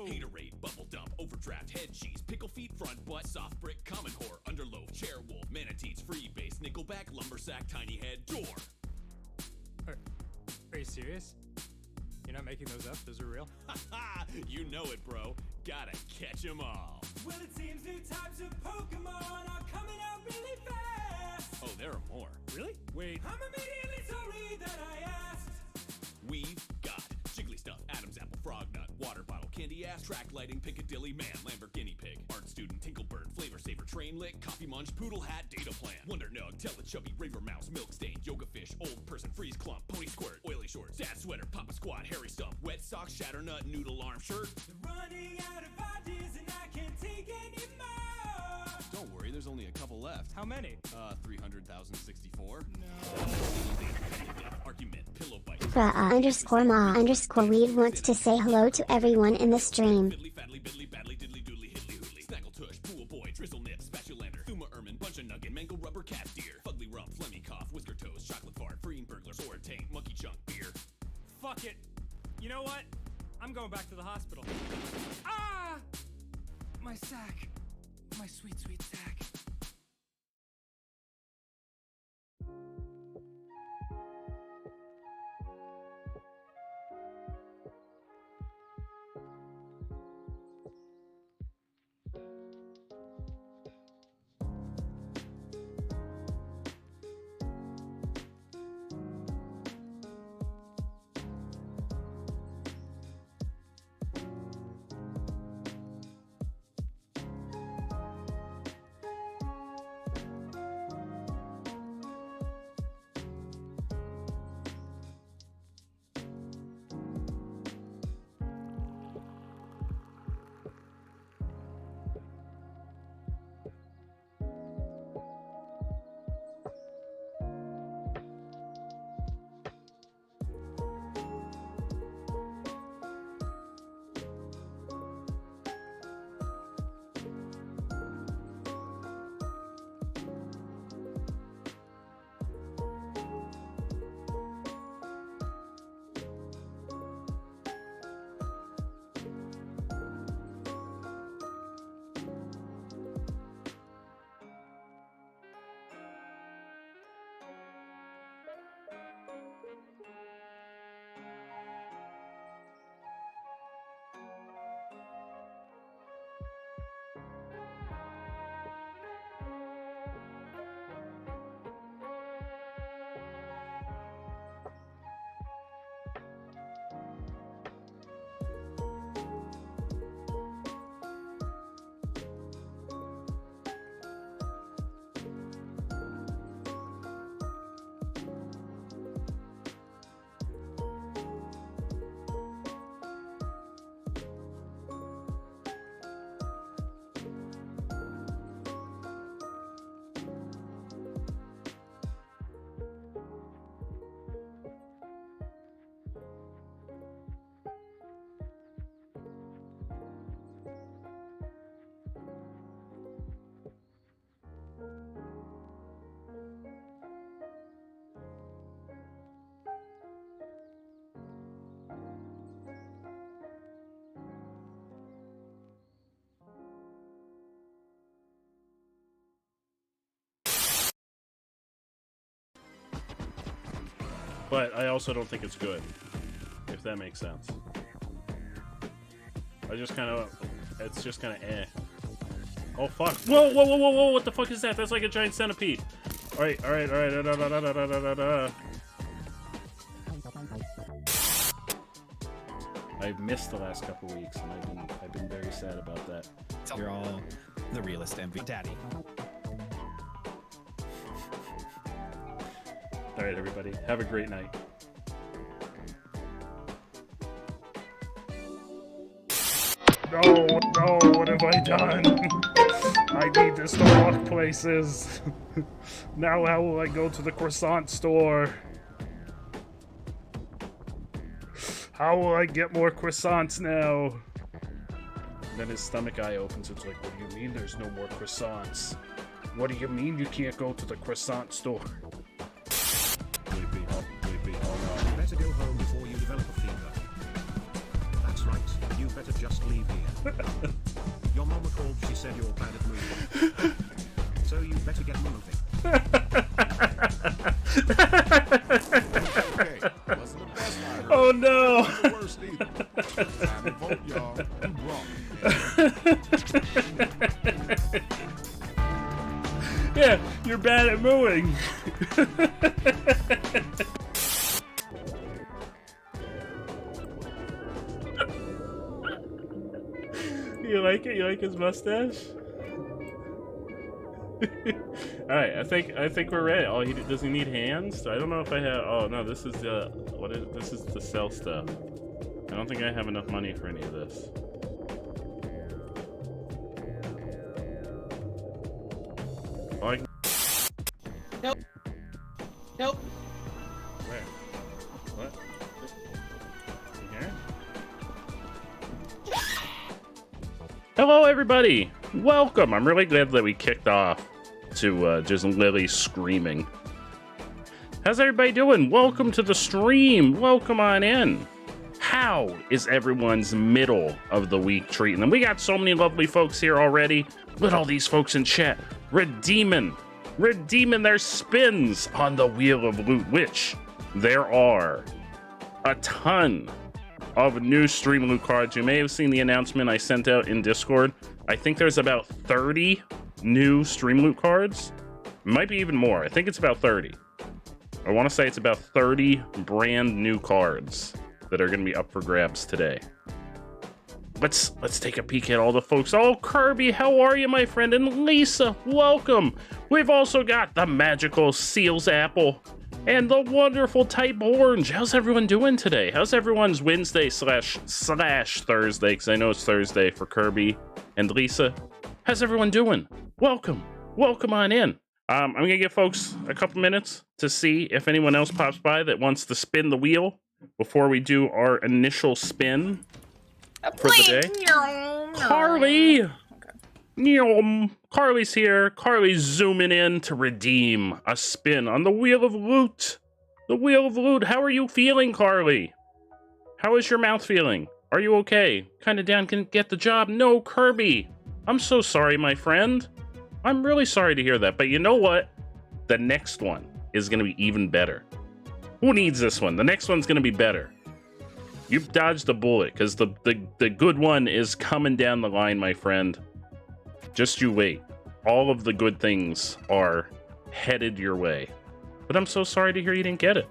Haterade, bubble dump, overdraft, head cheese, pickle feet, front butt, soft brick, common whore, underloaf, chair wolf, manatees, freebase, nickelback, lumbersack, tiny head, door. Are you serious? You're not making those up? Those are real? Ha! You know it, bro. Gotta catch 'em all. Well, it seems new types of Pokemon are coming out really fast. Oh, there are more. Really? Wait. I'm immediately sorry that I asked. We've got Jiggly Stuff, Adam's Apple, Frog Nut, Water Bottle, Candy Ass, Track Lighting, Piccadilly Man, Lamborghini Pig, Art Student, Tinklebird, Flavor Saver, Train Lick, Coffee Munch, Poodle Hat, Data Plan, Wonder Nug, Teletubby, Raver Mouse, Milk Stain, Yoga Fish, Old Person, Freeze Clump, Pony Squirt, Oily Shorts, Dad Sweater, Papa Squat, Hairy Stump, Wet Socks, Shatter Nut, Noodle Arm Shirt. They're running out of ideas and I can't take any more. Don't worry, there's only a couple left. How many? 300,064. No. Argument, Pillow Bite. Underscore ma underscore weed wants to say hello to everyone in the stream. Fiddly, faddly, biddly, baddly, diddly, doodly, hiddly, hoodly. Snaggle Tush, Pool Boy, Drizzle Nip, Spatulander, Thuma Ermine, Bunch of Nugget, Mango Rubber, Cat Deer, Fugly Rump, Flemmy Cough, Whisker Toes, Chocolate Fart, Freeing Burglars, or Taint, Monkey Chunk, Beer. Fuck it. You know what? I'm going back to the hospital. Ah! My sack. My sweet, sweet sack. but I also don't think it's good, if that makes sense. It's just kind of eh. Oh, fuck. Whoa, whoa, whoa, whoa, whoa, what the fuck is that? That's like a giant centipede. Alright. I've missed the last couple weeks, and I've been very sad about that. You're all the realest MVP. Daddy. Alright, everybody. Have a great night. No, what have I done? I need this to lock places. Now how will I go to the croissant store? How will I get more croissants now? And then his stomach eye opens. It's like, what do you mean there's no more croissants? What do you mean you can't go to the croissant store? Sleepy, better go home before you develop a fever. That's right, you better just leave here. Your mama called, she said you're bad at moving. So you better get moving. Okay, wasn't the best I heard. Oh no! Wasn't the worst either. Time to vote, y'all. You wrong. Yeah, you're bad at mooing. You like it? You like his mustache? Alright, I think we're ready. Oh, does he need hands? I don't know if I have. Oh no, this is this is the sell stuff. I don't think I have enough money for any of this. Oh, Nope. Nope. Where? What? In here? Hello, everybody. Welcome. I'm really glad that we kicked off to just Lily screaming. How's everybody doing? Welcome to the stream. Welcome on in. How is everyone's middle of the week treating them? We got so many lovely folks here already. Look at all these folks in chat redeeming their spins on the Wheel of Loot, which there are a ton of new Stream Loot cards. You may have seen the announcement I sent out in Discord. I think there's about 30 new Stream Loot cards. Might be even more. I think it's about 30. I want to say it's about 30 brand new cards that are going to be up for grabs today. Let's take a peek at all the folks. Oh, Kirby, how are you, my friend? And Lisa, welcome. We've also got the magical Seals Apple and the wonderful Type Orange. How's everyone doing today? How's everyone's Wednesday slash Thursday? Because I know it's Thursday for Kirby and Lisa. How's everyone doing? Welcome on in. I'm gonna give folks a couple minutes to see if anyone else pops by that wants to spin the wheel before we do our initial spin for the day. Carly! Okay. Carly's here. Carly's zooming in to redeem a spin on the Wheel of Loot. The Wheel of Loot. How are you feeling, Carly? How is your mouth feeling? Are you okay? Kinda down, can get the job? No, Kirby. I'm so sorry, my friend. I'm really sorry to hear that, but you know what? The next one is gonna be even better. Who needs this one? The next one's gonna be better. You've dodged a bullet, because the good one is coming down the line, my friend. Just you wait. All of the good things are headed your way. But I'm so sorry to hear you didn't get it.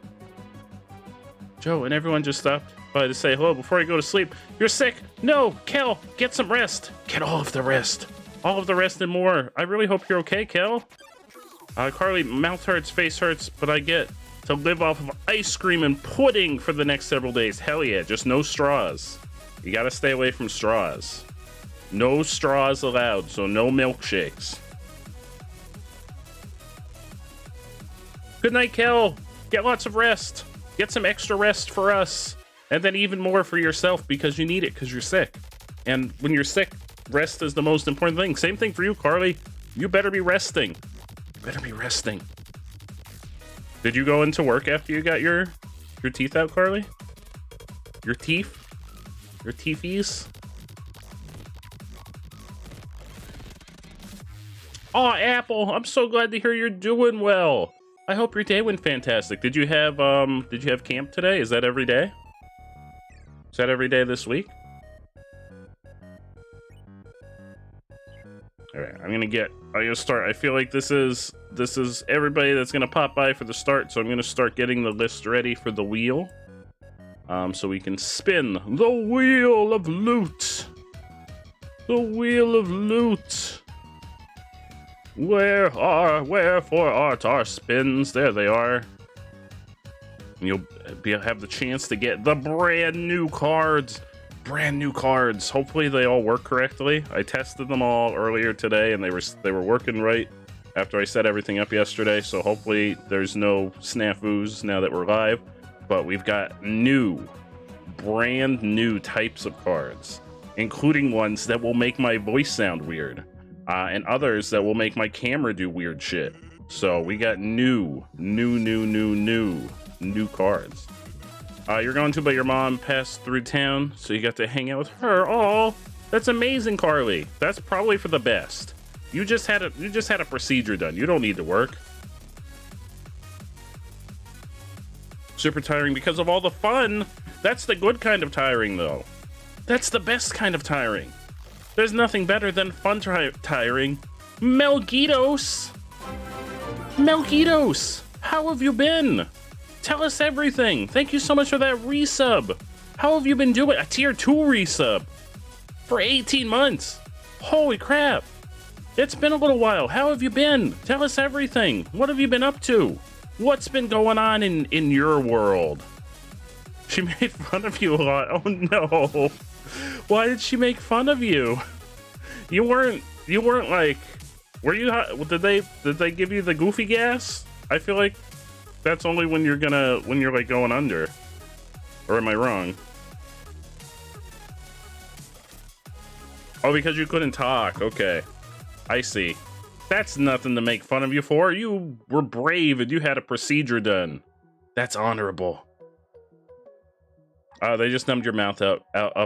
Joe and everyone just stopped by to say hello before I go to sleep. You're sick? No, Kel, get some rest. Get all of the rest. All of the rest and more. I really hope you're okay, Kel. Carly, mouth hurts, face hurts, but I get to live off of ice cream and pudding for the next several days. Hell yeah, just no straws. You gotta stay away from straws. No straws allowed, so no milkshakes. Good night, Kel. Get lots of rest. Get some extra rest for us. And then even more for yourself because you need it because you're sick. And when you're sick, rest is the most important thing. Same thing for you, Carly. You better be resting. You better be resting. Did you go into work after you got your teeth out, Carly? Your teeth? Your teethies? Aw, Apple, I'm so glad to hear you're doing well. I hope your day went fantastic. Did you have camp today? Is that every day? Is that every day this week? All right, I'm gonna start. I feel like this is everybody that's gonna pop by for the start, so I'm gonna start getting the list ready for the wheel. So we can spin the wheel of loot. The wheel of loot. Wherefore art our spins? There they are. You'll have the chance to get the brand new cards. Brand new cards. Hopefully they all work correctly. I tested them all earlier today, and they were working right after I set everything up yesterday. So hopefully there's no snafus now that we're live. But we've got brand new types of cards, including ones that will make my voice sound weird, and others that will make my camera do weird shit. So we got new cards. You're going to, but your mom passed through town, so you got to hang out with her. Oh, that's amazing, Carly. That's probably for the best. You just had a procedure done. You don't need to work. Super tiring because of all the fun. That's the good kind of tiring, though. That's the best kind of tiring. There's nothing better than fun tiring. Melgitos! Melgitos! How have you been? Tell us everything. Thank you so much for that resub. How have you been doing? A tier 2 resub for 18 months. Holy crap. It's been a little while. How have you been? Tell us everything. What have you been up to? What's been going on in your world? She made fun of you a lot. Oh no. Why did she make fun of you? You weren't like, were you, did they give you the goofy gas? I feel like that's only when you're like going under. Or am I wrong? Oh, because you couldn't talk. Okay. I see. That's nothing to make fun of you for. You were brave and you had a procedure done. That's honorable. They just numbed your mouth up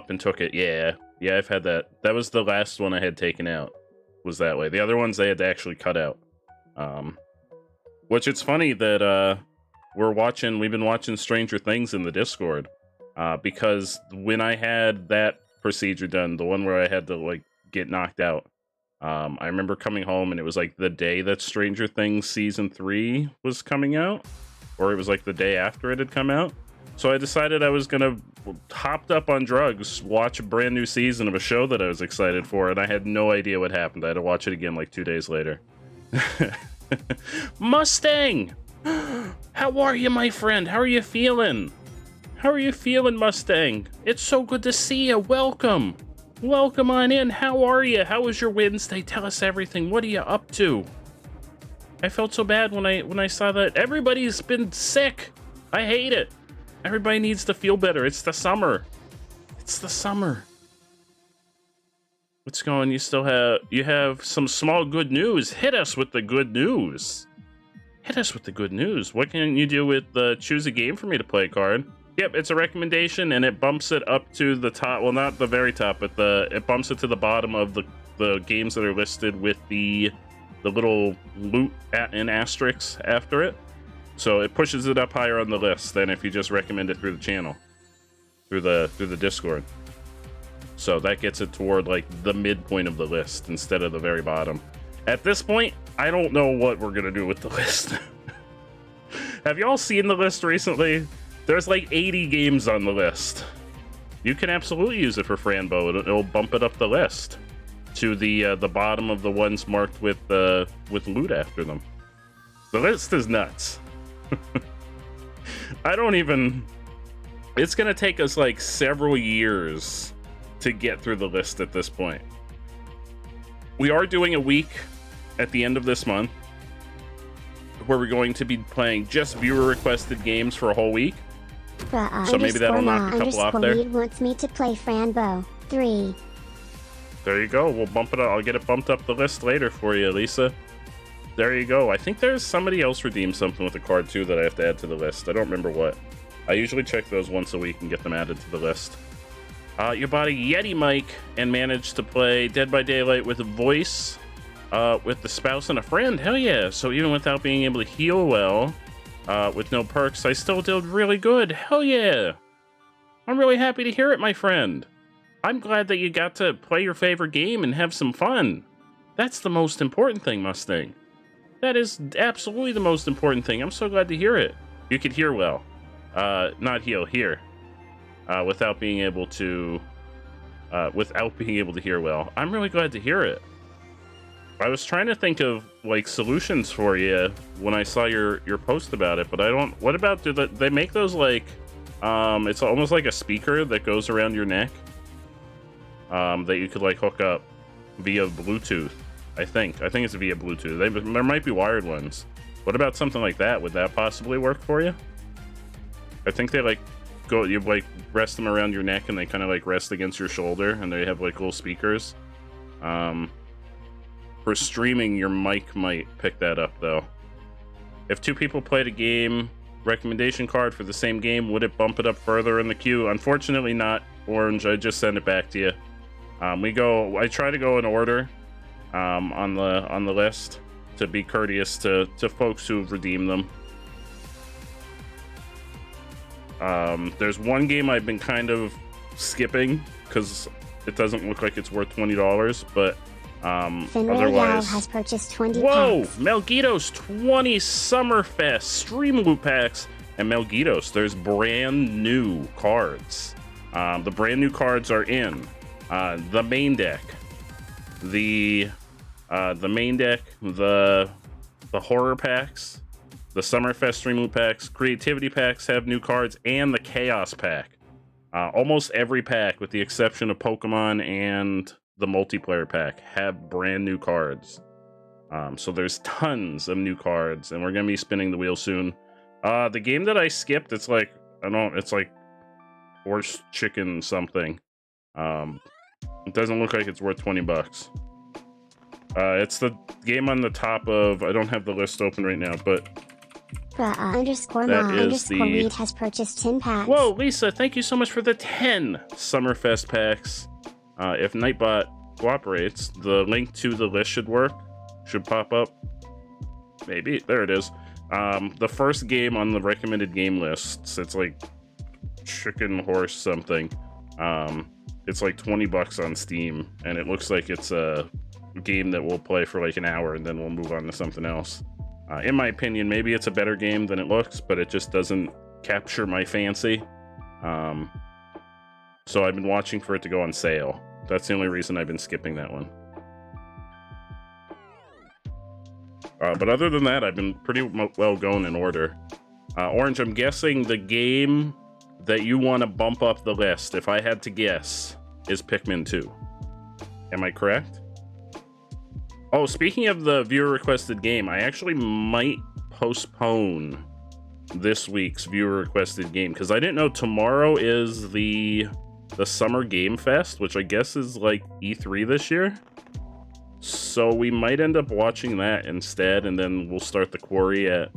and took it. Yeah, I've had that. That was the last one I had taken out. Was that way. The other ones they had to actually cut out. Which it's funny that we've been watching Stranger Things in the Discord. Because when I had that procedure done, the one where I had to like get knocked out, I remember coming home and it was like the day that Stranger Things season 3 was coming out, or it was like the day after it had come out. So I decided I was gonna hopped up on drugs, watch a brand new season of a show that I was excited for, and I had no idea what happened. I had to watch it again like 2 days later. Mustang! How are you, my friend? How are you feeling? How are you feeling, Mustang? It's so good to see you. Welcome. Welcome on in. How are you? How was your Wednesday? Tell us everything. What are you up to? I felt so bad when I saw that everybody's been sick. I hate it. Everybody needs to feel better. It's the summer. It's the summer. What's going? You have some small good news. Hit us with the good news. Hit us with the good news. What can you do with the choose a game for me to play card? Yep, it's a recommendation, and it bumps it up to the top. Well, not the very top, but it bumps it to the bottom of the games that are listed with the little loot and asterisks after it. So it pushes it up higher on the list than if you just recommend it through the channel, through the Discord. So that gets it toward like the midpoint of the list instead of the very bottom. At this point, I don't know what we're gonna do with the list. Have y'all seen the list recently? There's like 80 games on the list. You can absolutely use it for Franbo. It'll bump it up the list to the bottom of the ones marked with loot after them. The list is nuts. It's gonna take us like several years to get through the list at this point. We are doing a week at the end of this month where we're going to be playing just viewer requested games for a whole week. So maybe that'll knock a couple off there. Reed wants me to play Franbo 3. There you go. We'll bump it up. I'll get it bumped up the list later for you, Lisa. There you go. I think there's somebody else redeemed something with a card too that I have to add to the list. I don't remember what. I usually check those once a week and get them added to the list. You bought a Yeti mic and managed to play Dead by Daylight with a voice. with the spouse and a friend. Hell yeah. So even without being able to heal well, with no perks, I still did really good. Hell yeah. I'm really happy to hear it, my friend. I'm glad that you got to play your favorite game and have some fun. That's the most important thing, Mustang. That is absolutely the most important thing. I'm so glad to hear it. You could hear well. Not heal, hear. Without being able to hear well. I'm really glad to hear it. I was trying to think of like solutions for you when I saw your post about it, but I don't. What about, do they make those like it's almost like a speaker that goes around your neck, that you could like hook up via Bluetooth? I think it's via Bluetooth. There might be wired ones. What about something like that? Would that possibly work for you? I think they like you like rest them around your neck and they kind of like rest against your shoulder, and they have like little speakers. For streaming, your mic might pick that up though. If two people played a game, recommendation card for the same game, would it bump it up further in the queue? Unfortunately not, Orange. I just send it back to you. I try to go in order on the list to be courteous to folks who've redeemed them. There's one game I've been kind of skipping because it doesn't look like it's worth $20, but otherwise has purchased 20 Whoa! packs. Melgitos 20 Summerfest stream loot packs. And Melgitos, there's brand new cards. The brand new cards are in the main deck, the horror packs, the Summerfest stream loot packs, creativity packs have new cards, and the chaos pack. Almost every pack, with the exception of Pokemon and the multiplayer pack, have brand new cards. So there's tons of new cards, and we're gonna be spinning the wheel soon. The game that I skipped, it's like horse chicken something. It doesn't look like it's worth $20. It's the game on the top of, I don't have the list open right now, but _ma _read has purchased 10 packs. Whoa, Lisa, thank you so much for the 10 Summerfest packs. If Nightbot cooperates, the link to the list should pop up. Maybe, there it is. The first game on the recommended game lists, it's like chicken horse something. It's like $20 on Steam, and it looks like it's a game that we'll play for like an hour and then we'll move on to something else. In my opinion, maybe it's a better game than it looks, but it just doesn't capture my fancy. So I've been watching for it to go on sale. That's the only reason I've been skipping that one. But other than that, I've been pretty well going in order. Orange, I'm guessing the game that you want to bump up the list, if I had to guess, is Pikmin 2. Am I correct? Oh, speaking of the viewer-requested game, I actually might postpone this week's viewer-requested game, because I didn't know tomorrow is the Summer Game Fest, which I guess is like E3 this year. So we might end up watching that instead, and then we'll start the quarry at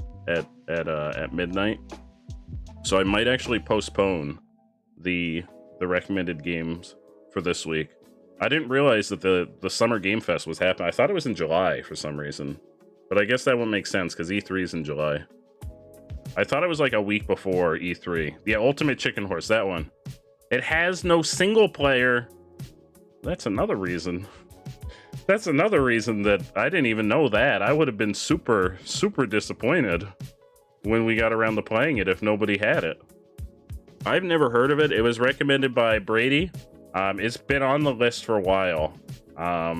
midnight. So I might actually postpone the recommended games for this week. I didn't realize that the Summer Game Fest was happening. I thought it was in July for some reason, but I guess that won't make sense because E3 is in July. I thought it was like a week before E3. Yeah, Ultimate Chicken Horse, that one. It has no single player. That's another reason. That's another reason that I didn't even know that. I would have been super, super disappointed when we got around to playing it if nobody had it. I've never heard of it. It was recommended by Brady. It's been on the list for a while. I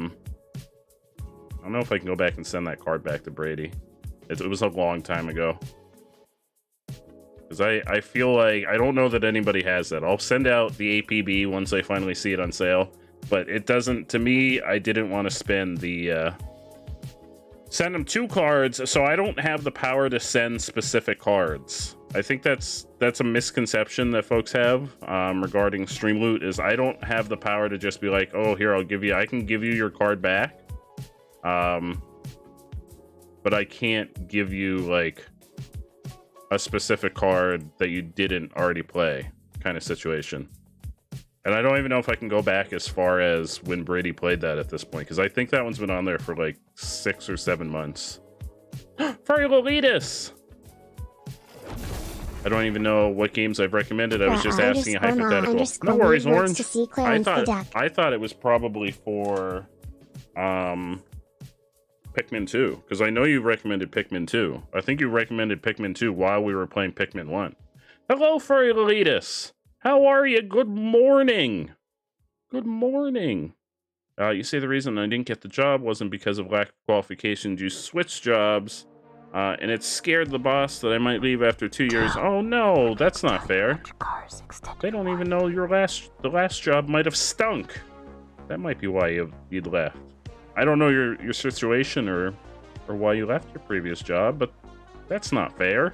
don't know if I can go back and send that card back to Brady. It was a long time ago. Because I feel like, I don't know that anybody has that. I'll send out the APB once I finally see it on sale. But it doesn't, to me, I didn't want to spend the, send them 2 cards, so I don't have the power to send specific cards. I think that's a misconception that folks have regarding Stream Loot, is I don't have the power to just be like, oh, here, I can give you your card back. But I can't give you, like, a specific card that you didn't already play kind of situation. And I don't even know if I can go back as far as when Brady played that at this point, because I think that one's been on there for like 6 or 7 months. Furry Lolitas! I don't even know what games I've recommended. I was just asking a hypothetical. No worries, Orange. I thought it was probably for Pikmin 2, because I know you recommended Pikmin 2. I think you recommended Pikmin 2 while we were playing Pikmin 1. Hello, Furry Lolitas! How are you? Good morning. Good morning. You say the reason I didn't get the job wasn't because of lack of qualifications. You switched jobs, and it scared the boss that I might leave after 2 years. Oh no, that's not fair. They don't even know the last job might have stunk. That might be why you'd left. I don't know your situation or why you left your previous job, but that's not fair.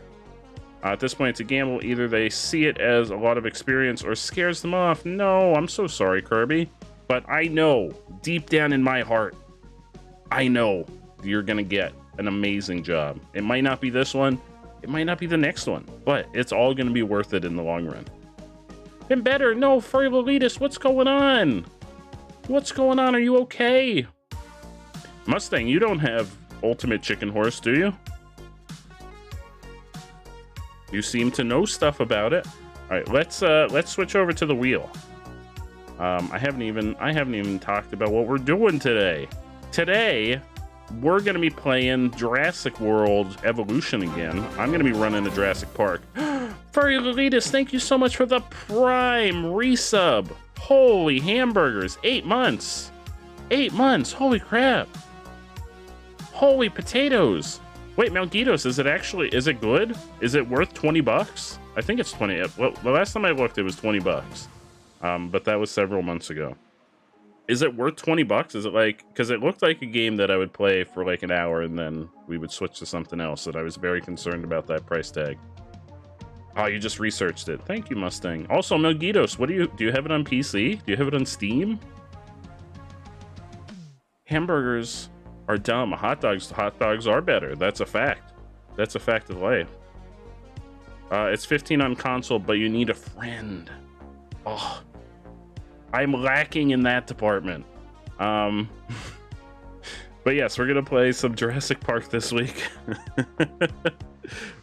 At this point, it's a gamble. Either they see it as a lot of experience or scares them off. No, I'm so sorry, Kirby. But I know, deep down in my heart, I know you're going to get an amazing job. It might not be this one. It might not be the next one. But it's all going to be worth it in the long run. Been better. No, Furry Lolitas, what's going on? What's going on? Are you okay? Mustang, you don't have Ultimate Chicken Horse, do you? You seem to know stuff about it. All right, let's switch over to the wheel. I haven't even talked about what we're doing today. Today, we're gonna be playing Jurassic World Evolution again. I'm gonna be running to Jurassic Park. Furry Lolitas, thank you so much for the Prime resub. Holy hamburgers, 8 months. 8 months, holy crap. Holy potatoes. Wait, Malgitos, is it good? Is it worth 20 bucks? I think it's 20. Well, the last time I looked, it was 20 bucks. But that was several months ago. Is it worth 20 bucks? Is it like, because it looked like a game that I would play for like an hour and then we would switch to something else, and I was very concerned about that price tag. Oh, you just researched it. Thank you, Mustang. Also, Malgitos, do you have it on PC? Do you have it on Steam? Hamburgers are dumb. Hot dogs are better. That's a fact. That's a fact of life. It's 15 on console, but you need a friend. Oh, I'm lacking in that department. But yes, we're gonna play some Jurassic Park this week.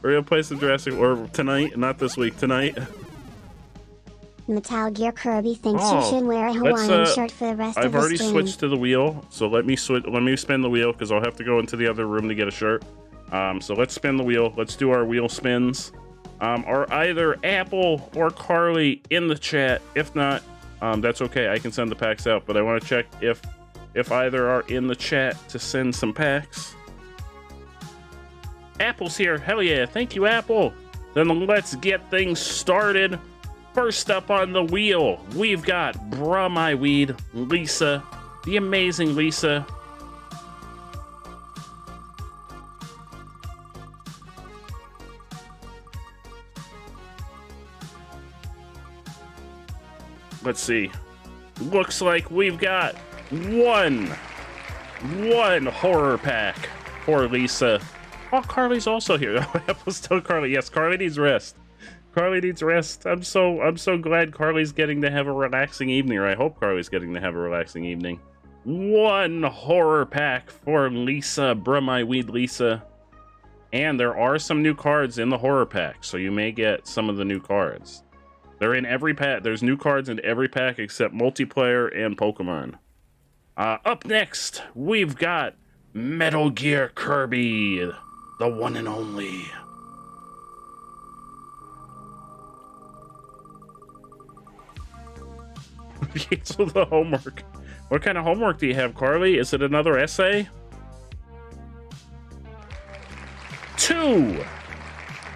We're gonna play some Jurassic, or tonight, not this week, tonight. Metal Gear Kirby thinks you should wear a Hawaiian shirt for the rest of the stream. I've already switched to the wheel, so let me spin the wheel, because I'll have to go into the other room to get a shirt. So let's spin the wheel. Let's do our wheel spins. Are either Apple or Carly in the chat? If not, that's okay. I can send the packs out, but I want to check if either are in the chat to send some packs. Apple's here. Hell yeah. Thank you, Apple. Then let's get things started. First up on the wheel, we've got Bruh My Weed, Lisa, the amazing Lisa. Let's see. Looks like we've got one horror pack for Lisa. Oh, Carly's also here. Apple's still Carly. Yes, Carly needs rest. Carly needs rest. I'm so glad Carly's getting to have a relaxing evening, or I hope Carly's getting to have a relaxing evening. One horror pack for Lisa, Bruh My Weed Lisa. And there are some new cards in the horror pack, so you may get some of the new cards. They're in every pack. There's new cards in every pack except multiplayer and Pokemon. Up next, we've got Metal Gear Kirby, the one and only. So the homework. What kind of homework do you have, Carly? Is it another essay? Two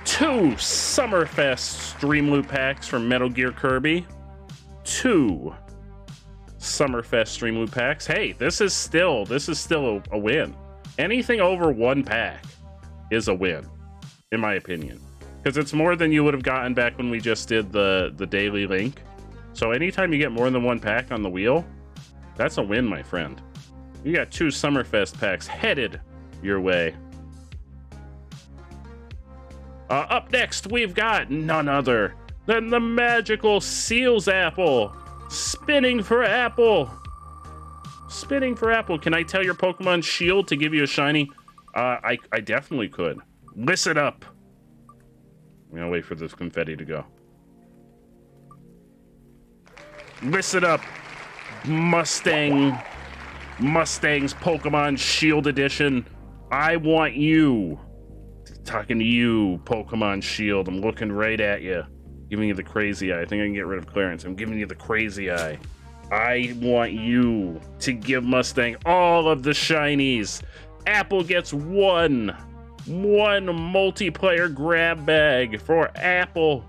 Summerfest Stream Loot packs from Metal Gear Kirby. 2 Summerfest Stream Loot packs. Hey, this is still a win. Anything over 1 pack is a win, in my opinion, because it's more than you would have gotten back when we just did the daily link. So anytime you get more than 1 pack on the wheel, that's a win, my friend. You got 2 Summerfest packs headed your way. Up next, we've got none other than the magical Seals Apple. Spinning for Apple. Spinning for Apple. Can I tell your Pokemon Shield to give you a shiny? I definitely could. Listen up. I'm gonna wait for this confetti to go. Listen up. Mustang's Pokemon Shield Edition. I want you. Talking to you, Pokemon Shield. I'm looking right at you. Giving you the crazy eye. I think I can get rid of Clarence. I'm giving you the crazy eye. I want you to give Mustang all of the shinies. Apple gets one multiplayer grab bag for Apple.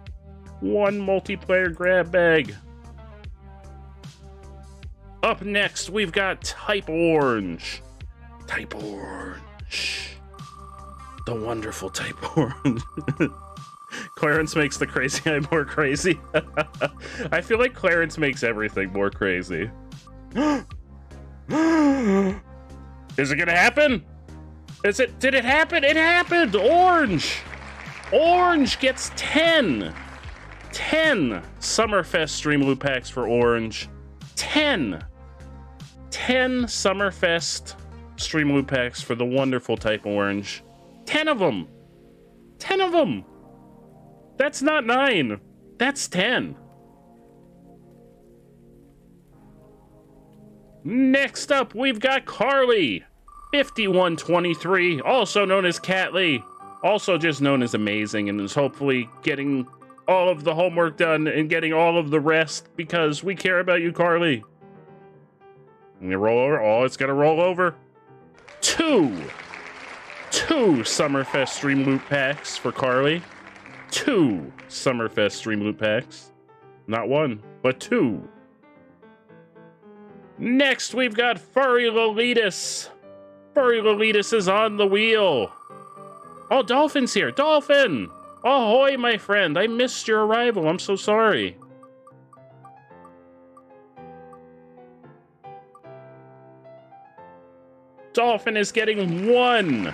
One multiplayer grab bag. Up next, we've got Type Orange. Type Orange. The wonderful Type Orange. Clarence makes the crazy eye more crazy. I feel like Clarence makes everything more crazy. Is it gonna happen? Did it happen? It happened! Orange! Orange gets 10 Summerfest Stream Loot Packs for Orange. 10 Summerfest Stream Loot Packs for the wonderful Type Orange. 10 of them! 10 of them! That's not 9. That's 10. Next up, we've got Carly. 5123, also known as Catley. Also just known as Amazing, and is hopefully getting all of the homework done and getting all of the rest because we care about you, Carly. I'm gonna roll over. Oh, it's gonna roll over. Two Summerfest Stream Loot Packs for Carly. 2 Summerfest Stream Loot Packs. Not 1, but 2. Next, we've got Furry Lolitas. Furry Lolitas is on the wheel. Oh, Dolphin's here. Dolphin! Ahoy, my friend. I missed your arrival. I'm so sorry. Dolphin is getting one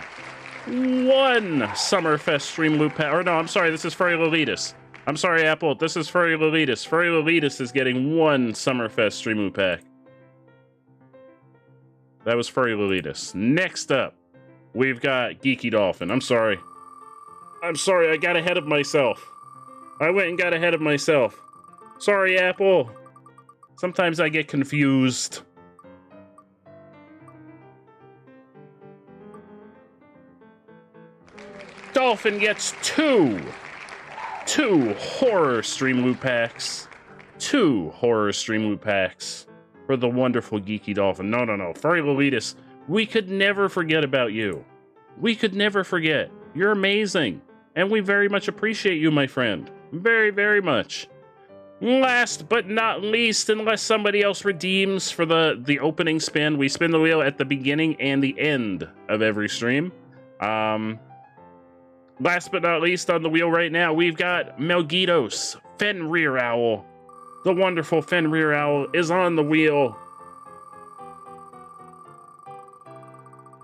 Summerfest Stream Loot Pack. Or no, I'm sorry, this is Furry Lolitas. I'm sorry, Apple. This is Furry Lolitas. Furry Lolitas is getting 1 Summerfest Stream Loot Pack. That was Furry Lolitas. Next up, we've got Geeky Dolphin. I'm sorry, I got ahead of myself. I went and got ahead of myself. Sorry, Apple. Sometimes I get confused. Dolphin gets 2 horror stream loot packs. 2 horror stream loot packs for the wonderful Geeky Dolphin. No. Furry Lolitas, we could never forget about you. We could never forget. You're amazing. And we very much appreciate you, my friend. Very, very much. Last but not least, unless somebody else redeems for the opening spin, we spin the wheel at the beginning and the end of every stream. Last but not least on the wheel right now, we've got Melgitos, Fenrir Owl. The wonderful Fenrir Owl is on the wheel.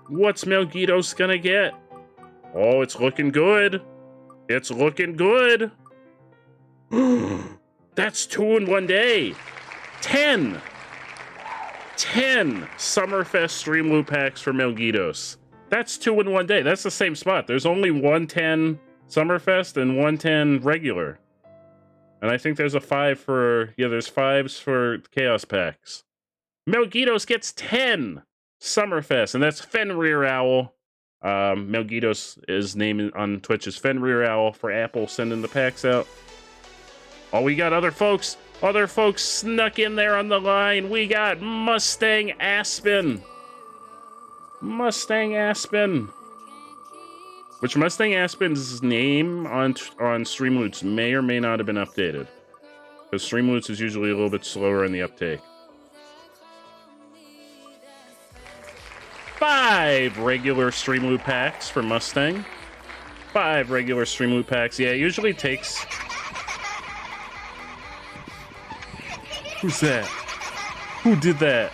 What's Melgitos gonna get? Oh, it's looking good. It's looking good. That's 2 in one day. 10 Summerfest Stream Loot Packs for Melgitos. That's 2 in one day. That's the same spot. There's only 110 Summerfest and 110 regular. And I think there's a 5 for... Yeah, there's 5s for Chaos Packs. Melgitos gets 10 Summerfest, and that's Fenrir Owl. Melgitos' name on Twitch is Fenrir Owl for Apple sending the packs out. Oh, we got other folks. Other folks snuck in there on the line. We got Mustang Aspen. Mustang Aspen. Which Mustang Aspen's name on Streamloots may or may not have been updated. Because Streamloots is usually a little bit slower in the uptake. 5 regular Stream Loot Packs for Mustang. 5 regular Stream Loot Packs. Yeah, it usually takes... Who's that? Who did that?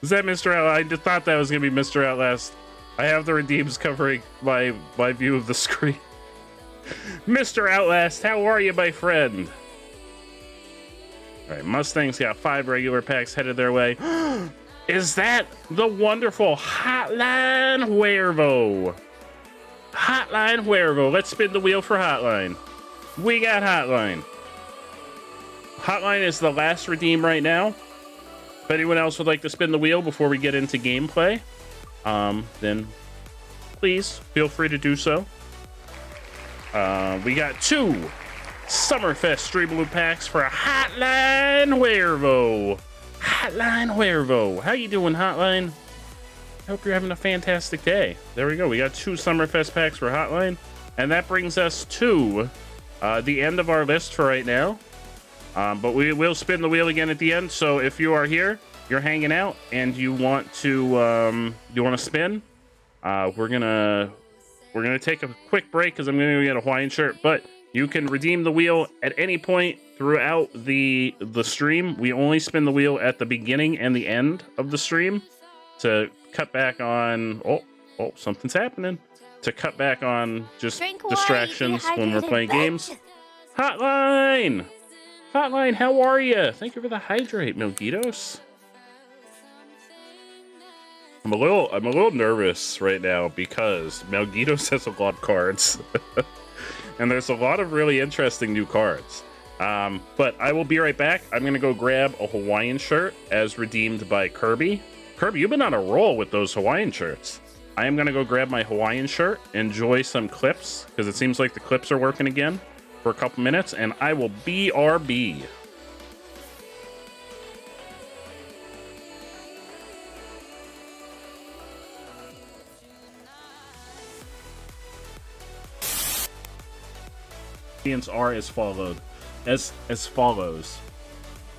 Is that Mr. Outlast? I thought that was going to be Mr. Outlast. I have the redeems covering my view of the screen. Mr. Outlast, how are you, my friend? All right, Mustang's got 5 regular packs headed their way. Is that the wonderful Hotline Huervo? Hotline Huervo. Let's spin the wheel for Hotline. We got Hotline. Hotline is the last redeem right now. If anyone else would like to spin the wheel before we get into gameplay, then please feel free to do so. We got 2 Summerfest Streamaloop packs for Hotline Huervo. Hotline Huervo. How you doing, Hotline? I hope you're having a fantastic day. There we go. We got 2 Summerfest packs for Hotline. And that brings us to the end of our list for right now. But we will spin the wheel again at the end. So if you are here, you're hanging out, and you want to spin, we're gonna take a quick break because I'm gonna go get a Hawaiian shirt. But you can redeem the wheel at any point throughout the stream. We only spin the wheel at the beginning and the end of the stream to cut back on. Oh, something's happening. To cut back on just distractions when we're playing games. Hotline, how are you? Thank you for the hydrate, Milgitos. I'm a little nervous right now because Melgitos has a lot of cards. And there's a lot of really interesting new cards. But I will be right back. I'm going to go grab a Hawaiian shirt as redeemed by Kirby. Kirby, you've been on a roll with those Hawaiian shirts. I am going to go grab my Hawaiian shirt, enjoy some clips, because it seems like the clips are working again for a couple minutes, and I will BRB. Are as follows.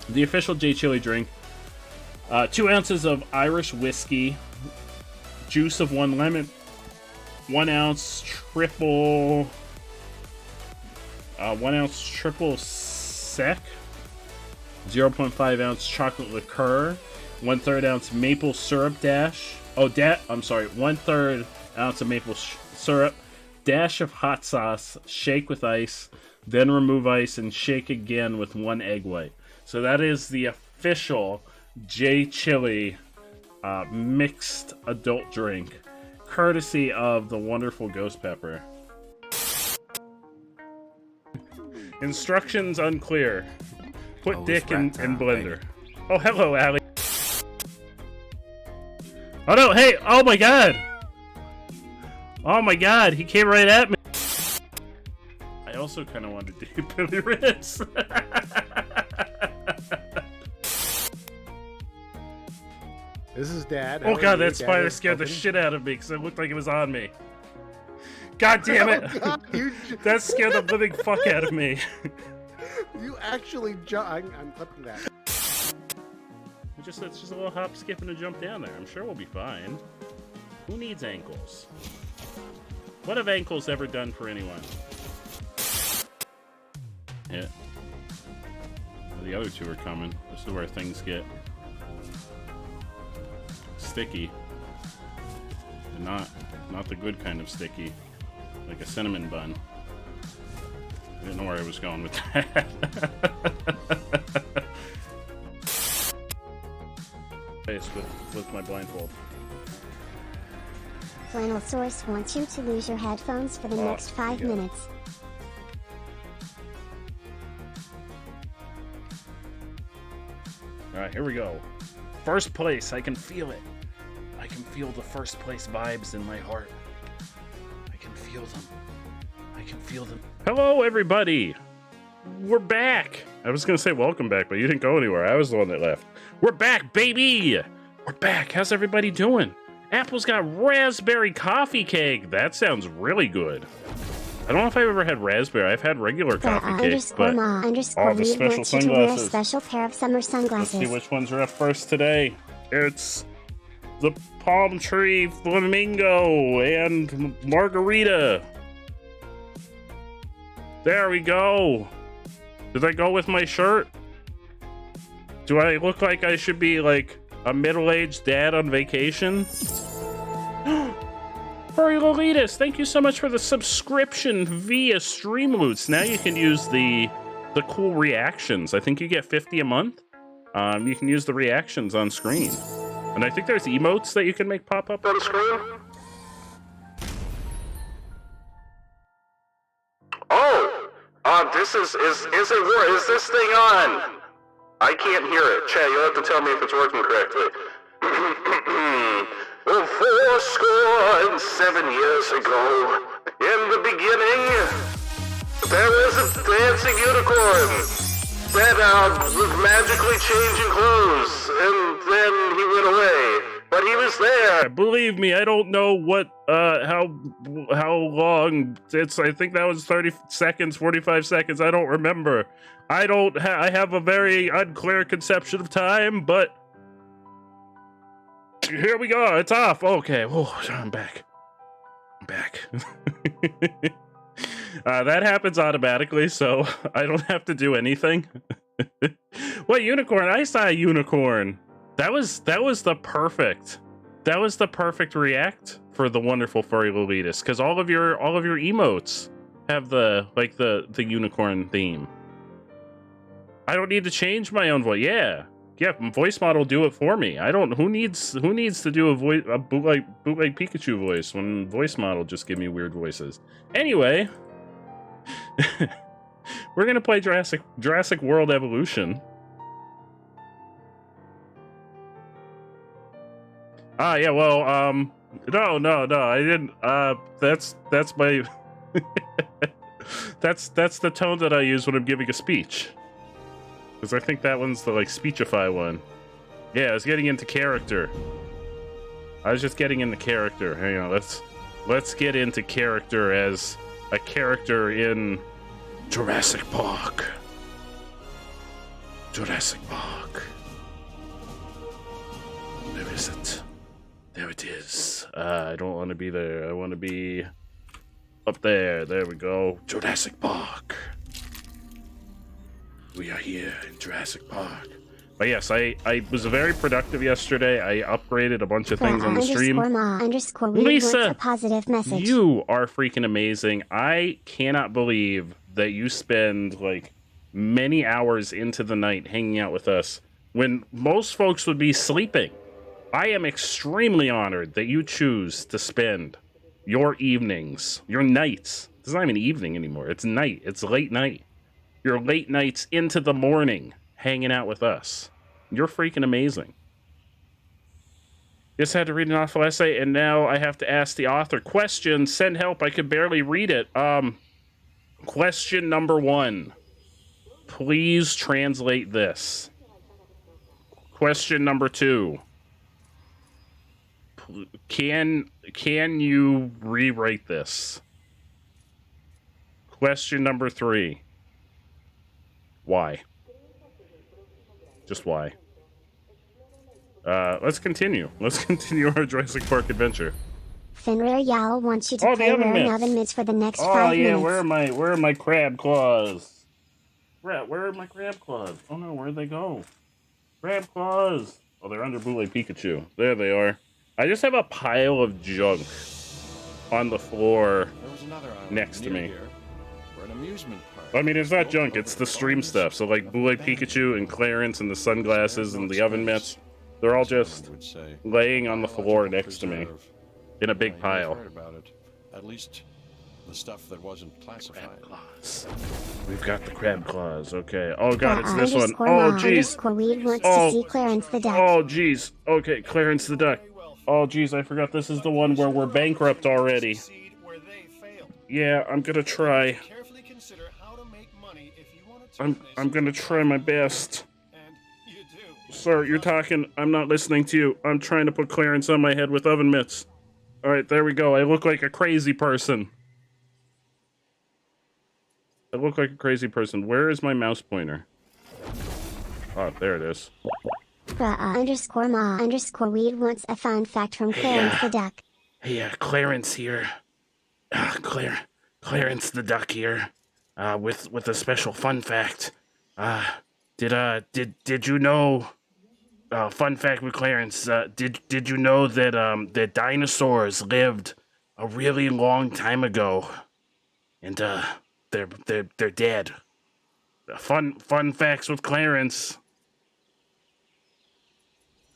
The official J Chili drink: 2 ounces of Irish whiskey, juice of 1 lemon, 1 ounce triple sec, 0.5 ounce chocolate liqueur, 1/3 ounce maple syrup dash. 1/3 ounce of maple syrup. Dash of hot sauce, shake with ice, then remove ice and shake again with 1 egg white. So that is the official J Chili mixed adult drink, courtesy of the wonderful Ghost Pepper. Instructions unclear. Put dick in blender. Oh, hello, Allie. Oh no, hey, oh my god! Oh my god, he came right at me. I also kind of wanted to do Billy Ritz. This is Dad. Oh god, that spider scared the shit out of me because it looked like it was on me. God damn it! Oh god, that scared the living fuck out of me. You actually jump. I'm clipping that. It's just a little hop, skip, and a jump down there. I'm sure we'll be fine. Who needs ankles? What have ankles ever done for anyone? Yeah. Well, the other 2 are coming. This is where things get sticky. And not the good kind of sticky. Like a cinnamon bun. I didn't know where I was going with that. Face with my blindfold. Flannel Source wants you to lose your headphones for the next 5 minutes. Alright, here we go. First place, I can feel it. I can feel the first place vibes in my heart. I can feel them. Hello, everybody! We're back! I was gonna say welcome back, but you didn't go anywhere. I was the one that left. We're back, baby! We're back. How's everybody doing? Apple's got raspberry coffee cake. That sounds really good. I don't know if I've ever had raspberry. I've had regular coffee cake, but the special sunglasses. To wear a special pair of summer sunglasses. Let's see which ones are up first today. It's the palm tree flamingo and margarita. There we go. Did I go with my shirt? Do I look like I should be like a middle-aged dad on vacation? Furry Lolitas, thank you so much for the subscription via Streamloots. Now you can use the the cool reactions. I think you get 50 a month. You can use the reactions on screen. And I think there's emotes that you can make pop up on screen. Oh! This is this thing on? I can't hear it. Chat, you'll have to tell me if it's working correctly. Well, 7 years ago, in the beginning, there was a dancing unicorn that was magically changing clothes, and then he went away. But he was there. Believe me, I don't know what, how long it's. I think that was 30 seconds, 45 seconds. I don't remember. I have a very unclear conception of time, but here we go. It's off. Okay. Oh, I'm back. That happens automatically, so I don't have to do anything. What unicorn? I saw a unicorn. That was the perfect react for the wonderful furry Lolitas, because all of your emotes have the unicorn theme. I don't need to change my own voice. Yeah, voice model do it for me. I don't. Who needs to do a bootleg Pikachu voice when voice model just give me weird voices? Anyway, we're gonna play Jurassic World Evolution. Yeah, well, no, I didn't, that's my, that's the tone that I use when I'm giving a speech. Because I think that one's the, speechify one. Yeah, I was getting into character. I was just getting into character. Hang on, let's get into character as a character in Jurassic Park. Jurassic Park. Where is it? There it is. I don't want to be there. I want to be up there. There we go. Jurassic Park. We are here in JurassicK. But yes, I was very productive yesterday. I upgraded a bunch of things on the stream. Lisa, a positive message. You are freaking amazing. I cannot believe that you spend many hours into the night hanging out with us when most folks would be sleeping. I am extremely honored that you choose to spend your evenings, your nights. It's not even evening anymore. It's night. It's late night. Your late nights into the morning hanging out with us. You're freaking amazing. Just had to read an awful essay, and now I have to ask the author. Question, send help. I could barely read it. Question number 1. Please translate this. Question number 2. Can you rewrite this? Question number 3. Why? Just why? Let's continue. Let's continue our Jurassic Park adventure. Fenrir Yal wants you to play wearing oven mitts for the next 5 minutes. Where are my crab claws? Where are my crab claws? Oh no, where'd they go? Crab claws. Oh, they're under Bootleg Pikachu. There they are. I just have a pile of junk on the floor next to me. For an amusement park. I mean, it's not junk, it's the stream stuff. So Bootleg Pikachu and Clarence and the sunglasses and the oven mitts, they're all just laying on the floor next to me in a big pile. At least the stuff that wasn't classified. Crab claws. We've got the crab claws. Okay. Oh god, it's this one. Oh jeez. Oh jeez. Okay, Clarence the Duck. Oh jeez, I forgot this is the one where we're bankrupt already. Yeah, I'm gonna try. I'm gonna try my best. Sir, you're talking. I'm not listening to you. I'm trying to put Clarence on my head with oven mitts. Alright, there we go. I look like a crazy person. Where is my mouse pointer? Oh, there it is. _ma_weed wants a fun fact from Clarence the Duck. Hey, Clarence here. Clarence the Duck here. With a special fun fact. Did you know? Fun fact with Clarence. Did you know that dinosaurs lived a really long time ago, and they're dead. Fun facts with Clarence.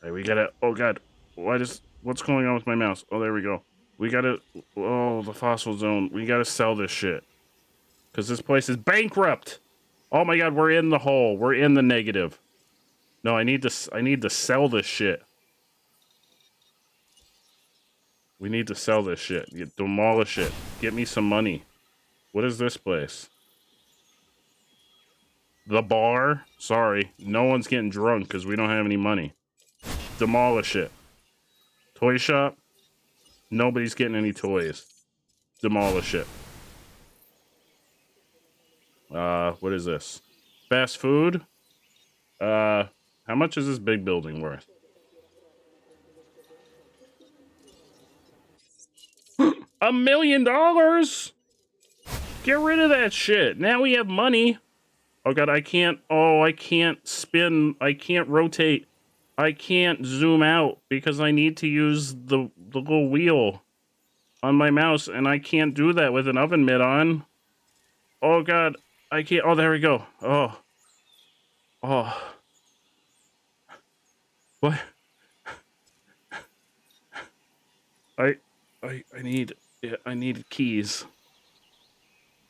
All right, we gotta. Oh God, what's going on with my mouse? Oh, there we go. We gotta. Oh, the fossil zone. We gotta sell this shit because this place is bankrupt. Oh my God, we're in the hole. We're in the negative. No, I need to sell this shit. We need to sell this shit. Demolish it. Get me some money. What is this place? The bar? Sorry. No one's getting drunk because we don't have any money. Demolish it. Toy shop? Nobody's getting any toys. Demolish it. What is this? Fast food? How much is this big building worth? $1 million? Get rid of that shit. Now we have money. Oh God, I can't spin. I can't rotate. I can't zoom out because I need to use the little wheel on my mouse, and I can't do that with an oven mitt on. Oh God, I can't. Oh, there we go. Oh. What? I need keys.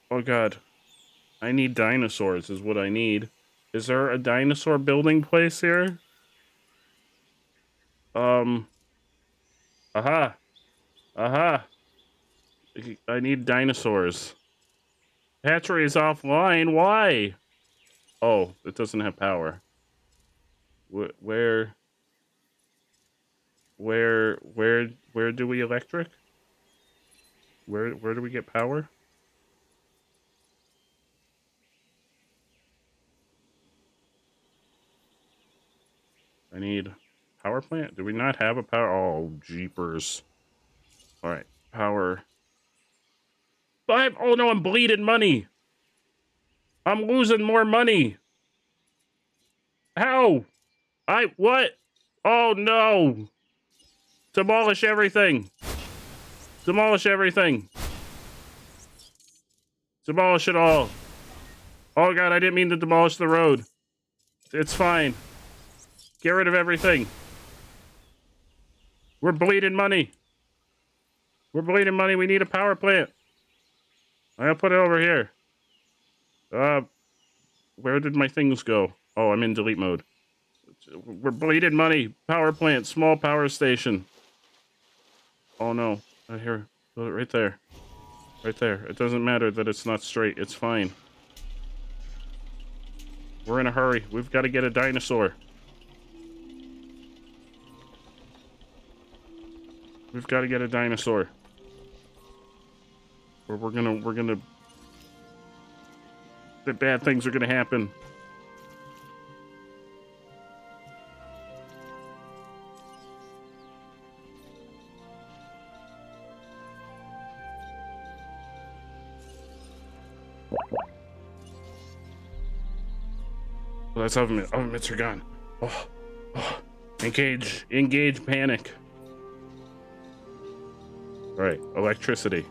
Oh God. I need dinosaurs is what I need. Is there a dinosaur building place here? Aha. I need dinosaurs. Hatchery is offline. Why? Oh, it doesn't have power. Where do we electric? Where do we get power? I need power plant. Do we not have a power? Oh, jeepers. All right, power. Oh no, I'm bleeding money. I'm losing more money. How? What? Oh no. Demolish everything. Demolish everything. Demolish it all. Oh God, I didn't mean to demolish the road. It's fine. Get rid of everything. We're bleeding money. We're bleeding money. We need a power plant. I'll put it over here. Where did my things go? Oh, I'm in delete mode. We're bleeding money. Power plant, small power station. Oh no. Right here. Right there. Right there. It doesn't matter that it's not straight. It's fine. We're in a hurry. We've got to get a dinosaur. We've got to get a dinosaur. Or we're gonna the bad things are gonna happen. Well, that's oven mitts are gone. Oh. Engage panic. All right, electricity.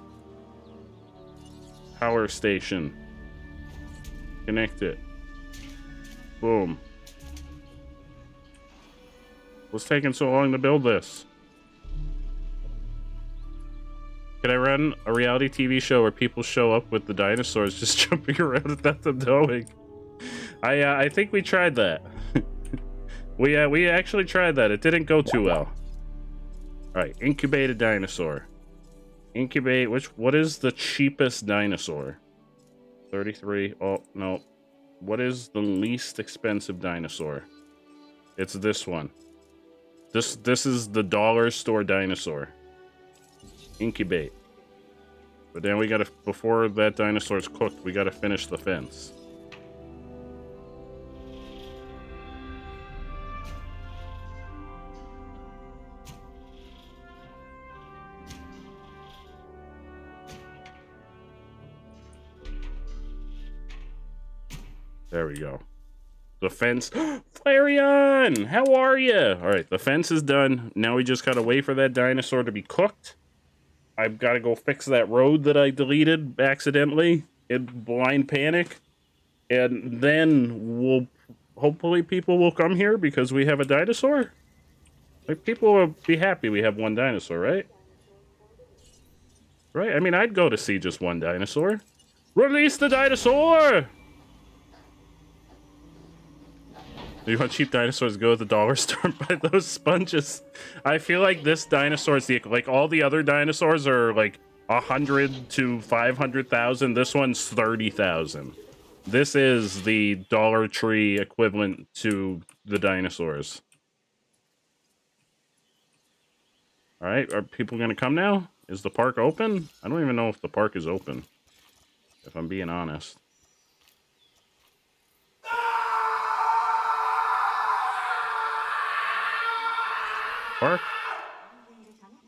Power station. Connect it. Boom. What's taking so long to build this? Could I run a reality TV show where people show up with the dinosaurs just jumping around at nothing doing? I think we tried that. we actually tried that. It didn't go too well. All right, incubate a dinosaur. Incubate, what is the cheapest dinosaur? 33, oh, no. What is the least expensive dinosaur? It's this one. This is the dollar store dinosaur. Incubate. But then we gotta, before that dinosaur's cooked, we gotta finish the fence. There we go. The fence. Flareon! How are you? All right, the fence is done. Now we just gotta wait for that dinosaur to be cooked. I've got to go fix that road that I deleted accidentally in blind panic. And then hopefully people will come here because we have a dinosaur. Like, people will be happy we have one dinosaur, right? Right? I mean, I'd go to see just one dinosaur. Release the dinosaur! You want cheap dinosaurs, go to the dollar store and buy those sponges. I feel like this dinosaur is like all the other dinosaurs are like 100 to 500,000. This one's 30,000. This is the Dollar Tree equivalent to the dinosaurs. All right, are people gonna come now? Is the park open? I don't even know if the park is open, if I'm being honest. Park?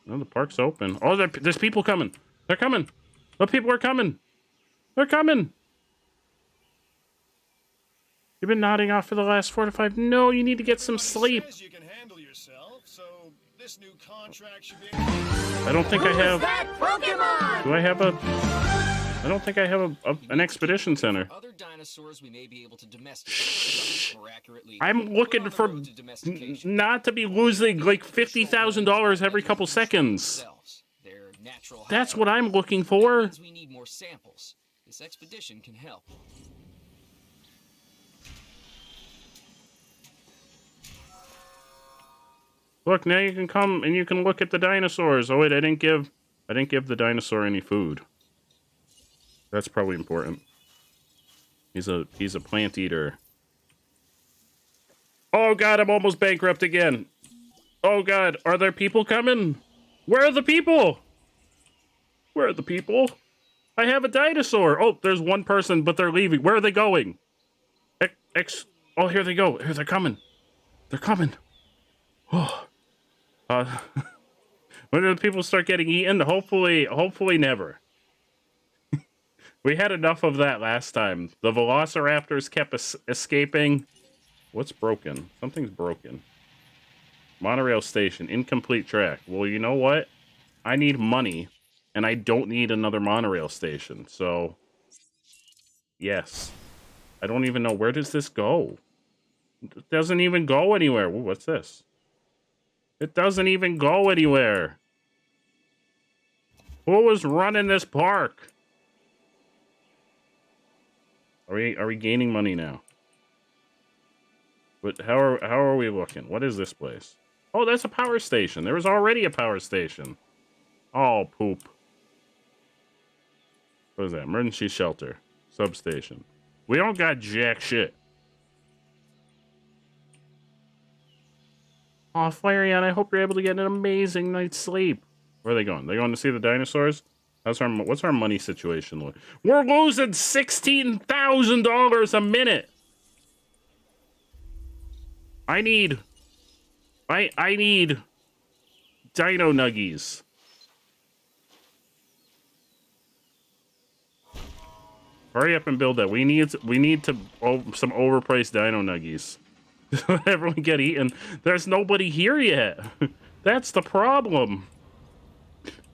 No, the park's open. Oh, there's people coming. They're coming. The people are coming. They're coming. You've been nodding off for the last 4 to 5. No, you need to get some sleep. You can handle yourself, so this new contract should be... I don't think I have... Do I have a... I don't think I have an expedition center. Other dinosaurs we may be able to domesticate more accurately. I'm looking for not to be losing like $50,000 every couple seconds. That's what I'm looking for. We need more samples. This expedition can help. Look, now you can come and you can look at the dinosaurs. Oh wait, I didn't give the dinosaur any food. That's probably important. He's a plant eater. Oh god, I'm almost bankrupt again. Oh god, are there people coming? Where are the people? Where are the people? I have a dinosaur. Oh, there's one person, but they're leaving. Where are they going? Oh, here they go. Here they're coming. They're coming. Oh. When do the people start getting eaten? Hopefully never. We had enough of that last time. The velociraptors kept escaping. What's broken? Something's broken. Monorail station. Incomplete track. Well, you know what? I need money, and I don't need another monorail station. So, yes. I don't even know. Where does this go? It doesn't even go anywhere. Ooh, what's this? It doesn't even go anywhere. Who was running this park? Are we gaining money now? But how are we looking? What is this place? Oh, that's a power station. There was already a power station. Oh, poop. What is that? Emergency shelter. Substation. We don't got jack shit. Oh, Flareon, I hope you're able to get an amazing night's sleep. Where are they going? They going to see the dinosaurs? What's our money situation like? We're losing $16,000 a minute. I need dino nuggies. Hurry up and build that. We need some overpriced dino nuggies. Everyone get eaten. There's nobody here yet. That's the problem.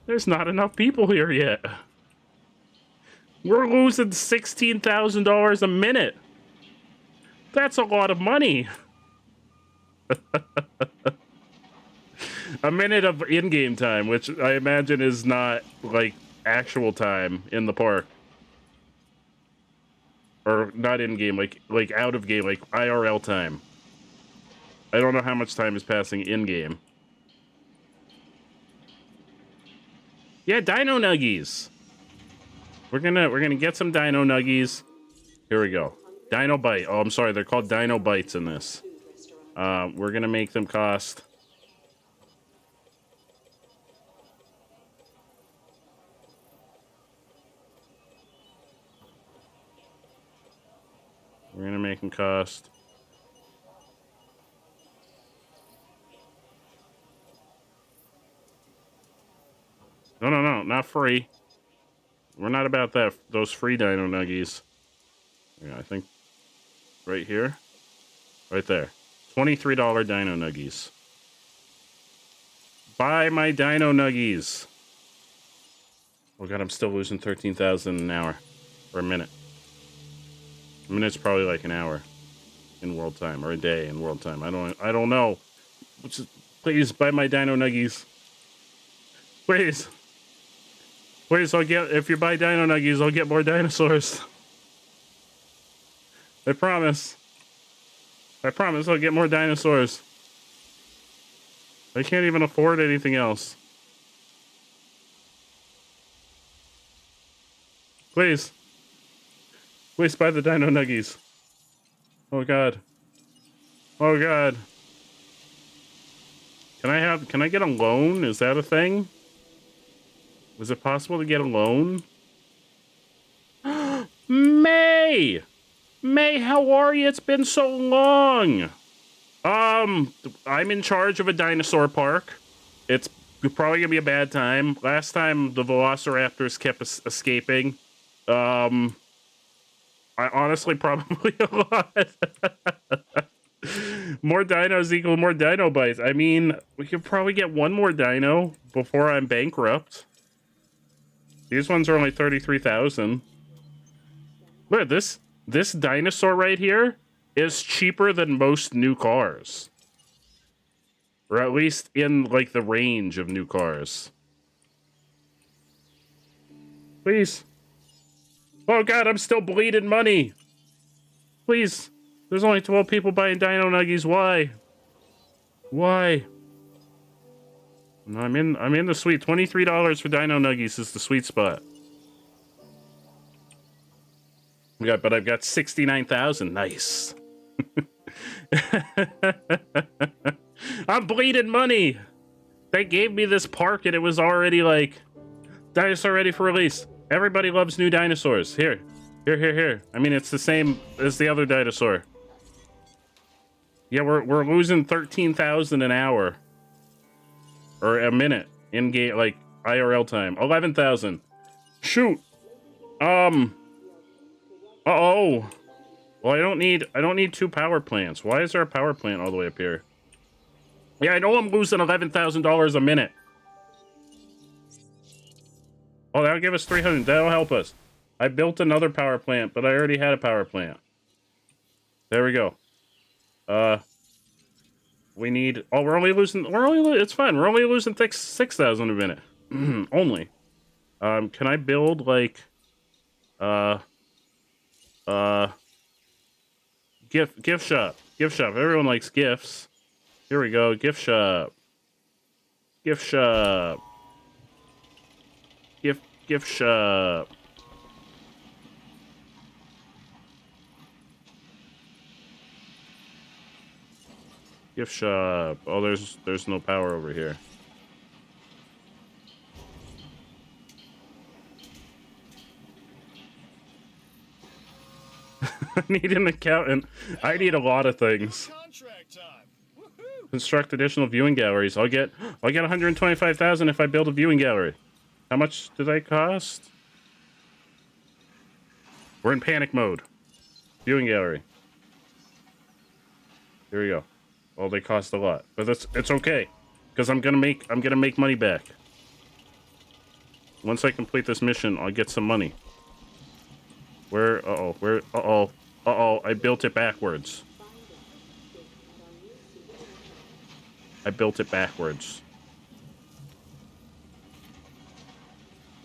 There's not enough people here yet. We're losing $16,000 a minute. That's a lot of money. A minute of in-game time, which I imagine is not like actual time in the park. Or not in-game, like out of game, like IRL time. I don't know how much time is passing in-game. Yeah, dino nuggies. We're gonna get some dino nuggies. Here we go. Dino bite. Oh, I'm sorry. They're called dino bites in this. We're gonna make them cost. We're gonna make them cost. No, not free. We're not about that. Those free dino nuggies. Yeah, I think right here, right there. $23 dino nuggies. Buy my dino nuggies. Oh god, I'm still losing 13,000 an hour or a minute. I mean, it's probably like an hour in world time, or a day in world time. I don't know. Please buy my Dino Nuggies. Please. Please, if you buy Dino Nuggies, I'll get more dinosaurs. I promise. I promise I'll get more dinosaurs. I can't even afford anything else. Please. Please buy the Dino Nuggies. Oh god. Oh god. Can I get a loan? Is that a thing? Was it possible to get a loan? May! May, how are you? It's been so long. I'm in charge of a dinosaur park. It's probably gonna be a bad time. Last time the velociraptors kept escaping. I honestly probably a lot. More dinos equal more dino bites. I mean, we could probably get one more dino before I'm bankrupt. These ones are only 33,000. Look at this. This dinosaur right here is cheaper than most new cars. Or at least in, like, the range of new cars. Please. Oh god, I'm still bleeding money. Please. There's only 12 people buying Dino Nuggies. Why? Why? No, I'm in the sweet. $23 for Dino Nuggies is the sweet spot. Yeah, but I've got 69,000. Nice. I'm bleeding money. They gave me this park and it was already like dinosaur ready for release. Everybody loves new dinosaurs. Here. Here. I mean, it's the same as the other dinosaur. Yeah, we're losing 13,000 an hour. Or a minute in game, like IRL time. 11,000. Shoot. Uh-oh. Well, I don't need 2 power plants. Why is there a power plant all the way up here? Yeah, I know I'm losing $11,000 a minute. Oh, that'll give us 300. That'll help us. I built another power plant, but I already had a power plant. There we go. We need... Oh, it's fine. We're only losing 6,000 a minute. Only. Can I build, like... Gift shop. Gift shop. Everyone likes gifts. Here we go. Gift shop. Gift shop. Gift shop. Gift shop. Oh, there's no power over here. I need an accountant. I need a lot of things. Construct additional viewing galleries. I'll get 125,000 if I build a viewing gallery. How much do they cost? We're in panic mode. Viewing gallery. Here we go. Well, they cost a lot, but it's okay, because I'm gonna make money back. Once I complete this mission, I'll get some money. Uh-oh, I built it backwards. I built it backwards.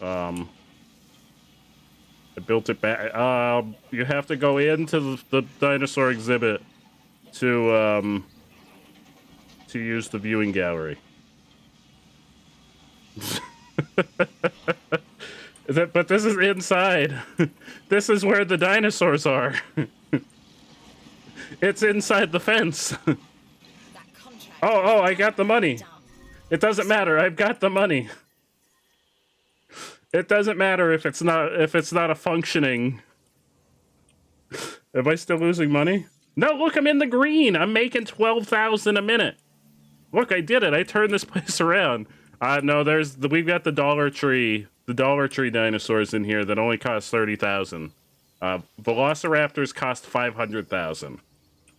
I built it back. You have to go into the dinosaur exhibit to use the viewing gallery. But this is inside. This is where the dinosaurs are. It's inside the fence. Oh, I got the money. It doesn't matter. I've got the money. It doesn't matter if it's not a functioning. Am I still losing money? No, look, I'm in the green. I'm making 12,000 a minute. Look, I did it. I turned this place around. No, we've got the Dollar Tree dinosaurs in here that only cost 30,000. Velociraptors cost 500,000.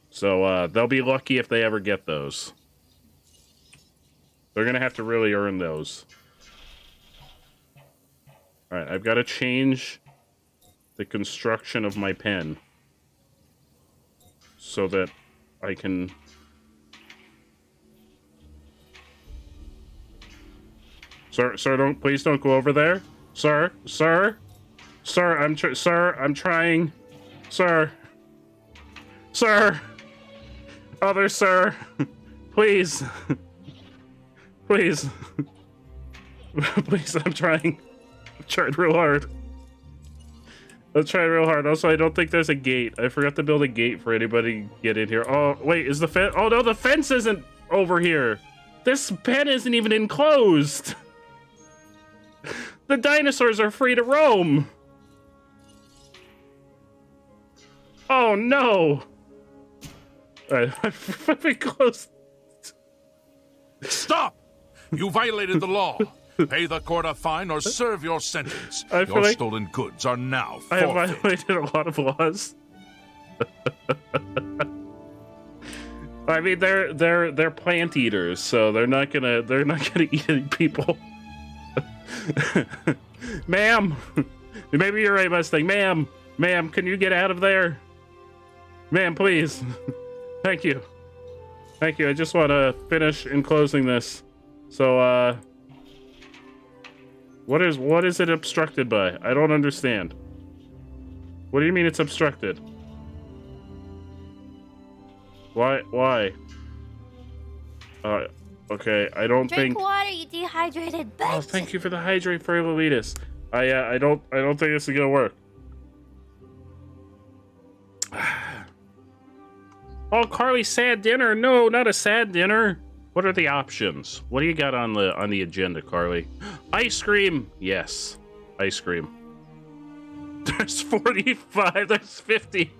So they'll be lucky if they ever get those. They're gonna have to really earn those. All right, I've got to change the construction of my pen. so that I can... Sir, please don't go over there. Sir, I'm trying. Sir. Other sir. Please. Please. Please, I'm trying. I'm trying real hard. Also, I don't think there's a gate. I forgot to build a gate for anybody to get in here. Oh, wait, is the fence? Oh, no, the fence isn't over here. This pen isn't even enclosed. The dinosaurs are free to roam. Oh, no. All right, I've been close. Stop! You violated the law. Pay the court a fine or serve your sentence. Your stolen goods are now forfeit. I have violated a lot of laws. I mean, they're plant eaters, so they're not gonna eat any people. Ma'am, maybe you're right, Mustang. Ma'am, can you get out of there? Ma'am, please. Thank you. I just want to finish in closing this. So, what is it obstructed by? I don't understand. What do you mean it's obstructed? Why? Okay, I don't think... Drink water, you dehydrated bitch! Oh, thank you for the hydrate for Lolitas. I don't think this is gonna work. Oh, Carly, sad dinner? No, not a sad dinner. What are the options? What do you got on the agenda, Carly? Ice cream. Yes, ice cream. There's 45. There's 50.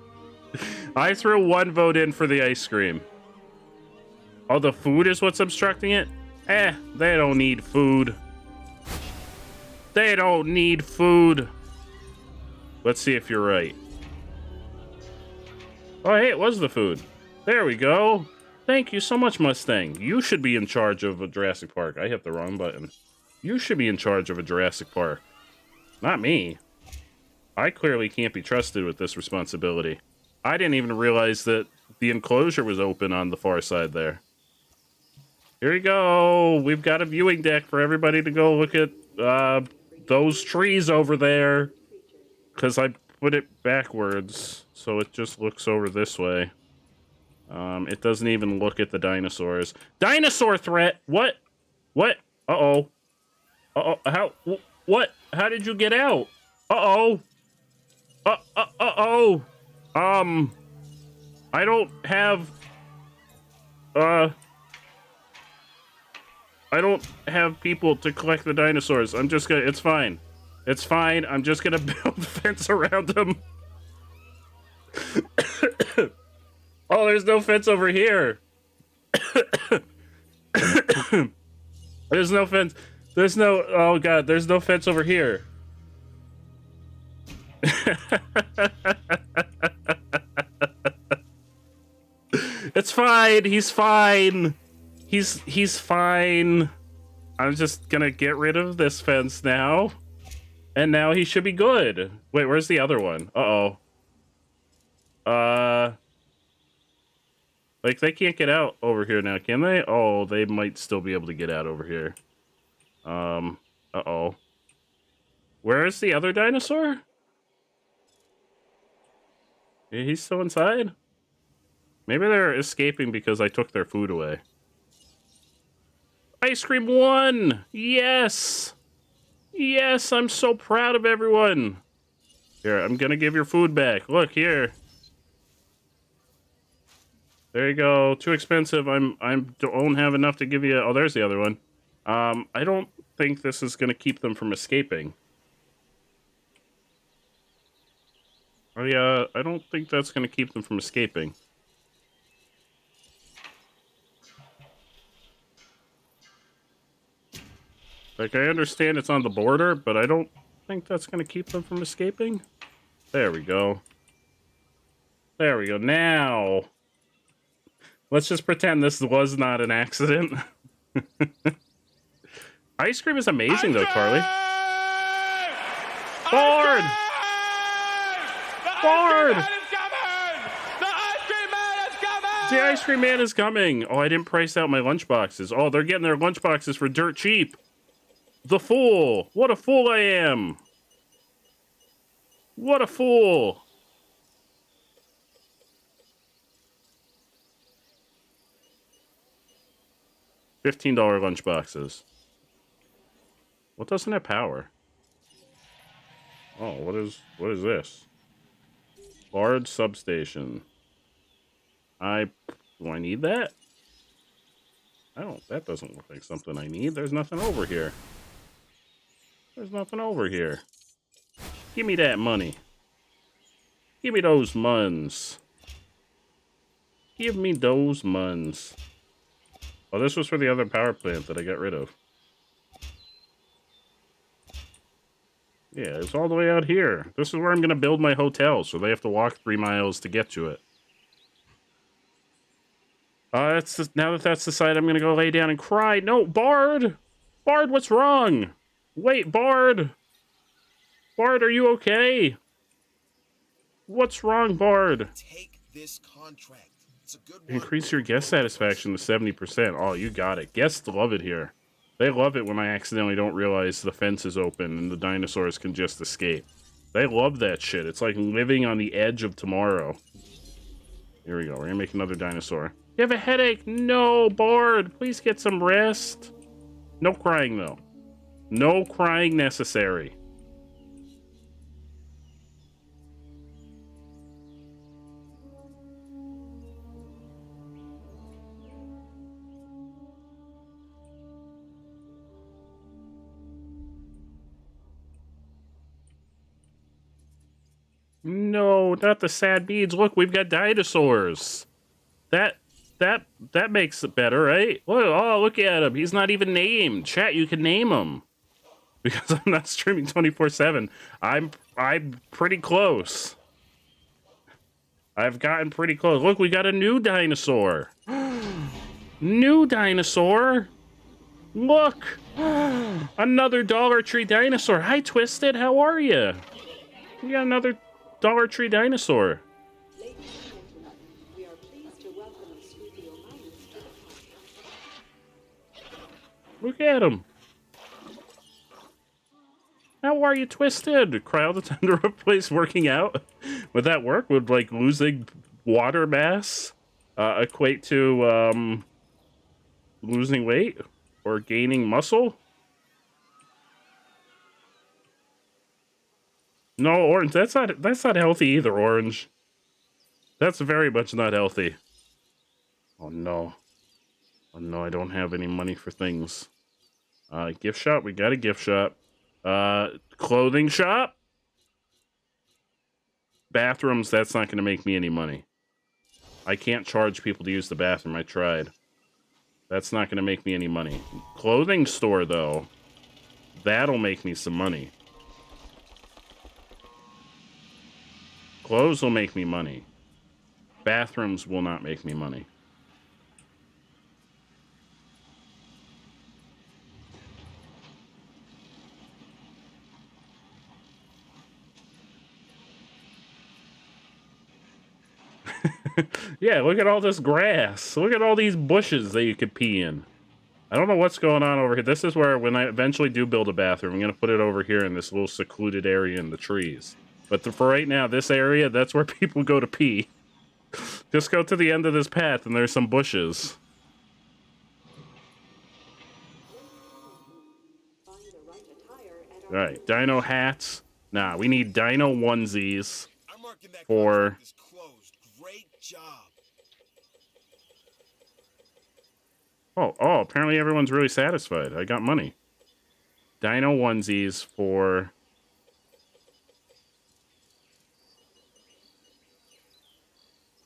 I threw one vote in for the ice cream. Oh, the food is what's obstructing it? They don't need food. They don't need food. Let's see if you're right. Oh, hey, it was the food. There we go. Thank you so much, Mustang. You should be in charge of a Jurassic Park. I hit the wrong button. You should be in charge of a Jurassic Park. Not me. I clearly can't be trusted with this responsibility. I didn't even realize that the enclosure was open on the far side there. Here we go. We've got a viewing deck for everybody to go look at those trees over there. Because I put it backwards, so it just looks over this way. It doesn't even look at the dinosaurs. Dinosaur threat! What? What? Uh-oh. Uh-oh. How? What? How did you get out? Uh-oh. Uh-oh. I don't have... I don't have people to collect the dinosaurs. I'm just gonna... It's fine. It's fine. I'm just gonna build a fence around them. Oh, there's no fence over here. There's no fence. There's no... Oh, God. There's no fence over here. It's fine. He's fine. He's fine. I'm just gonna get rid of this fence now. And now he should be good. Wait, where's the other one? Uh-oh. Like, they can't get out over here now, can they? Oh, they might still be able to get out over here. Uh-oh. Where is the other dinosaur? Yeah, he's still inside? Maybe they're escaping because I took their food away. Ice cream won! Yes! Yes, I'm so proud of everyone. Here, I'm gonna give your food back. Look, here. There you go. Too expensive. I don't have enough to give you. Oh, there's the other one. I don't think this is gonna keep them from escaping. Oh yeah, I don't think that's gonna keep them from escaping. Like, I understand it's on the border, but I don't think that's gonna keep them from escaping. There we go. There we go. Now, let's just pretend this was not an accident. Ice cream is amazing, though, Carly. Forward! Forward! The ice cream man The ice cream man is coming. Oh, I didn't price out my lunchboxes. Oh, they're getting their lunchboxes for dirt cheap. The fool. What a fool I am. What a fool. $15 lunchboxes. What doesn't have power? Oh, what is this? Large substation. Do I need that? That doesn't look like something I need. There's nothing over here. There's nothing over here. Give me that money. Give me those muns. Give me those muns. Oh, this was for the other power plant that I got rid of. Yeah, it's all the way out here. This is where I'm going to build my hotel, so they have to walk 3 miles to get to it. Now that that's the site, I'm going to go lay down and cry. No, Bard! Bard, what's wrong? Wait, Bard! Bard, are you okay? What's wrong, Bard? Take this contract. It's a good one. Increase your guest satisfaction to 70%. Oh, you got it. Guests love it here. They love it when I accidentally don't realize the fence is open and the dinosaurs can just escape. They love that shit. It's like living on the edge of tomorrow. Here we go. We're gonna make another dinosaur. You have a headache? No, Bard. Please get some rest. No crying, though. No crying necessary. No, not the sad beads. Look, we've got dinosaurs. That makes it better, right? Look at him. He's not even named. Chat, you can name him. Because I'm not streaming 24/7. I'm pretty close. I've gotten pretty close. Look, we got a new dinosaur. New dinosaur. Look. Another Dollar Tree dinosaur. Hi, Twisted. How are you? We got another Dollar Tree dinosaur. Look at him. How are you, Twisted? Cry all the time to replace working out. Would that work? Would, like, losing water mass equate to losing weight or gaining muscle? No, Orange, that's not healthy either, Orange. That's very much not healthy. Oh no. Oh no, I don't have any money for things. Gift shop, we got a gift shop. Clothing shop? Bathrooms, that's not gonna make me any money. I can't charge people to use the bathroom, I tried. That's not gonna make me any money. Clothing store, though, that'll make me some money. Clothes will make me money. Bathrooms will not make me money. Yeah, look at all this grass. Look at all these bushes that you could pee in. I don't know what's going on over here. This is where, when I eventually do build a bathroom, I'm going to put it over here in this little secluded area in the trees. But for right now, this area, that's where people go to pee. Just go to the end of this path and there's some bushes. Alright, dino hats. Nah, we need dino onesies for... Great job. Oh, apparently everyone's really satisfied. I got money. Dino onesies for...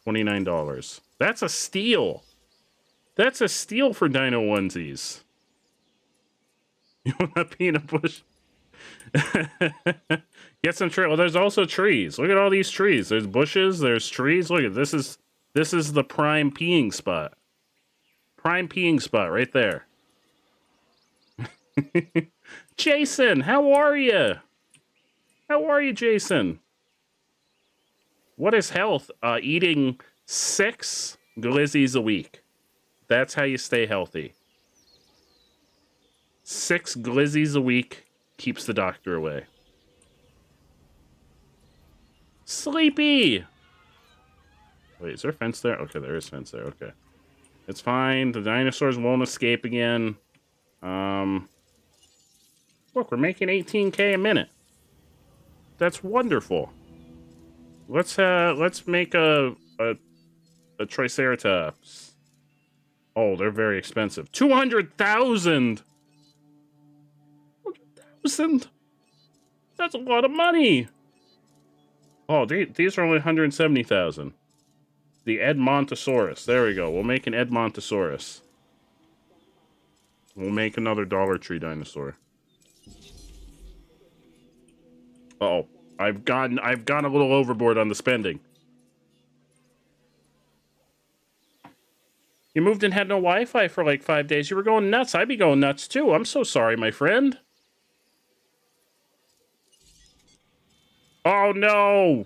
$29. That's a steal. That's a steal for dino onesies. You want that peanut bush? Get some tree. Well, there's also trees. Look at all these trees. There's bushes. There's trees. Look at this. This is the prime peeing spot. Prime peeing spot right there. Jason, how are you? How are you, Jason? What is health? Eating 6 glizzies a week. That's how you stay healthy. 6 glizzies a week keeps the doctor away. Sleepy! Wait, is there a fence there? Okay, there is fence there. Okay. It's fine. The dinosaurs won't escape again. Look, we're making 18K a minute. That's wonderful. Let's make a Triceratops. Oh, they're very expensive. 200,000. 100,000. That's a lot of money. Oh, these are only 170,000. The Edmontosaurus. There we go. We'll make an Edmontosaurus. We'll make another Dollar Tree dinosaur. Uh-oh. I've gone a little overboard on the spending. You moved and had no Wi-Fi for like 5 days. You were going nuts. I'd be going nuts too. I'm so sorry, my friend. Oh no!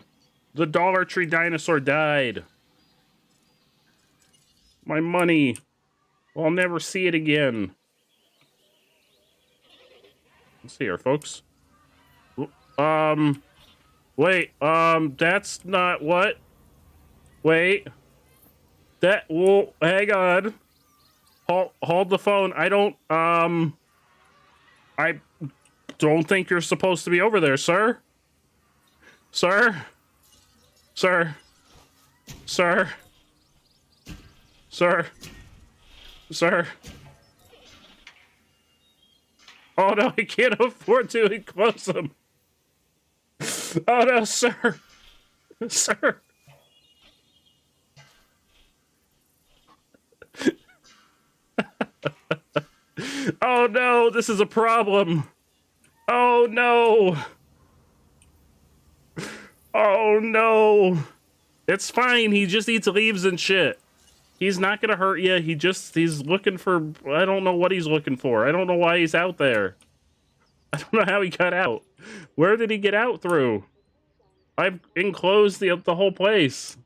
The Dollar Tree dinosaur died. My money. Well, I'll never see it again. Let's see here, folks. Wait, that's not what? Wait. Well, hang on. Hold the phone. I don't think you're supposed to be over there, sir. Sir? Sir? Sir? Sir? Sir? Oh no, I can't afford to enclose him. Oh no, sir. Sir. Oh no, this is a problem. Oh no. Oh no. It's fine, he just eats leaves and shit. He's not gonna hurt you. He's looking for, I don't know what he's looking for. I don't know why he's out there. I don't know how he got out. Where did he get out through? I've enclosed the whole place.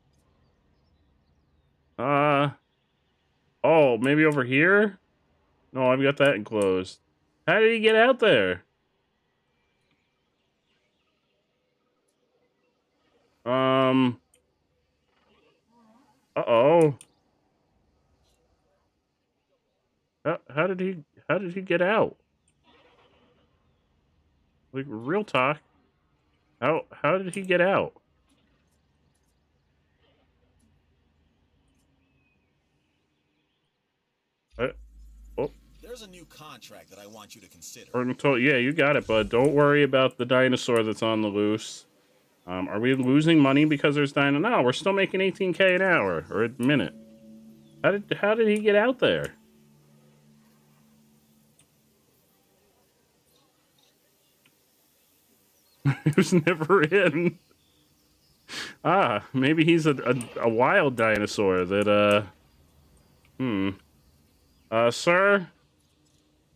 Oh, maybe over here? No, I've got that enclosed. How did he get out there? Uh-oh. How did he get out? Like, real talk. How did he get out? Oh. There's a new contract that I want you to consider. Yeah, you got it, bud. Don't worry about the dinosaur that's on the loose. Are we losing money because there's dino? No, we're still making 18K an hour or a minute. How did he get out there? He was never in. Maybe he's a wild dinosaur that sir?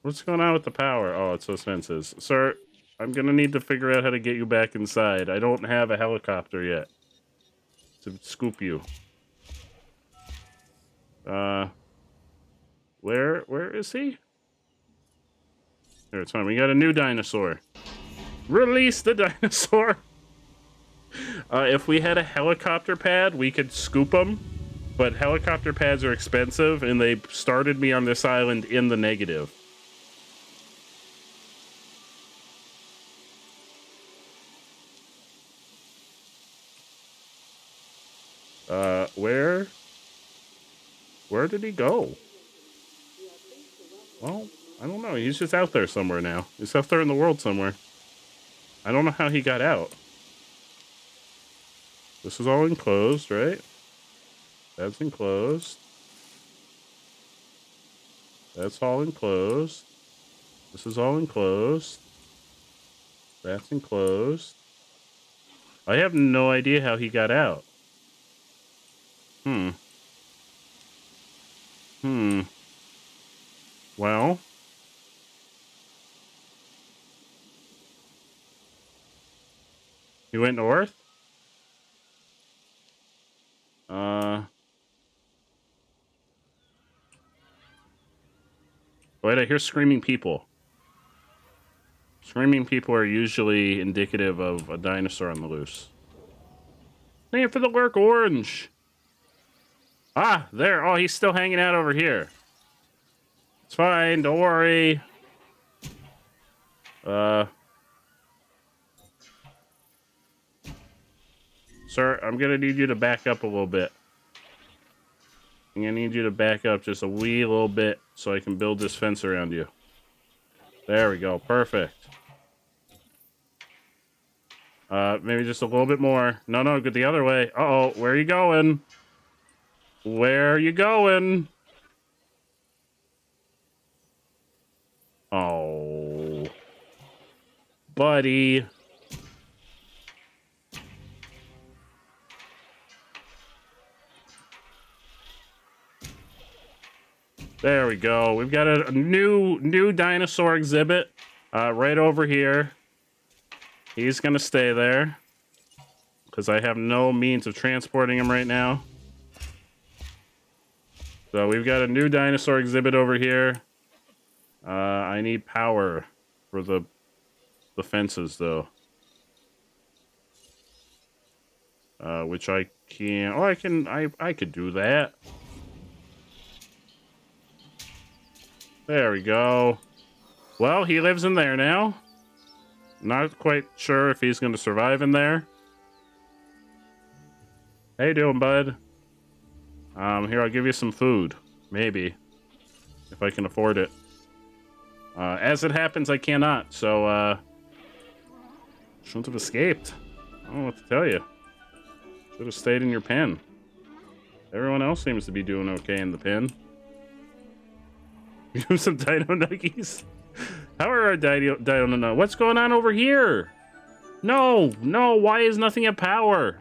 What's going on with the power? Oh, it's those fences. Sir, I'm gonna need to figure out how to get you back inside. I don't have a helicopter yet to scoop you. Where is he? There, it's fine. We got a new dinosaur. Release the dinosaur! If we had a helicopter pad, we could scoop them. But helicopter pads are expensive, and they started me on this island in the negative. Where did he go? Well, I don't know. He's just out there somewhere now. He's out there in the world somewhere. I don't know how he got out. This is all enclosed, right? That's enclosed. That's all enclosed. This is all enclosed. That's enclosed. I have no idea how he got out. Well. He went north? Wait, I hear screaming people. Screaming people are usually indicative of a dinosaur on the loose. Name for the lurk orange. Ah, there. Oh, he's still hanging out over here. It's fine. Don't worry. Sir, I'm gonna need you to back up a little bit. I'm gonna need you to back up just a wee little bit so I can build this fence around you. There we go. Perfect. Maybe just a little bit more. No, no, go the other way. Uh-oh, where are you going? Where are you going? Oh. Buddy. There we go. We've got a new dinosaur exhibit right over here. He's gonna stay there because I have no means of transporting him right now. So we've got a new dinosaur exhibit over here. I need power for the fences though, which I can't. Oh, I could do that. There we go. Well, he lives in there now. Not quite sure if he's going to survive in there. How you doing, bud? Here, I'll give you some food. Maybe. If I can afford it. As it happens, I cannot. So, shouldn't have escaped. I don't know what to tell you. Should have stayed in your pen. Everyone else seems to be doing okay in the pen. Give him some dino nuggies. How are our dino nuggies? What's going on over here? No, no, why is nothing at power?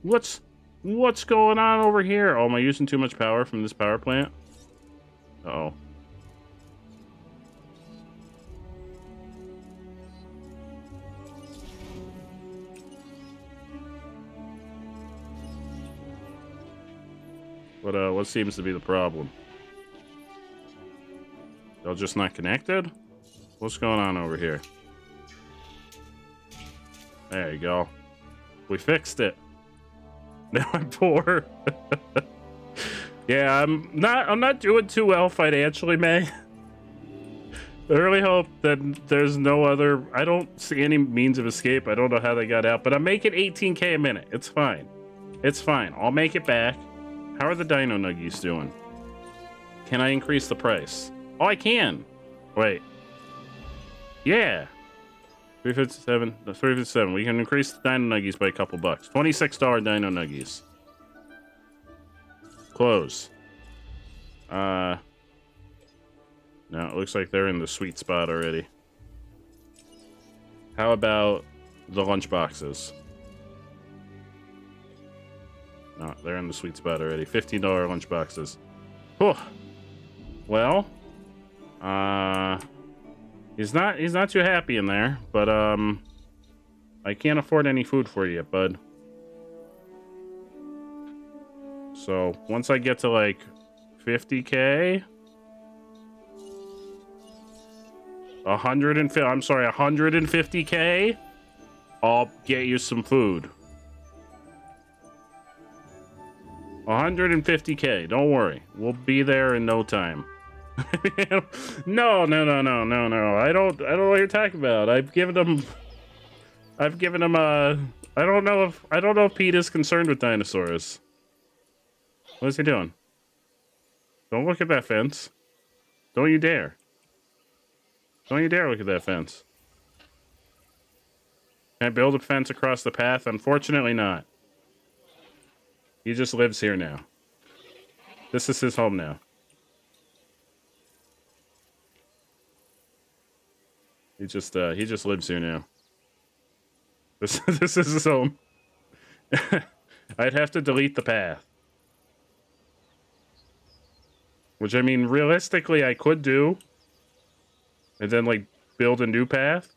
What's going on over here? Oh, am I using too much power from this power plant? Uh-oh. What seems to be the problem? They're just not connected? What's going on over here? There you go. We fixed it. Now I'm poor. Yeah, I'm not doing too well financially, May. I really hope that there's no other... I don't see any means of escape. I don't know how they got out, but I'm making 18K a minute. It's fine. It's fine. I'll make it back. How are the dino nuggies doing? Can I increase the price? Oh, I can. Wait. Yeah. 357. 357. We can increase the dino nuggies by a couple bucks. $26 dino nuggies. Close. No, it looks like they're in the sweet spot already. How about the lunch boxes? No, they're in the sweet spot already. $15 lunch boxes. Whew. Well, he's not too happy in there, but I can't afford any food for you, bud. So once I get to like 50K, 150K, I'll get you some food. 150K, don't worry, we'll be there in no time. No. I don't know what you're talking about. I've given him I don't know if Pete is concerned with dinosaurs. What is he doing? Don't look at that fence. Don't you dare. Don't you dare look at that fence. Can I build a fence across the path? Unfortunately not. He just lives here now. This is his home now. He just lives here now. This is his home. I'd have to delete the path. Which, I mean, realistically, I could do. And then, like, build a new path.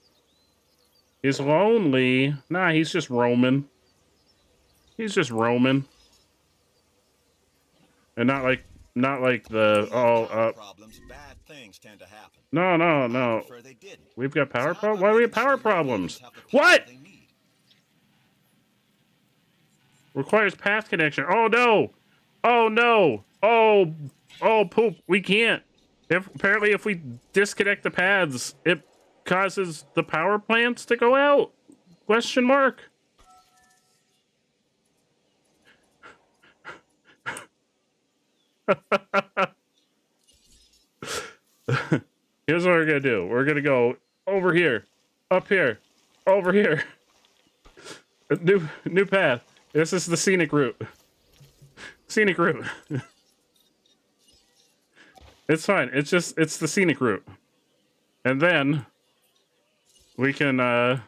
He's lonely. Nah, he's just roaming. He's just roaming. And not like the... things tend to happen. No. Prefer they didn't. We've got power problems? Why do we have power problems? What? Requires path connection. Oh, no. Oh, no. Oh, poop. We can't. Apparently, if we disconnect the paths, it causes the power plants to go out. Question mark. Here's what we're gonna do. We're gonna go over here, up here, over here. New path. This is the scenic route. Scenic route. It's fine. It's the scenic route. And then we can I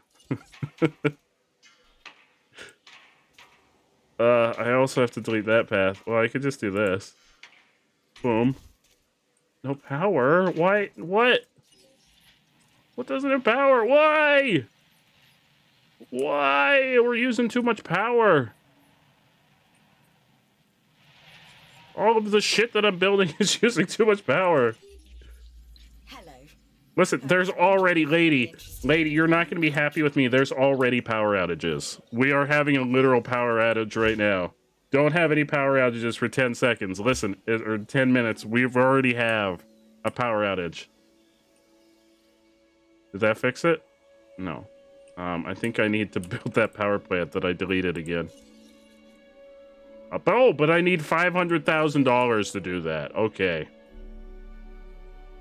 also have to delete that path. Well, I could just do this. Boom. No power? Why? What? What doesn't have power? Why? Why? We're using too much power. All of the shit that I'm building is using too much power. Hello. Listen, there's already, lady, you're not going to be happy with me. There's already power outages. We are having a literal power outage right now. Don't have any power outages for 10 seconds. Listen, or 10 minutes. We've already have a power outage. Did that fix it? No. I think I need to build that power plant that I deleted again. Oh, but I need $500,000 to do that. Okay.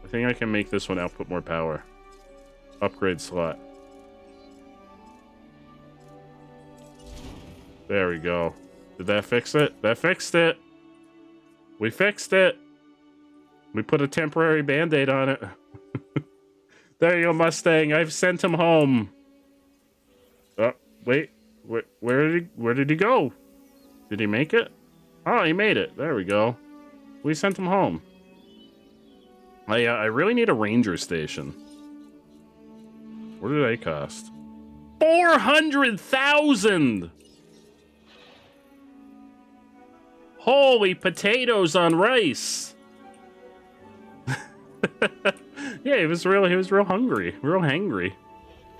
I think I can make this one output more power. Upgrade slot. There we go. Did that fix it? That fixed it. We fixed it. We put a temporary band-aid on it. There you go, Mustang. I've sent him home. Oh, wait. Where did he go? Did he make it? Oh, he made it. There we go. We sent him home. I really need a ranger station. What did they cost? 400,000! Holy potatoes on rice! Yeah, he was real hungry, real hangry.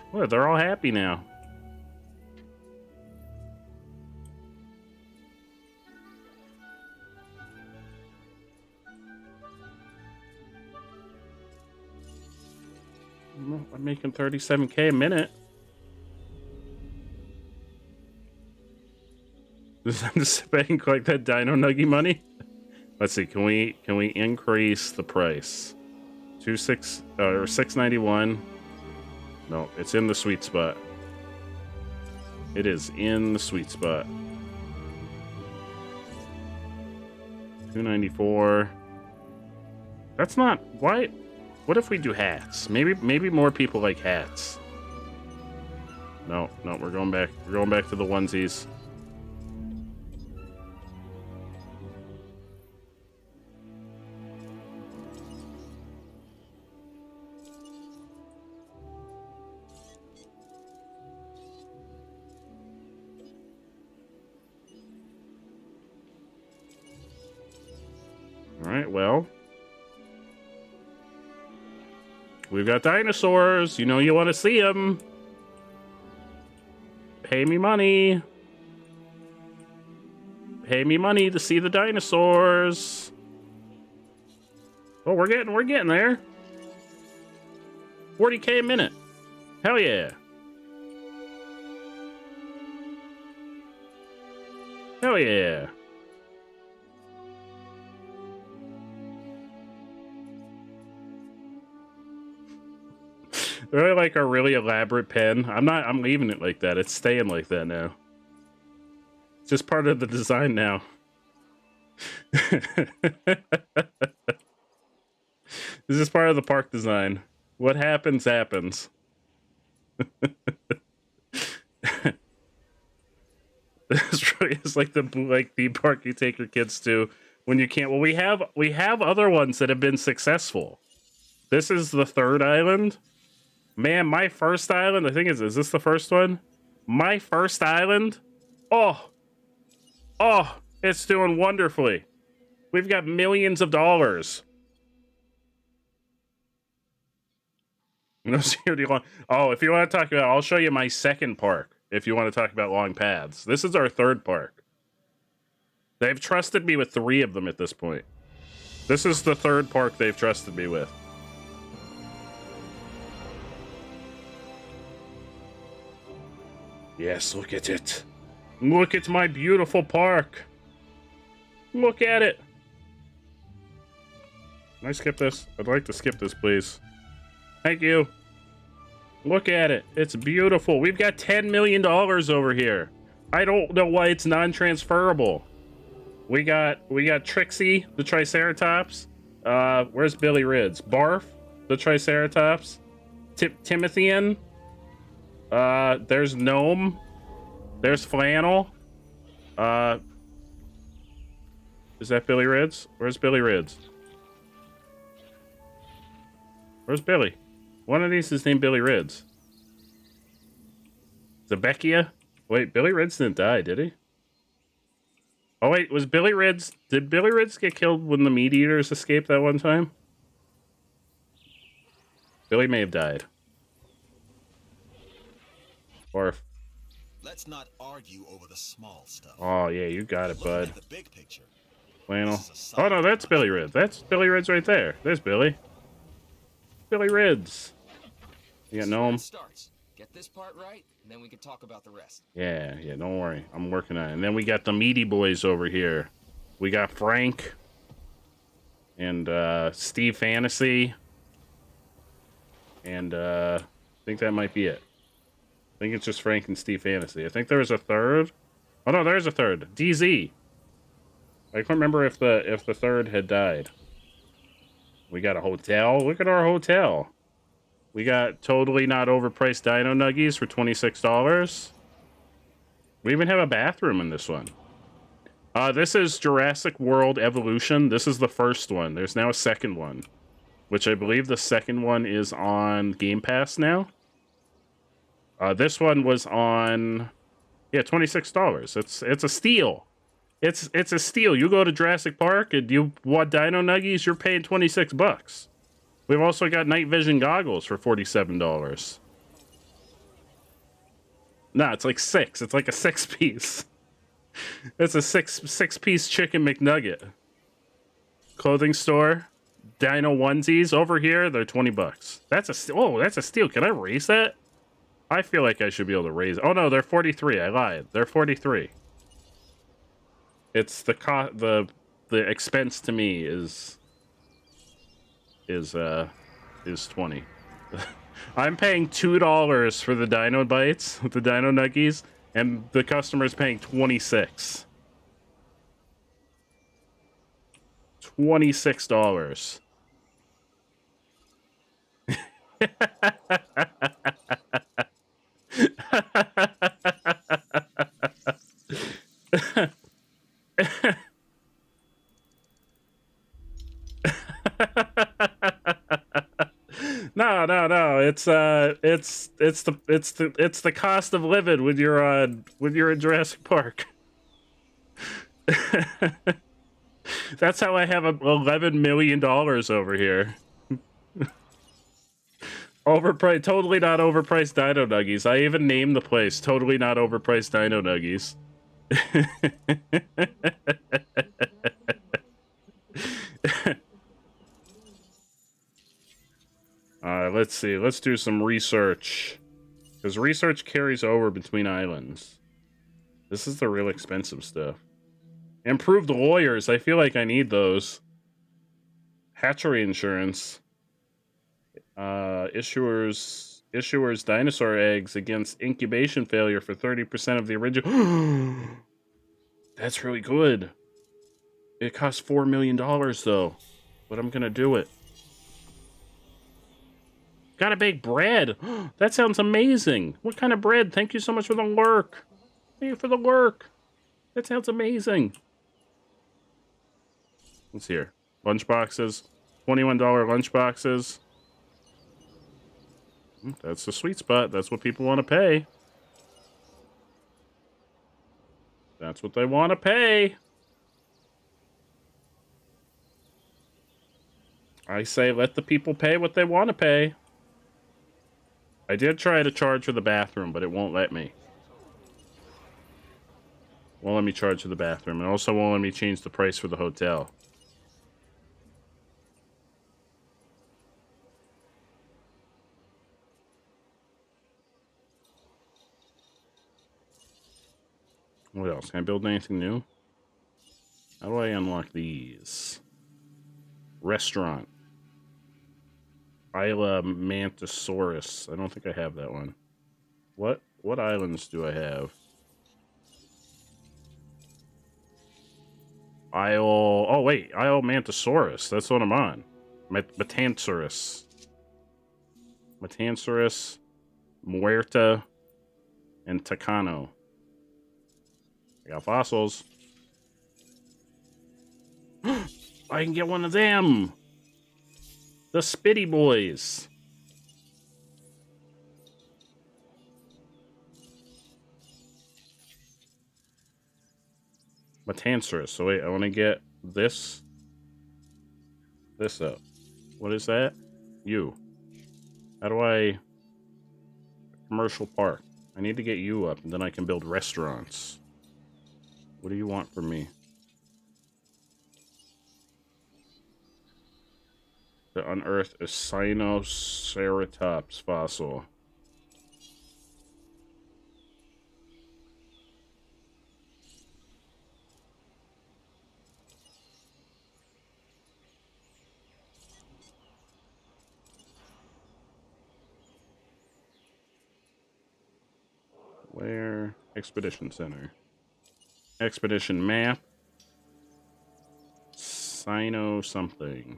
What? They're all happy now. I'm making 37K a minute. I'm just spending like that Dino Nuggy money. Let's see. Can we increase the price? 691. No, it's in the sweet spot. It is in the sweet spot. 294. That's not why. What if we do hats? Maybe more people like hats. No, we're going back. We're going back to the onesies. All right, well. We've got dinosaurs. You know you want to see them. Pay me money. Pay me money to see the dinosaurs. Oh, we're getting there. 40K a minute. Hell yeah. Hell yeah. Really like a really elaborate pen. I'm leaving it like that. It's staying like that now. It's just part of the design now. This is part of the park design. What happens, happens. This really is like the theme park you take your kids to when you can't. Well, we have other ones that have been successful. This is the third island. Man, my first island, I think is this the first one? My first island? Oh, it's doing wonderfully. We've got millions of dollars. No security long. Oh, if you want to talk about, I'll show you my second park. If you want to talk about long paths, this is our third park. They've trusted me with 3 of them at this point. This is the third park they've trusted me with. Yes, look at it. Look at my beautiful park. Look at it. Can I skip this? I'd like to skip this, please. Thank you. Look at it. It's beautiful. We've got $10 million over here. I don't know why it's non-transferable. We got Trixie, the Triceratops. Where's Billy Rids? Barf, the Triceratops. Timothean. There's Gnome. There's Flannel. Is that Billy Rids? Where's Billy Rids? Where's Billy? One of these is named Billy Rids. Zebekia? Wait, Billy Rids didn't die, did he? Oh wait, was Billy Rids... Did Billy Rids get killed when the meat eaters escaped that one time? Billy may have died. Or... Let's not argue over the small stuff. Oh yeah, you got it, bud. The big picture. Flannel. Oh no, that's Billy Rids. That's Billy Rids right there. There's Billy. Billy Rids. You got Gnome. Starts. Get this part right, and then we can talk about the rest. Yeah, don't worry. I'm working on it. And then we got the meaty boys over here. We got Frank. And Steve Fantasy. And I think that might be it. I think it's just Frank and Steve Fantasy. I think there was a third. Oh no, there's a third. DZ. I can't remember if the third had died. We got a hotel. Look at our hotel. We got totally not overpriced Dino Nuggies for $26. We even have a bathroom in this one. This is Jurassic World Evolution. This is the first one. There's now a second one, which I believe the second one is on Game Pass now. This one was on, yeah, $26. It's a steal. It's a steal. You go to Jurassic Park and you want Dino Nuggies, you're paying $26. We've also got night vision goggles for $47. Nah, it's like 6. It's like a 6-piece. It's a six-piece chicken McNugget. Clothing store. Dino onesies over here. They're $20. That's a steal. Can I raise that? I feel like I should be able to raise it. Oh no, they're 43. I lied. They're 43. It's the expense to me is 20. I'm paying $2 for the Dino Bites, the Dino Nuggies, and the customer's paying $26. $26. No. It's the cost of living when you're in Jurassic Park. That's how I have $11 million over here. Overpriced, totally not overpriced Dino Nuggies. I even named the place totally not overpriced Dino Nuggies. Let's see. Let's do some research. Because research carries over between islands. This is the real expensive stuff. Improved lawyers. I feel like I need those. Hatchery insurance. Issuers dinosaur eggs against incubation failure for 30% of the original. That's really good. It costs $4 million though, but I'm gonna do it. Gotta bake bread. That sounds amazing. What kind of bread? Thank you so much for the lurk. Thank you for the lurk. That sounds amazing. What's here? Lunch boxes. $21 lunch boxes. That's the sweet spot. That's what people want to pay. That's what they want to pay. I say let the people pay what they want to pay. I did try to charge for the bathroom, but it won't let me. Won't let me charge for the bathroom. And also won't let me change the price for the hotel. What else? Can I build anything new? How do I unlock these? Restaurant. Isla Mantosaurus. I don't think I have that one. What islands do I have? Oh wait, Isle Mantosaurus. That's what I'm on. Matansaurus. Matansaurus, Muerta, and Takano. I got fossils. I can get one of them. The Spitty Boys. Matansaurus. So wait, I want to get this up. What is that? You. How do I... Commercial park. I need to get you up, and then I can build restaurants. What do you want from me? To unearth a Sinoceratops fossil. Where? Expedition Center. Expedition map. Sino something.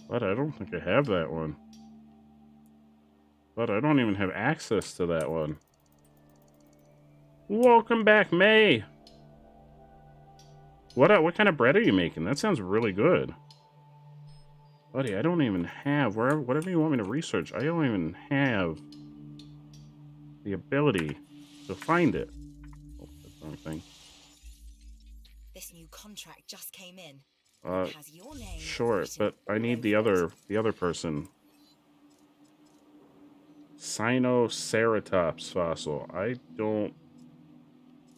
But I don't think I have that one. But I don't even have access to that one. Welcome back, May. What kind of bread are you making? That sounds really good. Buddy, I don't even have whatever you want me to research. I don't even have the ability to find it. Oh, that's the wrong thing. This new contract just came in. It has your name sure, but I need the other person. Sinoceratops fossil. I don't...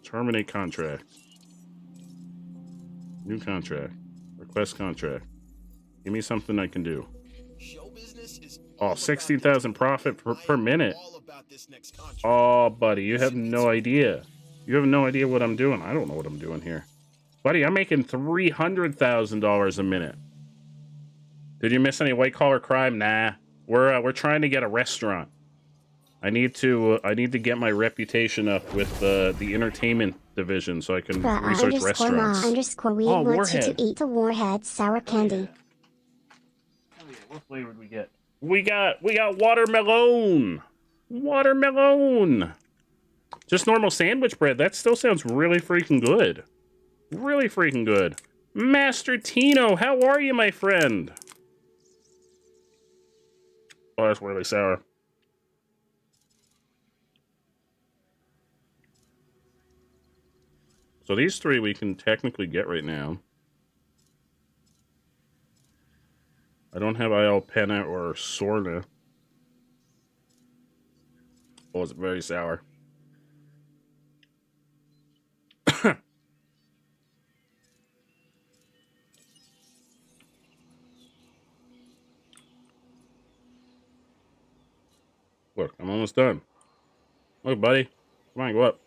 Terminate contract. New contract. Request contract. Give me something I can do. Oh, 16,000 profit per minute. Oh, buddy, you have no idea. You have no idea what I'm doing. I don't know what I'm doing here. Buddy, I'm making $300,000 a minute. Did you miss any white collar crime? Nah. We're trying to get a restaurant. I need to get my reputation up with the entertainment division so I can research restaurants. _we wants you to eat the Warhead sour candy. Oh yeah, what flavor did we get? We got watermelon. Watermelon. Just normal sandwich bread. That still sounds really freaking good. Really freaking good. Master Tino, how are you, my friend? Oh, that's really sour. So these three we can technically get right now. I don't have Ialpena or Sorna. Oh, it's very sour. Look, I'm almost done. Look, buddy. Come on, go up.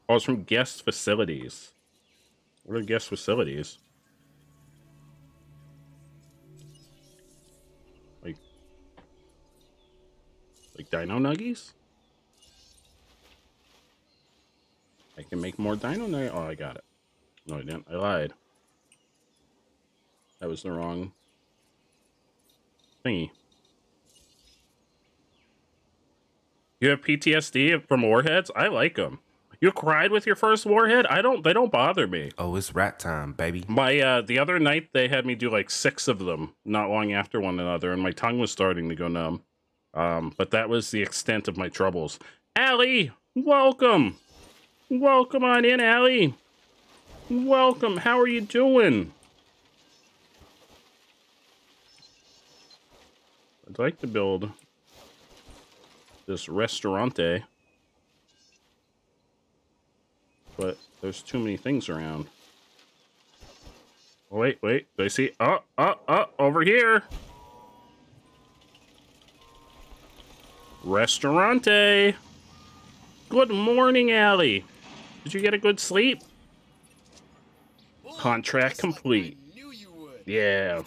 Oh, it's from guest facilities. What are guest facilities? Like Dino Nuggies? I can make more Dino Nuggies. Oh, I got it. No, I didn't. I lied. That was the wrong thingy. You have PTSD from warheads? I like them. You cried with your first warhead? They don't bother me. Oh, it's rat time, baby. My the other night they had me do like 6 of them not long after one another, and my tongue was starting to go numb. But that was the extent of my troubles. Allie, welcome. Welcome on in, Allie. Welcome. How are you doing? I'd like to build this restaurante, but there's too many things around. Oh, wait, do I see? Over here. Restaurante. Good morning, Allie. Did you get a good sleep? Contract complete. Yeah.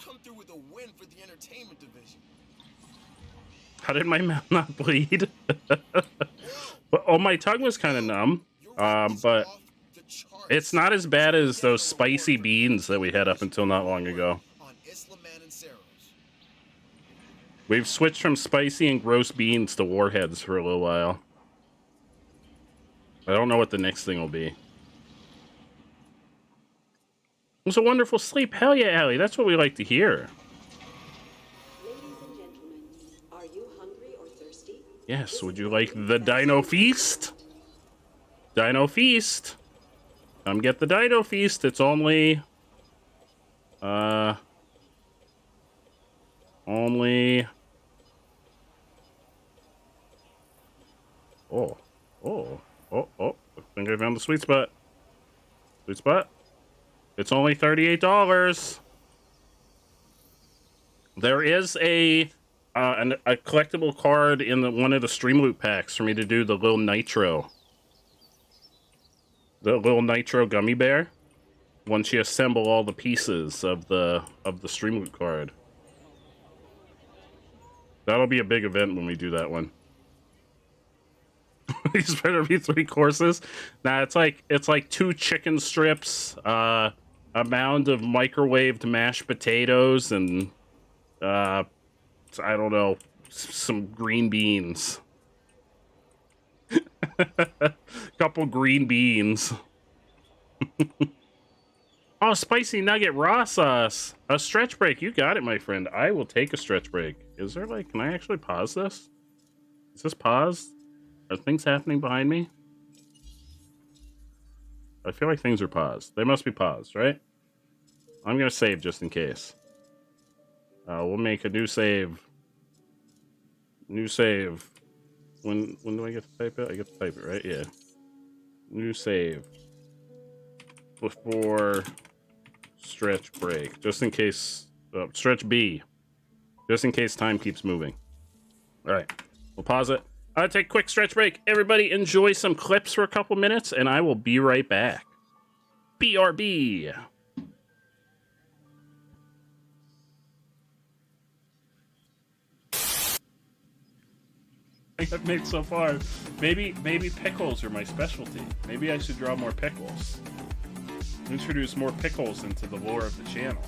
How did my mouth not bleed? But, oh, my tongue was kind of numb. But it's not as bad as those spicy beans that we had up until not long ago. We've switched from spicy and gross beans to warheads for a little while. I don't know what the next thing will be. It was a wonderful sleep. Hell yeah, Allie. That's what we like to hear. Yes, would you like the Dino Feast? Dino Feast. Come get the Dino Feast. It's only... Oh. I think I found the sweet spot. Sweet spot. It's only $38. There is a collectible card in one of the Stream Loot packs for me to do the little Nitro. The little Nitro gummy bear. Once you assemble all the pieces of the Stream Loot card. That'll be a big event when we do that one. These better be 3 courses. Nah, it's like 2 chicken strips, a mound of microwaved mashed potatoes, and I don't know, some green beans. Couple green beans. Oh, spicy nugget raw sauce. A stretch break. You got it, my friend. I will take a stretch break. Is there can I actually pause this? Is this paused? Are things happening behind me? I feel like things are paused. They must be paused, right? I'm gonna save just in case. We'll make a new save. New save. When do I get to type it? I get to type it, right? Yeah. New save. Before stretch break. Just in case... stretch B. Just in case time keeps moving. Alright. We'll pause it. I'll take a quick stretch break. Everybody enjoy some clips for a couple minutes, and I will be right back. BRB. I've made so far. Maybe pickles are my specialty. Maybe I should draw more pickles. Introduce more pickles into the lore of the channel.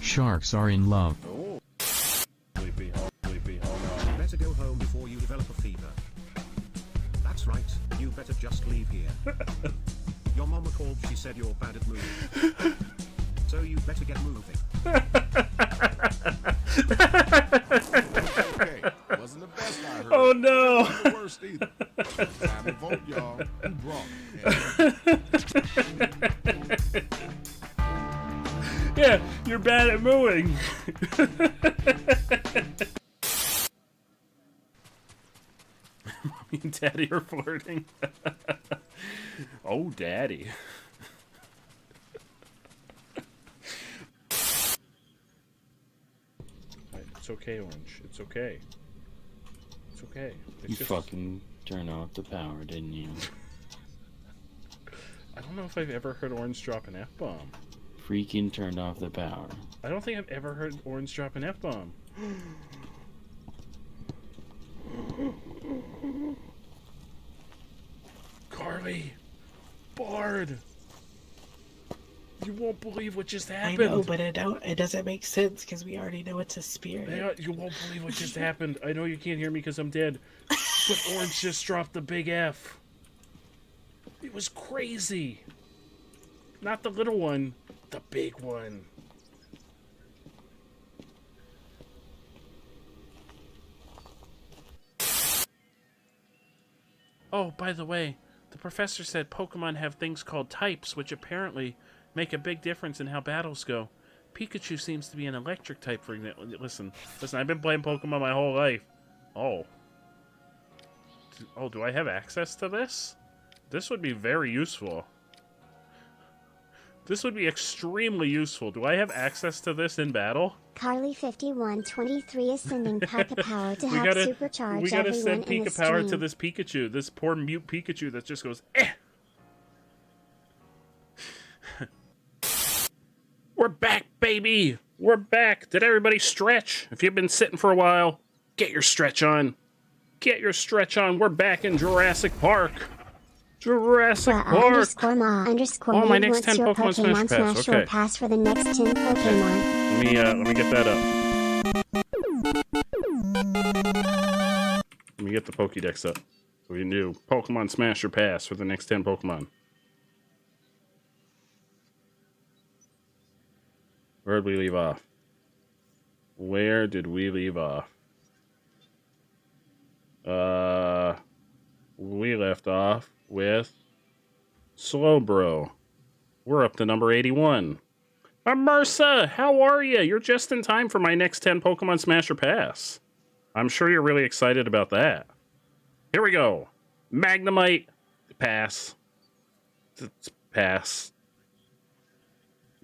Sharks are in love. Oh. Sleepy. Better go home before you develop a fever. That's right, you better just leave here. Your mama called, she said you're bad at moving. So you better get moving. Okay, wasn't the best I heard. Oh no! Wasn't the worst either. Time to vote, y'all. Who brought? Yeah, you're bad at moving. Me and Daddy are flirting. Oh, Daddy. It's okay, Orange. It's okay. It's okay. It's You just... fucking turned off the power, didn't you? I don't know if I've ever heard Orange drop an F-bomb. Freaking turned off the power. I don't think I've ever heard Orange drop an F-bomb. Carly! Bard! You won't believe what just happened. I know, but it doesn't make sense because we already know it's a spirit. You won't believe what just happened. I know you can't hear me because I'm dead. But Orange just dropped the big F. It was crazy. Not the little one, the big one. Oh, by the way, the professor said Pokemon have things called types, which apparently make a big difference in how battles go. Pikachu seems to be an electric type, for example. Listen, I've been playing Pokemon my whole life. Oh. Oh, do I have access to this? This would be very useful. This would be extremely useful. Do I have access to this in battle? Carly5123 is sending Pika Power to help supercharge we gotta everyone send in the Pika Power stream. to this Pikachu. This poor mute Pikachu that just goes, eh! We're back, baby! We're back! Did everybody stretch? If you've been sitting for a while, get your stretch on. Get your stretch on. We're back in Jurassic Park. Jurassic Park. _ma_. Oh, my next 10 your Pokemon Smash Pass. Smash or Okay. pass for the next 10 Pokemon. Let me get that up. Let me get the Pokédex up. So we can do Pokemon Smash or Pass for the next 10 Pokemon. Where did we leave off? Where did we leave off? We left off with Slowbro. We're up to number 81. Marissa, how are you? You're just in time for my next 10 Pokemon Smash or Pass. I'm sure you're really excited about that. Here we go. Magnemite, pass. Pass.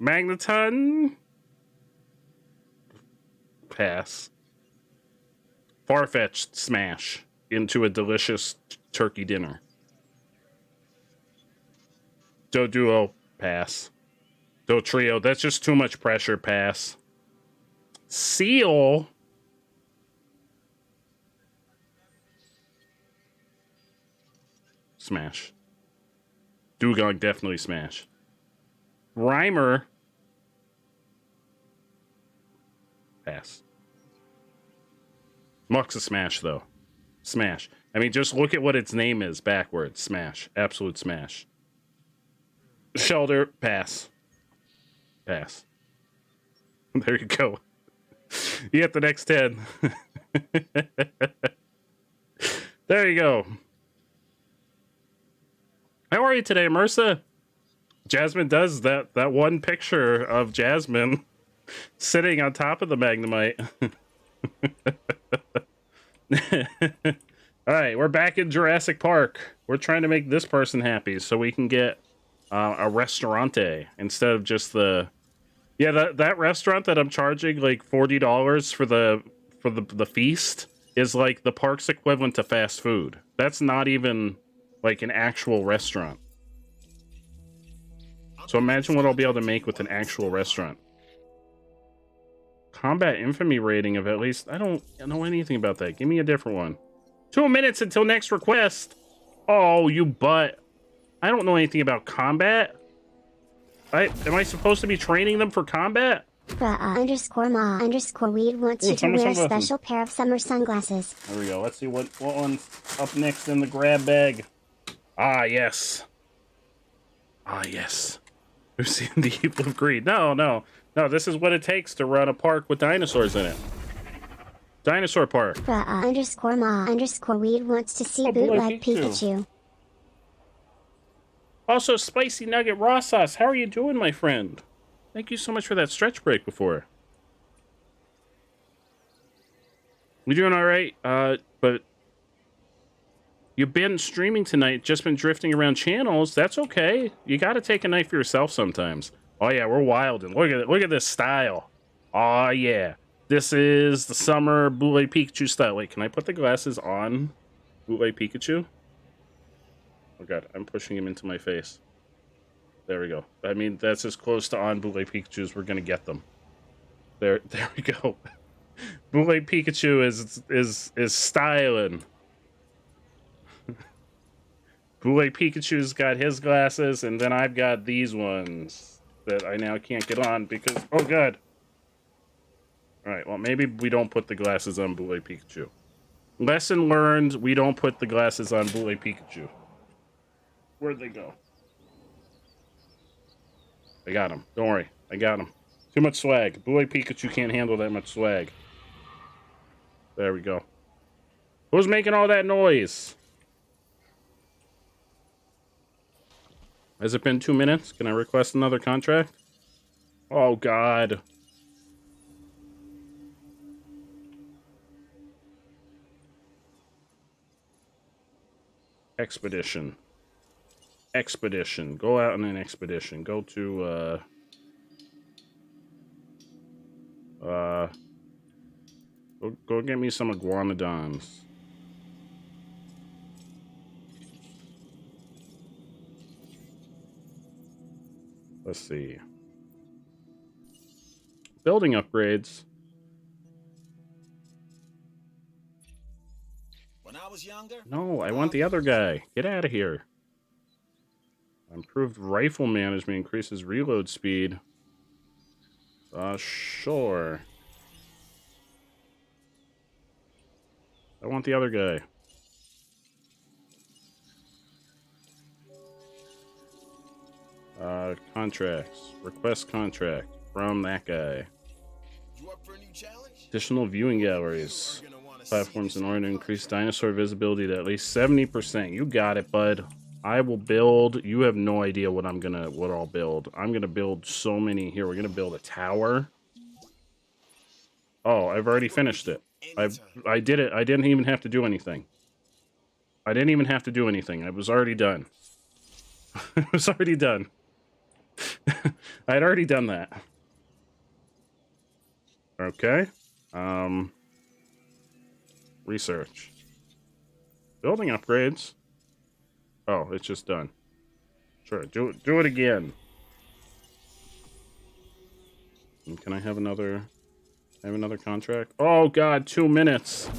Magneton, pass. Farfetch'd, smash into a delicious turkey dinner. Doduo, pass. Dotrio, that's just too much pressure, pass. Seal, smash. Dugong, definitely smash. Rhymer, pass. Muck's a smash, though. Smash. I mean, just look at what its name is backwards. Smash. Absolute smash. Shelter, pass. Pass. There you go. You get the next 10. There you go. How are you today, Marissa? Jasmine does that one picture of Jasmine sitting on top of the Magnemite. All right, we're back in Jurassic Park. We're trying to make this person happy so we can get a restaurante instead of just the... Yeah, that restaurant that I'm charging like $40 for the feast is like the park's equivalent to fast food. That's not even like an actual restaurant. So imagine what I'll be able to make with an actual restaurant. Combat infamy rating of at least... I don't know anything about that. Give me a different one. 2 minutes until next request. Oh, you butt. I don't know anything about combat. Am I supposed to be training them for combat? _ma_weed wants you to wear a special pair of summer sunglasses. There we go. Let's see what one's up next in the grab bag. Ah, yes. Ah, yes. We've seen the evil of greed. No. This is what it takes to run a park with dinosaurs in it. Dinosaur park. _ma_weed wants to see bootleg Pikachu. Also, Spicy Nugget Raw Sauce, how are you doing, my friend? Thank you so much for that stretch break before. You doing all right? But you've been streaming tonight, just been drifting around channels. That's okay. You got to take a night for yourself sometimes. Oh yeah, we're wild and look at it. Look at this style. Oh yeah, this is the summer Bootleg Pikachu style. Wait, can I put the glasses on Bootleg Pikachu? Oh god, I'm pushing him into my face. There we go. I mean, that's as close to on Bootleg Pikachu as we're gonna get them. There we go. Bootleg Pikachu is styling. Bootleg Pikachu's got his glasses, and then I've got these ones that I now can't get on because oh god. All right, well maybe we don't put the glasses on Bootleg Pikachu. Lesson learned, we don't put the glasses on Boule Pikachu. Where'd they go? I got him. Don't worry. I got him. Too much swag. Boule Pikachu can't handle that much swag. There we go. Who's making all that noise? Has it been 2 minutes? Can I request another contract? Oh, God. Expedition. Expedition. Go out on an expedition. Go to, go get me some iguanodons. Let's see. Building upgrades. When I was younger? No, I want the other guy. Get out of here. Improved rifle management increases reload speed. Sure. I want the other guy. Contracts. Request contract from that guy. You up for a new challenge? Additional viewing galleries. Platforms in order to increase dinosaur visibility to at least 70%. You got it, bud. I will build. You have no idea what I'll build. I'm gonna build so many here. We're gonna build a tower. Oh, I've already finished it. I did it. I didn't even have to do anything. I didn't even have to do anything. It was already done. It was already done. I had already done that. Okay. Research. Building upgrades. Oh, it's just done. Sure, do it again. And can I have another contract? Oh God, 2 minutes.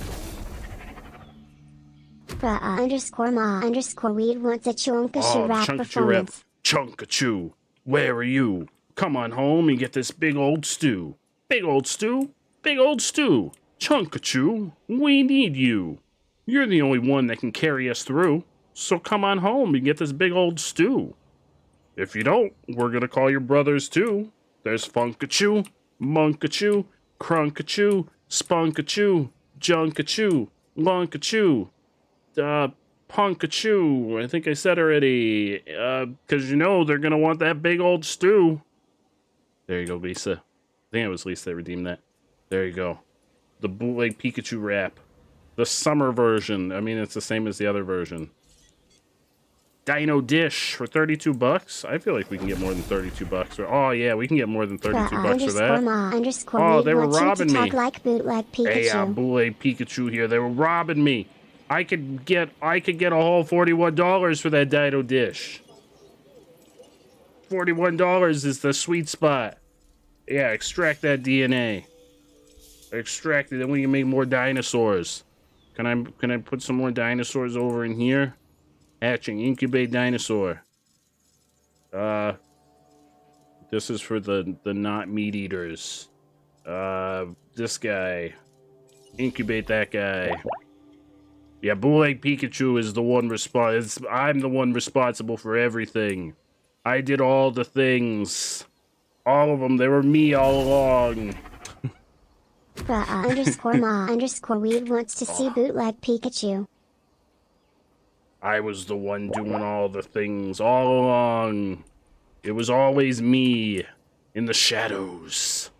_ma_weed wants a Chunkachu rap performance. Chunkachu, where are you? Come on home and get this big old stew. Big old stew? Big old stew. Chunkachu, we need you. You're the only one that can carry us through. So come on home and get this big old stew. If you don't, we're gonna call your brothers too. There's Funkachu, Munkachu, Crunkachu, Spunkachu, Junkachu, Lunkachu, Punkachu. I think I said already. Because you know they're gonna want that big old stew. There you go, Lisa. I think it was Lisa that redeemed that. There you go. The bootleg Pikachu rap. The summer version. I mean, it's the same as the other version. Dino Dish for 32 bucks. I feel like we can get more than 32 bucks. Oh yeah, we can get more than 32 bucks for that. Oh, they were robbing me. Like bootleg Pikachu. Hey, bootleg Pikachu here. They were robbing me. I could get a whole $41 for that Dino Dish. $41 is the sweet spot. Yeah, extract that DNA. Extract it, then we can make more dinosaurs. Can I put some more dinosaurs over in here? Hatching, incubate dinosaur. This is for the not meat eaters. This guy. Incubate that guy. Yeah, Bootleg Pikachu is the one I'm the one responsible for everything. I did all the things. All of them. They were me all along. _ma_weed wants to see bootleg Pikachu. I was the one doing all the things all along. It was always me. In the shadows.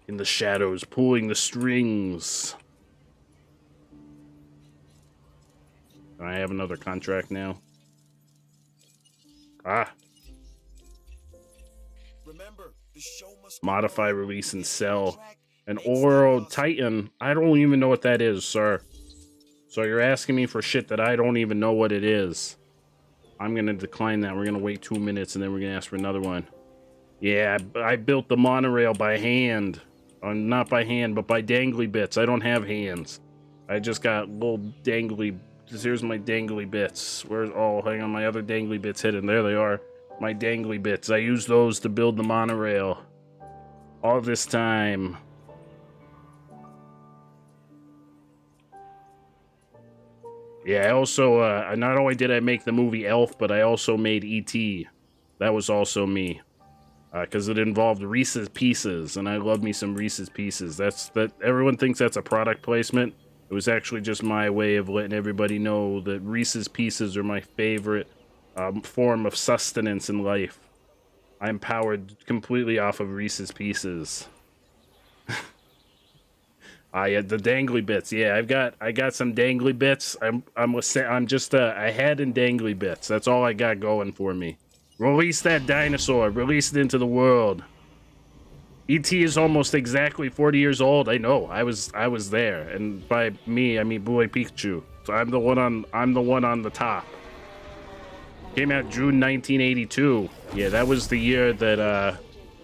In the shadows, pulling the strings. Can I have another contract now? Remember, the show must modify, release, and sell. An Oro Titan. I don't even know what that is, sir. So you're asking me for shit that I don't even know what it is. I'm gonna decline that. We're gonna wait 2 minutes and then we're gonna ask for another one. Yeah, I built the monorail by hand. Not by hand, but by dangly bits. I don't have hands. I just got little dangly... Here's my dangly bits. Where's... Oh, hang on. My other dangly bits hidden. There they are. My dangly bits. I used those to build the monorail. All this time. Yeah, I also, not only did I make the movie Elf, but I also made E.T. That was also me. Because it involved Reese's Pieces, and I love me some Reese's Pieces. Everyone thinks that's a product placement. It was actually just my way of letting everybody know that Reese's Pieces are my favorite form of sustenance in life. I'm powered completely off of Reese's Pieces. The dangly bits. Yeah, I got some dangly bits. I'm just a head and dangly bits. That's all I got going for me. Release that dinosaur. Release it into the world. E.T. is almost exactly 40 years old. I know. I was there, and by me I mean Boy Pikachu. So I'm the one on the top. Came out June 1982. Yeah, that was the year that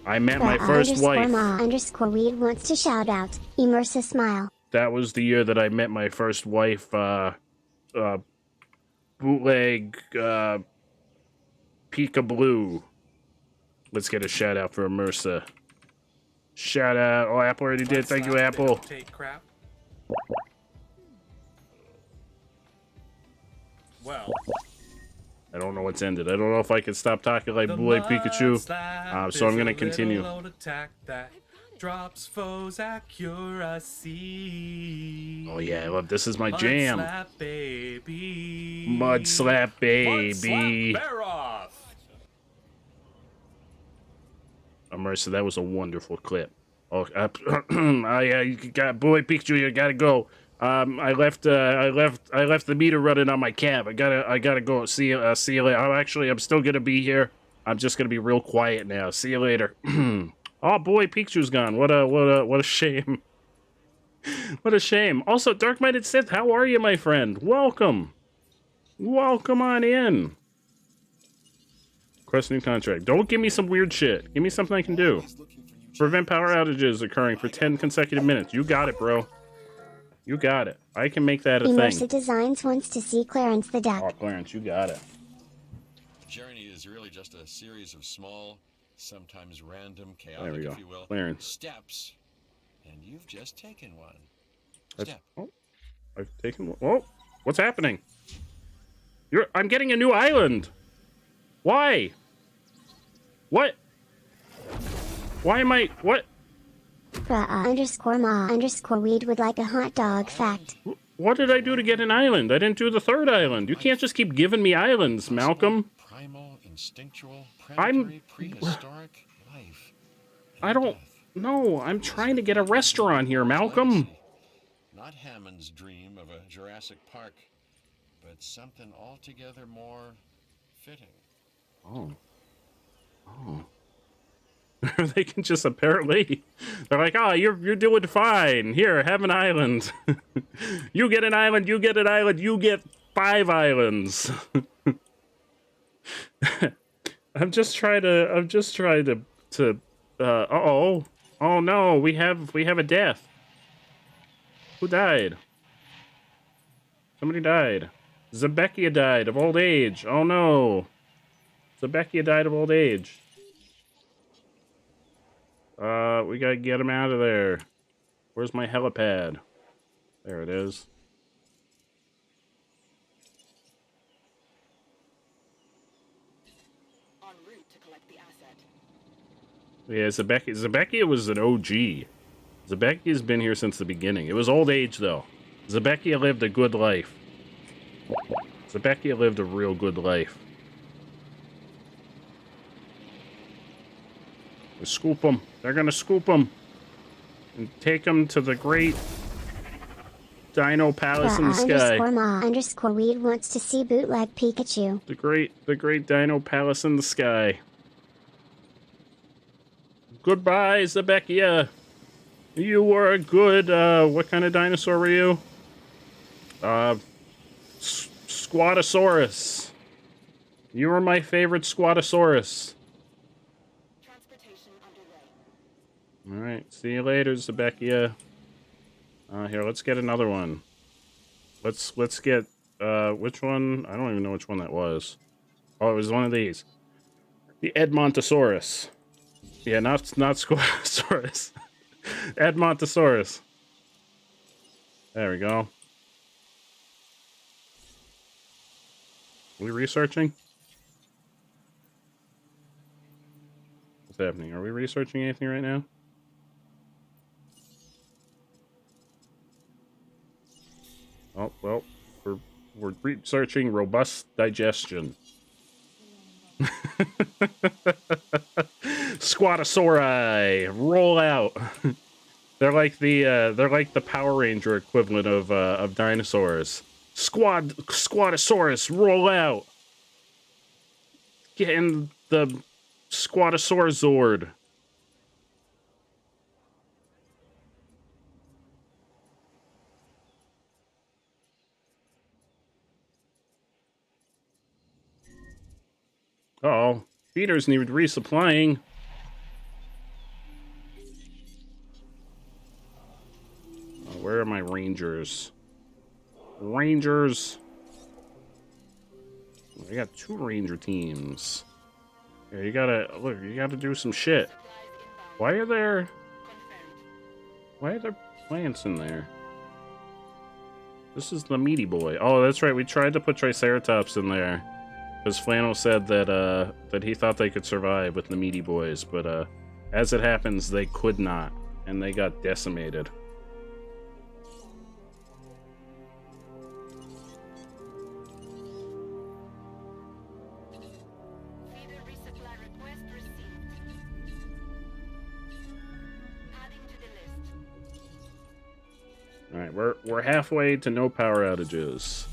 I met my first wife. _Weed wants to shout out. Immersive smile. That was the year that I met my first wife. Bootleg Pika Blue. Let's get a shout out for Immersa. Shout out. Oh, Apple already did. Thank you, Apple. Take crap. Well. I don't know what's ended. I don't know if I can stop talking like Boy Pikachu. So I'm going to continue. Drops foes accuracy. Oh yeah, I love this. Is my jam. Mud slap baby. Mud slap baby. Mud slap bear off. Immersive, that was a wonderful clip. Oh, yeah, you got Boy Pikachu. You gotta go. I left the meter running on my cab. I gotta go. See you later. I'm still gonna be here. I'm just gonna be real quiet now. See you later. Oh boy, Pikachu's gone. What a shame. What a shame. Also, Dark Minded Sith, how are you, my friend? Welcome. Welcome on in. Quest new contract. Don't give me some weird shit. Give me something I can do. Prevent power outages occurring for 10 consecutive minutes. You got it, bro. You got it. I can make that a thing. Immersive Designs wants to see Clarence the Duck. Oh, Clarence, you got it. Journey is really just a series of small, sometimes random, chaotic, there we go. If you will, Clarence. steps, and you've just taken one. Step. Oh, I've taken one. Oh, what's happening? I'm getting a new island. Why? What? Why am I? What? _Weed would like a hot dog fact. What did I do to get an island? I didn't do the third island. You can't just keep giving me islands, Malcolm. Primal, instinctual, predatory, prehistoric life. I don't know. I'm trying to get a restaurant here, Malcolm. Not Hammond's dream of a Jurassic Park, but something altogether more fitting. Oh. They can just apparently. They're like, oh, you're doing fine. Here, have an island. You get an island. You get an island. You get 5 islands. I'm just trying to. Oh no, we have a death. Who died? Somebody died. Zebekia died of old age. Oh no. Zebekia died of old age. We gotta get him out of there. Where's my helipad? There it is. En route to collect the asset. Yeah, Zebekia was an OG. Zebekia's been here since the beginning. It was old age, though. Zebekia lived a good life. Zebekia lived a real good life. They scoop him. They're gonna scoop him and take him to the great Dino Palace in the sky. _Weed wants to see bootleg Pikachu. The great Dino Palace in the sky. Goodbye, Zebekia. You were a good, what kind of dinosaur were you? Squatosaurus. You were my favorite Squatosaurus. Alright, see you later, Zebekia. Here, let's get another one. Let's get, which one? I don't even know which one that was. Oh, it was one of these. The Edmontosaurus. Yeah, not Squatosaurus. Edmontosaurus. There we go. Are we researching? What's happening? Are we researching anything right now? Oh, well, we're researching robust digestion. Squatosauri, roll out. They're like the Power Ranger equivalent of dinosaurs. Squatosaurus, roll out. Get in the Squatosaurus Zord. Uh-oh, feeders need resupplying. Where are my rangers? Rangers. I got 2 ranger teams. Yeah, you gotta do some shit. Why are there plants in there? This is the meaty boy. Oh, that's right. We tried to put Triceratops in there because Flannel said that that he thought they could survive with the meaty boys, but as it happens, they could not, and they got decimated. Alright, we're halfway to no power outages.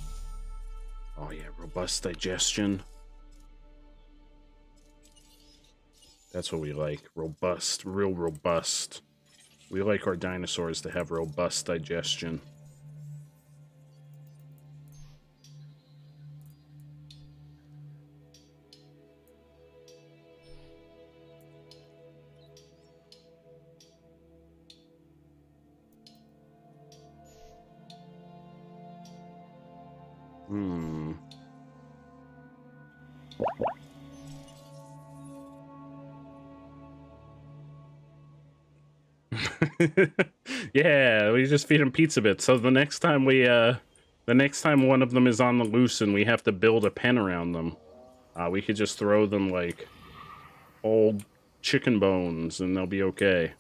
Oh yeah, robust digestion. That's what we like. Robust, real robust. We like our dinosaurs to have robust digestion. Yeah, we just feed them pizza bits. So the next time one of them is on the loose and we have to build a pen around them, we could just throw them like old chicken bones and they'll be okay.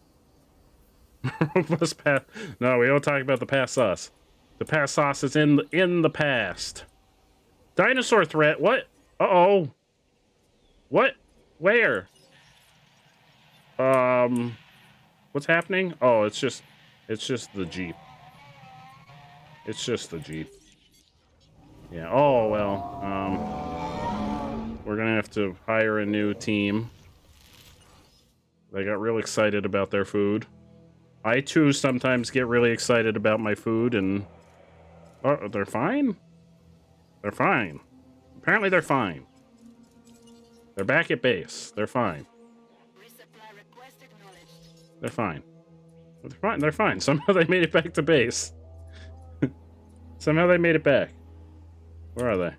No, we don't talk about the past sauce. The past sauce is in the past. Dinosaur threat. What? Uh-oh. What? Where? What's happening? Oh, it's just the Jeep. It's just the Jeep. Yeah. Oh, well. We're gonna have to hire a new team. They got real excited about their food. I, too, sometimes get really excited about my food, and... Oh, they're fine? They're fine. Apparently they're fine. They're back at base. They're fine. They're fine. They're fine. They're fine. Somehow they made it back to base. Somehow they made it back. Where are they?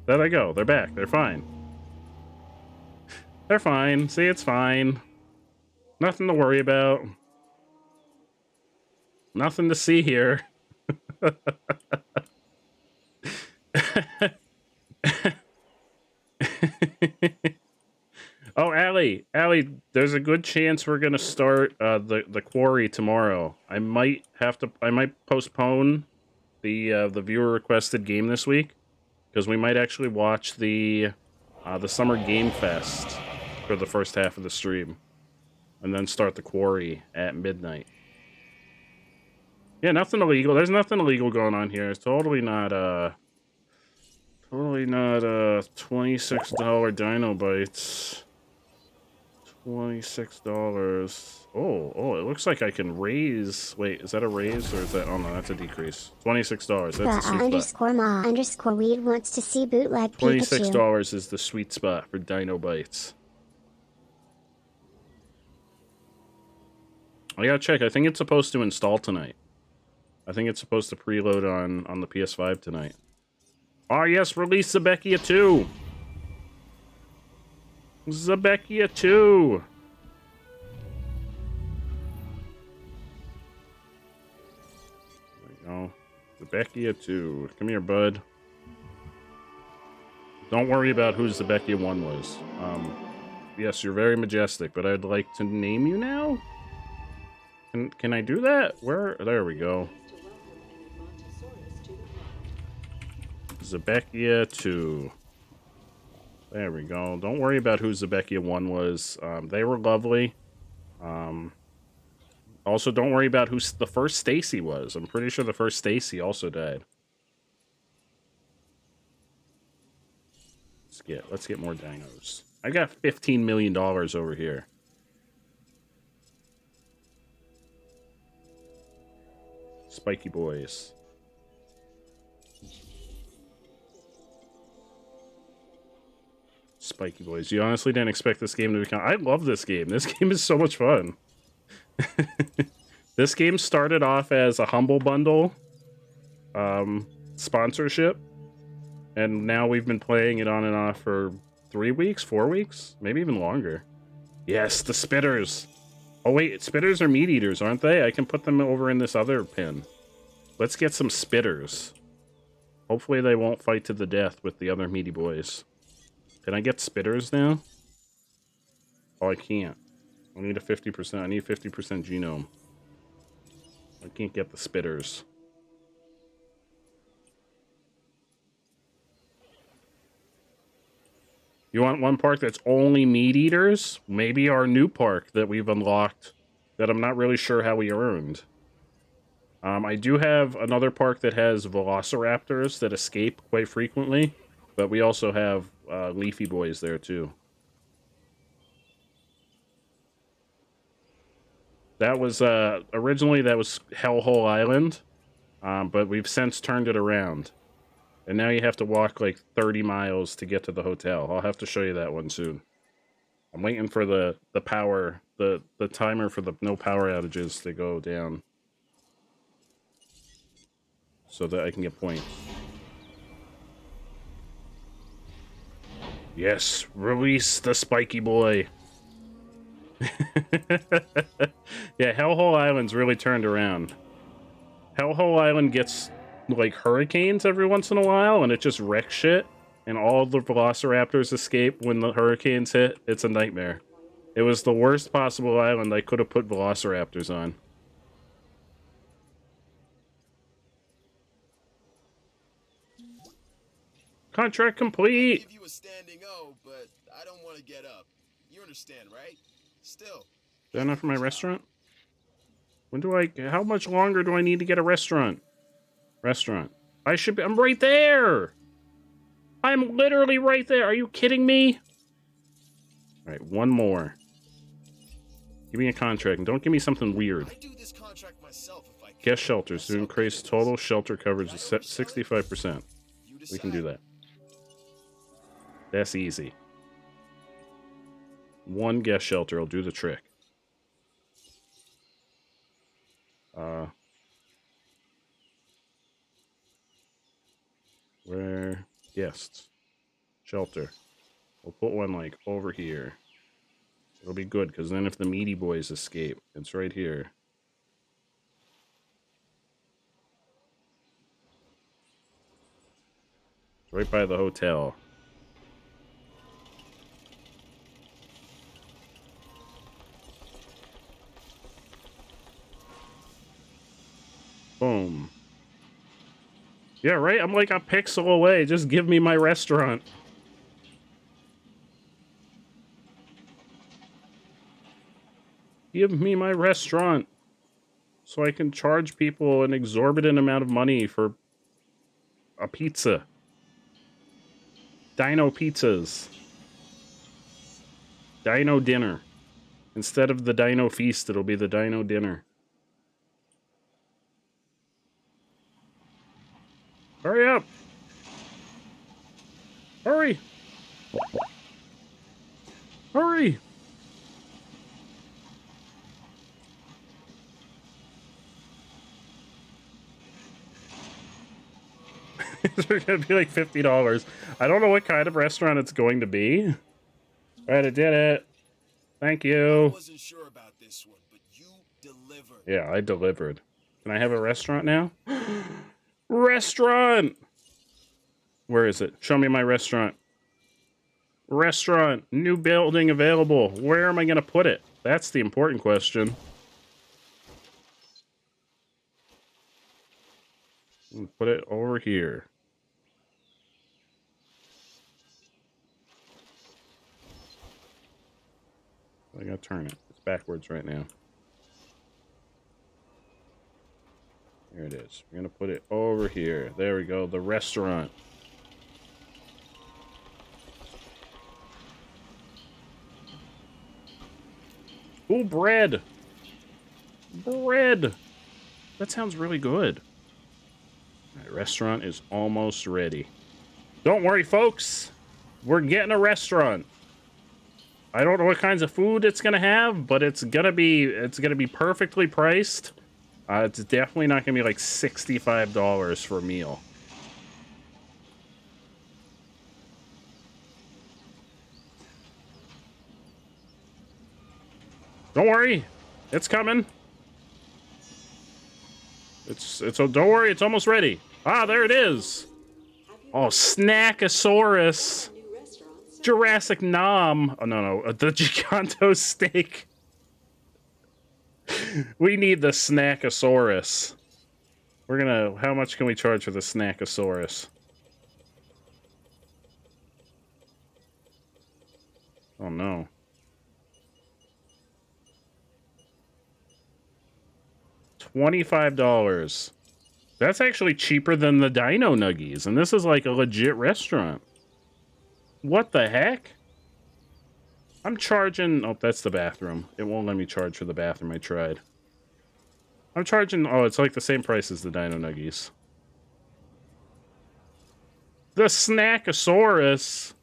There they go. They're back. They're fine. They're fine. See, it's fine. Nothing to worry about. Nothing to see here. Oh, Allie, there's a good chance we're gonna start the quarry tomorrow. I might postpone the viewer requested game this week because we might actually watch the Summer Game Fest for the first half of the stream, and then start the quarry at midnight. Yeah, nothing illegal. There's nothing illegal going on here. It's totally not $26 Dino Bites. $26. Oh, it looks like I can raise. Wait, is that a raise or is that? Oh no, that's a decrease. $26. That's the _ weed wants to see bootleg Pikachu. $26 is the sweet spot for Dino Bites. I gotta check. I think it's supposed to install tonight. I think it's supposed to preload on the PS5 tonight. Oh yes, release Zebekia 2. Zebekia 2. There we go. Zebekia 2. Come here, bud. Don't worry about who Zebekia 1 was. Yes, you're very majestic, but I'd like to name you now? Can I do that? Where? There we go. Zebekia 2. There we go. Don't worry about who Zebekia 1 was. They were lovely. Also, don't worry about who the first Stacy was. I'm pretty sure the first Stacy also died. Let's get more dinos. I got $15 million over here. Spiky boys. Spiky boys. You honestly didn't expect this game to become... I love this game. This game is so much fun. This game started off as a Humble Bundle sponsorship. And now we've been playing it on and off for 3 weeks, 4 weeks, maybe even longer. Yes, the spitters. Oh wait, spitters are meat eaters, aren't they? I can put them over in this other pin. Let's get some spitters. Hopefully they won't fight to the death with the other meaty boys. Can I get spitters now? Oh, I can't. I need a 50%. I need 50% genome. I can't get the spitters. You want one park that's only meat eaters? Maybe our new park that we've unlocked that I'm not really sure how we earned. I do have another park that has velociraptors that escape quite frequently, but we also have leafy boys there too. That was originally that was Hellhole Island, but we've since turned it around. And now you have to walk like 30 miles to get to the hotel. I'll have to show you that one soon. I'm waiting for the power, the timer for the no power outages to go down. So that I can get points. Yes, release the spiky boy. Yeah, Hellhole Island's really turned around. Hellhole Island gets like hurricanes every once in a while and it just wrecks shit and all the velociraptors escape when the hurricanes hit. It's a nightmare. It was the worst possible island I could have put velociraptors on. Contract complete. I'll give you a standing O, but I don't want to get up. You understand, right? Still. Is that enough for my restaurant? When do I... How much longer do I need to get a restaurant? Restaurant. I should be... I'm right there! I'm literally right there. Are you kidding me? Alright, one more. Give me a contract, and don't give me something weird. I do this contract myself if I can. Guest shelters to increase total shelter coverage to 65%. We can do that. That's easy. One guest shelter will do the trick. Where? Guests. Shelter. We'll put one, like, over here. It'll be good, because then if the meaty boys escape, it's right here. It's right by the hotel. Boom. Yeah, right? I'm like a pixel away. Just give me my restaurant. Give me my restaurant. So I can charge people an exorbitant amount of money for a pizza. Dino pizzas. Dino dinner. Instead of the dino feast, it'll be the dino dinner. Hurry up! Hurry! Hurry! It's gonna be like $50. I don't know what kind of restaurant it's going to be. Alright, I did it. Thank you. I wasn't sure about this one, but you delivered. Yeah, I delivered. Can I have a restaurant now? Restaurant! Where is it? Show me my restaurant. Restaurant, new building available. Where am I going to put it? That's the important question. Put it over here. I gotta turn it. It's backwards right now. There it is. We're gonna put it over here. There we go. The restaurant. Ooh, bread. Bread. That sounds really good. All right, restaurant is almost ready. Don't worry, folks. We're getting a restaurant. I don't know what kinds of food it's gonna have, but it's gonna be perfectly priced. It's definitely not gonna be like $65 for a meal. Don't worry, it's coming. Don't worry, it's almost ready. Ah, there it is. Oh, Snackosaurus. Jurassic Nom. Oh, no. The Giganto steak. We need the Snackosaurus. We're gonna... How much can we charge for the Snackosaurus? Oh, no. $25. That's actually cheaper than the Dino Nuggies, and this is like a legit restaurant. What the heck? I'm charging... Oh, that's the bathroom. It won't let me charge for the bathroom. I tried. I'm charging... Oh, it's like the same price as the Dino Nuggies. The Snackosaurus.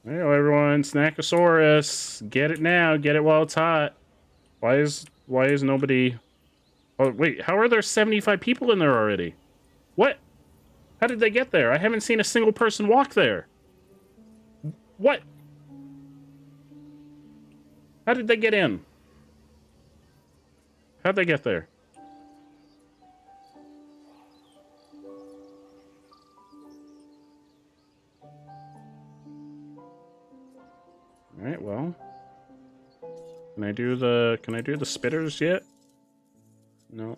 Hello, everyone. Snackosaurus. Get it now. Get it while it's hot. Why is nobody... Oh, wait. How are there 75 people in there already? What? How did they get there? I haven't seen a single person walk there. What? How did they get in? How'd they get there? Alright, well. Can I do the spitters yet? No.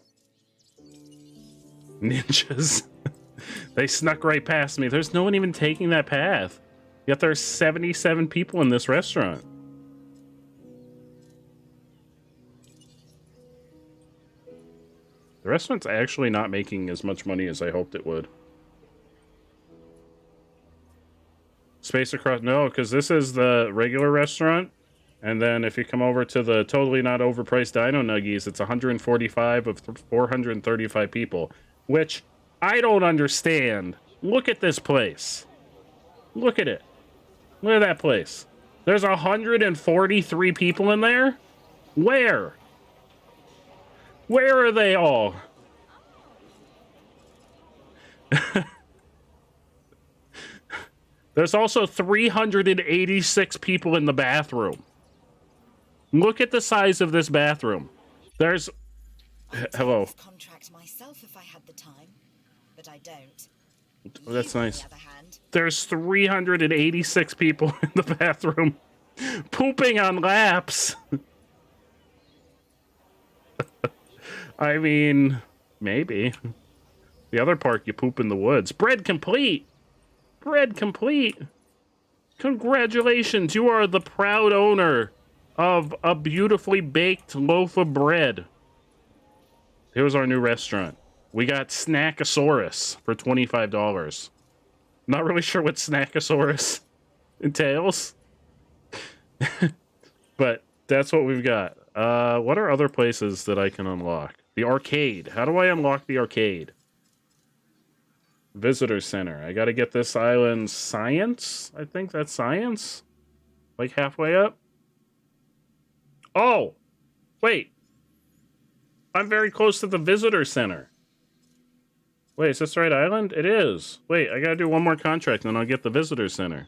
Ninjas. They snuck right past me. There's no one even taking that path. Yet there's 77 people in this restaurant. The restaurant's actually not making as much money as I hoped it would. Space across... No, because this is the regular restaurant. And then if you come over to the totally not overpriced Dino Nuggies, it's 145 of 435 people. Which I don't understand. Look at this place. Look at it. Look at that place. There's 143 people in there? Where? Where are they all? There's also 386 people in the bathroom. Look at the size of this bathroom. There's... Hello. Contract myself if I had the time, but I don't. Oh, that's nice. There's 386 people in the bathroom pooping on laps. I mean, maybe. The other park, you poop in the woods. Bread complete. Bread complete. Congratulations, you are the proud owner of a beautifully baked loaf of bread. Here's our new restaurant. We got Snackosaurus for $25. Not really sure what Snackosaurus entails. But that's what we've got. What are other places that I can unlock? The arcade. How do I unlock the arcade? Visitor center. I gotta get this island science? I think that's science? Like halfway up? Oh! Wait. I'm very close to the visitor center. Wait, is this the right island? It is. Wait, I gotta do one more contract and then I'll get the visitor center.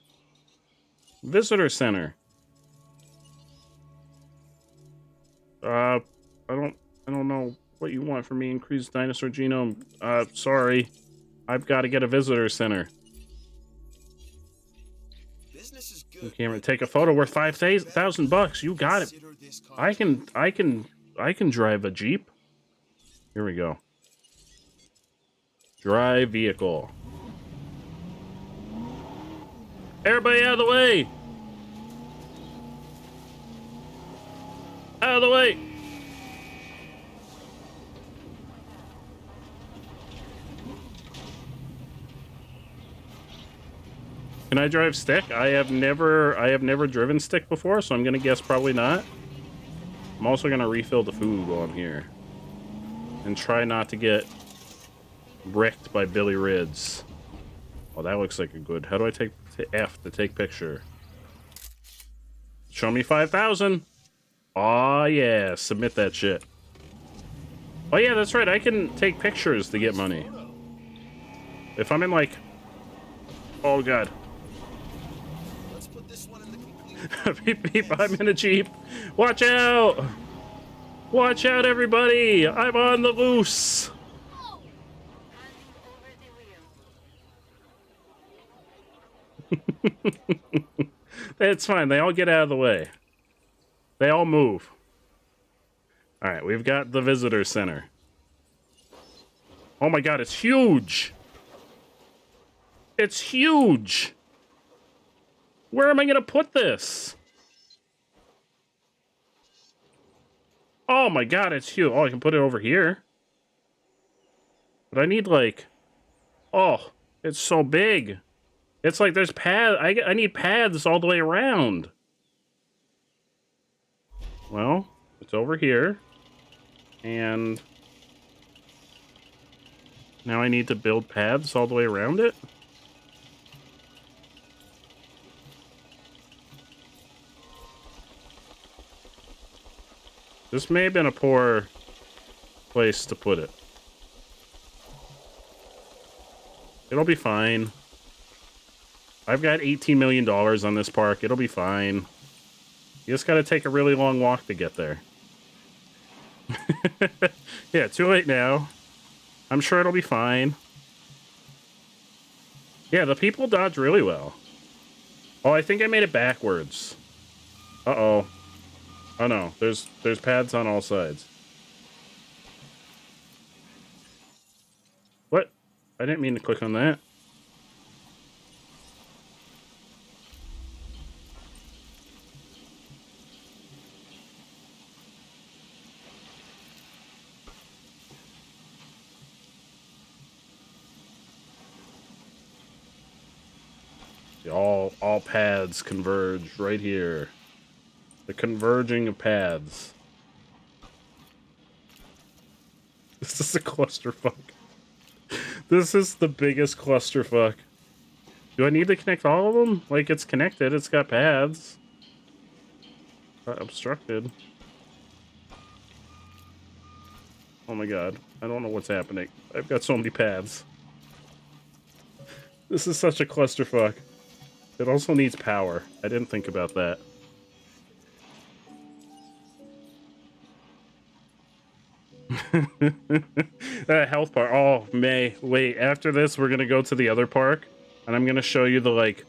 Visitor center. I don't know what you want from me. Increase dinosaur genome. Sorry. I've got to get a visitor center. Business is good. Camera, take a photo worth $5,000. You got it. I can drive a Jeep. Here we go. Drive vehicle. Everybody out of the way! Out of the way! Can I drive stick? I have never driven stick before, so I'm gonna guess probably not. I'm also gonna refill the food while I'm here. And try not to get wrecked by Billy Rids. Oh, that looks like a good... How do I take F to take picture? Show me 5,000. Oh yeah, submit that shit. Oh yeah, that's right. I can take pictures to get money. If I'm in like... Oh god. Let's put this one in the Beep beep, I'm in a Jeep. Watch out! Watch out, everybody! I'm on the loose! It's fine. They all get out of the way. They all move. Alright, we've got the visitor center. Oh my god, it's huge! It's huge! Where am I gonna put this? Oh my god, it's huge. Oh, I can put it over here. But I need like... Oh, it's so big. It's like there's paths. I need paths all the way around. Well, it's over here. And... now I need to build paths all the way around it? This may have been a poor place to put it. It'll be fine. I've got $18 million on this park. It'll be fine. You just gotta take a really long walk to get there. Yeah, too late now. I'm sure it'll be fine. Yeah, the people dodge really well. Oh, I think I made it backwards. Uh-oh. Oh no, there's paths on all sides. What? I didn't mean to click on that. All paths converge right here. The converging of paths. This is a clusterfuck. This is the biggest clusterfuck. Do I need to connect all of them? Like, it's connected. It's got paths. Not obstructed. Oh my god. I don't know what's happening. I've got so many paths. This is such a clusterfuck. It also needs power. I didn't think about that. Health park. Oh, May. Wait, after this, we're gonna go to the other park, and I'm gonna show you the, like,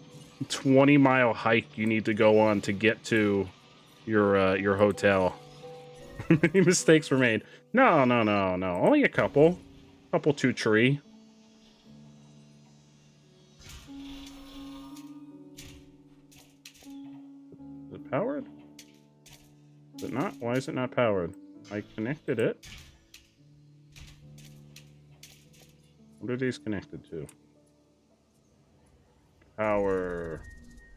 20-mile hike you need to go on to get to your hotel. Many mistakes were made. No. Only a couple. Couple 2-tree. Is it powered? Is it not? Why is it not powered? I connected it. What are these connected to? Power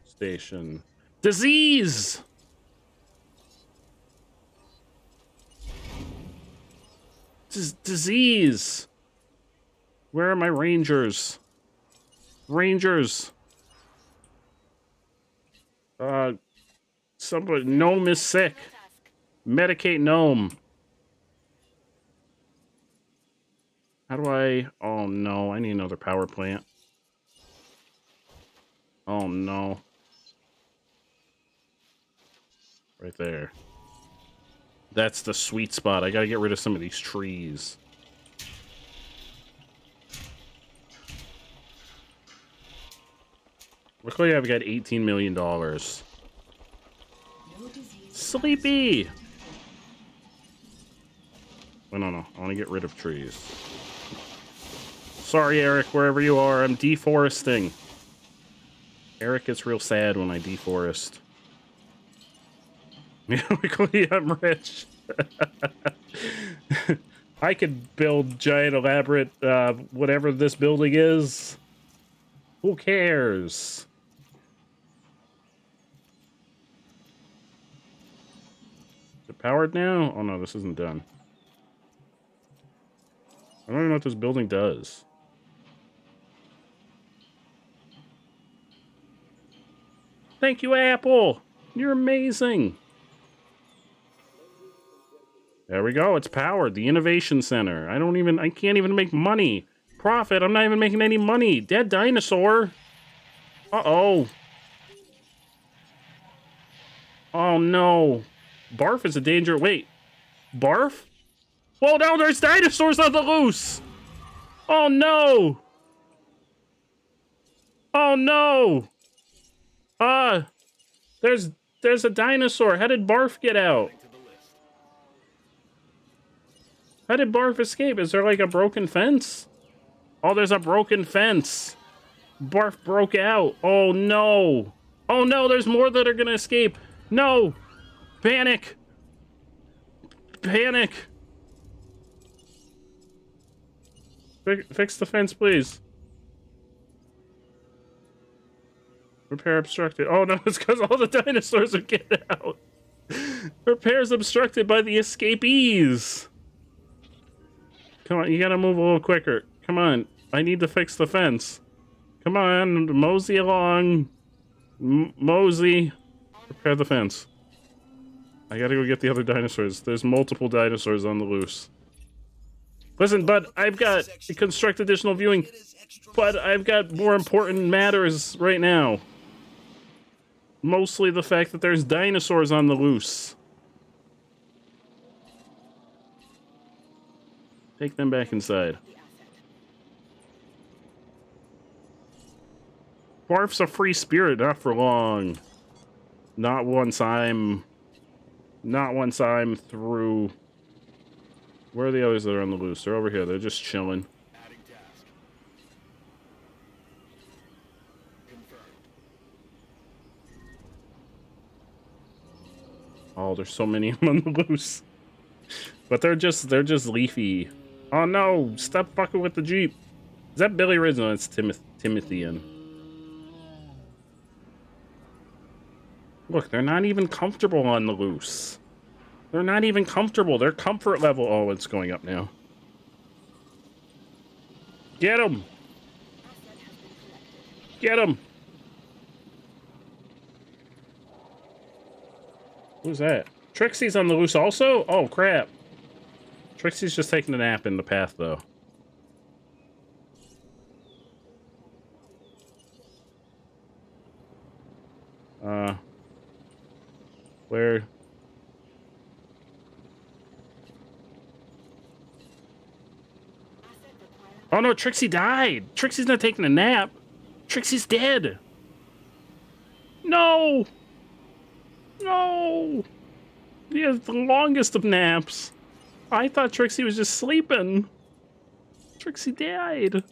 station. Disease! Disease! Where are my rangers? Rangers! Somebody... Gnome is sick. Medicate Gnome. How do I... Oh no, I need another power plant. Oh no. Right there. That's the sweet spot. I gotta get rid of some of these trees. Luckily, I've got $18 million. Sleepy! I don't know. I want to get rid of trees. Sorry, Eric, wherever you are. I'm deforesting. Eric gets real sad when I deforest. Luckily, I'm rich. I could build giant, elaborate, whatever this building is. Who cares? Is it powered now? Oh no, this isn't done. I don't even know what this building does. Thank you, Apple! You're amazing! There we go, it's powered. The Innovation Center. I can't even make money. Profit, I'm not even making any money. Dead dinosaur. Uh-oh. Oh, no. Barf is a danger. Wait. Barf? Whoa, no, there's dinosaurs on the loose. Oh, no. Oh, no. There's a dinosaur. How did Barf get out? How did Barf escape? Is there like a broken fence? Oh, there's a broken fence. Barf broke out. Oh, no. Oh, no, there's more that are gonna escape. No. Panic. Panic. Fix the fence, please. Repair obstructed. Oh, no, it's because all the dinosaurs are getting out. Repair's obstructed by the escapees. Come on, you gotta move a little quicker. Come on, I need to fix the fence. Come on, mosey along. Mosey. Repair the fence. I gotta go get the other dinosaurs. There's multiple dinosaurs on the loose. Listen, bud, I've got to construct additional viewing, but I've got more important matters right now. Mostly the fact that there's dinosaurs on the loose. Take them back inside. Barf's a free spirit, not for long. Not once I'm through. Where are the others that are on the loose? They're over here. They're just chilling. Oh, there's so many of them on the loose. But they're just leafy. Oh no, stop fucking with the Jeep. Is that Billy Riz? No, it's Timothy. Look, they're not even comfortable on the loose. They're not even comfortable. Their comfort level... Oh, it's going up now. Get them! Get them! Who's that? Trixie's on the loose also? Oh, crap. Trixie's just taking a nap in the path, though. Where... Oh no, Trixie died! Trixie's not taking a nap! Trixie's dead! No! No! He has the longest of naps. I thought Trixie was just sleeping. Trixie died.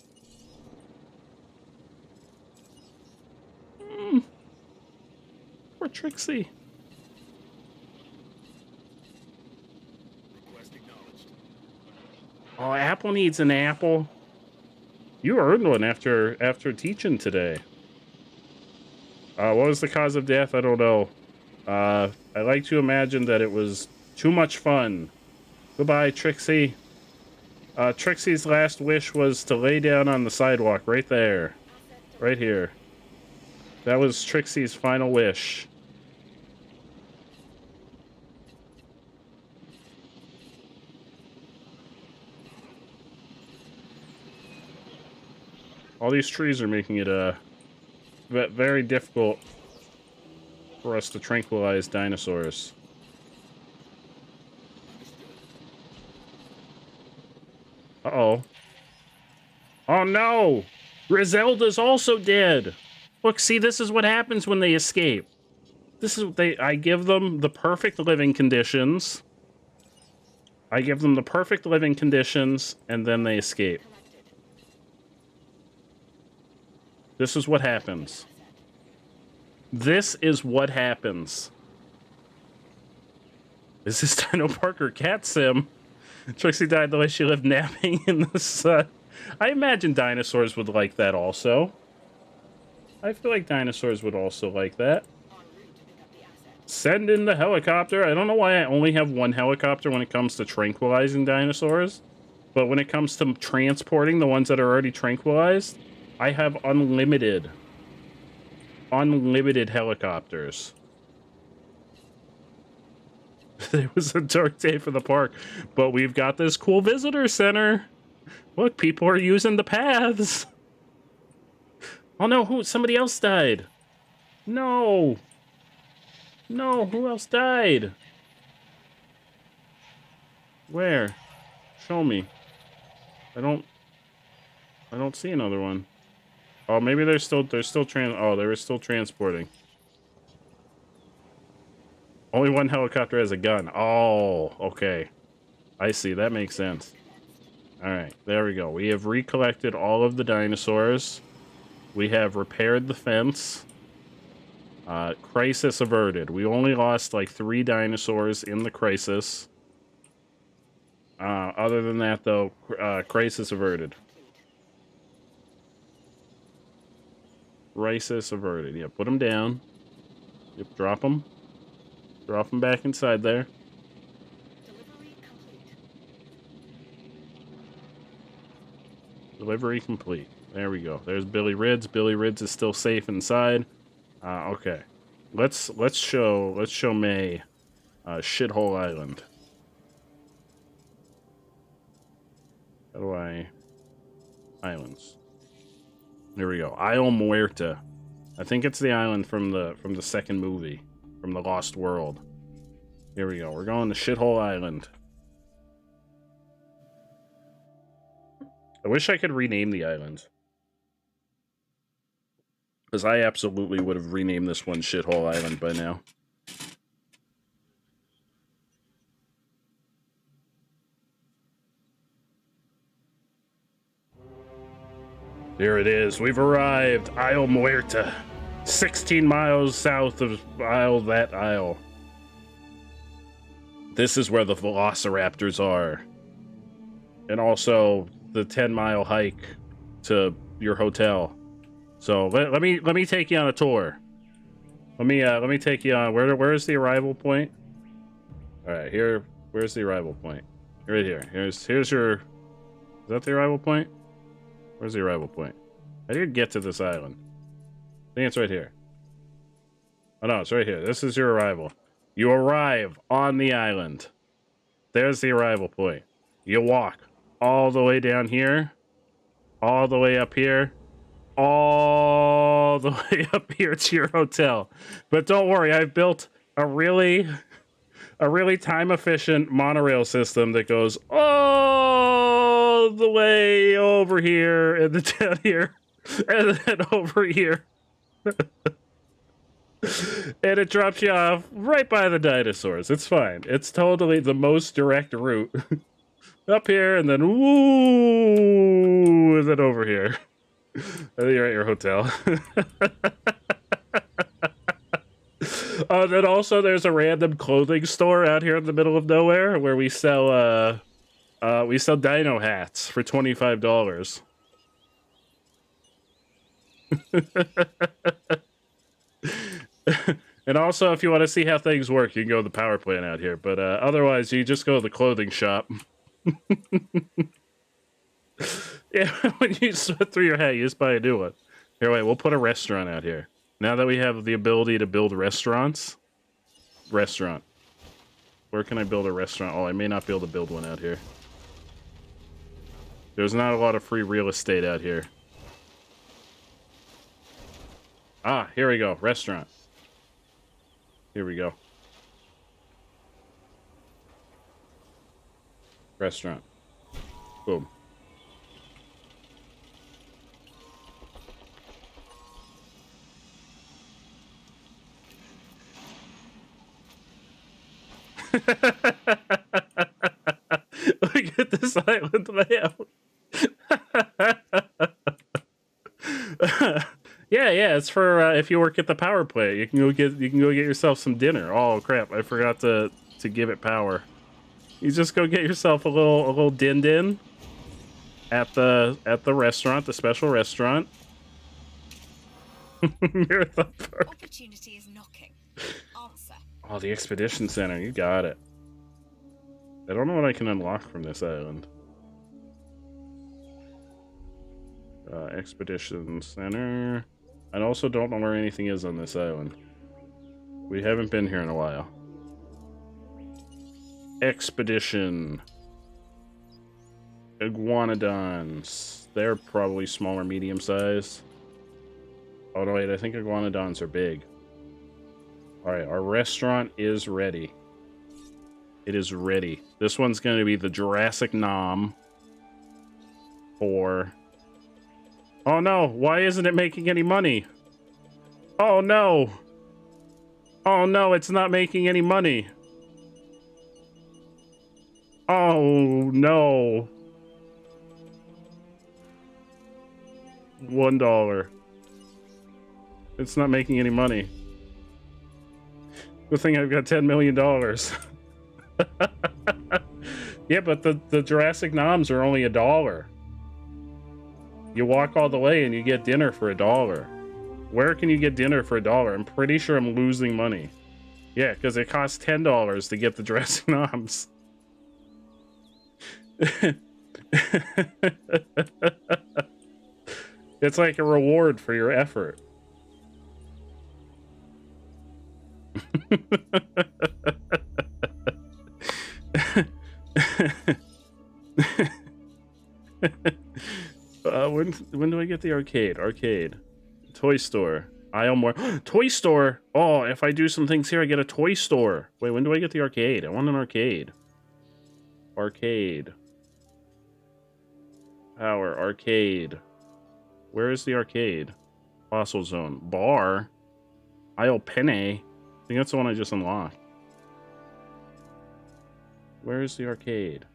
Poor Trixie. Oh, Apple needs an apple. You earned one after teaching today. What was the cause of death? I don't know. I like to imagine that it was too much fun. Goodbye, Trixie. Trixie's last wish was to lay down on the sidewalk right there. Right here. That was Trixie's final wish. All these trees are making it very difficult for us to tranquilize dinosaurs. Uh-oh. Oh no! Griselda's also dead! Look, see, this is what happens when they escape. This is what I give them the perfect living conditions. I give them the perfect living conditions, and then they escape. This is what happens. This is what happens. Is this Dino Parker cat sim? Trixie died the way she lived napping in the sun. I imagine dinosaurs would like that also. I feel like dinosaurs would also like that. Send in the helicopter. I don't know why I only have one helicopter when it comes to tranquilizing dinosaurs. But when it comes to transporting the ones that are already tranquilized, I have unlimited helicopters. It was a dark day for the park, but we've got this cool visitor center. Look, people are using the paths. Oh no, somebody else died. No. No, who else died? Where? Show me. I don't see another one. Oh, maybe they were still transporting. Only one helicopter has a gun. Oh, okay. I see. That makes sense. All right, there we go. We have recollected all of the dinosaurs. We have repaired the fence. Crisis averted. We only lost like 3 dinosaurs in the crisis. Other than that, though, crisis averted. Crisis averted. Yeah, put them down. Yep, drop them. Drop them back inside there. Delivery complete. There we go. There's Billy Rids. Billy Rids is still safe inside. Okay. Let's show May Shithole Island. How do I islands? There we go. Isle Muerta. I think it's the island from the second movie, from the Lost World. Here we go. We're going to Shithole Island. I wish I could rename the island. Because I absolutely would have renamed this one Shithole Island by now. Here it is. We've arrived. Isle Muerta. 16 miles south of that isle. This is where the velociraptors are. And also the 10-mile hike to your hotel. So let me take you on a tour. Let me take you on. Where is the arrival point? All right, here. Where's the arrival point? Right here. Here's your. Is that the arrival point? Where's the arrival point? How do you get to this island? I think it's right here. Oh no, it's right here. This is your arrival. You arrive on the island. There's the arrival point. You walk all the way down here, all the way up here, all the way up here to your hotel. But don't worry, I've built a really time-efficient monorail system that goes all the way over here and then down here and then over here. And it drops you off right by the dinosaurs. It's fine. It's totally the most direct route. Up here and then and then over here. And then you're at your hotel. Then also there's a random clothing store out here in the middle of nowhere where we sell dino hats for $25. And also, if you want to see how things work, you can go to the power plant out here. But otherwise, you just go to the clothing shop. Yeah, when you sweat through your hat, you just buy a new one. Here, wait, we'll put a restaurant out here. Now that we have the ability to build restaurants. Restaurant. Where can I build a restaurant? Oh, I may not be able to build one out here. There's not a lot of free real estate out here. Ah, here we go. Restaurant. Here we go. Restaurant. Boom. Look at this island layout. Yeah, it's for if you work at the power plant. You can go get yourself some dinner. Oh crap, I forgot to give it power. You just go get yourself a little din at the restaurant, the special restaurant. Opportunity is knocking. Answer. Oh, the expedition center. You got it. I don't know what I can unlock from this island. Expedition center. I also don't know where anything is on this island. We haven't been here in a while. Expedition. Iguanodons. They're probably smaller, medium size. Oh no, wait, I think iguanodons are big. Alright, our restaurant is ready. It is ready. This one's going to be the Jurassic nom for... Oh no, why isn't it making any money? Oh no! Oh no, it's not making any money. Oh no. $1. It's not making any money. Good thing I've got $10 million. Yeah, but the Jurassic noms are only $1. You walk all the way and you get dinner for $1. Where can you get dinner for $1? I'm pretty sure I'm losing money. Yeah, because it costs $10 to get the Jurassic noms. It's like a reward for your effort. When do I get the arcade? Arcade. Toy store. Aisle more. Toy store! Oh, if I do some things here, I get a toy store. Wait, when do I get the arcade? I want an arcade. Arcade. Power. Arcade. Where is the arcade? Fossil zone. Bar. Aisle penne. I think that's the one I just unlocked. Where is the arcade?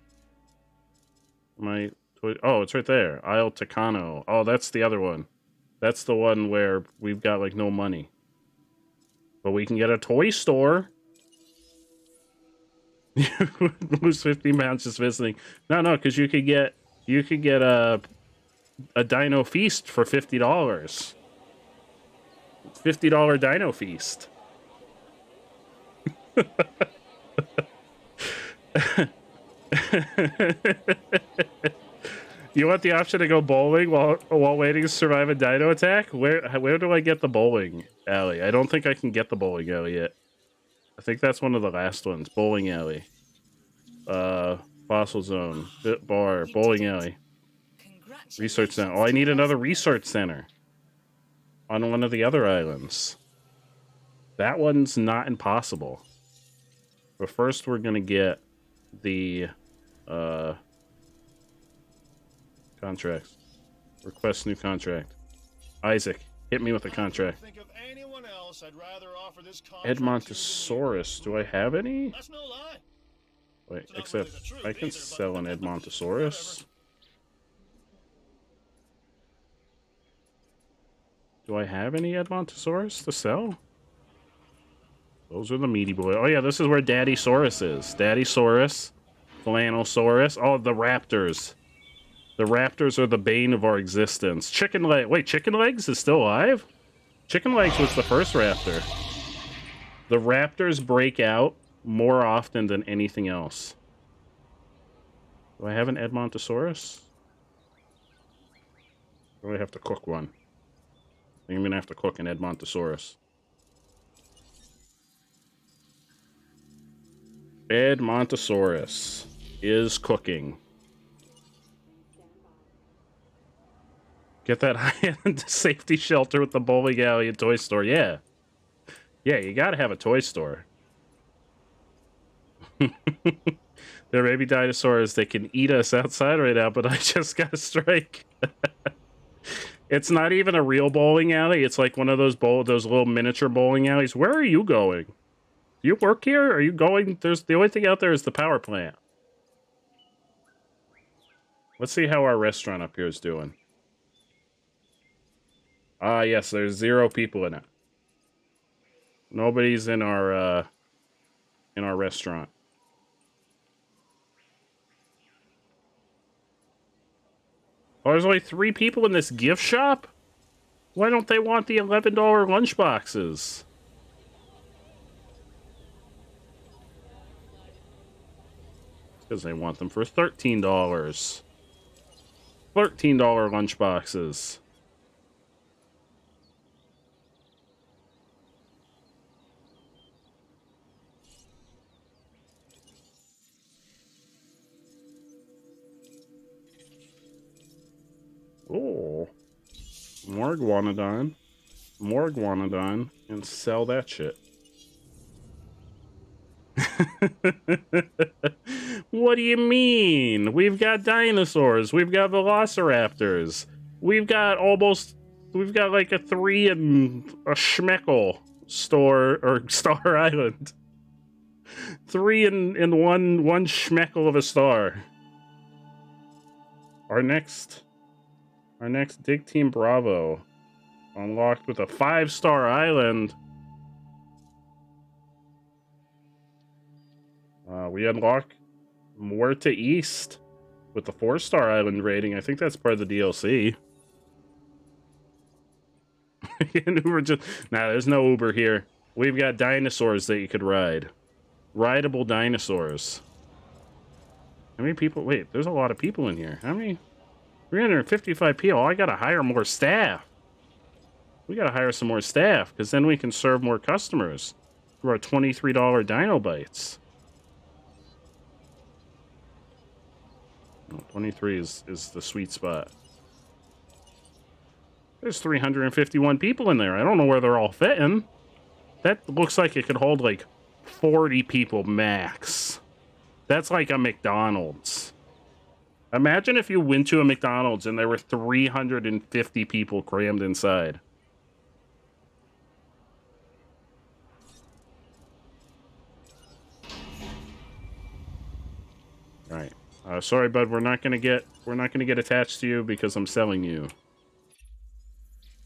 Oh, it's right there. Aisle Takano. Oh, that's the other one. That's the one where we've got, like, no money. But we can get a toy store. Lose 15 pounds just visiting. No, because you could get a Dino Feast for $50. $50 Dino Feast. You want the option to go bowling while waiting to survive a dino attack? Where do I get the bowling alley? I don't think I can get the bowling alley yet. I think that's one of the last ones. Bowling alley. Fossil zone. Bit bar. Bowling alley. Research center. Oh, I need another research center. On one of the other islands. That one's not impossible. But first we're gonna get the contracts. Request new contract. Isaac, hit me with a contract. Think of anyone else, I'd rather offer this Edmontosaurus. Do I have any? That's no lie. Wait, except I can sell an Edmontosaurus. Do I have any Edmontosaurus to sell? Those are the meaty boys. Oh yeah, this is where Daddysaurus is. Daddysaurus, Flanosaurus. Oh, the raptors. The raptors are the bane of our existence. Chicken leg. Wait, Chicken Legs is still alive? Chicken Legs was the first raptor. The raptors break out more often than anything else. Do I have an Edmontosaurus? Or do I have to cook one? I think I'm gonna have to cook an Edmontosaurus. Edmontosaurus is cooking. Get that high-end safety shelter with the bowling alley and toy store. Yeah. Yeah, you gotta have a toy store. There may be dinosaurs that can eat us outside right now, but I just got a strike. It's not even a real bowling alley. It's like one of those little miniature bowling alleys. Where are you going? Do you work here? Are you going? There's the only thing out there is the power plant. Let's see how our restaurant up here is doing. Ah, yes, there's 0 people in it. Nobody's in our restaurant. Oh, there's only 3 people in this gift shop? Why don't they want the $11 lunch boxes? Because they want them for $13. $13 lunch boxes. Oh. More iguanodon. More iguanodon. And sell that shit. What do you mean? We've got dinosaurs. We've got velociraptors. We've got like a 3 and a schmeckle store or Star Island. 3 and one schmeckle of a star. Our next Dig Team Bravo unlocked with a 5-star island. We unlock Muerta East with the 4-star island rating. I think that's part of the DLC. There's no Uber here. We've got dinosaurs that you could ride. Rideable dinosaurs. How many people? Wait, there's a lot of people in here. How many? 355 people. I gotta hire more staff. We gotta hire some more staff, because then we can serve more customers through our $23 Dino Bites. 23 is the sweet spot. There's 351 people in there. I don't know where they're all fitting. That looks like it could hold like 40 people max. That's like a McDonald's. Imagine if you went to a McDonald's and there were 350 people crammed inside. Right. Sorry, bud. We're not gonna get attached to you because I'm selling you.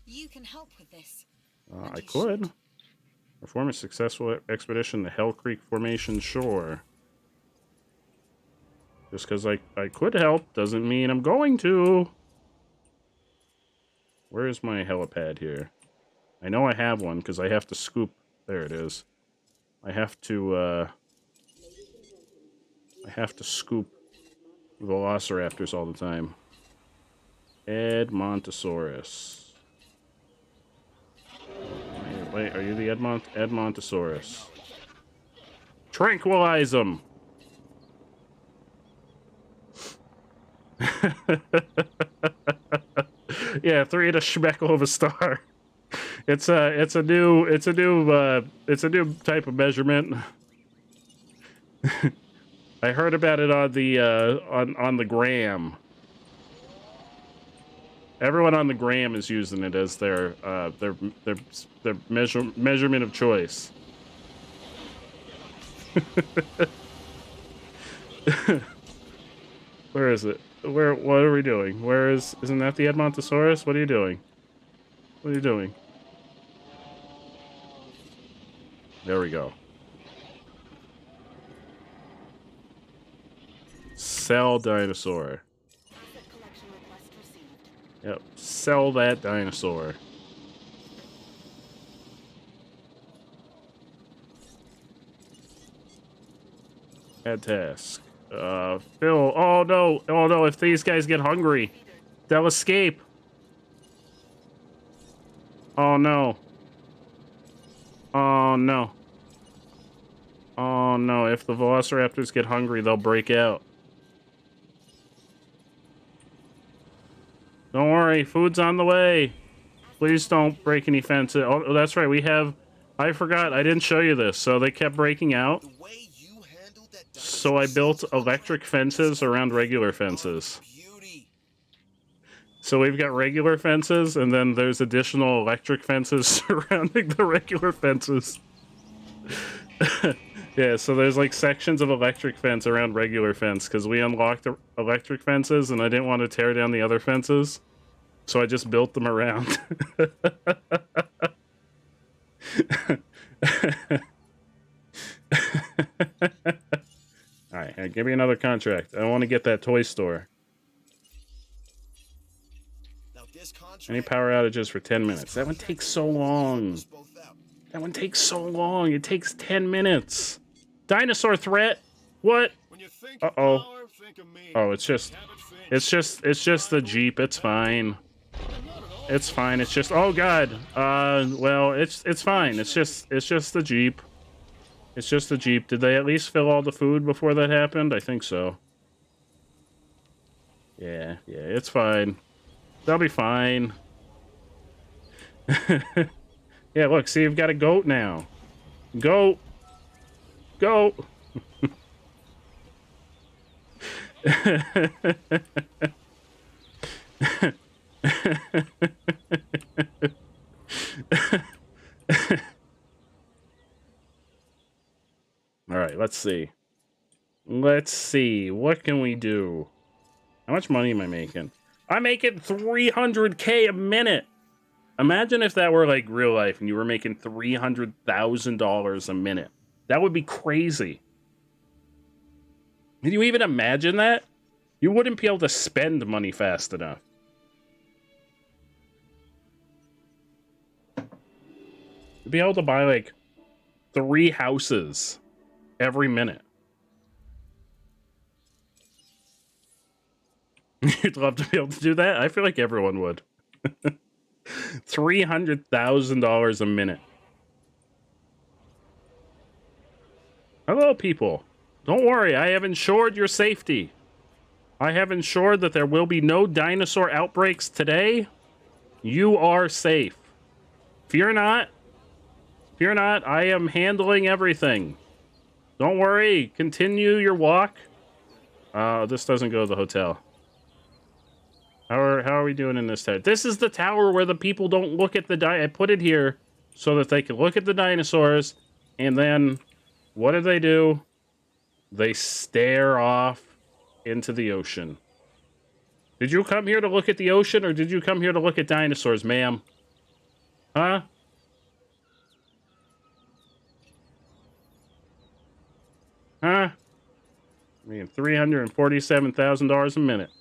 You can help with this. I could. Perform a successful expedition to Hell Creek Formation Shore. Just because I could help doesn't mean I'm going to. Where is my helipad here? I know I have one because I have to scoop. There it is. I have to scoop velociraptors all the time. Edmontosaurus. Wait, are you the Edmontosaurus? Tranquilize them! Yeah, 3 and a schmeckle of a star. It's a new type of measurement. I heard about it on the gram. Everyone on the gram is using it as their measurement of choice. Where is it? What are we doing? Isn't that the Edmontosaurus? What are you doing? What are you doing? There we go. Sell dinosaur. Yep, sell that dinosaur. Add task. Phil, oh no, if these guys get hungry, they'll escape. Oh no. Oh no. Oh no, if the velociraptors get hungry, they'll break out. Don't worry, food's on the way. Please don't break any fences. Oh, that's right, I forgot, I didn't show you this. So they kept breaking out. So I built electric fences around regular fences. So we've got regular fences, and then there's additional electric fences surrounding the regular fences. Yeah, so there's like sections of electric fence around regular fence because we unlocked the electric fences and I didn't want to tear down the other fences. So I just built them around. Alright, give me another contract. I want to get that toy store. Any power outages for 10 minutes. That one takes so long. That one takes so long. It takes 10 minutes. Dinosaur threat. What? Uh-oh. Oh, it's just the Jeep. It's fine. It's fine. It's just, oh god. Well, it's fine. It's just the Jeep. It's just the Jeep. Did they at least fill all the food before that happened? I think so. Yeah, it's fine. They'll be fine. Yeah, look, see, you've got a goat now. Goat. Goat. All right, let's see. Let's see. What can we do? How much money am I making? I'm making $300K a minute. Imagine if that were like real life and you were making $300,000 a minute. That would be crazy. Can you even imagine that? You wouldn't be able to spend money fast enough. You'd be able to buy like 3 houses every minute. You'd love to be able to do that? I feel like everyone would. $300,000 a minute. Hello, people. Don't worry, I have ensured your safety. I have ensured that there will be no dinosaur outbreaks today. You are safe. Fear not. Fear not, I am handling everything. Don't worry, continue your walk. This doesn't go to the hotel. How are we doing in this tower? This is the tower where the people don't look at the I put it here so that they can look at the dinosaurs, and then what do? They stare off into the ocean. Did you come here to look at the ocean, or did you come here to look at dinosaurs, ma'am? Huh? Huh? I mean, $347,000 a minute.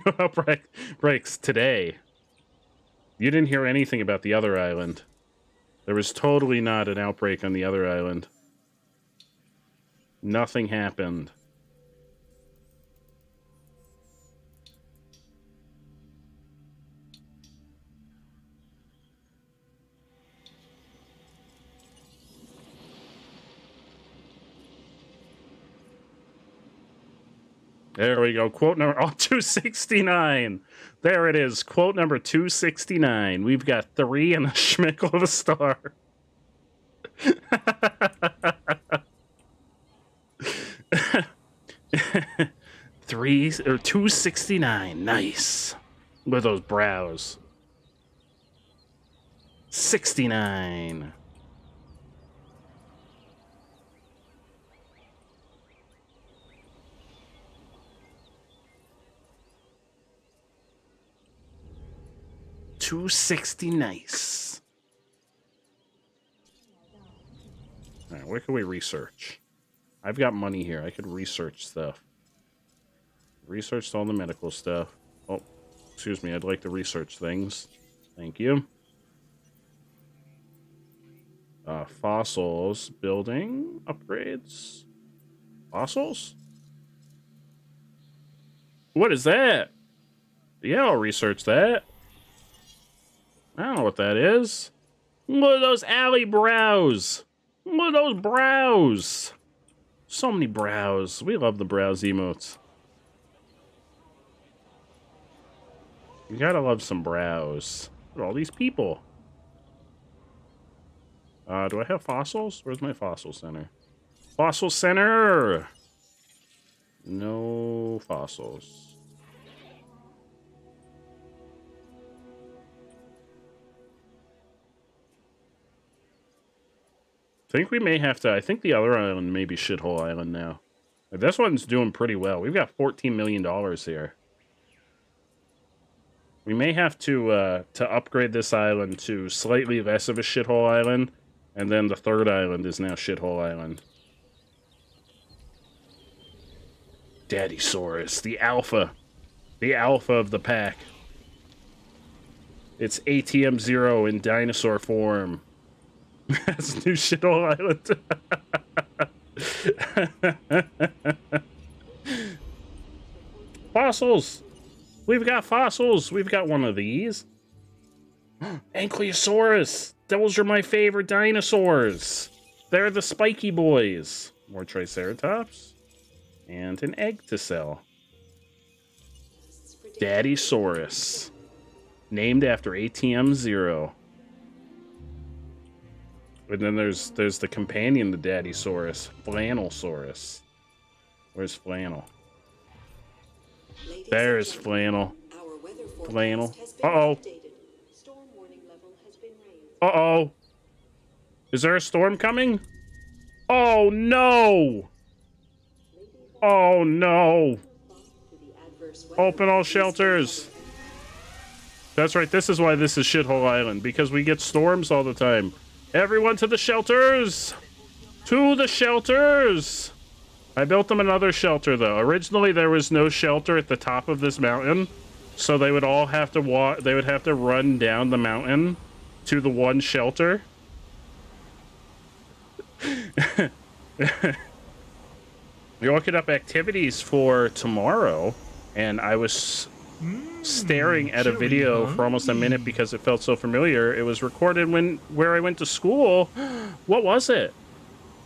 No outbreaks today. You didn't hear anything about the other island. There was totally not an outbreak on the other island. Nothing happened. There we go. Quote number 269. There it is. Quote number 269. We've got 3 and a schmickle of a star. 269. Nice. Look at those brows. 69. $260, nice. All right, where can we research? I've got money here. I could research stuff. Researched all the medical stuff. Oh, excuse me. I'd like to research things. Thank you. Fossils. Building upgrades. Fossils? What is that? Yeah, I'll research that. I don't know what that is. Look at those alley brows. Look at those brows. So many brows. We love the brows emotes. You gotta love some brows. Look at all these people. Do I have fossils? Where's my fossil center? Fossil center! No fossils. think we may have to... I think the other island may be Shithole Island now. This one's doing pretty well. We've got $14 million here. We may have to upgrade this island to slightly less of a shithole island, and then the third island is now Shithole Island. Daddysaurus, the alpha of the pack. It's ATM-0 in dinosaur form. That's new Shithole Island. Fossils! We've got fossils! We've got one of these. Ankylosaurus! Those are my favorite dinosaurs! They're the spiky boys. More Triceratops. And an egg to sell. Daddysaurus. Named after ATM-0. And then there's the companion to Daddysaurus, Flannelsaurus. Where's Flannel? There's Flannel. Flannel. Uh-oh. Uh-oh. Is there a storm coming? Oh, no! Oh, no! Open all shelters. That's right, this is why this is Shithole Island, because we get storms all the time. Everyone to the shelters! To the shelters! I built them another shelter, though. Originally, there was no shelter at the top of this mountain, so they would all have to walk. They would have to run down the mountain to the one shelter. You're looking up activities for tomorrow, and I was staring at a video for almost a minute because it felt so familiar. It was recorded where I went to school. What was it?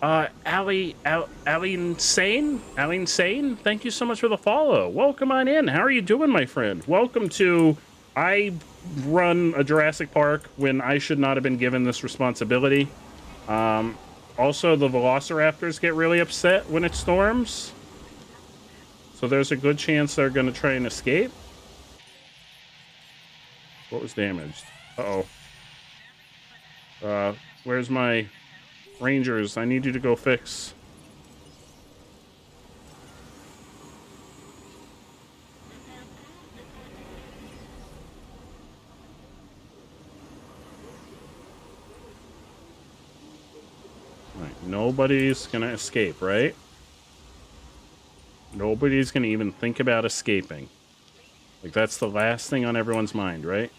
Aline Sane? Thank you so much for the follow. Welcome on in. How are you doing, my friend? Welcome to... I run a Jurassic Park when I should not have been given this responsibility. Also, the Velociraptors get really upset when it storms. So there's a good chance they're going to try and escape. What was damaged? Uh-oh. Where's my... Rangers, I need you to go fix. Alright, nobody's gonna escape, right? Nobody's gonna even think about escaping. Like, that's the last thing on everyone's mind, right?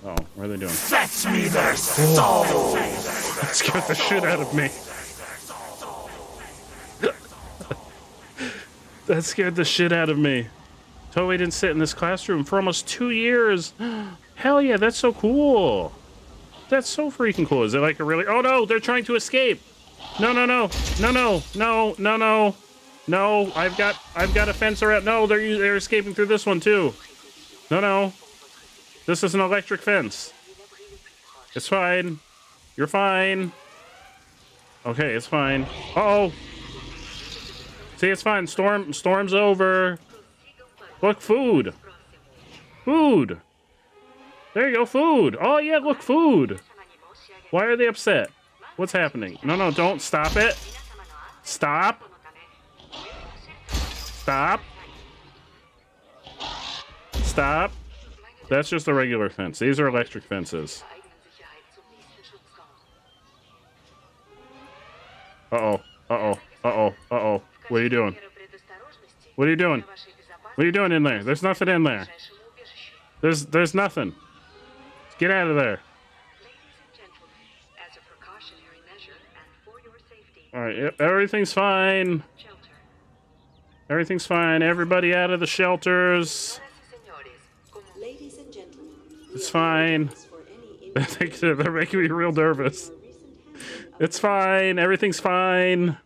Oh, what are they doing? Fetch me their soul! That scared the shit out of me. That scared the shit out of me. Totally didn't sit in this classroom for almost 2 years. Hell yeah, that's so cool. That's so freaking cool. Is it like a really... Oh no, they're trying to escape. No, no, no. No, no, no, no, no. No, I've got a fence around... No, they're escaping through this one too. No, no. This is an electric fence. It's fine. You're fine. Okay, it's fine. Uh-oh. See, it's fine. Storm's over. Look, food. Food. There you go, food. Oh, yeah, look, food. Why are they upset? What's happening? No, no, don't. Stop it. Stop. Stop. Stop. That's just a regular fence. These are electric fences. Uh-oh. Uh-oh. Uh-oh. Uh-oh. What are you doing? What are you doing? What are you doing in there? There's nothing in there. There's nothing. Get out of there. Alright, yep, everything's fine. Everything's fine. Everybody out of the shelters. It's fine. They're making me real nervous. It's fine. Everything's fine.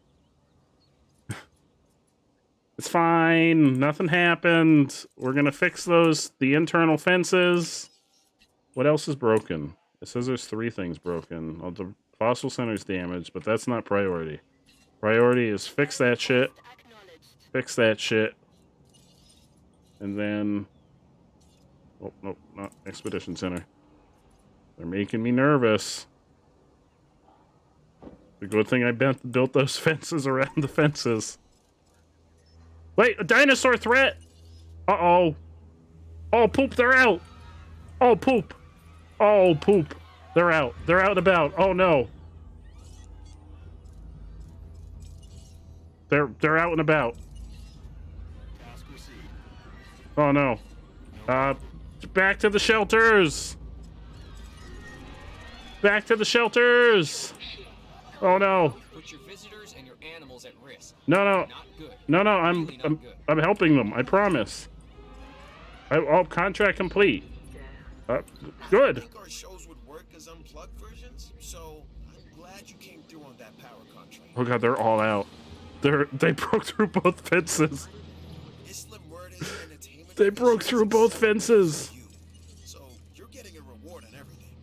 It's fine. Nothing happened. We're gonna fix the internal fences. What else is broken? It says there's 3 things broken. Well, the fossil center's damaged, but that's not priority. Priority is fix that shit. Fix that shit. And then... Oh, nope, not Expedition Center. They're making me nervous. The good thing I built those fences around the fences. Wait, a dinosaur threat! Uh-oh. Oh, poop, they're out! Oh, poop! Oh, poop. They're out. They're out and about. Oh, no. They're out and about. Oh, no. Back to the shelters! Back to the shelters! Oh, no. Put your visitors and your animals at risk. No, no. Not good. No, no, I'm helping them. I promise. Oh, contract complete. Good. I think our shows would work as unplugged versions, so I'm glad you came through on that power contract. Oh god, they're all out. They broke through both fences. They broke through both fences. So you're getting a reward on everything.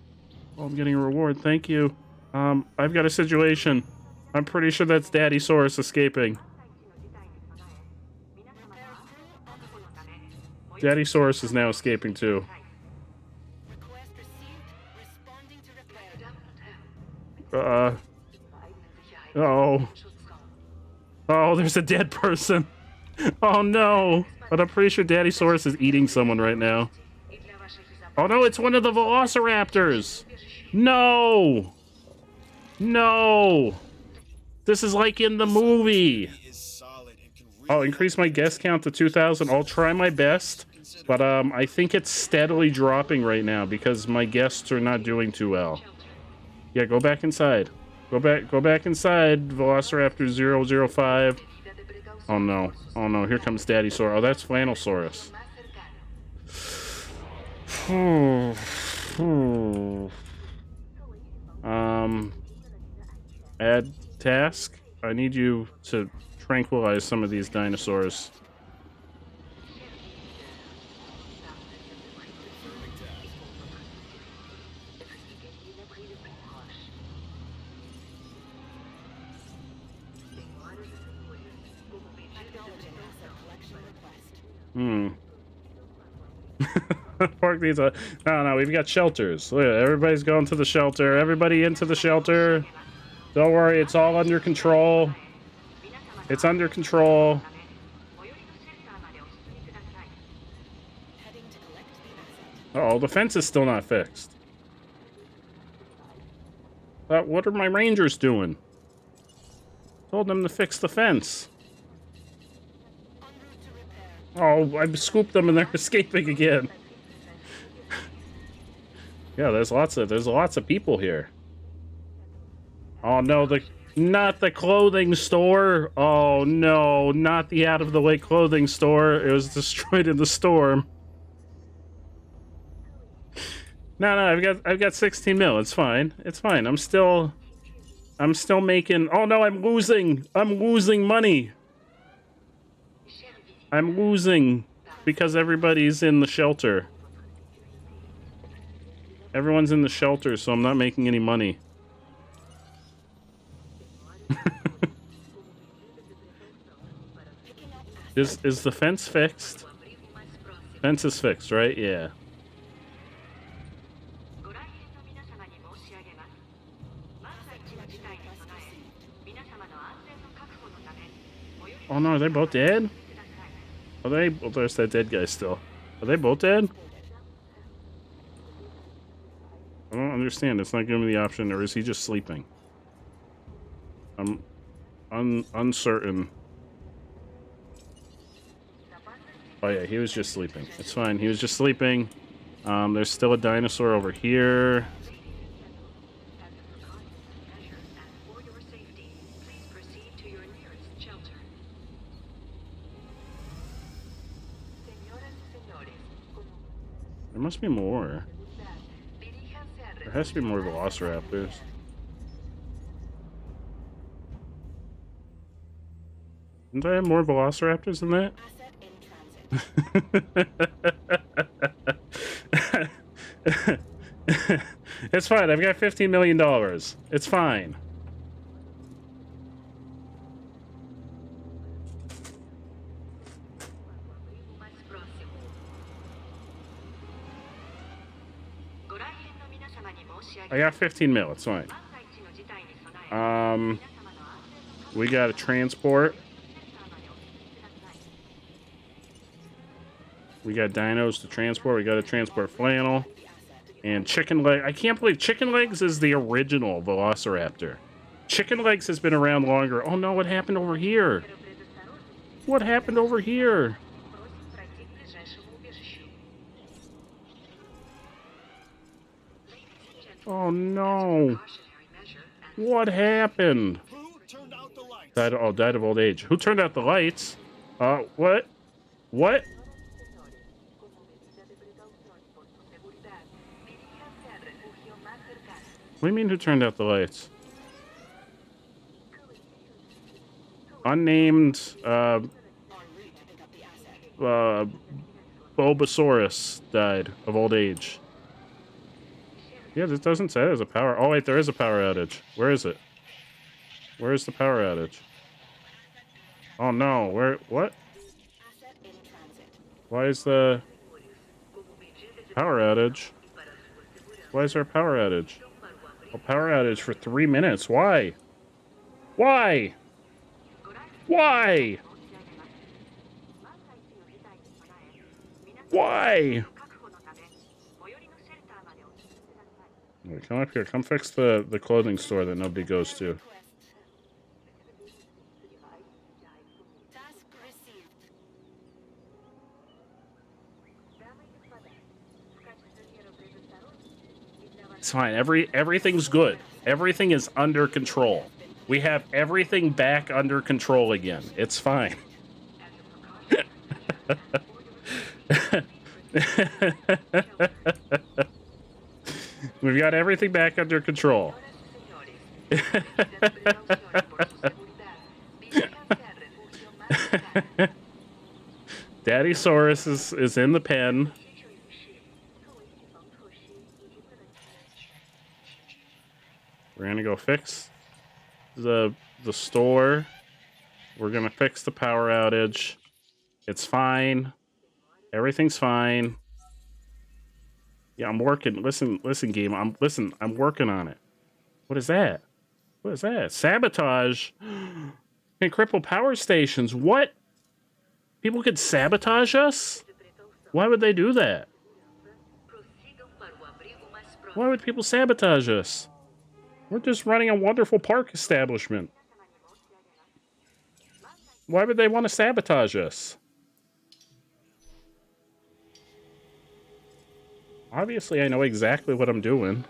Oh, I'm getting a reward. Thank you. I've got a situation. I'm pretty sure that's Daddy Saurus escaping. Daddy Saurus is now escaping too. Oh. Oh, there's a dead person. Oh no. But I'm pretty sure Daddy Saurus is eating someone right now. Oh no, it's one of the Velociraptors. No. No. This is like in the movie. I'll increase my guest count to 2,000. I'll try my best. But I think it's steadily dropping right now because my guests are not doing too well. Yeah, go back inside. Go back inside, Velociraptor 005. Oh no. Oh no, here comes Daddy Saurus. Oh, that's Flanosaurus. Add task. I need you to tranquilize some of these dinosaurs. Park these. No, we've got shelters. Look, everybody's going to the shelter. Everybody into the shelter. Don't worry, it's all under control. It's under control. Uh-oh, the fence is still not fixed. What are my rangers doing? Told them to fix the fence. Oh, I scooped them and they're escaping again. Yeah, there's lots of people here. Oh no, not the clothing store. Oh no, not the out of the way clothing store. It was destroyed in the storm. No, I've got 16 mil. It's fine. It's fine. I'm still making. Oh no, I'm losing money. I'm losing because everybody's in the shelter. Everyone's in the shelter, so I'm not making any money. Is the fence fixed? Fence is fixed, right? Yeah. Oh no, are they both dead? Are they? Well, there's that dead guy still. Are they both dead? I don't understand. It's not giving me the option, or is he just sleeping? I'm uncertain. Oh yeah, he was just sleeping. It's fine. He was just sleeping. There's still a dinosaur over here. There must be more. There has to be more Velociraptors. Didn't I have more Velociraptors than that? It's fine. I've got $15 million. It's fine. I got 15 mil. It's fine. We got a transport. We got dinos to transport. We got to transport flannel. And chicken leg. I can't believe chicken legs is the original Velociraptor. Chicken legs has been around longer. Oh no, what happened over here? What happened over here? Oh no. What happened? Died of old age. Who turned out the lights? What? What? What do you mean who turned out the lights? Unnamed, Bulbasaurus died of old age. Yeah, this doesn't say there's a power... Oh, wait, there is a power outage. Where is it? Where is the power outage? Oh, no. Where... What? Why is the... Power outage? Why is there a power outage? A power outage for 3 minutes. Why? Why? Why? Why? Wait, come up here. Come fix the clothing store that nobody goes to. It's fine. Everything's good. Everything is under control. We have everything back under control again. It's fine. We've got everything back under control. Daddy Saurus is in the pen. We're gonna go fix the store. We're gonna fix the power outage. It's fine. Everything's fine. Yeah, I'm working. Listen, game. I'm working on it. What is that? What is that? Sabotage can cripple power stations. What? People could sabotage us? Why would they do that? Why would people sabotage us? We're just running a wonderful park establishment. Why would they want to sabotage us? Obviously, I know exactly what I'm doing.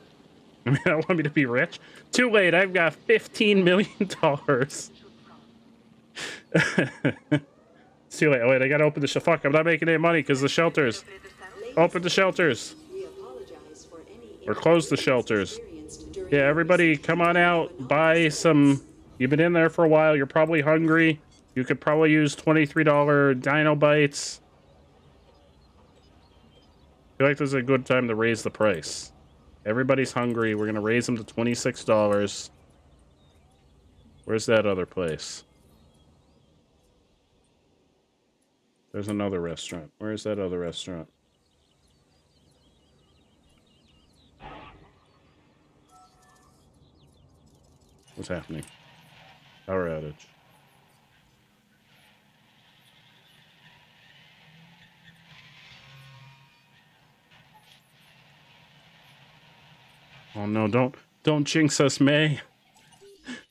I mean, I want me to be rich. Too late, I've got $15 million. It's too late. Oh, wait, I gotta open the fuck, I'm not making any money because the shelters. Open the shelters. Or close the shelters. Yeah, everybody come on out. Buy some... You've been in there for a while. You're probably hungry. You could probably use $23 Dino Bites. I feel like this is a good time to raise the price. Everybody's hungry. We're going to raise them to $26. Where's that other place? There's another restaurant. Where's that other restaurant? What's happening? Power outage. Oh no, don't jinx us, May.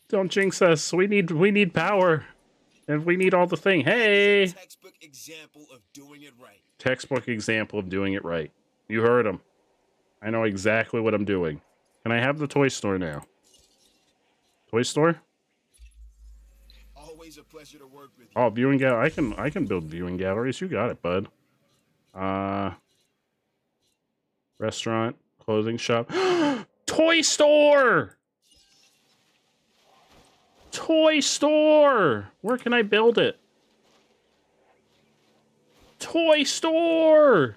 Don't jinx us. We need power. And we need all the thing. Hey! Textbook example of doing it right. Textbook example of doing it right. You heard him. I know exactly what I'm doing. Can I have the toy store now? Toy store? Always a pleasure to work with you. Oh, viewing gallery. I can build viewing galleries. You got it, bud. Restaurant, clothing shop. Toy store! Toy store! Where can I build it? Toy store!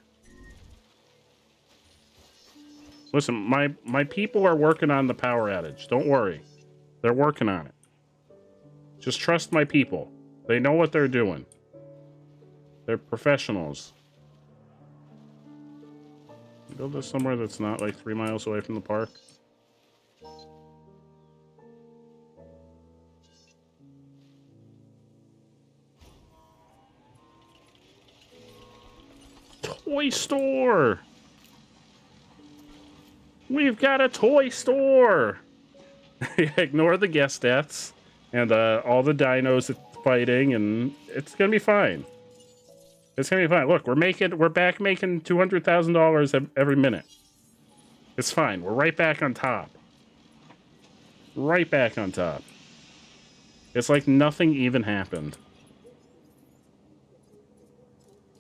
Listen, my people are working on the power outage. Don't worry. They're working on it. Just trust my people. They know what they're doing. They're professionals. Build this somewhere that's not like 3 miles away from the park. toy store. We've got a toy store. Ignore the guest deaths and all the dinos fighting, and it's gonna be fine. It's gonna be fine. Look, we're back making $200,000 every minute. It's fine. We're right back on top. Right back on top. It's like nothing even happened.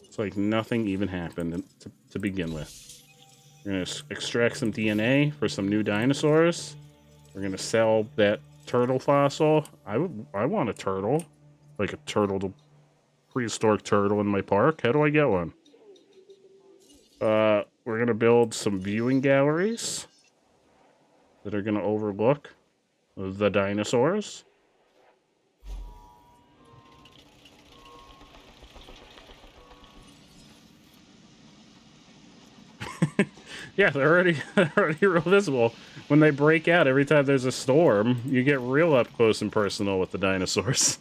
It's like nothing even happened to begin with. We're gonna extract some DNA for some new dinosaurs. We're gonna sell that turtle fossil. I want a turtle, like a prehistoric turtle in my park. How do I get one? We're gonna build some viewing galleries that are gonna overlook the dinosaurs. Yeah, they're already real visible. When they break out every time there's a storm, you get real up close and personal with the dinosaurs.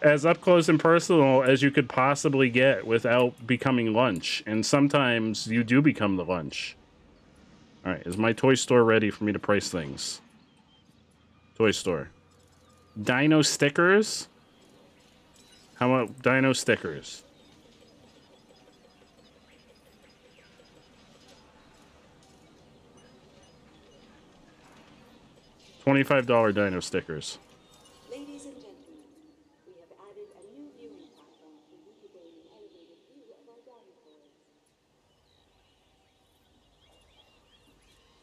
As up close and personal as you could possibly get without becoming lunch. And sometimes you do become the lunch. Alright, is my toy store ready for me to price things? Toy store. Dino stickers? How about dino stickers? $25 dino stickers. Ladies and gentlemen, we have added a new viewing platform for you to gain an elevated view of our dinosaurs.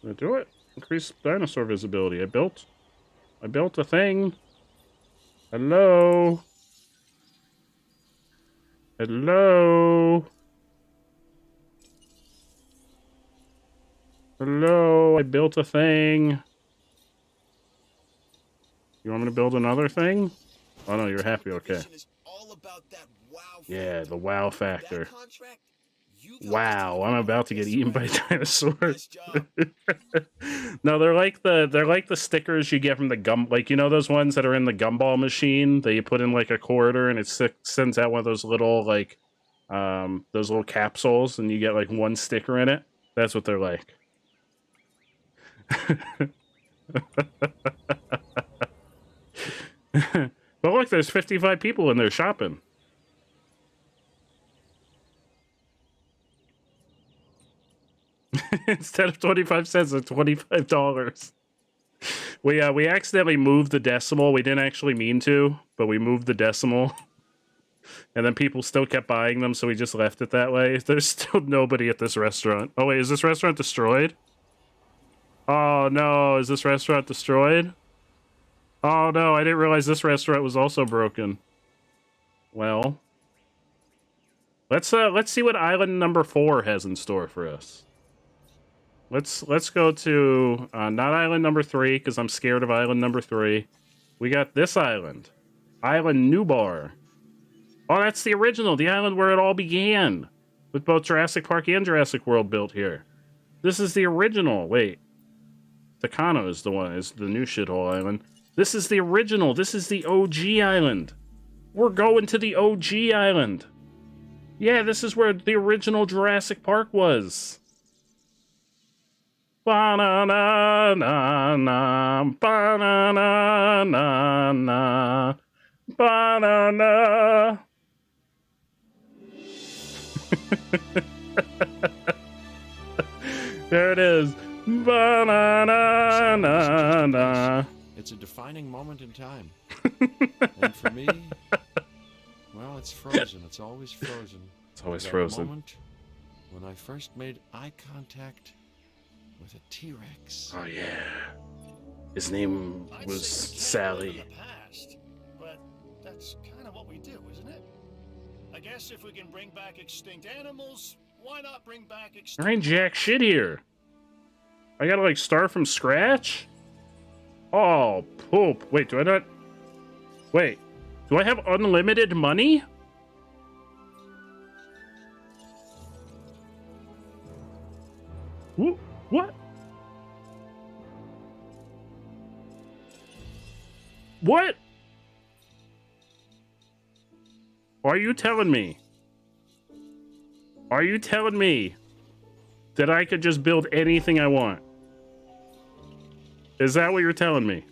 Gonna do it. Increase dinosaur visibility. I built a thing. Hello. Hello. Hello. I built a thing. You want me to build another thing? Oh no, you're happy. Okay. Yeah, the wow factor. Wow, I'm about to get eaten by dinosaurs. No, they're like the stickers you get from the gum, like, you know those ones that are in the gumball machine that you put in like a quarter and it sends out one of those little like those little capsules and you get like one sticker in it. That's what they're like. But look, there's 55 people in there shopping. Instead of 25 cents, it's $25. We accidentally moved the decimal. We didn't actually mean to, but we moved the decimal. And then people still kept buying them, so we just left it that way. There's still nobody at this restaurant. Oh wait, is this restaurant destroyed? Oh no, is this restaurant destroyed? Oh no, I didn't realize this restaurant was also broken. Well, let's see what island number 4 has in store for us. Let's go to not island number 3 because I'm scared of island number 3. We got this island, Island Newbar. Oh, that's the original, the island where it all began, with both Jurassic Park and Jurassic World built here. This is the original. Wait, Takano is the one. Is the new shithole island. This is the original. This is the OG island. We're going to the OG island. Yeah, this is where the original Jurassic Park was. Ba-na-na-na-na, ba-na-na-na-na, ba-na-na. There it is. Ba-na-na-na-na. It's a defining moment in time. And for me, well, it's frozen. It's always frozen. It's always that frozen. Moment when I first made eye contact with a T-Rex. Oh yeah. His name was Sally. Past, but that's kind of what we do, isn't it? I guess if we can bring back extinct animals, why not bring back extinct... There ain't jack shit here. I gotta like start from scratch? Oh, poop. Wait, do I not... Wait, do I have unlimited money? What? What? Are you telling me Are you telling me that I could just build anything I want? Is that what you're telling me?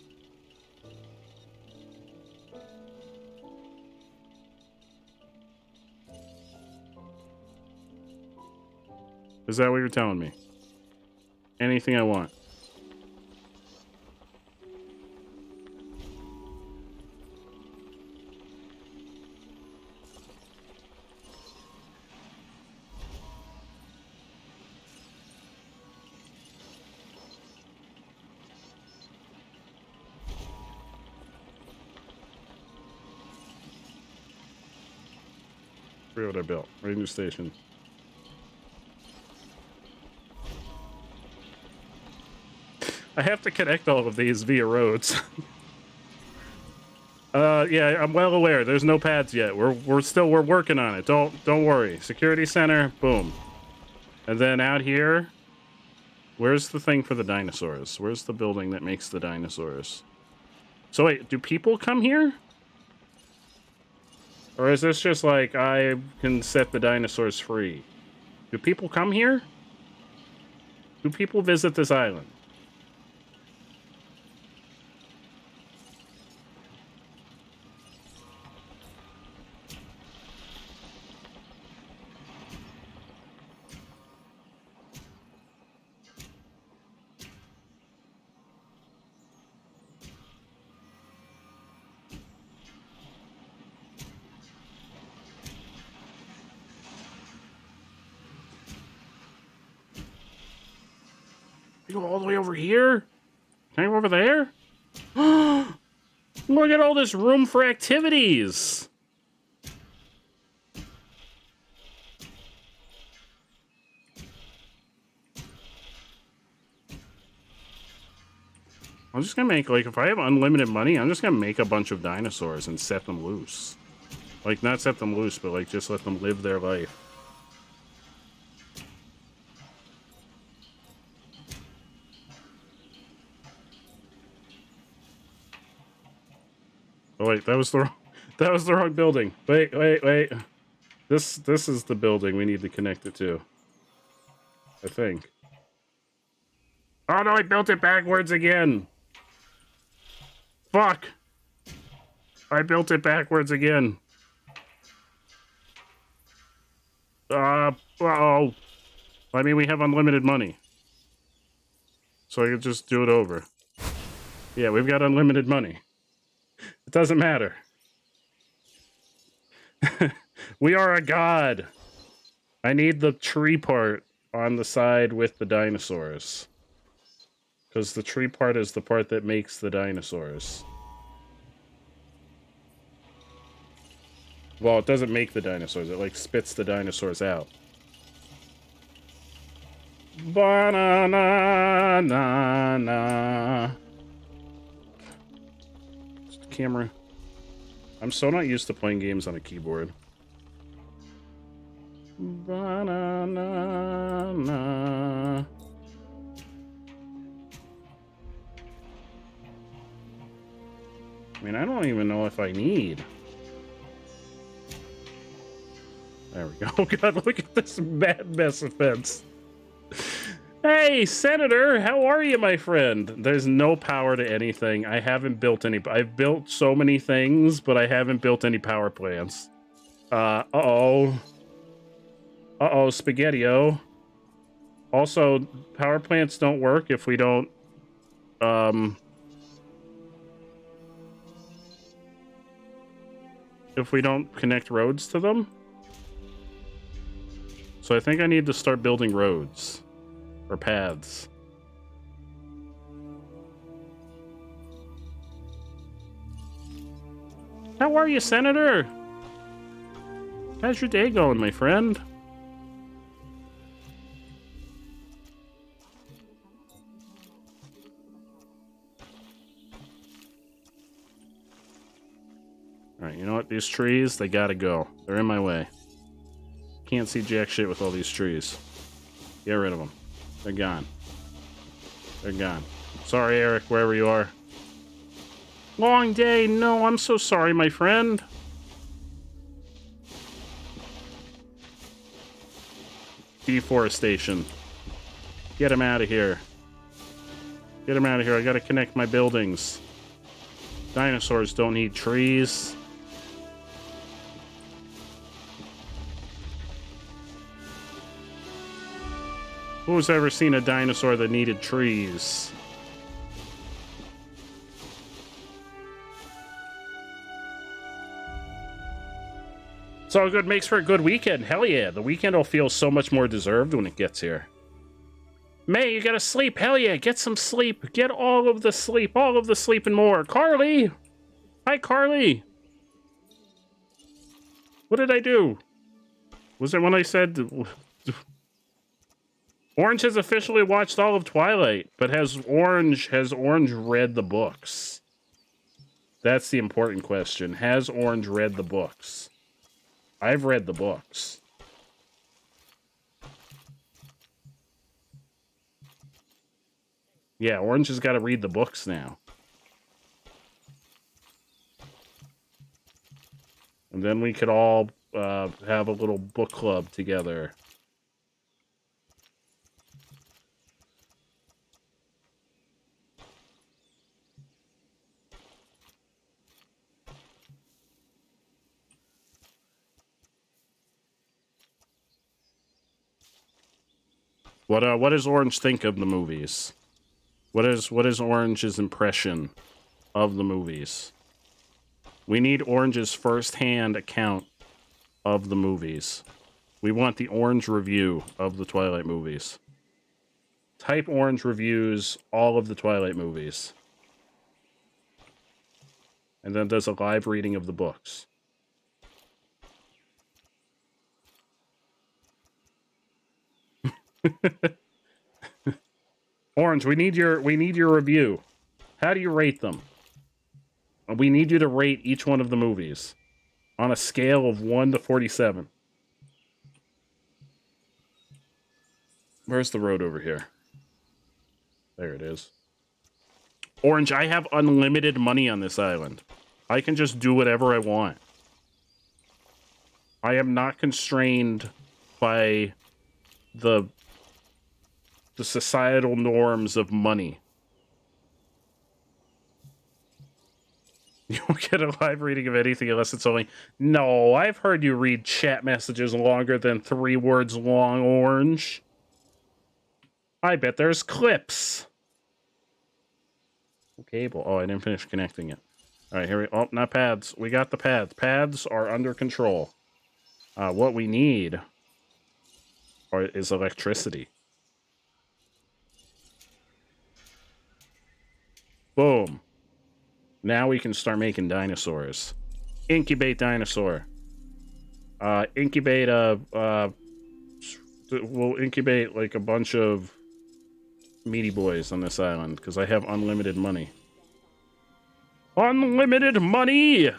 Is that what you're telling me? Anything I want. What I built. Radio station. I have to connect all of these via roads. Yeah, I'm well aware. There's no pads yet. We're working on it. Don't worry. Security center, boom. And then out here, where's the thing for the dinosaurs? Where's the building that makes the dinosaurs? So wait, do people come here? Or is this just like, I can set the dinosaurs free? Do people come here? Do people visit this island? You go all the way over here? Can I go over there? Look at all this room for activities. I'm just gonna make, like, if I have unlimited money, I'm just gonna make a bunch of dinosaurs and set them loose. Like, not set them loose, but, like, just let them live their life. Oh wait, that was the wrong building. Wait. This is the building we need to connect it to. I think. Oh no, I built it backwards again. Fuck. I built it backwards again. Uh-oh. I mean, we have unlimited money. So I could just do it over. Yeah, we've got unlimited money. It doesn't matter. We are a god. I need the tree part on the side with the dinosaurs. Because the tree part is the part that makes the dinosaurs. Well, it doesn't make the dinosaurs. It, like, spits the dinosaurs out. Banana. Camera. I'm so not used to playing games on a keyboard. Banana. I mean, I don't even know if I need. There we go. Oh god, look at this mad mess of fence. Hey, Senator, how are you, my friend? There's no power to anything. I haven't built any. I've built so many things, but I haven't built any power plants. Uh-oh, Spaghetti-O. Also, power plants don't work if we don't, connect roads to them. So I think I need to start building roads. Or paths. How are you, Senator? How's your day going, my friend? Alright, you know what? These trees, they gotta go. They're in my way. Can't see jack shit with all these trees. Get rid of them. They're gone. They're gone. Sorry, Eric, wherever you are. Long day. No, I'm so sorry, my friend. deforestation. Get him out of here. Get him out of here. I gotta connect my buildings. Dinosaurs don't need trees. Who's ever seen a dinosaur that needed trees? It's all good. Makes for a good weekend. Hell yeah. The weekend will feel so much more deserved when it gets here. May, you gotta sleep. Hell yeah. Get some sleep. Get all of the sleep. All of the sleep and more. Carly! Hi, Carly! What did I do? Was it when I said... Orange has officially watched all of Twilight, but has Orange read the books? That's the important question. Has Orange read the books? I've read the books. Yeah, Orange has got to read the books now. And then we could all have a little book club together. What does Orange think of the movies? What is Orange's impression of the movies? We need Orange's first-hand account of the movies. We want the Orange review of the Twilight movies. Type Orange reviews all of the Twilight movies. And then does a live reading of the books. Orange, we need your review. How do you rate them? We need you to rate each one of the movies on a scale of 1 to 47. Where's the road over here? There it is. Orange, I have unlimited money on this island. I can just do whatever I want. I am not constrained by the societal norms of money. You won't get a live reading of anything unless it's only... No, I've heard you read chat messages longer than 3 words long, Orange. I bet there's clips. Cable. Oh, I didn't finish connecting it. All right, here we... Oh, not pads. We got the pads. Pads are under control. What we need is electricity. Boom. Now we can start making dinosaurs. Incubate dinosaur. Incubate we'll incubate like a bunch of meaty boys on this island because I have unlimited money. Unlimited money!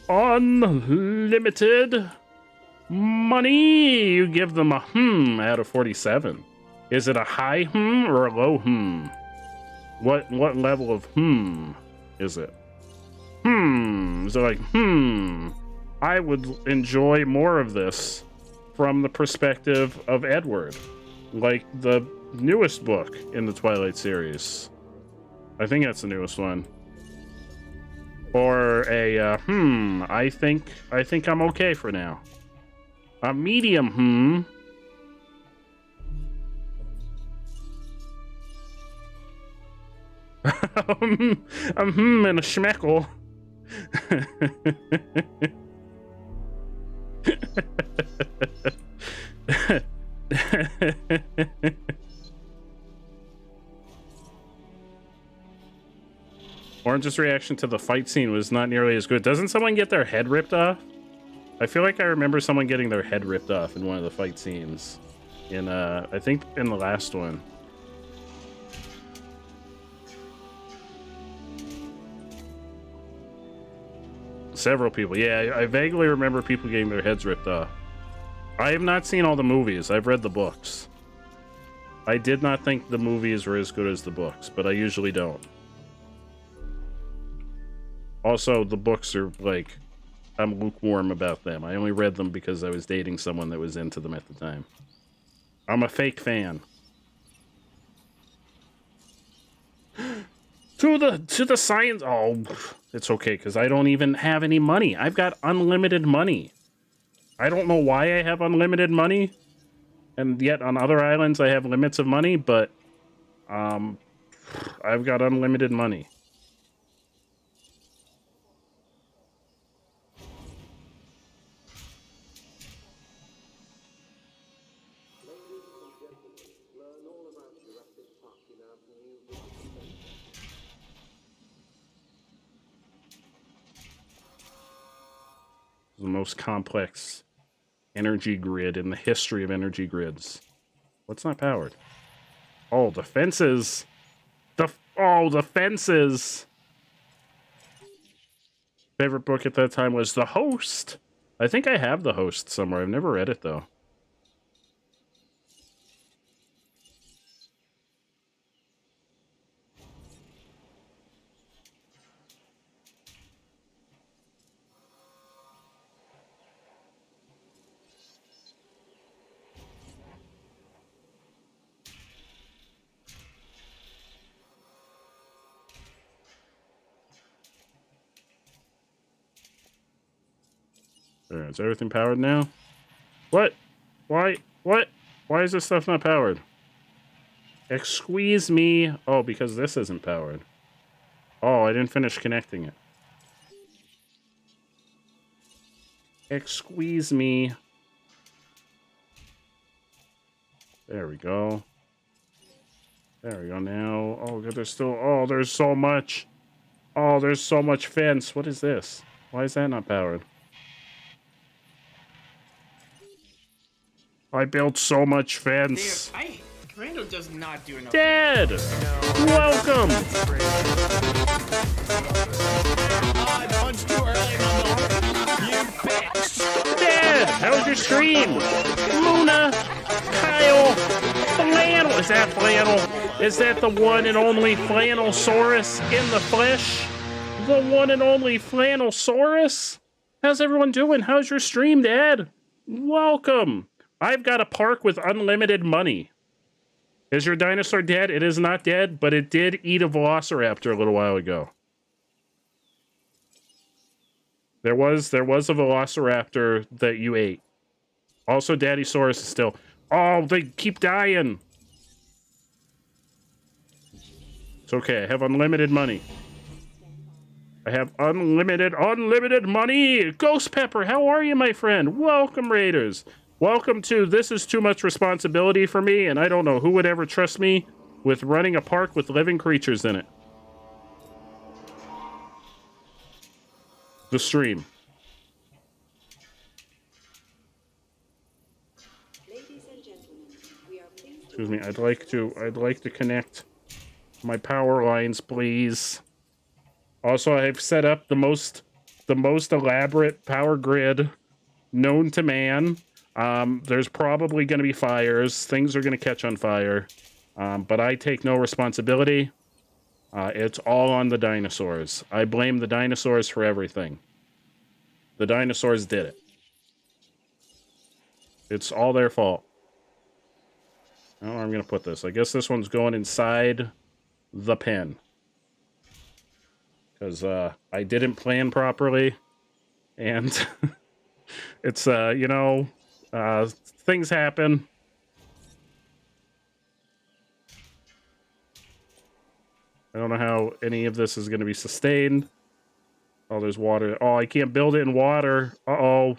Unlimited money! You give them a out of 47. Is it a high or a low What level of is it? Is it like I would enjoy more of this from the perspective of Edward, like the newest book in the Twilight series. I think that's the newest one. Or a I think I'm okay for now. A medium and a schmeckle. Orange's reaction to the fight scene was not nearly as good. Doesn't someone get their head ripped off? I feel like I remember someone getting their head ripped off in one of the fight scenes. In, I think in the last one. Several people. Yeah, I vaguely remember people getting their heads ripped off. I have not seen all the movies. I've read the books. I did not think the movies were as good as the books, but I usually don't. Also, the books are, like, I'm lukewarm about them. I only read them because I was dating someone that was into them at the time. I'm a fake fan. To the science. Oh, it's okay because I don't even have any money. I've got unlimited money. I don't know why I have unlimited money, and yet on other islands I have limits of money. But I've got unlimited money. Learn all about Jurassic Park in our new visitor center. The most complex energy grid in the history of energy grids. What's not powered? Oh, the fences. The fences. Favorite book at that time was The Host. I think I have The Host somewhere. I've never read it though. Alright, is everything powered now? What? Why? What? Why is this stuff not powered? Squeeze me. Oh, because this isn't powered. Oh, I didn't finish connecting it. Squeeze me. There we go. There we go now. Oh, God, there's still... Oh, there's so much. Oh, there's so much fence. What is this? Why is that not powered? I built so much fence. Randall does not do enough. Dad! Welcome! I punched too early, you bitch! Dad! How was your stream? Luna! Kyle! Flannel! Is that Flannel? Is that the one and only Flannelsaurus in the flesh? The one and only Flannelsaurus? How's everyone doing? How's your stream, Dad? Welcome! I've got a park with unlimited money. Is your dinosaur dead? It is not dead, but it did eat a velociraptor a little while ago. There was a velociraptor that you ate. Also, Daddysaurus is still... Oh, they keep dying. It's okay. I have unlimited money. I have unlimited money. Ghost Pepper, how are you, my friend? Welcome, Raiders. Welcome to This Is Too Much Responsibility for Me, and I don't know who would ever trust me with running a park with living creatures in it. The stream. Excuse me, I'd like to connect my power lines, please. Also, I've set up the most elaborate power grid known to man. There's probably going to be fires. Things are going to catch on fire. But I take no responsibility. It's all on the dinosaurs. I blame the dinosaurs for everything. The dinosaurs did it. It's all their fault. I don't know where I'm going to put this. I guess this one's going inside the pen. Because I didn't plan properly. And it's, you know... things happen. I don't know how any of this is going to be sustained. Oh, there's water. Oh, I can't build it in water. Uh-oh.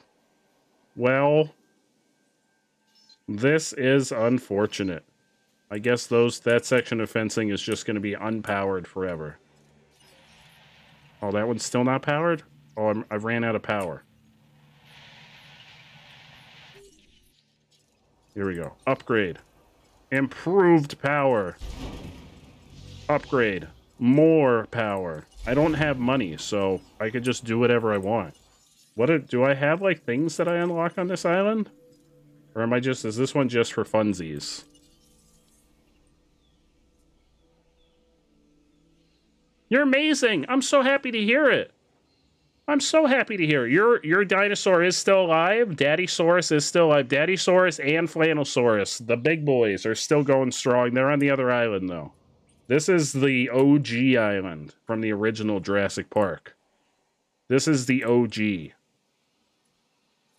Well, this is unfortunate. I guess that section of fencing is just going to be unpowered forever. Oh, that one's still not powered? Oh, I ran out of power. Here we go. Upgrade. Improved power. Upgrade. More power. I don't have money, so I could just do whatever I want. Do I have, like, things that I unlock on this island? Or is this one just for funsies? You're amazing! I'm so happy to hear it! I'm so happy to hear it. Your dinosaur is still alive. Daddysaurus is still alive. Daddysaurus and Flanosaurus, the big boys, are still going strong. They're on the other island, though. This is the OG island from the original Jurassic Park. This is the OG.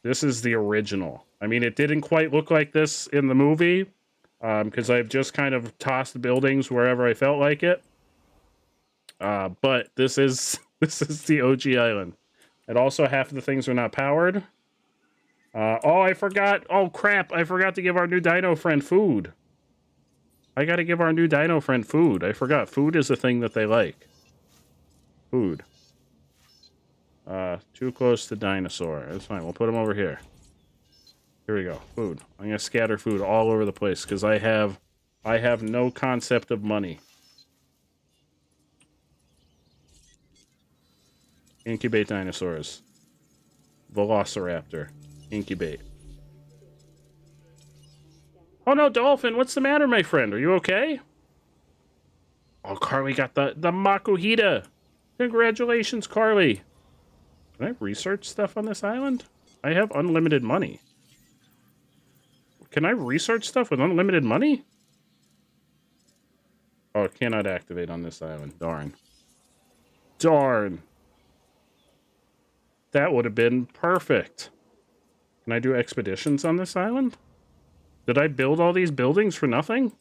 This is the original. I mean, it didn't quite look like this in the movie, because I've just kind of tossed buildings wherever I felt like it. But this is the OG island. And also half of the things are not powered. Oh, I forgot. Oh, crap. I forgot to give our new dino friend food. I gotta give our new dino friend food. I forgot. Food is a thing that they like. Food. Too close to dinosaur. That's fine. We'll put him over here. Here we go. Food. I'm gonna scatter food all over the place because I have no concept of money. Incubate dinosaurs. Velociraptor. Incubate. Oh no, Dolphin, what's the matter, my friend? Are you okay? Oh, Carly got the Makuhita. Congratulations, Carly. Can I research stuff on this island? I have unlimited money. Can I research stuff with unlimited money? Oh, it cannot activate on this island. Darn. Darn. That would have been perfect. Can I do expeditions on this island? Did I build all these buildings for nothing?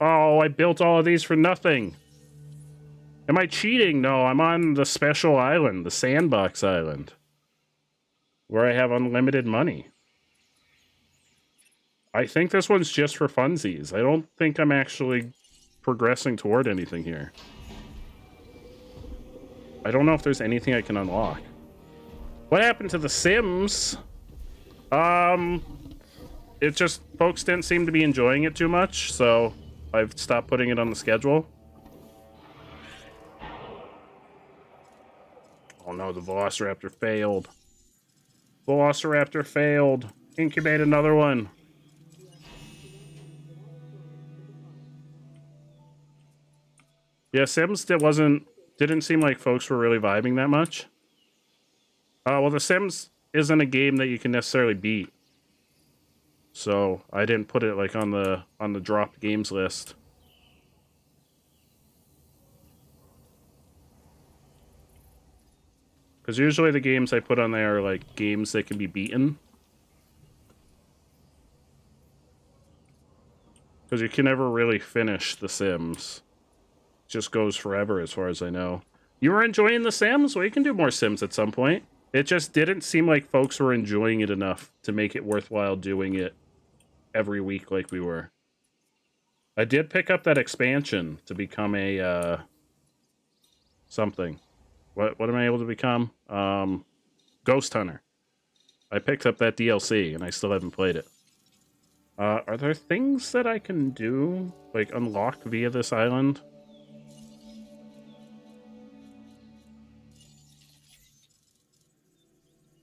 Oh, I built all of these for nothing. Am I cheating? No, I'm on the special island, the sandbox island, where I have unlimited money. I think this one's just for funsies. I don't think I'm actually progressing toward anything here. I don't know if there's anything I can unlock. What happened to The Sims? It just, folks didn't seem to be enjoying it too much, so I've stopped putting it on the schedule. Oh no, the Velociraptor failed. Velociraptor failed. Incubate another one. Yeah, Sims didn't seem like folks were really vibing that much. Well, The Sims isn't a game that you can necessarily beat. So I didn't put it like on the dropped games list. Because usually the games I put on there are like games that can be beaten. Because you can never really finish The Sims. It just goes forever as far as I know. You were enjoying The Sims? Well, you can do more Sims at some point. It just didn't seem like folks were enjoying it enough to make it worthwhile doing it every week like we were. I did pick up that expansion to become a, something. What am I able to become? Ghost Hunter. I picked up that DLC, and I still haven't played it. Are there things that I can do, like, unlock via this island?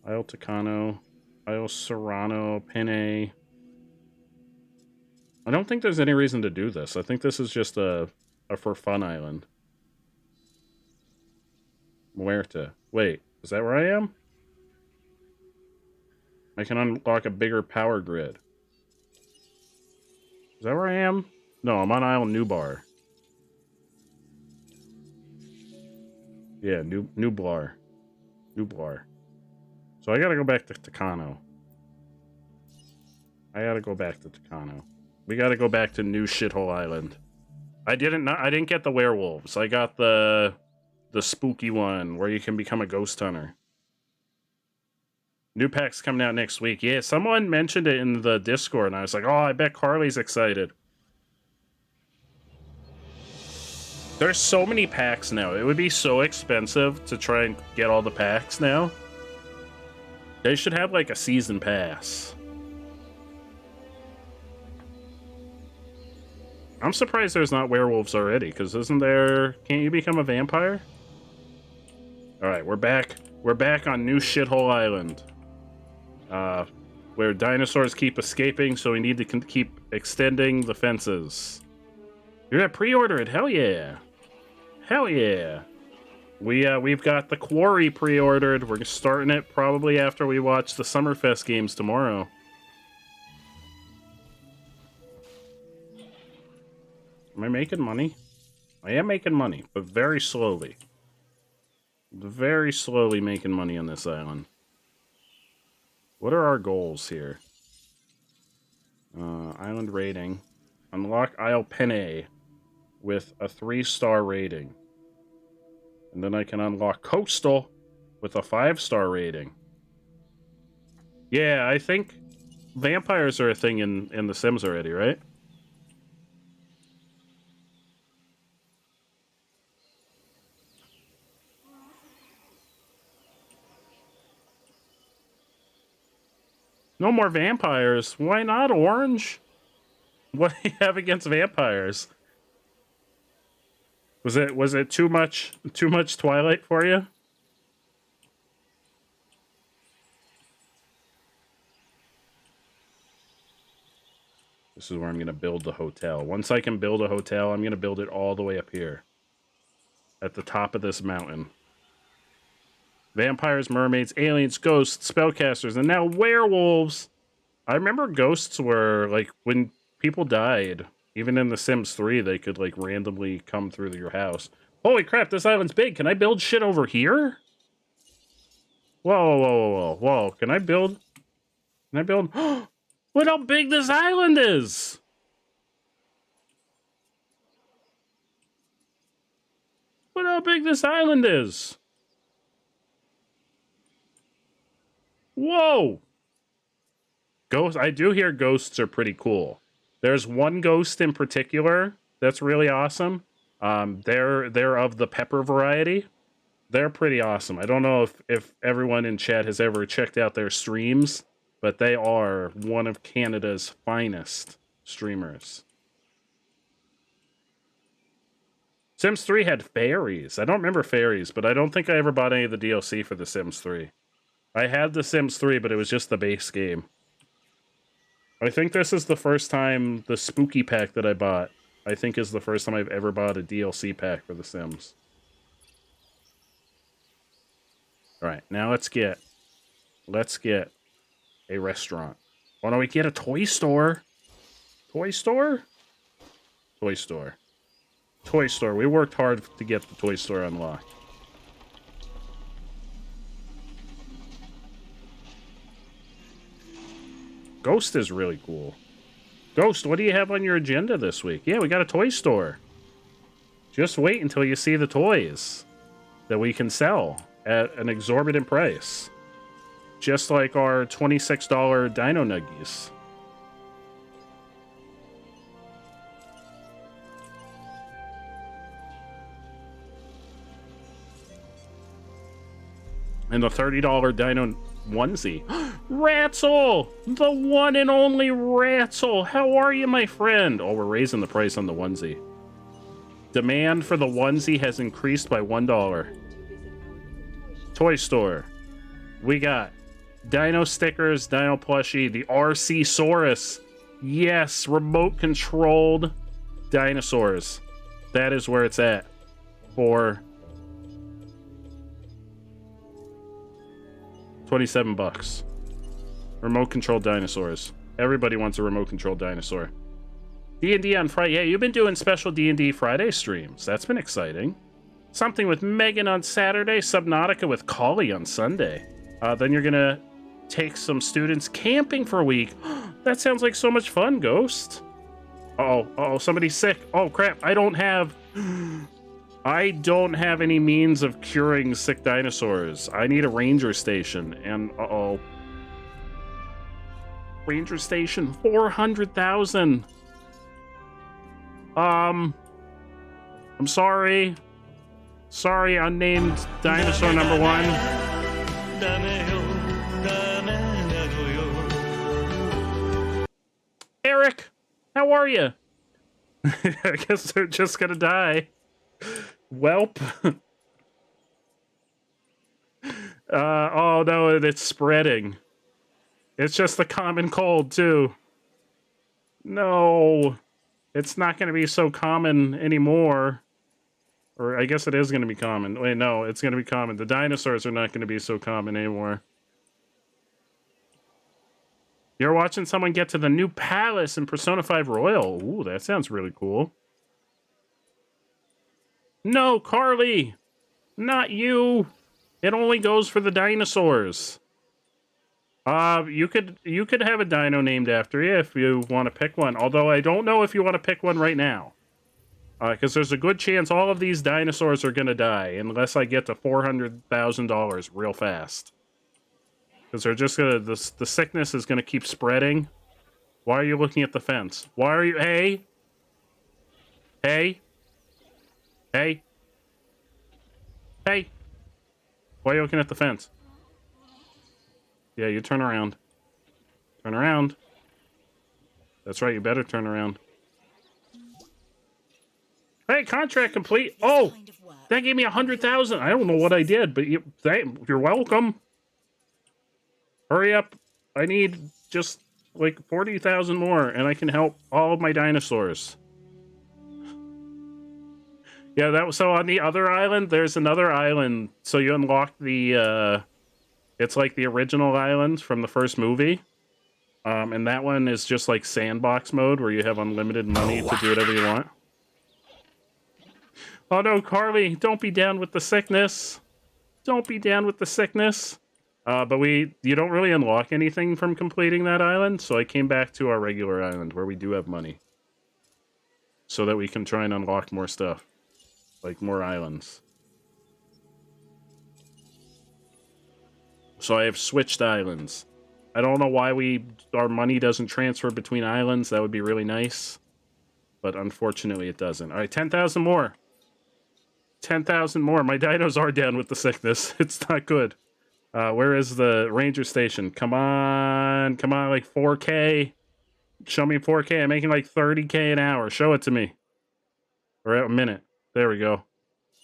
Isle Tucano, Isle Serrano, Penne. I don't think there's any reason to do this. I think this is just a for fun island. Muerta. Wait, is that where I am? I can unlock a bigger power grid. Is that where I am? No, I'm on Isle Nublar. Yeah, Nublar. Nublar. So I gotta go back to Tucano. I gotta go back to Tucano. We gotta go back to New Shithole Island. I didn't get the werewolves. I got the spooky one where you can become a ghost hunter. New pack's coming out next week. Yeah, someone mentioned it in the Discord, and I was like, oh, I bet Carly's excited. There's so many packs now. It would be so expensive to try and get all the packs now. They should have, like, a season pass. I'm surprised there's not werewolves already, because isn't there... Can't you become a vampire? Alright, we're back. We're back on New Shithole Island. Where dinosaurs keep escaping, so we need to keep extending the fences. You're gonna pre-order it? Hell yeah. Hell yeah. We've got the Quarry pre-ordered. We're starting it probably after we watch the Summerfest games tomorrow. Am I making money? I am making money, but very slowly. Very slowly making money on this island. What are our goals here? Island rating. Unlock Isle Penne with a 3-star rating. And then I can unlock Coastal with a 5-star rating. Yeah, I think vampires are a thing in The Sims already, right? No more vampires. Why not, Orange? What do you have against vampires? Was it too much Twilight for you? This is where I'm going to build the hotel. Once I can build a hotel, I'm going to build it all the way up here. At the top of this mountain. Vampires, mermaids, aliens, ghosts, spellcasters, and now werewolves! I remember ghosts were, like, when people died, even in The Sims 3, they could, like, randomly come through your house. Holy crap, this island's big! Can I build shit over here? Whoa, whoa, whoa, whoa, whoa. Can I build? Look how big this island is! Look how big this island is! Whoa! Ghosts, I do hear ghosts are pretty cool. There's one ghost in particular that's really awesome. They're of the pepper variety. They're pretty awesome. I don't know if everyone in chat has ever checked out their streams, but they are one of Canada's finest streamers. Sims 3 had fairies. I don't remember fairies, but I don't think I ever bought any of the DLC for The Sims 3. I had The Sims 3, but it was just the base game. I think this is the first time the spooky pack that I bought, I think is the first time I've ever bought a DLC pack for The Sims. Alright, now let's get a restaurant. Why don't we get a toy store? Toy store? Toy store. Toy store. We worked hard to get the toy store unlocked. Ghost is really cool. Ghost, what do you have on your agenda this week? Yeah, we got a toy store. Just wait until you see the toys that we can sell at an exorbitant price. Just like our $26 Dino Nuggies. And the $30 Dino onesie. Ratzel! The one and only Ratzel! How are you, my friend? Oh, we're raising the price on the onesie. Demand for the onesie has increased by $1. Toy store. We got Dino stickers, Dino plushie, the RC Saurus. Yes, remote-controlled dinosaurs. That is where it's at. For $27. Remote-controlled dinosaurs. Everybody wants a remote-controlled dinosaur. D&D on Friday. Yeah, you've been doing special D&D Friday streams. That's been exciting. Something with Megan on Saturday. Subnautica with Collie on Sunday. Then you're gonna take some students camping for a week. That sounds like so much fun, Ghost. Uh-oh, somebody's sick. Oh, crap. I don't have any means of curing sick dinosaurs. I need a ranger station, and uh-oh. Ranger station, 400,000. I'm sorry. Sorry, unnamed dinosaur number one. Eric, how are you? I guess they're just gonna die. Welp. Oh no, it's spreading. It's just the common cold, too. No. It's not going to be so common anymore. Or I guess it is going to be common. Wait, no, it's going to be common. The dinosaurs are not going to be so common anymore. You're watching someone get to the new palace in Persona 5 Royal. Ooh, that sounds really cool. No, Carly! Not you! It only goes for the dinosaurs. You could have a dino named after you if you want to pick one. Although I don't know if you want to pick one right now. Because there's a good chance all of these dinosaurs are going to die unless I get to $400,000 real fast. Because they're just going to... The sickness is going to keep spreading. Why are you looking at the fence? Why are you... Hey! Hey! Hey! Hey! Why are you looking at the fence? Yeah, you turn around. Turn around. That's right, you better turn around. Hey, contract complete. Oh, that gave me 100,000. I don't know what I did, but you're welcome. Hurry up. I need just like 40,000 more, and I can help all of my dinosaurs. Yeah, that was so on the other island. There's another island, so you unlock the. It's like the original island from the first movie. And that one is just like sandbox mode where you have unlimited money to do whatever you want. Oh no, Carly, don't be down with the sickness. Don't be down with the sickness. But you don't really unlock anything from completing that island, so I came back to our regular island where we do have money. So that we can try and unlock more stuff. Like more islands. So I have switched islands. I don't know why our money doesn't transfer between islands. That would be really nice. But unfortunately it doesn't. Alright, 10,000 more. 10,000 more. My dinos are down with the sickness. It's not good. Where is the ranger station? Come on. Come on, like 4K. Show me 4K. I'm making like 30K an hour. Show it to me. Or a minute. There we go.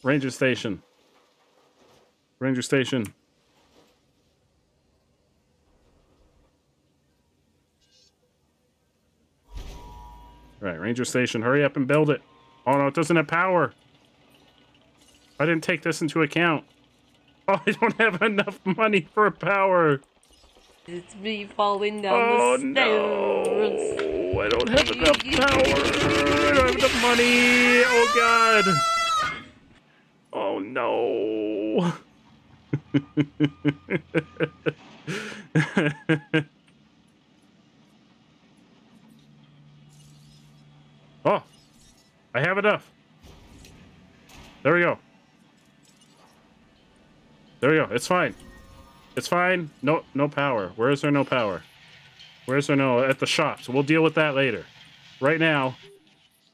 Ranger station. Ranger station. Right, ranger station. Hurry up and build it. Oh no, it doesn't have power. I didn't take this into account. Oh, I don't have enough money for power. It's me falling down the stairs. No, I don't have enough power. I don't have enough money. Oh god. Oh no. Oh, I have enough. There we go. There we go. It's fine. It's fine. No power. Where is there no power? Where's there no... At the shops. We'll deal with that later. Right now.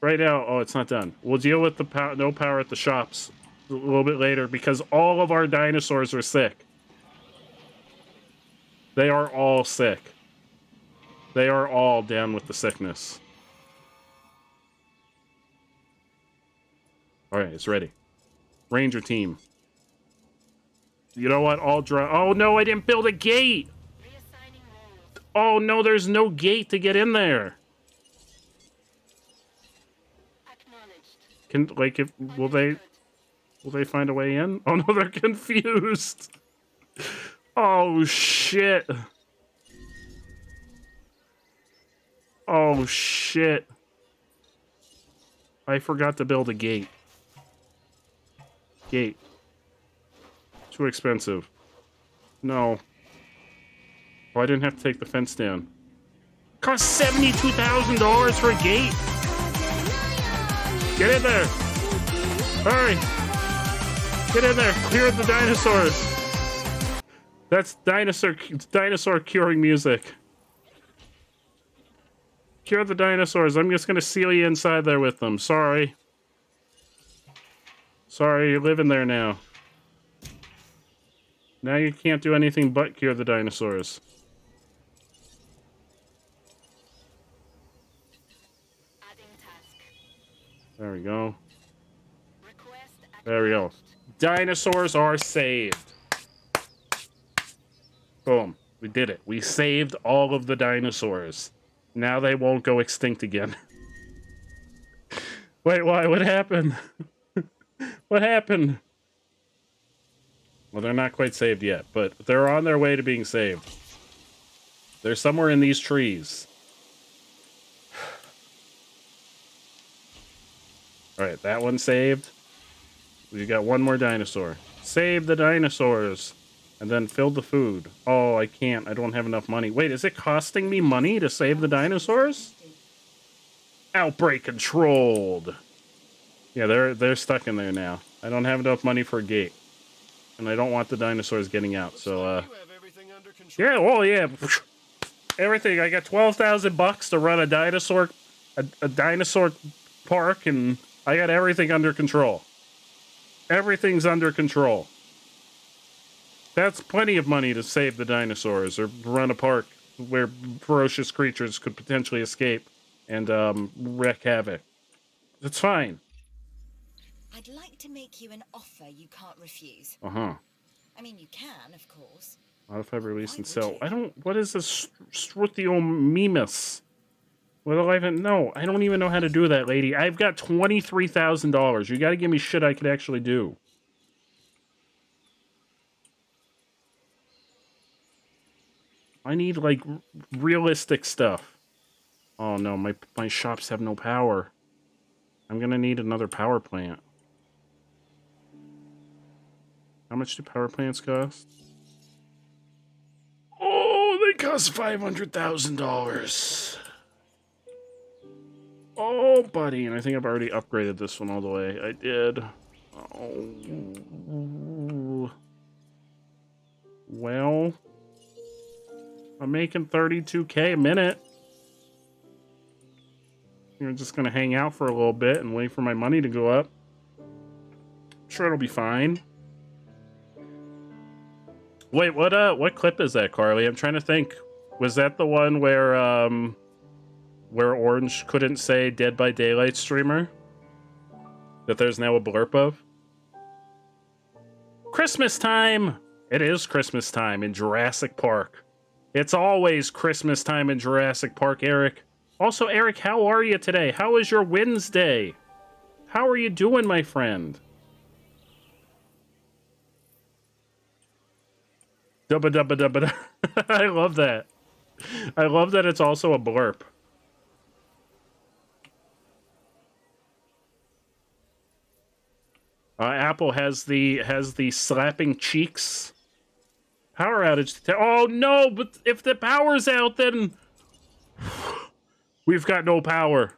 Oh, it's not done. We'll deal with the no power at the shops a little bit later because all of our dinosaurs are sick. They are all sick. They are all down with the sickness. Alright, it's ready. Ranger team. You know what? Oh no, I didn't build a gate! Oh no, there's no gate to get in there. Will they find a way in? Oh no, they're confused. Oh shit. Oh shit. I forgot to build a gate. Gate. Too expensive. No. Oh, I didn't have to take the fence down. Cost $72,000 for a gate. Get in there. Hurry. Get in there. Clear the dinosaurs. That's dinosaur curing music. Cure the dinosaurs. I'm just going to seal you inside there with them. Sorry. Sorry, you're living there now. Now you can't do anything but cure the dinosaurs. There we go. There we go. Dinosaurs are saved. Boom. We did it. We saved all of the dinosaurs. Now they won't go extinct again. Wait, why? What happened? What happened? Well, they're not quite saved yet, but they're on their way to being saved. They're somewhere in these trees. Alright, that one's saved. We got one more dinosaur. Save the dinosaurs. And then fill the food. Oh, I can't. I don't have enough money. Wait, is it costing me money to save the dinosaurs? Outbreak controlled. Yeah, they're stuck in there now. I don't have enough money for a gate. And I don't want the dinosaurs getting out, so, yeah, well, yeah. Everything. I got $12,000 to run a dinosaur park, and I got everything under control. Everything's under control. That's plenty of money to save the dinosaurs or run a park where ferocious creatures could potentially escape and wreak havoc. That's fine. I'd like to make you an offer you can't refuse. Uh-huh. I mean, you can, of course. Modify, release, and sell. I don't... What is this Struthiomemimus? What do I even know? I don't even know how to do that, lady. I've got $23,000. You gotta give me shit I could actually do. I need, like, realistic stuff. Oh, no. My shops have no power. I'm gonna need another power plant. How much do power plants cost? Oh, they cost $500,000. Oh, buddy. And I think I've already upgraded this one all the way. I did. Oh. Well, I'm making $32K a minute. I'm just going to hang out for a little bit and wait for my money to go up. I'm sure it'll be fine. Wait, what clip is that, Carly? I'm trying to think. Was that the one where Orange couldn't say Dead by Daylight streamer? That there's now a blurb of? Christmas time! It is Christmas time in Jurassic Park. It's always Christmas time in Jurassic Park, Eric. Also, Eric, how are you today? How was your Wednesday? How are you doing, my friend? Dubba dubba dubba dubba. I love that. I love that it's also a blurb. Apple has the slapping cheeks. Power outage. Oh no! But if the power's out, then we've got no power.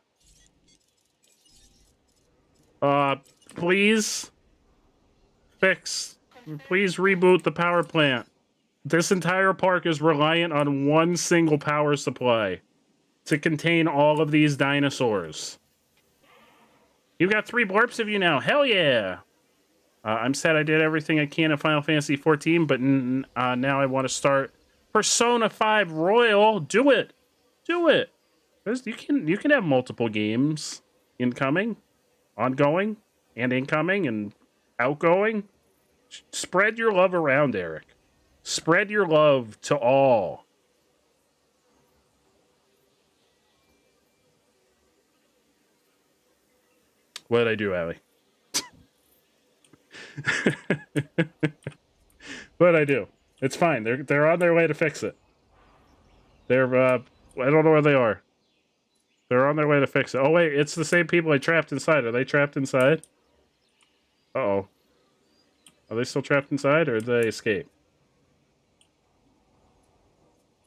Please fix. Please reboot the power plant. This entire park is reliant on one single power supply to contain all of these dinosaurs. You've got 3 blurps of you now. Hell yeah! I'm sad I did everything I can in Final Fantasy XIV, but now I want to start Persona 5 Royal. Do it! Do it! You can have multiple games incoming, ongoing, and incoming, and outgoing. Spread your love around, Eric. Spread your love to all. What'd I do, Allie? What'd I do? It's fine. They're on their way to fix it. They're I don't know where they are. They're on their way to fix it. Oh wait, it's the same people I trapped inside. Are they trapped inside? Uh-oh. Are they still trapped inside, or did they escape?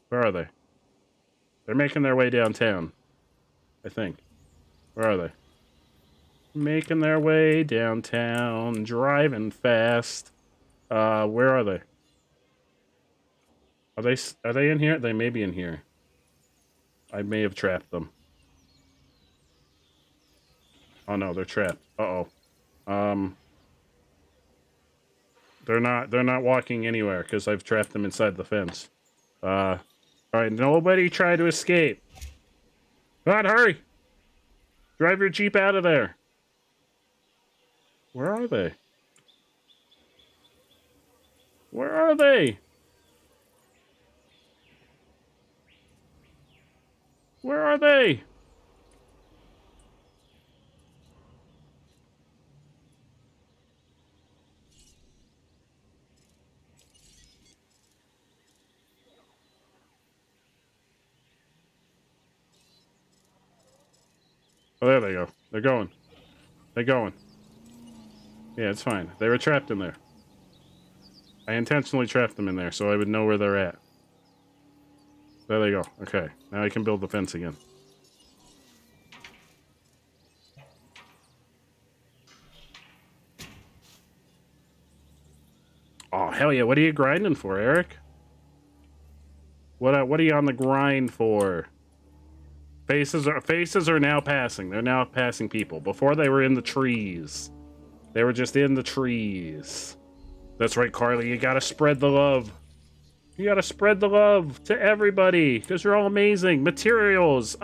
Where are they? They're making their way downtown, I think. Where are they? Making their way downtown, driving fast. Where are they? Are they in here? They may be in here. I may have trapped them. Oh no, they're trapped. Uh-oh. They're not walking anywhere because I've trapped them inside the fence. All right, nobody try to escape. Come on, hurry! Drive your Jeep out of there. Where are they? Where are they? Where are they? Oh, there they go. They're going. They're going. Yeah, it's fine. They were trapped in there. I intentionally trapped them in there so I would know where they're at. There they go. Okay, now I can build the fence again. Oh, hell yeah. What are you grinding for, Eric? What are you on the grind for? Faces are now passing. They're now passing people. Before they were in the trees. They were just in the trees. That's right, Carly. You gotta spread the love. You gotta spread the love to everybody, because you're all amazing. Materials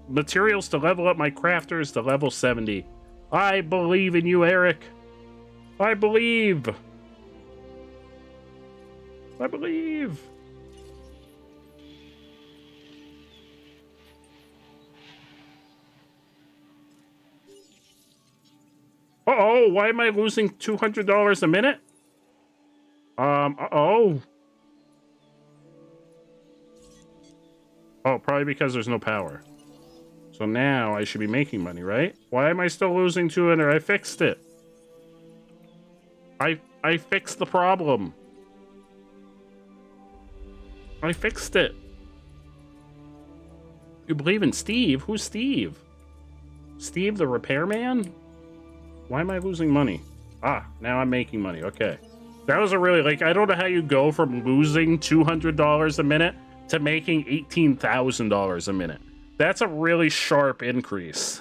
materials to level up my crafters to level 70. I believe in you, Eric. I believe. I believe. Uh-oh, why am I losing $200 a minute? Uh-oh. Oh, probably because there's no power. So now I should be making money, right? Why am I still losing 200? I fixed it. I fixed the problem. I fixed it. You believe in Steve? Who's Steve? Steve the repairman? Why am I losing money? Ah, now I'm making money. Okay. That was a really, like, I don't know how you go from losing $200 a minute to making $18,000 a minute. That's a really sharp increase.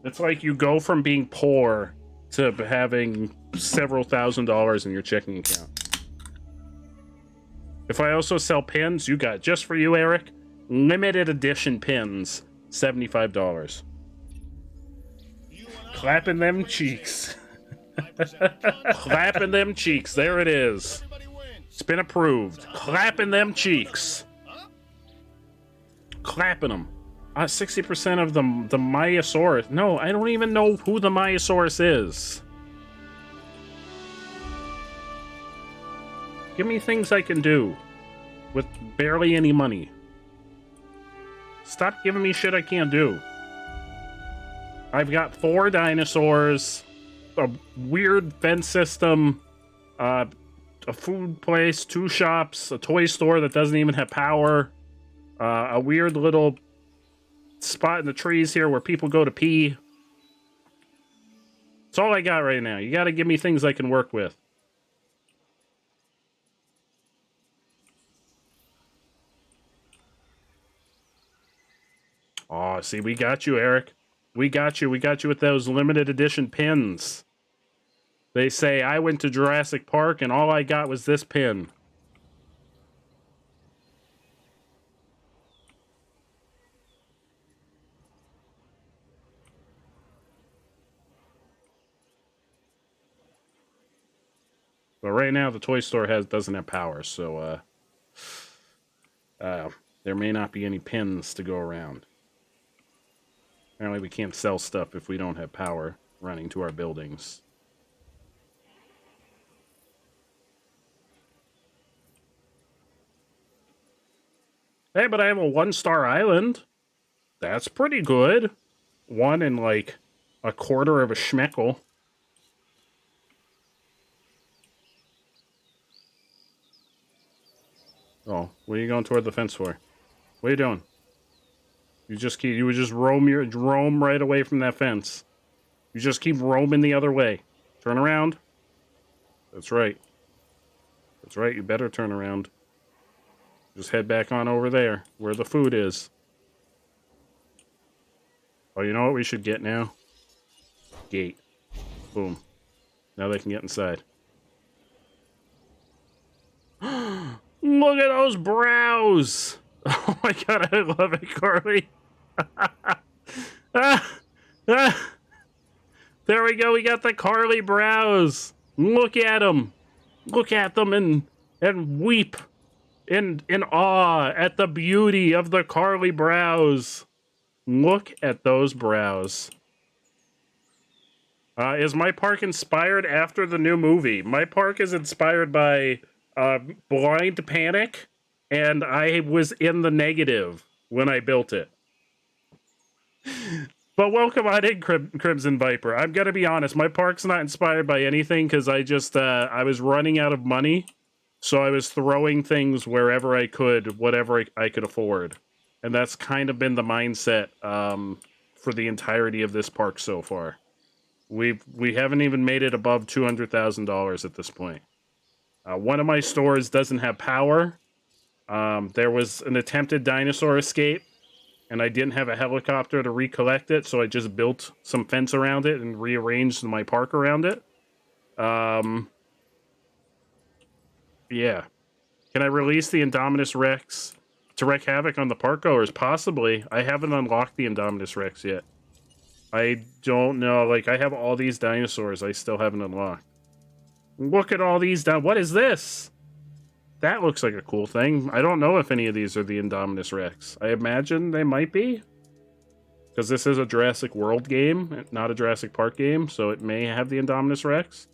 It's like you go from being poor to having several $1,000s in your checking account. If I also sell pins, you got, just for you, Eric, limited edition pins, $75. Clapping them cheeks. Clapping them cheeks. There it is. It's been approved. Clapping them cheeks. Clapping them. 60% of the Myosaurus. No, I don't even know who the Myosaurus is. Give me things I can do with barely any money. Stop giving me shit I can't do. I've got 4 dinosaurs, a weird fence system, a food place, 2 shops, a toy store that doesn't even have power, a weird little spot in the trees here where people go to pee. That's all I got right now. You gotta give me things I can work with. Oh, see, we got you, Eric. We got you. We got you with those limited edition pins. They say, I went to Jurassic Park and all I got was this pin. But right now, the toy store doesn't have power, so there may not be any pins to go around. Apparently, we can't sell stuff if we don't have power running to our buildings. Hey, but I have a 1-star island. That's pretty good. 1 in like a quarter of a schmeckel. Oh, what are you going toward the fence for? What are you doing? You would just roam right away from that fence. You just keep roaming the other way. Turn around. That's right. That's right, you better turn around. Just head back on over there, where the food is. Oh, you know what we should get now? Gate. Boom. Now they can get inside. Look at those brows! Oh my god, I love it, Carly. There we go, we got the Carly brows. Look at them. Look at them and weep in awe at the beauty of the Carly brows. Look at those brows. Is my park inspired after the new movie? My park is inspired by blind panic, and I was in the negative when I built it. But welcome on in, Crimson Viper. I'm gonna be honest, my park's not inspired by anything because I just I was running out of money, so I was throwing things wherever I could, whatever I could afford, and that's kind of been the mindset for the entirety of this park so far. We haven't even made it above $200,000 at this point. One of my stores doesn't have power. There was an attempted dinosaur escape, and I didn't have a helicopter to recollect it, so I just built some fence around it and rearranged my park around it. Yeah. Can I release the Indominus Rex to wreak havoc on the park goers? Possibly. I haven't unlocked the Indominus Rex yet. I don't know. Like, I have all these dinosaurs I still haven't unlocked. Look at all these down. What is this? That looks like a cool thing. I don't know if any of these are the Indominus Rex. I imagine they might be. Because this is a Jurassic World game, not a Jurassic Park game, so it may have the Indominus Rex.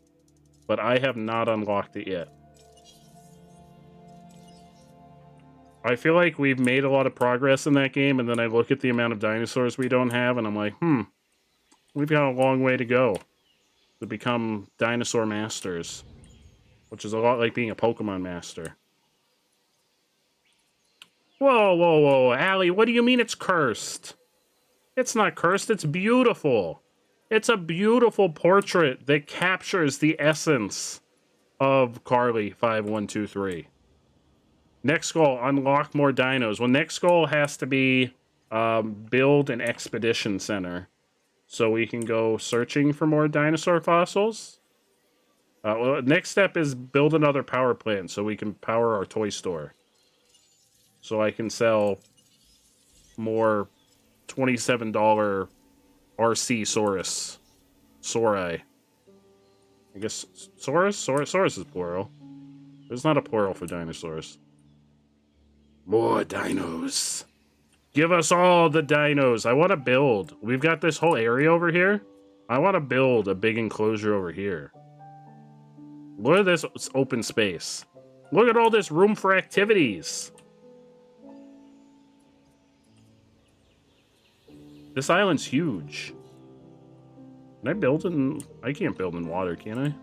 But I have not unlocked it yet. I feel like we've made a lot of progress in that game, and then I look at the amount of dinosaurs we don't have, and I'm like, we've got a long way to go to become dinosaur masters. Which is a lot like being a Pokemon master. Whoa, whoa, whoa, Allie, what do you mean it's cursed? It's not cursed, it's beautiful. It's a beautiful portrait that captures the essence of Carly 5123. Next goal, unlock more dinos. Well, next goal has to be build an expedition center. So we can go searching for more dinosaur fossils. Well, next step is build another power plant so we can power our toy store. So I can sell more $27 RC Saurus. Saurai. I guess Saurus? Saurus is plural. There's not a plural for dinosaurs. More dinos. Give us all the dinos. I want to build. We've got this whole area over here. I want to build a big enclosure over here. Look at this open space. Look at all this room for activities. This island's huge. Can I build in... I can't build in water, can I?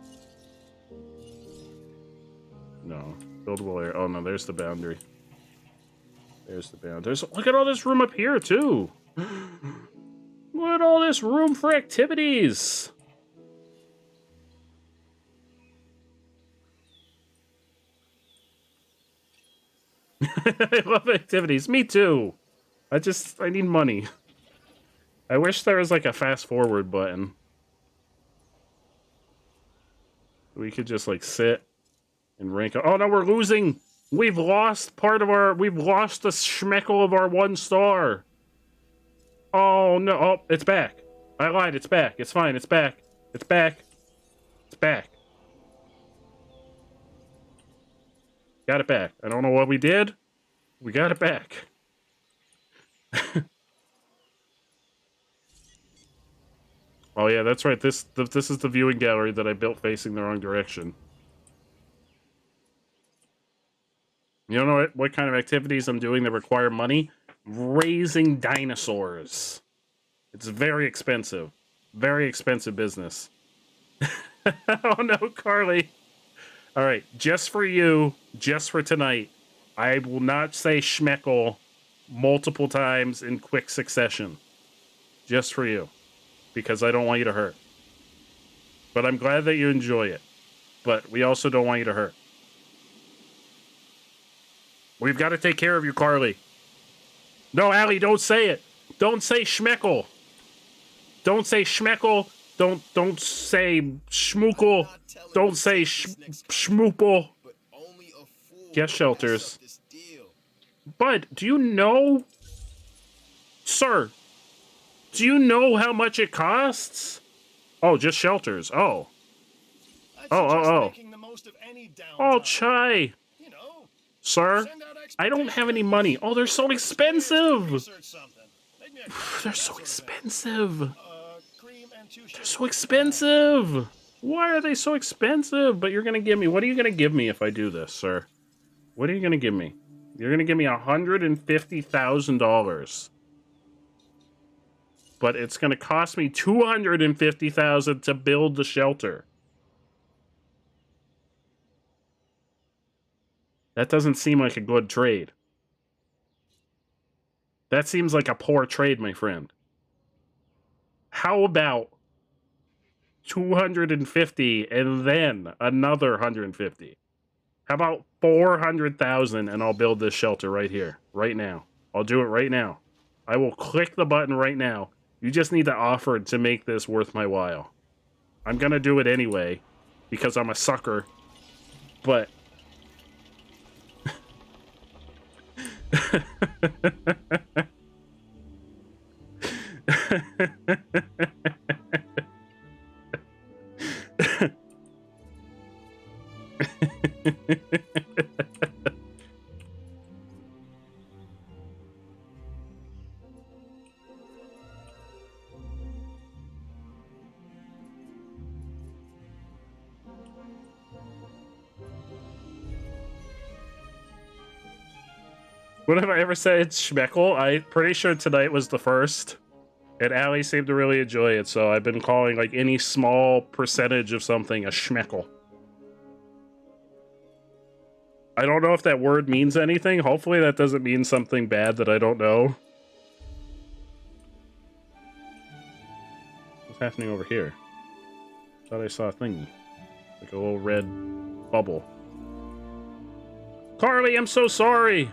No. Buildable area. Oh, no, there's the boundary. There's the boundary. Look at all this room up here, too. Look at all this room for activities. I love activities. Me too. I need money. I wish there was like a fast forward button. We could just like sit and rank. Oh no, we're losing. We've lost we've lost the schmeckle of our 1 star. Oh no. Oh, it's back. I lied. It's back. It's fine. It's back. It's back. It's back. Got it back. I don't know what we did. We got it back. Oh yeah, that's right. This is the viewing gallery that I built facing the wrong direction. You don't know what kind of activities I'm doing that require money? Raising dinosaurs. It's very expensive. Very expensive business. Oh no, Carly. All right, just for you, just for tonight, I will not say schmeckle multiple times in quick succession. Just for you, because I don't want you to hurt. But I'm glad that you enjoy it. But we also don't want you to hurt. We've got to take care of you, Carly. No, Allie, don't say it. Don't say schmeckle. Don't say schmeckle. Don't say schmookle. Don't say schmoople. Guest shelters. Bud, do you know? Sir, do you know how much it costs? Oh, just shelters. Oh. Oh. Oh, Chai. Sir, I don't have any money. Oh, they're so expensive. They're so expensive. They're so expensive. Why are they so expensive? But you're gonna give me... What are you gonna give me if I do this, sir? What are you gonna give me? You're gonna give me $150,000. But it's gonna cost me $250,000 to build the shelter. That doesn't seem like a good trade. That seems like a poor trade, my friend. How about 250 and then another 150? How about 400,000 and I'll build this shelter right here, right now. I'll do it right now. I will click the button right now. You just need to offer to make this worth my while. I'm gonna do it anyway because I'm a sucker. But what have I ever said? Schmeckle? I'm pretty sure tonight was the first. And Allie seemed to really enjoy it, so I've been calling like any small percentage of something a schmeckle. I don't know if that word means anything. Hopefully that doesn't mean something bad that I don't know. What's happening over here? Thought I saw a thingy. Like a little red bubble. Carly, I'm so sorry!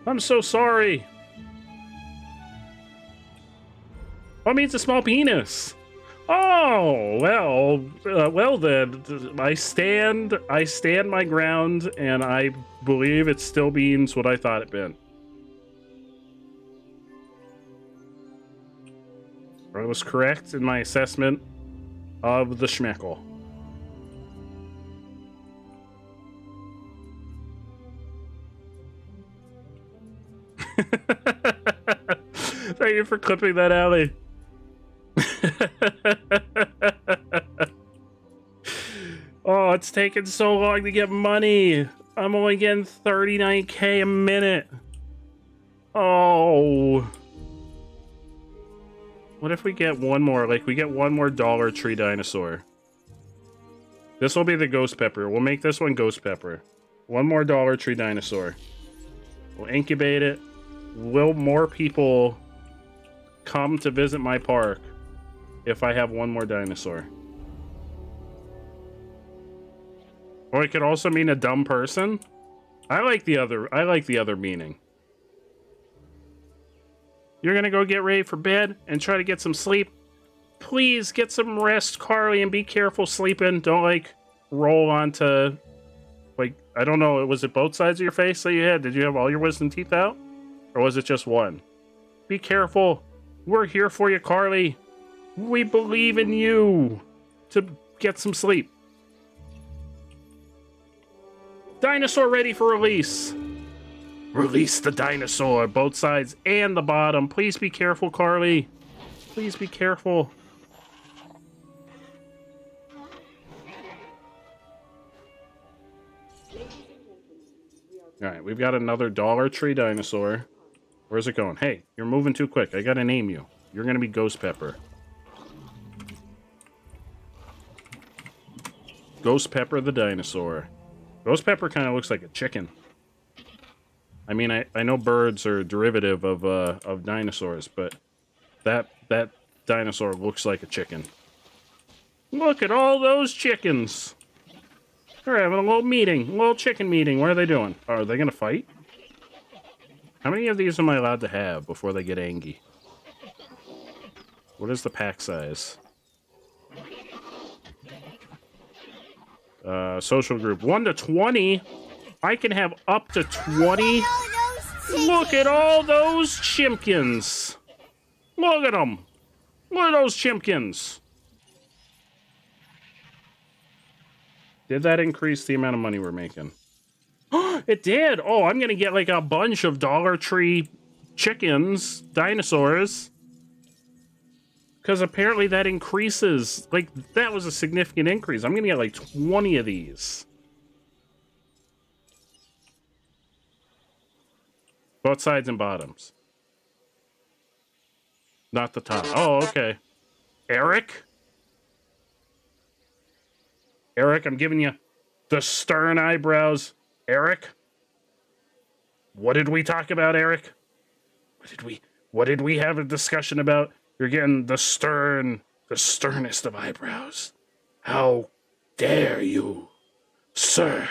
I'm so sorry! What means a small penis? Oh, well then, I stand my ground, and I believe it still means what I thought it meant. I was correct in my assessment of the schmeckle. Thank you for clipping that, Allie. Oh, it's taking so long to get money. I'm only getting 39k a minute. Oh. What if we get one more? Like, we get one more Dollar Tree dinosaur. This will be the Ghost Pepper. We'll make this one Ghost Pepper. One more Dollar Tree dinosaur. We'll incubate it. Will more people come to visit my park if I have one more dinosaur? Or it could also mean a dumb person. I like the other meaning. You're gonna go get ready for bed and try to get some sleep. Please get some rest, Carly, and be careful sleeping. Don't like roll onto, like, I don't know, was it both sides of your face that you had? Did you have all your wisdom teeth out? Or was it just one? Be careful. We're here for you, Carly. We believe in you to get some sleep. Dinosaur ready for release. Release the dinosaur, both sides and the bottom. Please be careful, Carly. Please be careful. Alright, we've got another Dollar Tree dinosaur. Where's it going? Hey, you're moving too quick. I gotta name you. You're gonna be Ghost Pepper. Ghost Pepper the dinosaur. Ghost Pepper kind of looks like a chicken. I mean, I know birds are derivative of dinosaurs, but that dinosaur looks like a chicken. Look at all those chickens. They're having a little meeting, a little chicken meeting. What are they doing? Are they gonna fight? How many of these am I allowed to have before they get angry? What is the pack size? Social group 1 to 20. I can have up to 20. Look at all those chimkins. Look at them. Look at those chimkins. Did that increase the amount of money we're making? It did. Oh, I'm gonna get like a bunch of Dollar Tree chickens, dinosaurs. Because apparently that increases. Like, that was a significant increase. I'm going to get like 20 of these. Both sides and bottoms. Not the top. Oh, okay. Eric? Eric, I'm giving you the stern eyebrows. Eric? What did we talk about, Eric? What did we have a discussion about? You're getting the sternest of eyebrows. How dare you, sir?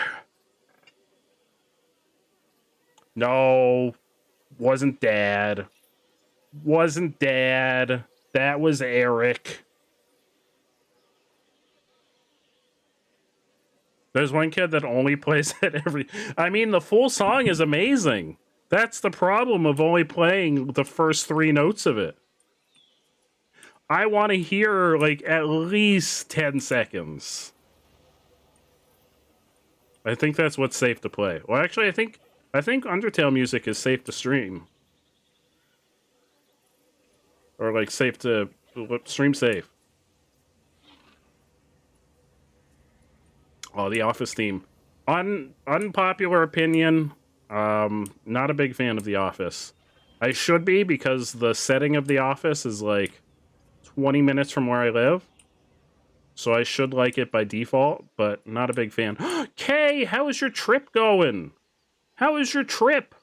No, wasn't Dad. Wasn't Dad. That was Eric. There's one kid that only plays it every... I mean, the full song is amazing. That's the problem of only playing the first 3 notes of it. I want to hear, like, at least 10 seconds. I think that's what's safe to play. Well, actually, I think Undertale music is safe to stream. Or, like, safe to... stream safe. Oh, the Office theme. Unpopular opinion, not a big fan of The Office. I should be, because the setting of The Office is, like, 20 minutes from where I live. So I should like it by default, but not a big fan. Kay, how is your trip going? How is your trip?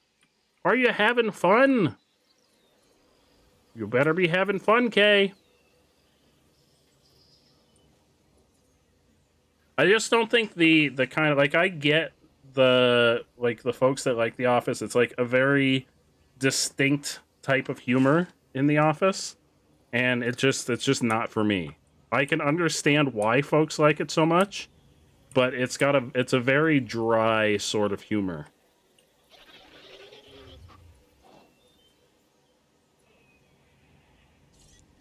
Are you having fun? You better be having fun, Kay. I just don't think the kind of, like, I get the folks that like The Office. It's like a very distinct type of humor in The Office, and it's just not for me. I can understand why folks like it so much, but it's a very dry sort of humor.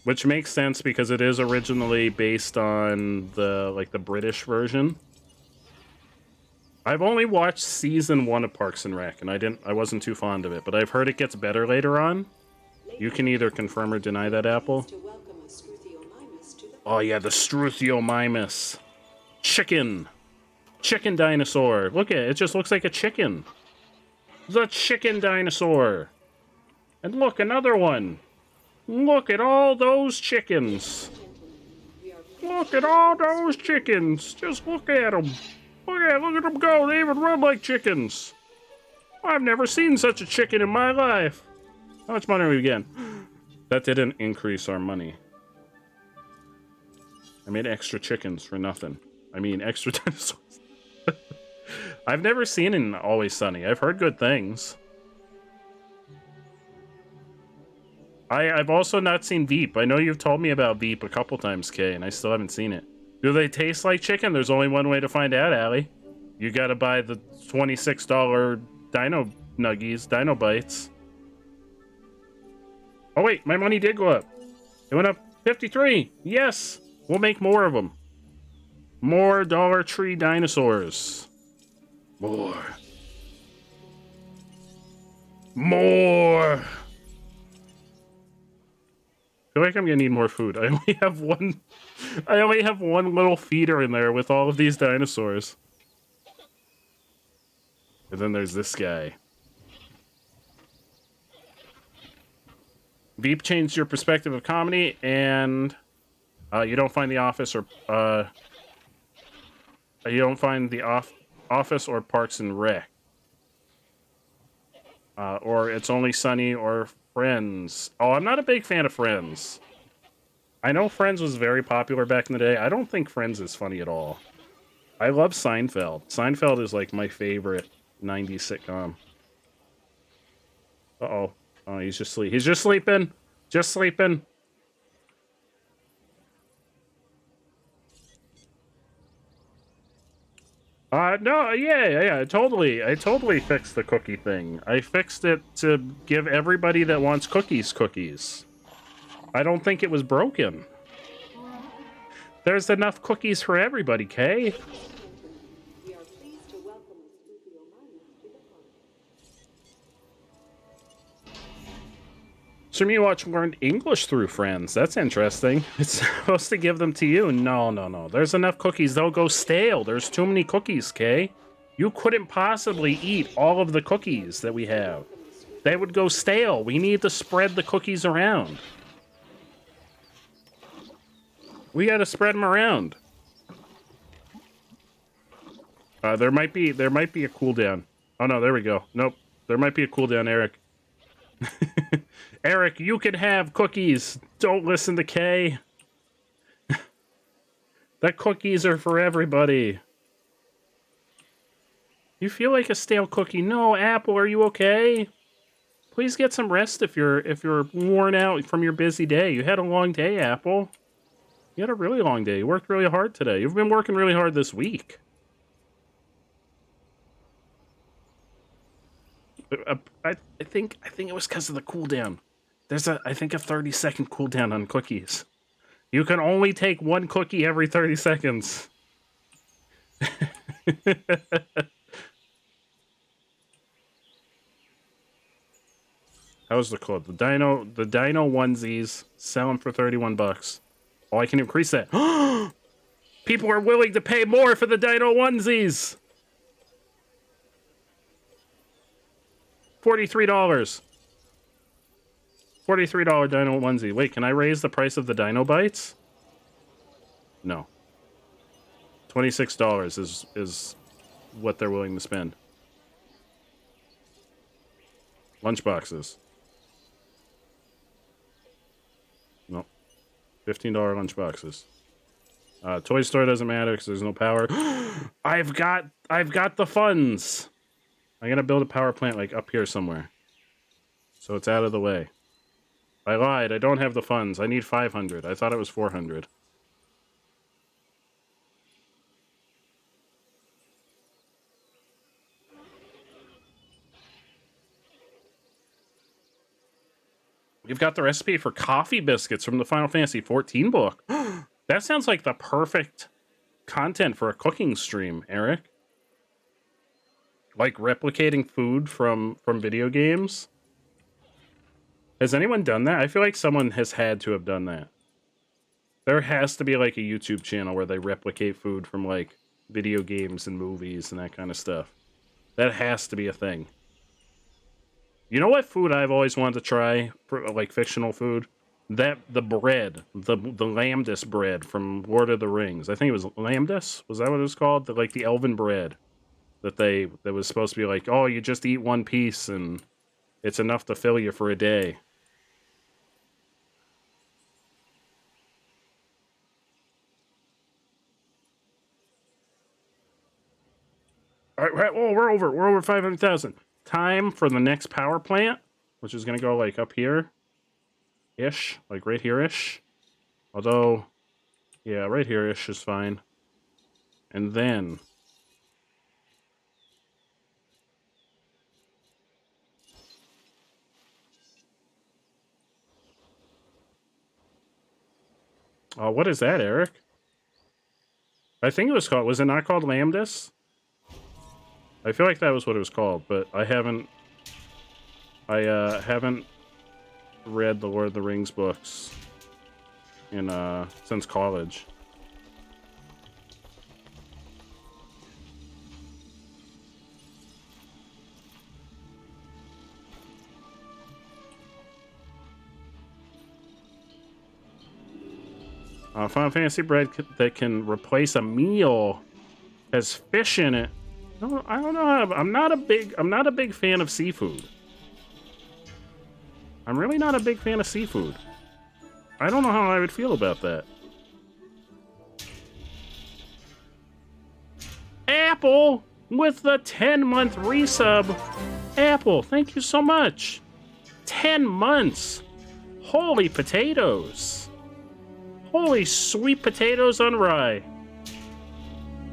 Which makes sense because it is originally based on the British version. I've only watched season 1 of Parks and Rec, and I wasn't too fond of it, but I've heard it gets better later on. You can either confirm or deny that, Apple. Oh yeah, the Struthiomimus. Chicken dinosaur. Look at it, it just looks like a chicken. The chicken dinosaur. And look, another one. Look at all those chickens. Look at all those chickens. Just look at them. Look at them go. They even run like chickens. I've never seen such a chicken in my life. How much money are we getting? That didn't increase our money. I made extra chickens for nothing. I mean, extra dinosaurs. I've never seen an Always Sunny. I've heard good things. I've also not seen Veep. I know you've told me about Veep a couple times, Kay, and I still haven't seen it. Do they taste like chicken? There's only one way to find out, Allie. You gotta buy the $26 Dino Nuggies, Dino Bites. Oh wait, my money did go up. It went up 53. Yes, we'll make more of them. More Dollar Tree dinosaurs. More. I feel like I'm gonna need more food. I only have one little feeder in there with all of these dinosaurs. And then there's this guy. Veep changed your perspective of comedy, and you don't find The Office or Office or Parks and Rec. Or It's Only Sunny or Friends. Oh, I'm not a big fan of Friends. I know Friends was very popular back in the day. I don't think Friends is funny at all. I love Seinfeld. Seinfeld is like my favorite 90s sitcom. Uh-oh. Oh, he's just sleeping. He's just sleeping. Just sleeping. No, yeah, I totally fixed the cookie thing. I fixed it to give everybody that wants cookies. I don't think it was broken. There's enough cookies for everybody, Kay. Stream You Watch learned English through friends. That's interesting. It's supposed to give them to you. No. There's enough cookies. They'll go stale. There's too many cookies, Kay. You couldn't possibly eat all of the cookies that we have. They would go stale. We need to spread the cookies around. We got to spread them around. There might be a cooldown. Oh no, there we go. Nope. There might be a cooldown, Eric. Eric, you can have cookies. Don't listen to Kay. The cookies are for everybody. You feel like a stale cookie? No, Apple, are you okay? Please get some rest if you're worn out from your busy day. You had a long day, Apple. You had a really long day. You worked really hard today. You've been working really hard this week. I think it was because of the cooldown. There's I think a 30-second cooldown on cookies. You can only take one cookie every 30 seconds. How's the code? The Dino onesies, sell them for $31. Oh, I can increase that. People are willing to pay more for the Dino onesies. $43. $43 Dino onesie. Wait, can I raise the price of the Dino bites? No. $26 is what they're willing to spend. Lunchboxes. No. $15 lunchboxes. Toy store doesn't matter because there's no power. I've got the funds. I'm gonna build a power plant like up here somewhere. So it's out of the way. I lied. I don't have the funds. I need 500. I thought it was 400. We've got the recipe for coffee biscuits from the Final Fantasy XIV book. That sounds like the perfect content for a cooking stream, Eric. Like replicating food from video games. Has anyone done that? I feel like someone has had to have done that. There has to be like a YouTube channel where they replicate food from like video games and movies and that kind of stuff. That has to be a thing. You know what food I've always wanted to try for like fictional food? The bread, the Lambdas bread from Lord of the Rings. I think it was Lambdas. Was that what it was called? The elven bread that was supposed to be like, oh, you just eat one piece and it's enough to fill you for a day. All right, oh, we're over 500,000. Time for the next power plant, which is gonna go like up here ish, like right here ish. Although, yeah, right here ish is fine. And then what is that, Eric? I think it was called, was it not called Lambdas? I feel like that was what it was called, but I haven't read the Lord of the Rings books in since college. Final Fantasy bread that can replace a meal has fish in it. No, I don't know. I'm not a big fan of seafood. I'm really not a big fan of seafood. I don't know how I would feel about that. Apple with the 10-month resub. Apple, thank you so much. 10 months. Holy potatoes. Holy sweet potatoes on rye.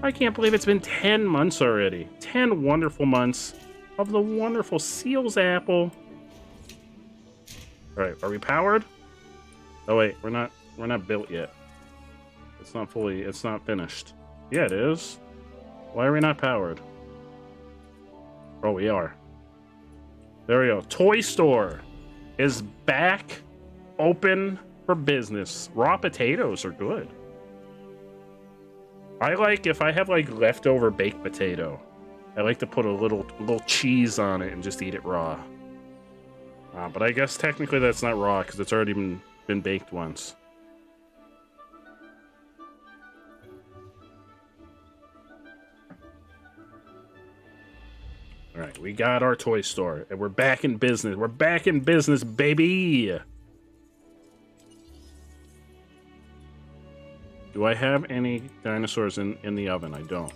I can't believe it's been 10 months already. 10 wonderful months of the wonderful Seals apple. All right, are we powered? Oh wait, we're not built yet. It's not finished. Yeah, it is. Why are we not powered? Oh, we are. There we go. Toy store. is back open for business. Raw potatoes are good. I like, if I have like leftover baked potato, I like to put a little cheese on it and just eat it raw. But I guess technically that's not raw because it's already been baked once. All right, we got our toy store and we're back in business. We're back in business, baby. Do I have any dinosaurs in the oven? I don't.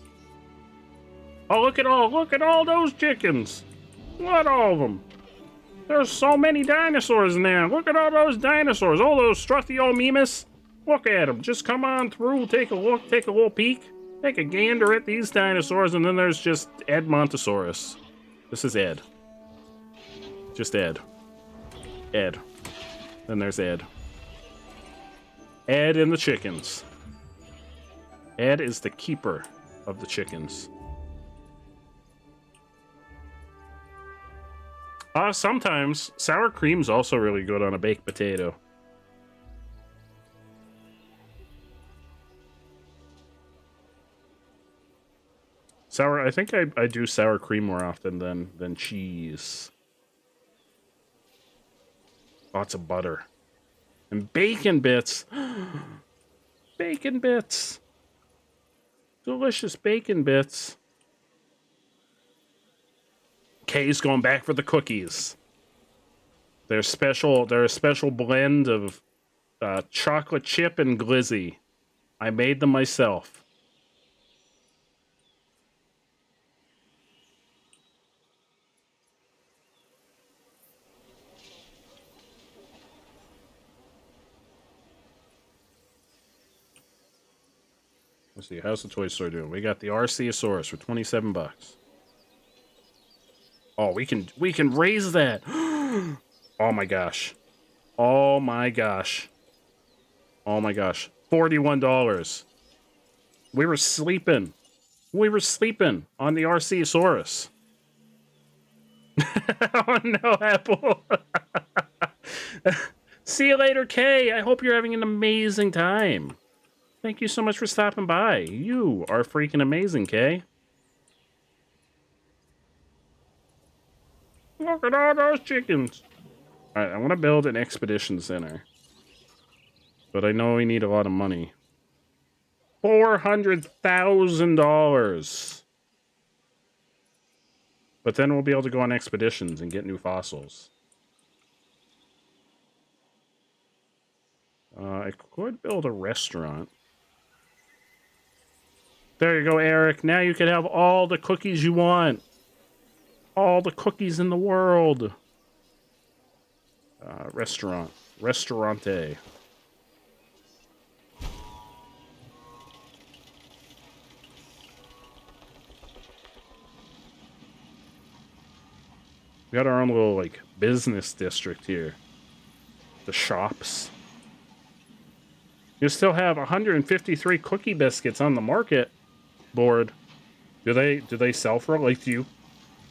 Oh, look at all those chickens. Look at all of them. There's so many dinosaurs in there. Look at all those dinosaurs. All those Struthiomimus. Look at them. Just come on through, take a look, take a little peek. Take a gander at these dinosaurs, and then there's just Ed Montosaurus. This is Ed. Just Ed. Ed. Then there's Ed. Ed and the chickens. Ed is the keeper of the chickens. Sometimes sour cream's also really good on a baked potato. I think I do sour cream more often than cheese. Lots of butter. And bacon bits. Bacon bits. Delicious bacon bits. Kay's going back for the cookies. They're a special blend of chocolate chip and glizzy. I made them myself. Let's see, how's the toy store doing? We got the Arceosaurus for 27 bucks. Oh, we can raise that. Oh my gosh. Oh my gosh. Oh my gosh. $41. We were sleeping. We were sleeping on the Arceosaurus. Oh no, Apple. See you later, Kay. I hope you're having an amazing time. Thank you so much for stopping by. You are freaking amazing, Kay. Look at all those chickens. Alright, I want to build an expedition center. But I know we need a lot of money. $400,000. But then we'll be able to go on expeditions and get new fossils. I could build a restaurant. There you go, Eric. Now you can have all the cookies you want. All the cookies in the world. Restaurant. Restaurante. We got our own little, like, business district here. The shops. You still have 153 cookie biscuits on the market board. Do they sell for, like,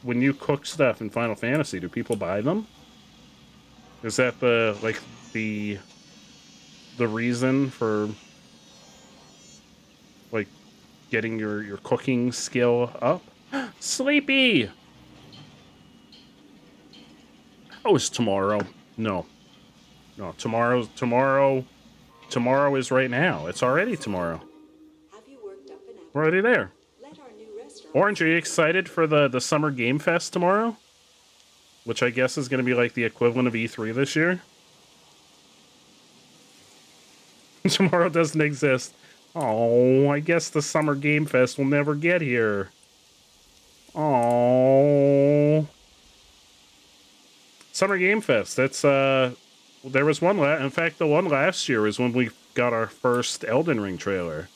when you cook stuff in Final Fantasy, do people buy them? Is that the reason for, like, getting your cooking skill up? Sleepy! Oh, it's tomorrow. No. No, tomorrow is right now. It's already tomorrow. We're already there. Orange, are you excited for the Summer Game Fest tomorrow? Which I guess is going to be like the equivalent of E3 this year. Tomorrow doesn't exist. Oh, I guess the Summer Game Fest will never get here. Oh. Summer Game Fest. That's, there was one, in fact, the one last year was when we got our first Elden Ring trailer.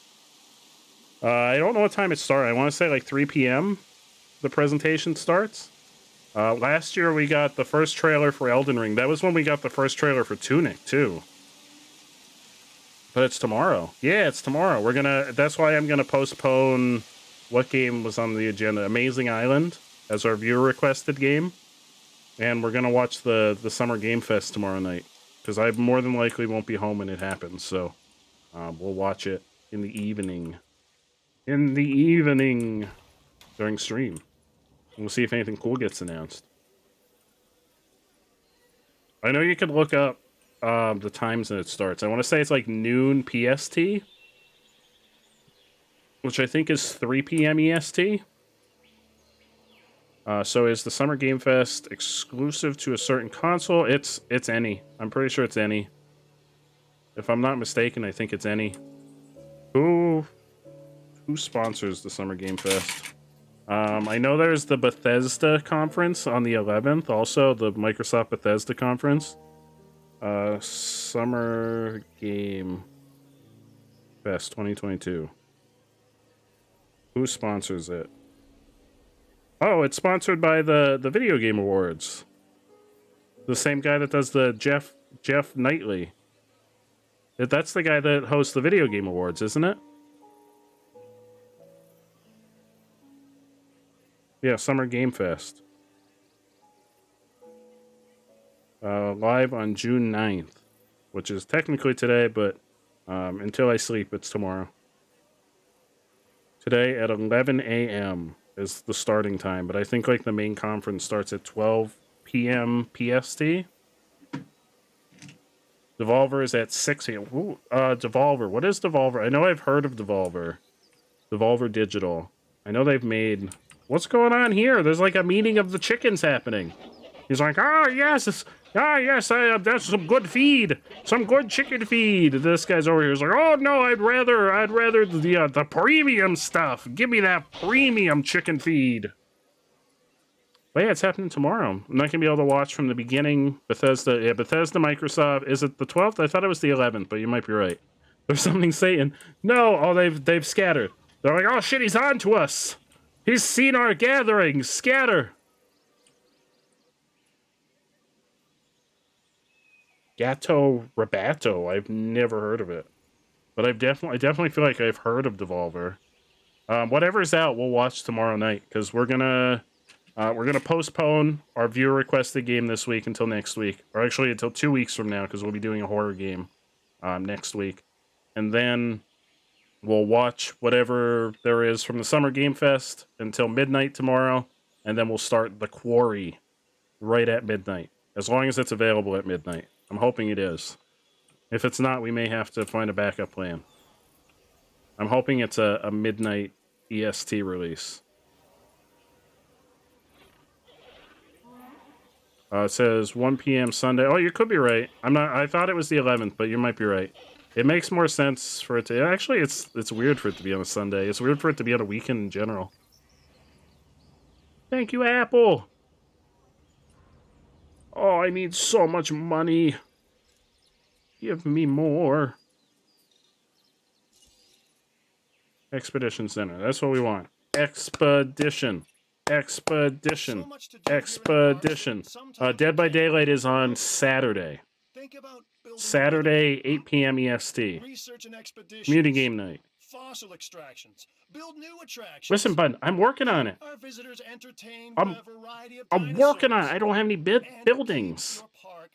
I don't know what time it started. I want to say like 3 p.m. the presentation starts. Last year we got the first trailer for Elden Ring. That was when we got the first trailer for Tunic, too. But it's tomorrow. Yeah, it's tomorrow. That's why I'm gonna postpone what game was on the agenda. Amazing Island as our viewer requested game. And we're going to watch the Summer Game Fest tomorrow night. Because I more than likely won't be home when it happens. So we'll watch it in the evening. In the evening. During stream. We'll see if anything cool gets announced. I know you could look up the times that it starts. I want to say it's like noon PST. Which I think is 3 p.m. EST. So is the Summer Game Fest exclusive to a certain console? It's any. I'm pretty sure it's any. If I'm not mistaken, I think it's any. Who sponsors the Summer Game Fest? I know there's the Bethesda conference on the 11th. Also, the Microsoft Bethesda conference. Summer Game Fest 2022. Who sponsors it? Oh, it's sponsored by the Video Game Awards. The same guy that does the Jeff Knightley. That's the guy that hosts the Video Game Awards, isn't it? Yeah, Summer Game Fest. Live on June 9th, which is technically today, but until I sleep, it's tomorrow. Today at 11 a.m. is the starting time, but I think like the main conference starts at 12 p.m. PST. Devolver is at 6 a.m. Devolver. What is Devolver? I know I've heard of Devolver. Devolver Digital. I know they've made... What's going on here? There's like a meeting of the chickens happening. He's like, yes, that's some good feed. Some good chicken feed. This guy's over here. He's like, oh no, I'd rather the premium stuff. Give me that premium chicken feed. But yeah, it's happening tomorrow. I'm not gonna be able to watch from the beginning. Bethesda, Microsoft. Is it the 12th? I thought it was the 11th, but you might be right. There's something saying, no, they've scattered. They're like, oh shit, he's on to us. He's seen our gathering. Scatter. Gato Rabato. I've never heard of it, but I definitely feel like I've heard of Devolver. Whatever's out, we'll watch tomorrow night because we're gonna postpone our viewer requested game this week until next week, or actually until 2 weeks from now because we'll be doing a horror game next week, and then we'll watch whatever there is from the Summer Game Fest until midnight tomorrow, and then we'll start The Quarry right at midnight, as long as it's available at midnight. I'm hoping it is. If it's not, we may have to find a backup plan. I'm hoping it's a midnight EST release. It says 1 p.m. Sunday. Oh, you could be right. I thought it was the 11th, but you might be right. It makes more sense for it to... Actually, it's weird for it to be on a Sunday. It's weird for it to be on a weekend in general. Thank you, Apple. Oh, I need so much money. Give me more. Expedition Center. That's what we want. Expedition. Expedition. Expedition. Dead by Daylight is on Saturday. Saturday, 8 p.m. EST. Community game night. Fossil extractions. Build new attractions. Listen, bud, I'm working on it. Our visitors entertained I'm working on it. I don't have any buildings.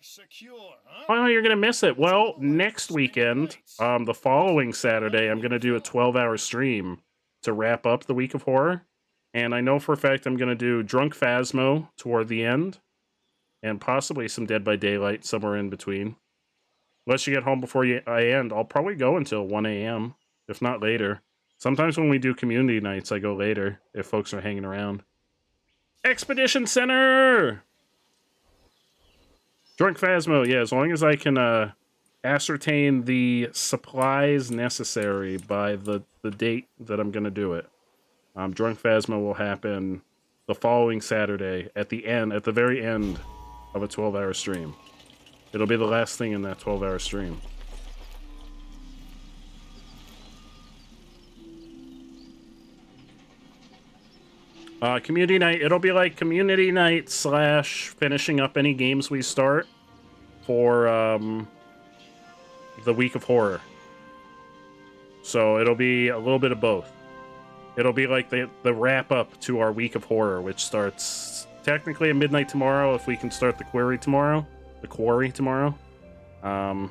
Secure, huh? Oh, you're going to miss it. Well, next weekend, the following Saturday, I'm going to do a 12-hour stream to wrap up the week of horror. And I know for a fact I'm going to do Drunk Phasmo toward the end. And possibly some Dead by Daylight somewhere in between. Unless you get home before I end, I'll probably go until 1 a.m., if not later. Sometimes when we do community nights, I go later, if folks are hanging around. Expedition Center! Drunk Phasmo, yeah, as long as I can ascertain the supplies necessary by the date that I'm going to do it. Drunk Phasmo will happen the following Saturday at the very end of a 12-hour stream. It'll be the last thing in that 12-hour stream. Community night, it'll be like community night / finishing up any games we start for the week of horror. So it'll be a little bit of both. It'll be like the wrap up to our week of horror, which starts technically at midnight tomorrow if we can start the quarry tomorrow. And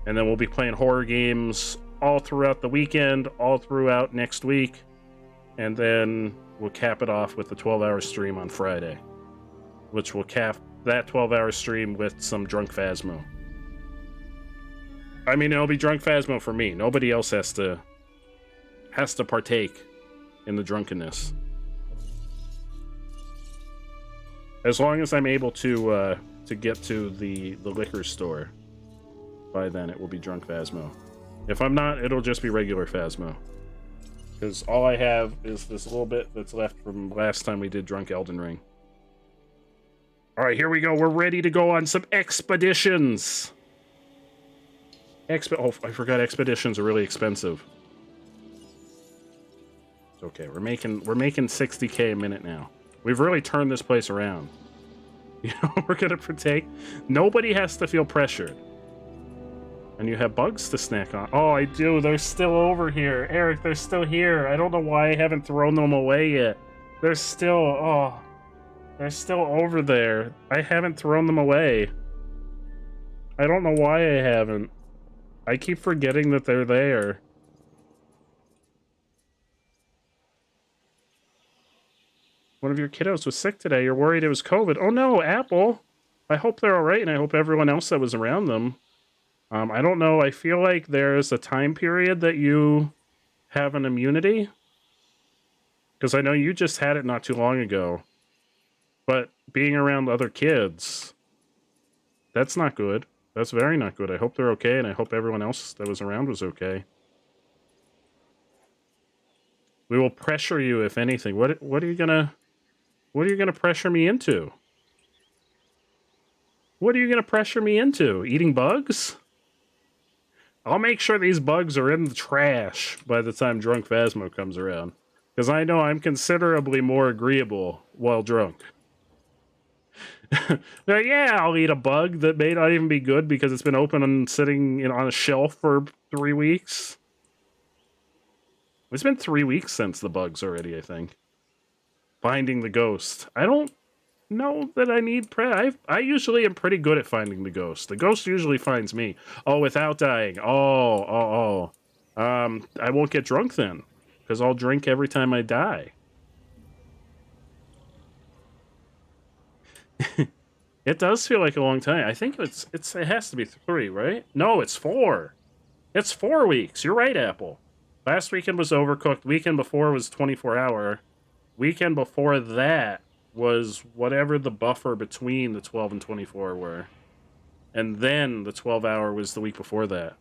then we'll be playing horror games all throughout the weekend, all throughout next week. And then we'll cap it off with the 12-hour stream on Friday, which will cap that 12-hour stream with some Drunk Phasmo. I mean, it'll be Drunk Phasmo for me. Nobody else has to partake in the drunkenness. As long as I'm able to get to the liquor store by then, it will be Drunk Phasmo. If I'm not, it'll just be regular Phasmo. Because all I have is this little bit that's left from last time we did Drunk Elden Ring. Alright, here we go. We're ready to go on some expeditions. Oh, I forgot expeditions are really expensive. It's okay. We're making 60K a minute now. We've really turned this place around. You know, we're gonna partake. Nobody has to feel pressured. And you have bugs to snack on. Oh, I do. They're still over here. Eric, they're still here. I don't know why I haven't thrown them away yet. They're still over there. I haven't thrown them away. I don't know why I haven't. I keep forgetting that they're there. One of your kiddos was sick today. You're worried it was COVID. Oh no, Apple. I hope they're alright, and I hope everyone else that was around them. I don't know. I feel like there's a time period that you have an immunity. Because I know you just had it not too long ago. But being around other kids, that's not good. That's very not good. I hope they're okay, and I hope everyone else that was around was okay. We will pressure you, if anything. What are you gonna pressure me into? What are you gonna pressure me into? Eating bugs? I'll make sure these bugs are in the trash by the time Drunk Phasmo comes around. Because I know I'm considerably more agreeable while drunk. Now, yeah, I'll eat a bug that may not even be good because it's been open and sitting on a shelf for 3 weeks. It's been 3 weeks since the bugs already, I think. Finding the ghost. I don't know that I need I usually am pretty good at finding the ghost. The ghost usually finds me. Oh, without dying. I won't get drunk then. Because I'll drink every time I die. It does feel like a long time. I think it has to be 3, right? No, it's 4. It's 4 weeks. You're right, Apple. Last weekend was Overcooked. Weekend before was 24-hour. Weekend before that was whatever the buffer between the 12 and 24 were. And then the 12-hour was the week before that.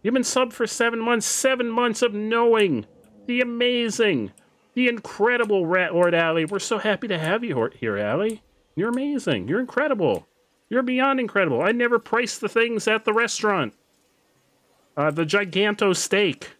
You've been subbed for 7 months. 7 months of knowing the amazing, the incredible Rat Lord Allie. We're so happy to have you here, Allie. You're amazing. You're incredible. You're beyond incredible. I never priced the things at the restaurant. The Giganto steak.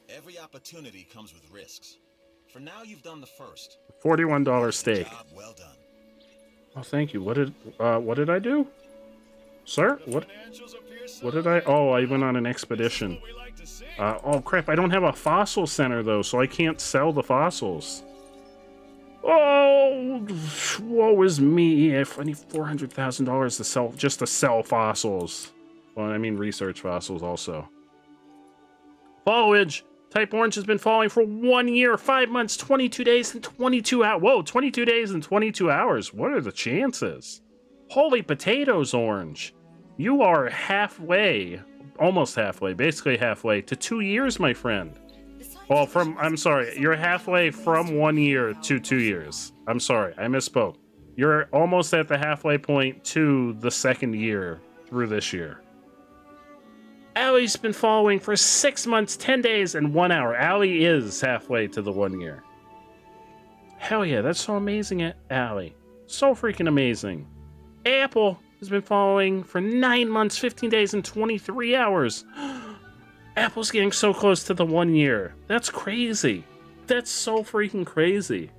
Every opportunity comes with risks. For now, you've done the first. $41 steak. Job well done. Oh, thank you. What did I do? Sir? What did I... Oh, I went on an expedition. Oh, crap. I don't have a fossil center, though, so I can't sell the fossils. Oh, woe is me. If I need $400,000 to sell, just to sell fossils. Well, I mean research fossils also. Foliage. Type Orange has been falling for 1 year, 5 months, 22 days, and 22 hours. Whoa, 22 days and 22 hours. What are the chances? Holy potatoes, Orange. You are halfway, almost halfway, basically halfway to 2 years, my friend. Well, I'm sorry, you're halfway from 1 year to 2 years. I'm sorry, I misspoke. You're almost at the halfway point to the 2nd year through this year. Allie's been following for 6 months, 10 days, and 1 hour. Allie is halfway to the 1 year. Hell yeah, that's so amazing, Allie. So freaking amazing. Apple has been following for 9 months, 15 days, and 23 hours. Apple's getting so close to the 1 year. That's crazy. That's so freaking crazy.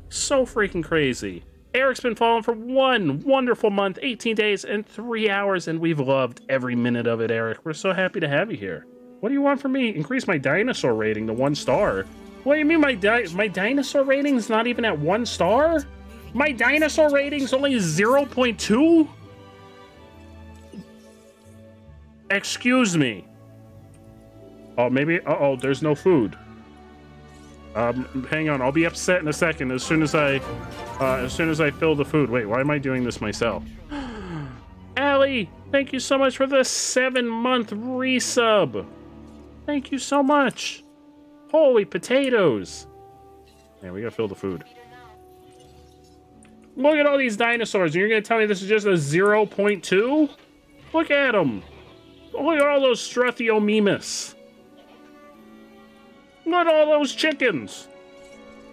So freaking crazy. Eric's been following for 1 wonderful month, 18 days, and 3 hours, and we've loved every minute of it, Eric. We're so happy to have you here. What do you want from me? Increase my dinosaur rating to 1 star. What do you mean my dinosaur rating's not even at 1 star? My dinosaur rating's only 0.2? Excuse me. Oh, maybe... Uh-oh, there's no food. Hang on, I'll be upset in a second as soon as I fill the food. Wait, why am I doing this myself? Allie, thank you so much for the 7-month resub. Thank you so much. Holy potatoes. Man, we gotta fill the food. Look at all these dinosaurs, and you're gonna tell me this is just a 0.2? Look at them. Look at all those Struthiomimus. Look at all those chickens.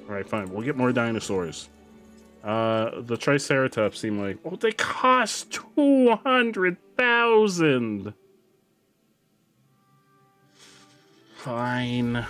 All right, fine. We'll get more dinosaurs. The Triceratops seem like... Oh, they cost 200,000. Fine.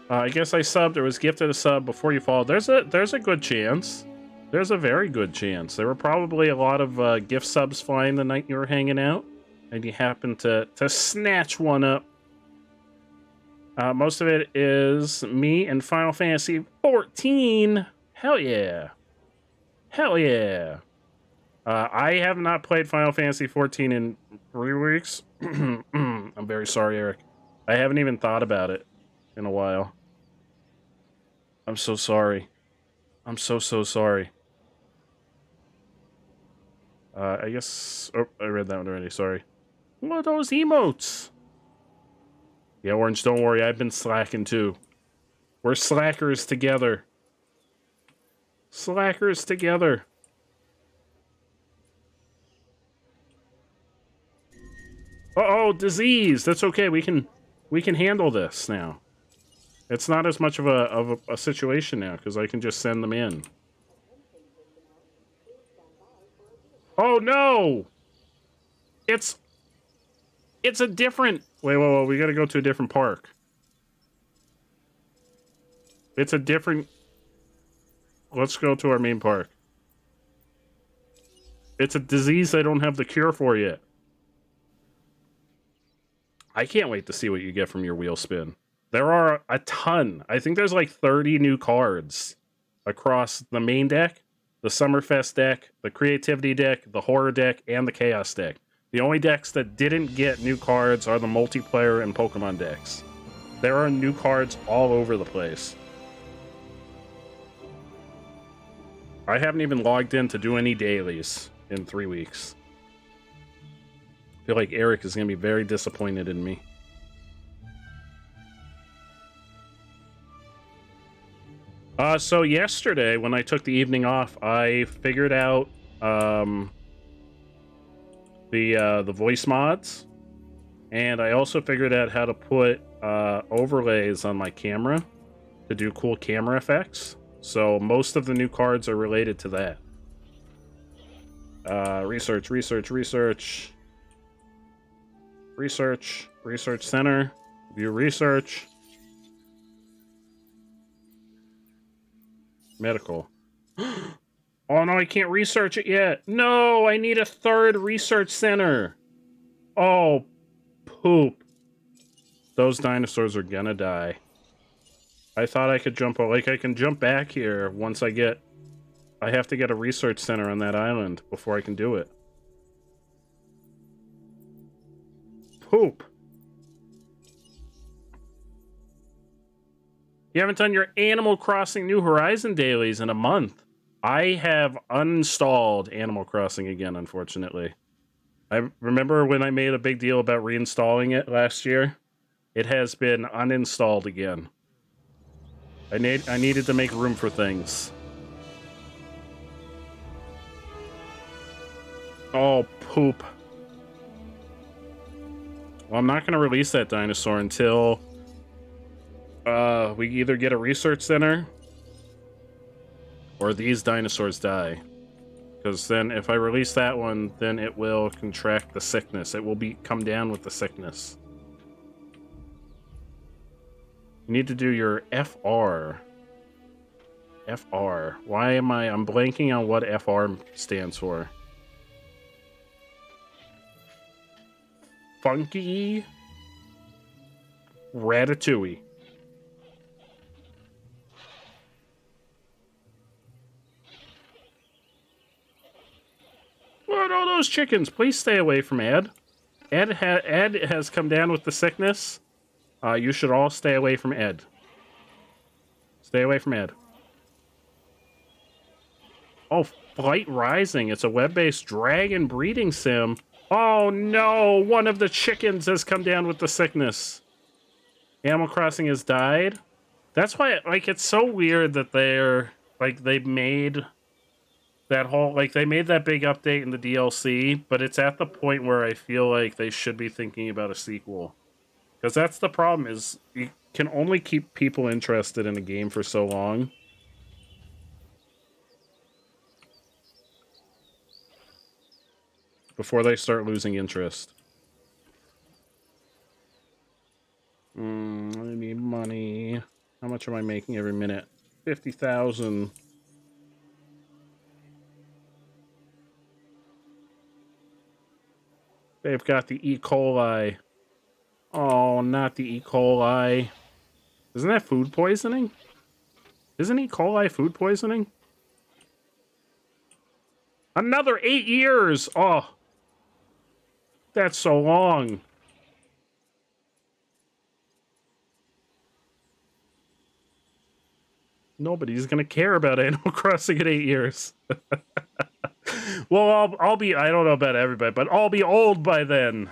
I guess I subbed or was gifted a sub before you followed. There's a good chance. There's a very good chance. There were probably a lot of gift subs flying the night you were hanging out, and you happened to snatch one up. Most of it is me and Final Fantasy 14. Hell yeah. Hell yeah. I have not played Final Fantasy 14 in 3 weeks. I'm very sorry, Eric. I haven't even thought about it in a while. I'm so sorry. I'm so sorry. I guess... Oh, I read that one already, sorry. What are those emotes? Yeah, Orange, don't worry, I've been slacking too. We're slackers together. Slackers together. Uh-oh, disease! That's okay, we can handle this now. It's not as much of a situation now, because I can just send them in. Oh no! It's a different... Wait, we gotta go to a different park. It's a different... Let's go to our main park. It's a disease I don't have the cure for yet. I can't wait to see what you get from your wheel spin. There are a ton. I think there's like 30 new cards across the main deck, the Summerfest deck, the Creativity deck, the Horror deck, and the Chaos deck. The only decks that didn't get new cards are the multiplayer and Pokemon decks. There are new cards all over the place. I haven't even logged in to do any dailies in 3 weeks. I feel like Eric is going to be very disappointed in me. So yesterday, when I took the evening off, I figured out the voice mods, and I also figured out how to put overlays on my camera to do cool camera effects. So most of the new cards are related to that. Research center, view research, medical. Oh no, I can't research it yet. No, I need a 3rd research center. Oh, poop. Those dinosaurs are gonna die. I thought I could jump, like I can jump back here once I have to get a research center on that island before I can do it. Poop. You haven't done your Animal Crossing New Horizon dailies in a month. I have uninstalled Animal Crossing again, unfortunately. I remember when I made a big deal about reinstalling it last year. It has been uninstalled again. I needed to make room for things. Oh, poop. Well, I'm not going to release that dinosaur until we either get a research center or these dinosaurs die. Because then if I release that one, then it will contract the sickness. It will come down with the sickness. You need to do your FR. FR. Why am I'm blanking on what FR stands for. Funky Ratatouille. Look at all those chickens. Please stay away from Ed. Ed has come down with the sickness. You should all stay away from Ed. Stay away from Ed. Oh, Flight Rising. It's a web-based dragon breeding sim. Oh no! One of the chickens has come down with the sickness. Animal Crossing has died. That's why, like, it's so weird that they made that whole, like, they made that big update in the DLC, but it's at the point where I feel like they should be thinking about a sequel. Because that's the problem, is you can only keep people interested in a game for so long. Before they start losing interest. I need money. How much am I making every minute? 50,000. They've got the E. coli. Oh, not the E. coli. Isn't that food poisoning? Isn't E. coli food poisoning? Another 8 years! Oh. That's so long. Nobody's gonna care about Animal Crossing in 8 years. Well, I'll be, I don't know about everybody, but I'll be old by then.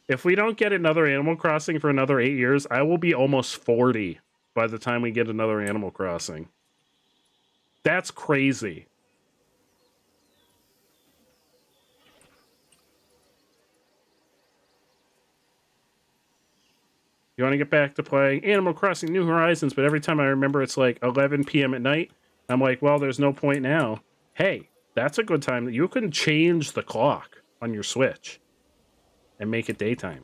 If we don't get another Animal Crossing for another 8 years, I will be almost 40 by the time we get another Animal Crossing. That's crazy. You want to get back to playing Animal Crossing New Horizons, but every time I remember it's like 11 p.m. at night, I'm like, well, there's no point now. Hey, that's a good time. You can change the clock on your Switch and make it daytime.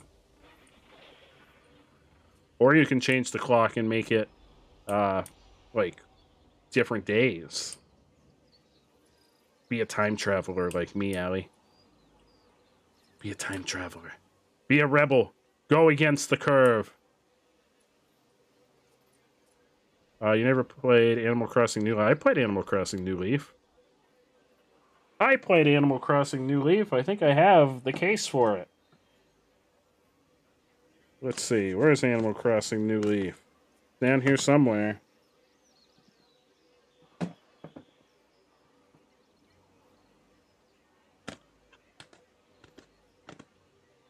Or you can change the clock and make it, like, different days. Be a time traveler like me, Allie. Be a time traveler. Be a rebel. Go against the curve. You never played Animal Crossing New Leaf? I played Animal Crossing New Leaf. I played Animal Crossing New Leaf. I think I have the case for it. Let's see. Where's Animal Crossing New Leaf? Down here somewhere.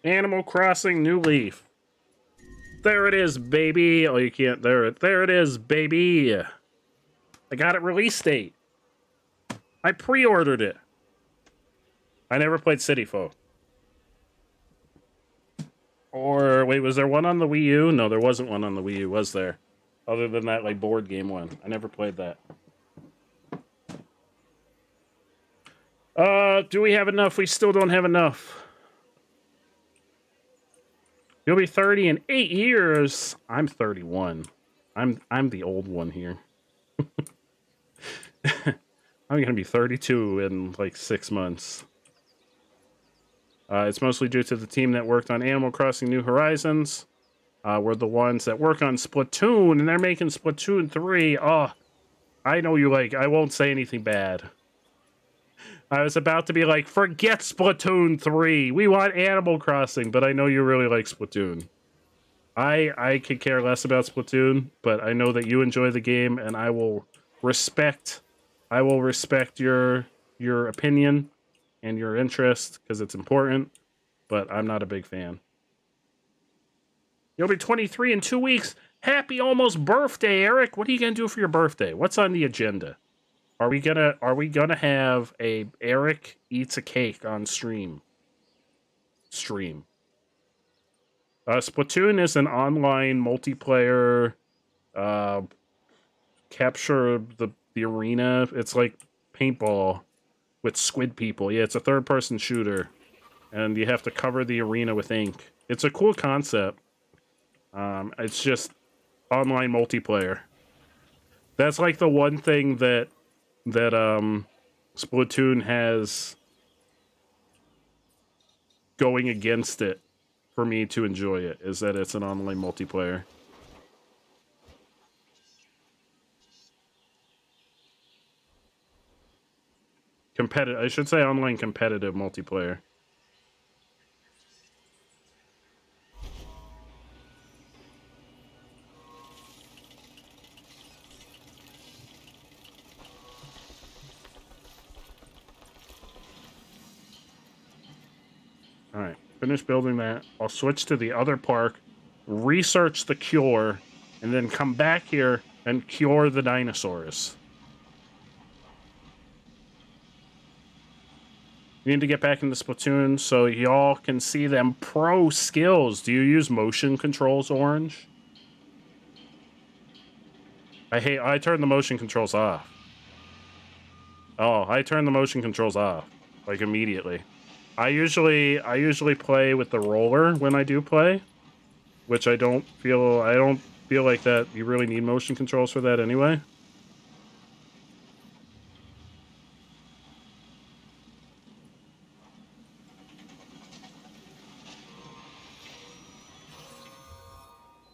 Animal Crossing New Leaf. There it is, baby. Oh, you can't. There it is, baby. I got it release date. I pre-ordered it. I never played City Folk. Or, wait, was there one on the Wii U? No, there wasn't one on the Wii U, was there? Other than that, like, board game one. I never played that. Do we have enough? We still don't have enough. You'll be 30 in 8 years. I'm 31. I'm the old one here. I'm gonna be 32 in like 6 months. It's mostly due to the team that worked on Animal Crossing New Horizons. We're the ones that work on Splatoon, and they're making Splatoon 3. Oh, I know you like. I won't say anything bad. I was about to be like, forget Splatoon 3. We want Animal Crossing, but I know you really like Splatoon. I could care less about Splatoon, but I know that you enjoy the game, and I will respect your opinion and your interest, because it's important, but I'm not a big fan. You'll be 23 in 2 weeks. Happy almost birthday, Eric. What are you gonna do for your birthday? What's on the agenda? Are we gonna have a Eric eats a cake on stream? Splatoon is an online multiplayer capture the arena. It's like paintball with squid people. Yeah, it's a third-person shooter, and you have to cover the arena with ink. It's a cool concept. It's just online multiplayer. That's like the one thing that Splatoon has going against it for me to enjoy it, is that it's an online multiplayer. Competitive, I should say online competitive multiplayer. Alright, finish building that. I'll switch to the other park, research the cure, and then come back here and cure the dinosaurs. You need to get back into Splatoon so y'all can see them pro skills. Do you use motion controls, Orange? I turned the motion controls off. Oh, I turned the motion controls off. Like, immediately. I usually play with the roller when I do play. Which I don't feel like that you really need motion controls for that anyway.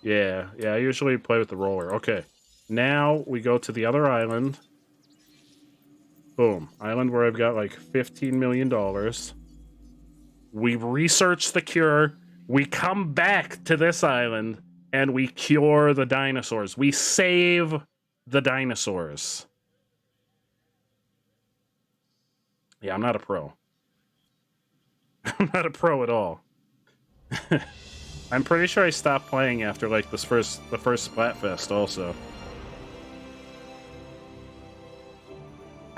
Yeah, I usually play with the roller. Okay. Now we go to the other island. Boom. Island where I've got like $15 million. We research the cure. We come back to this island and we cure the dinosaurs. We save the dinosaurs. Yeah, I'm not a pro. I'm not a pro at all. I'm pretty sure I stopped playing after like the first Splatfest also.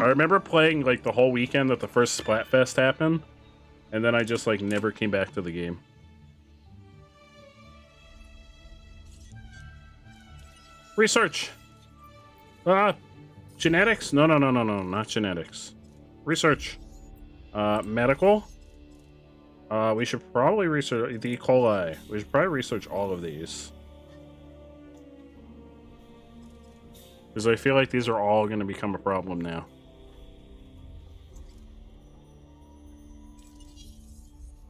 I remember playing like the whole weekend that the first Splatfest happened, and then I just like never came back to the game. Research. Genetics? No, not genetics. Research. Medical. We should probably research the E. coli. We should probably research all of these. Because I feel like these are all going to become a problem now.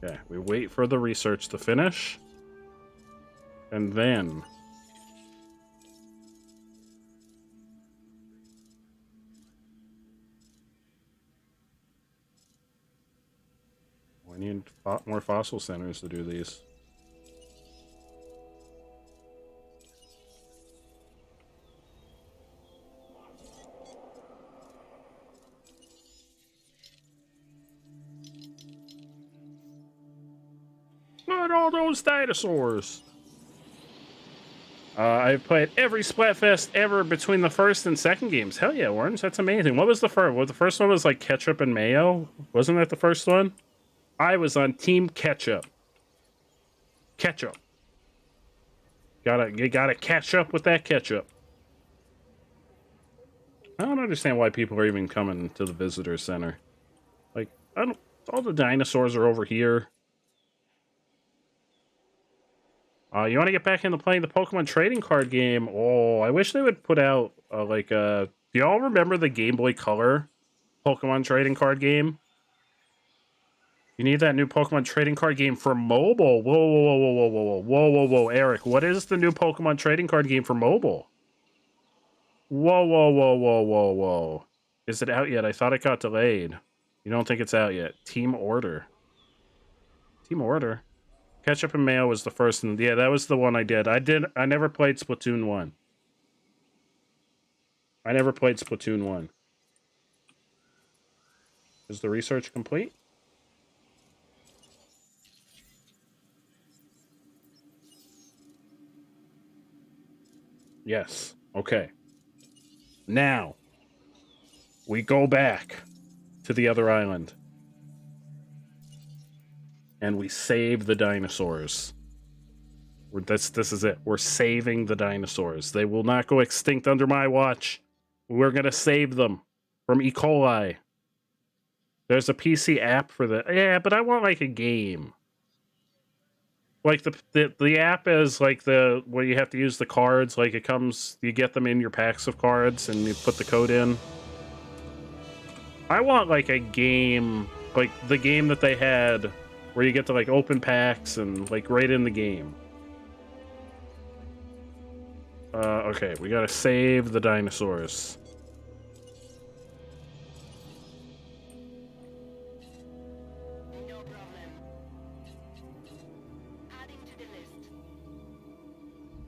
Okay, we wait for the research to finish. And then... we need more fossil centers to do these. Look at all those dinosaurs! I've played every Splatfest ever between the first and second games. Hell yeah, Orange, that's amazing. What was the first? Well, the first one was like ketchup and mayo. Wasn't that the first one? I was on Team Ketchup. Ketchup. You gotta catch up with that ketchup. I don't understand why people are even coming to the visitor center. Like, all the dinosaurs are over here. You want to get back into playing the Pokemon trading card game? Oh, I wish they would put out, do y'all remember the Game Boy Color Pokemon trading card game? You need that new Pokemon trading card game for mobile. Whoa, Eric, what is the new Pokemon trading card game for mobile? Whoa. Is it out yet? I thought it got delayed. You don't think it's out yet? Team Order. Team Order? Ketchup and Mayo was the first, and yeah, that was the one I did. I never played Splatoon 1. I never played Splatoon 1. Is the research complete? Yes. Okay. Now, we go back to the other island. And we save the dinosaurs. This is it. We're saving the dinosaurs. They will not go extinct under my watch. We're gonna save them from E. coli. There's a PC app for that. Yeah, but I want like a game. Like the app is like the where you have to use the cards. Like it comes, you get them in your packs of cards, and you put the code in. I want like a game, like the game that they had, where you get to like open packs and like right in the game. Okay, we gotta save the dinosaurs.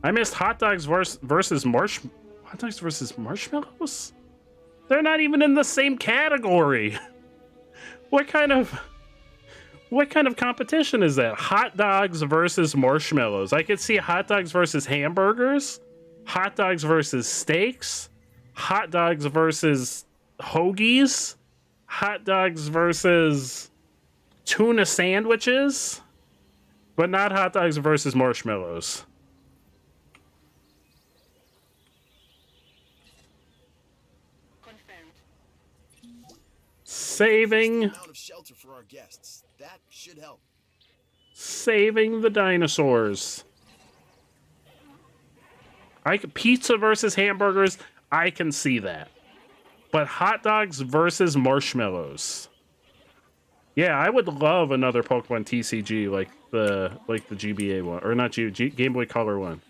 I missed hot dogs versus marshmallows? They're not even in the same category. What kind of competition is that? Hot dogs versus marshmallows. I could see hot dogs versus hamburgers, hot dogs versus steaks, hot dogs versus hoagies, hot dogs versus tuna sandwiches, but not hot dogs versus marshmallows. Saving shelter for our guests. That should help. Saving the dinosaurs. Pizza versus hamburgers, I can see that. But hot dogs versus marshmallows. Yeah, I would love another Pokemon TCG like the GBA one, or not Game Boy Color one.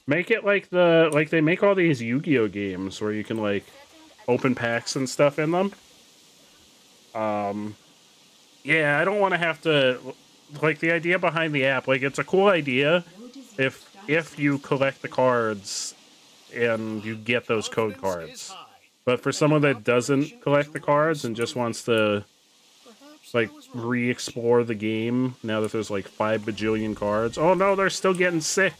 Make it like they make all these Yu-Gi-Oh games where you can like open packs and stuff in them. Yeah, I don't want to have to, like, the idea behind the app, like, it's a cool idea if you collect the cards and you get those code cards. But for someone that doesn't collect the cards and just wants to, like, re-explore the game now that there's like 5 bajillion cards. Oh no, they're still getting sick.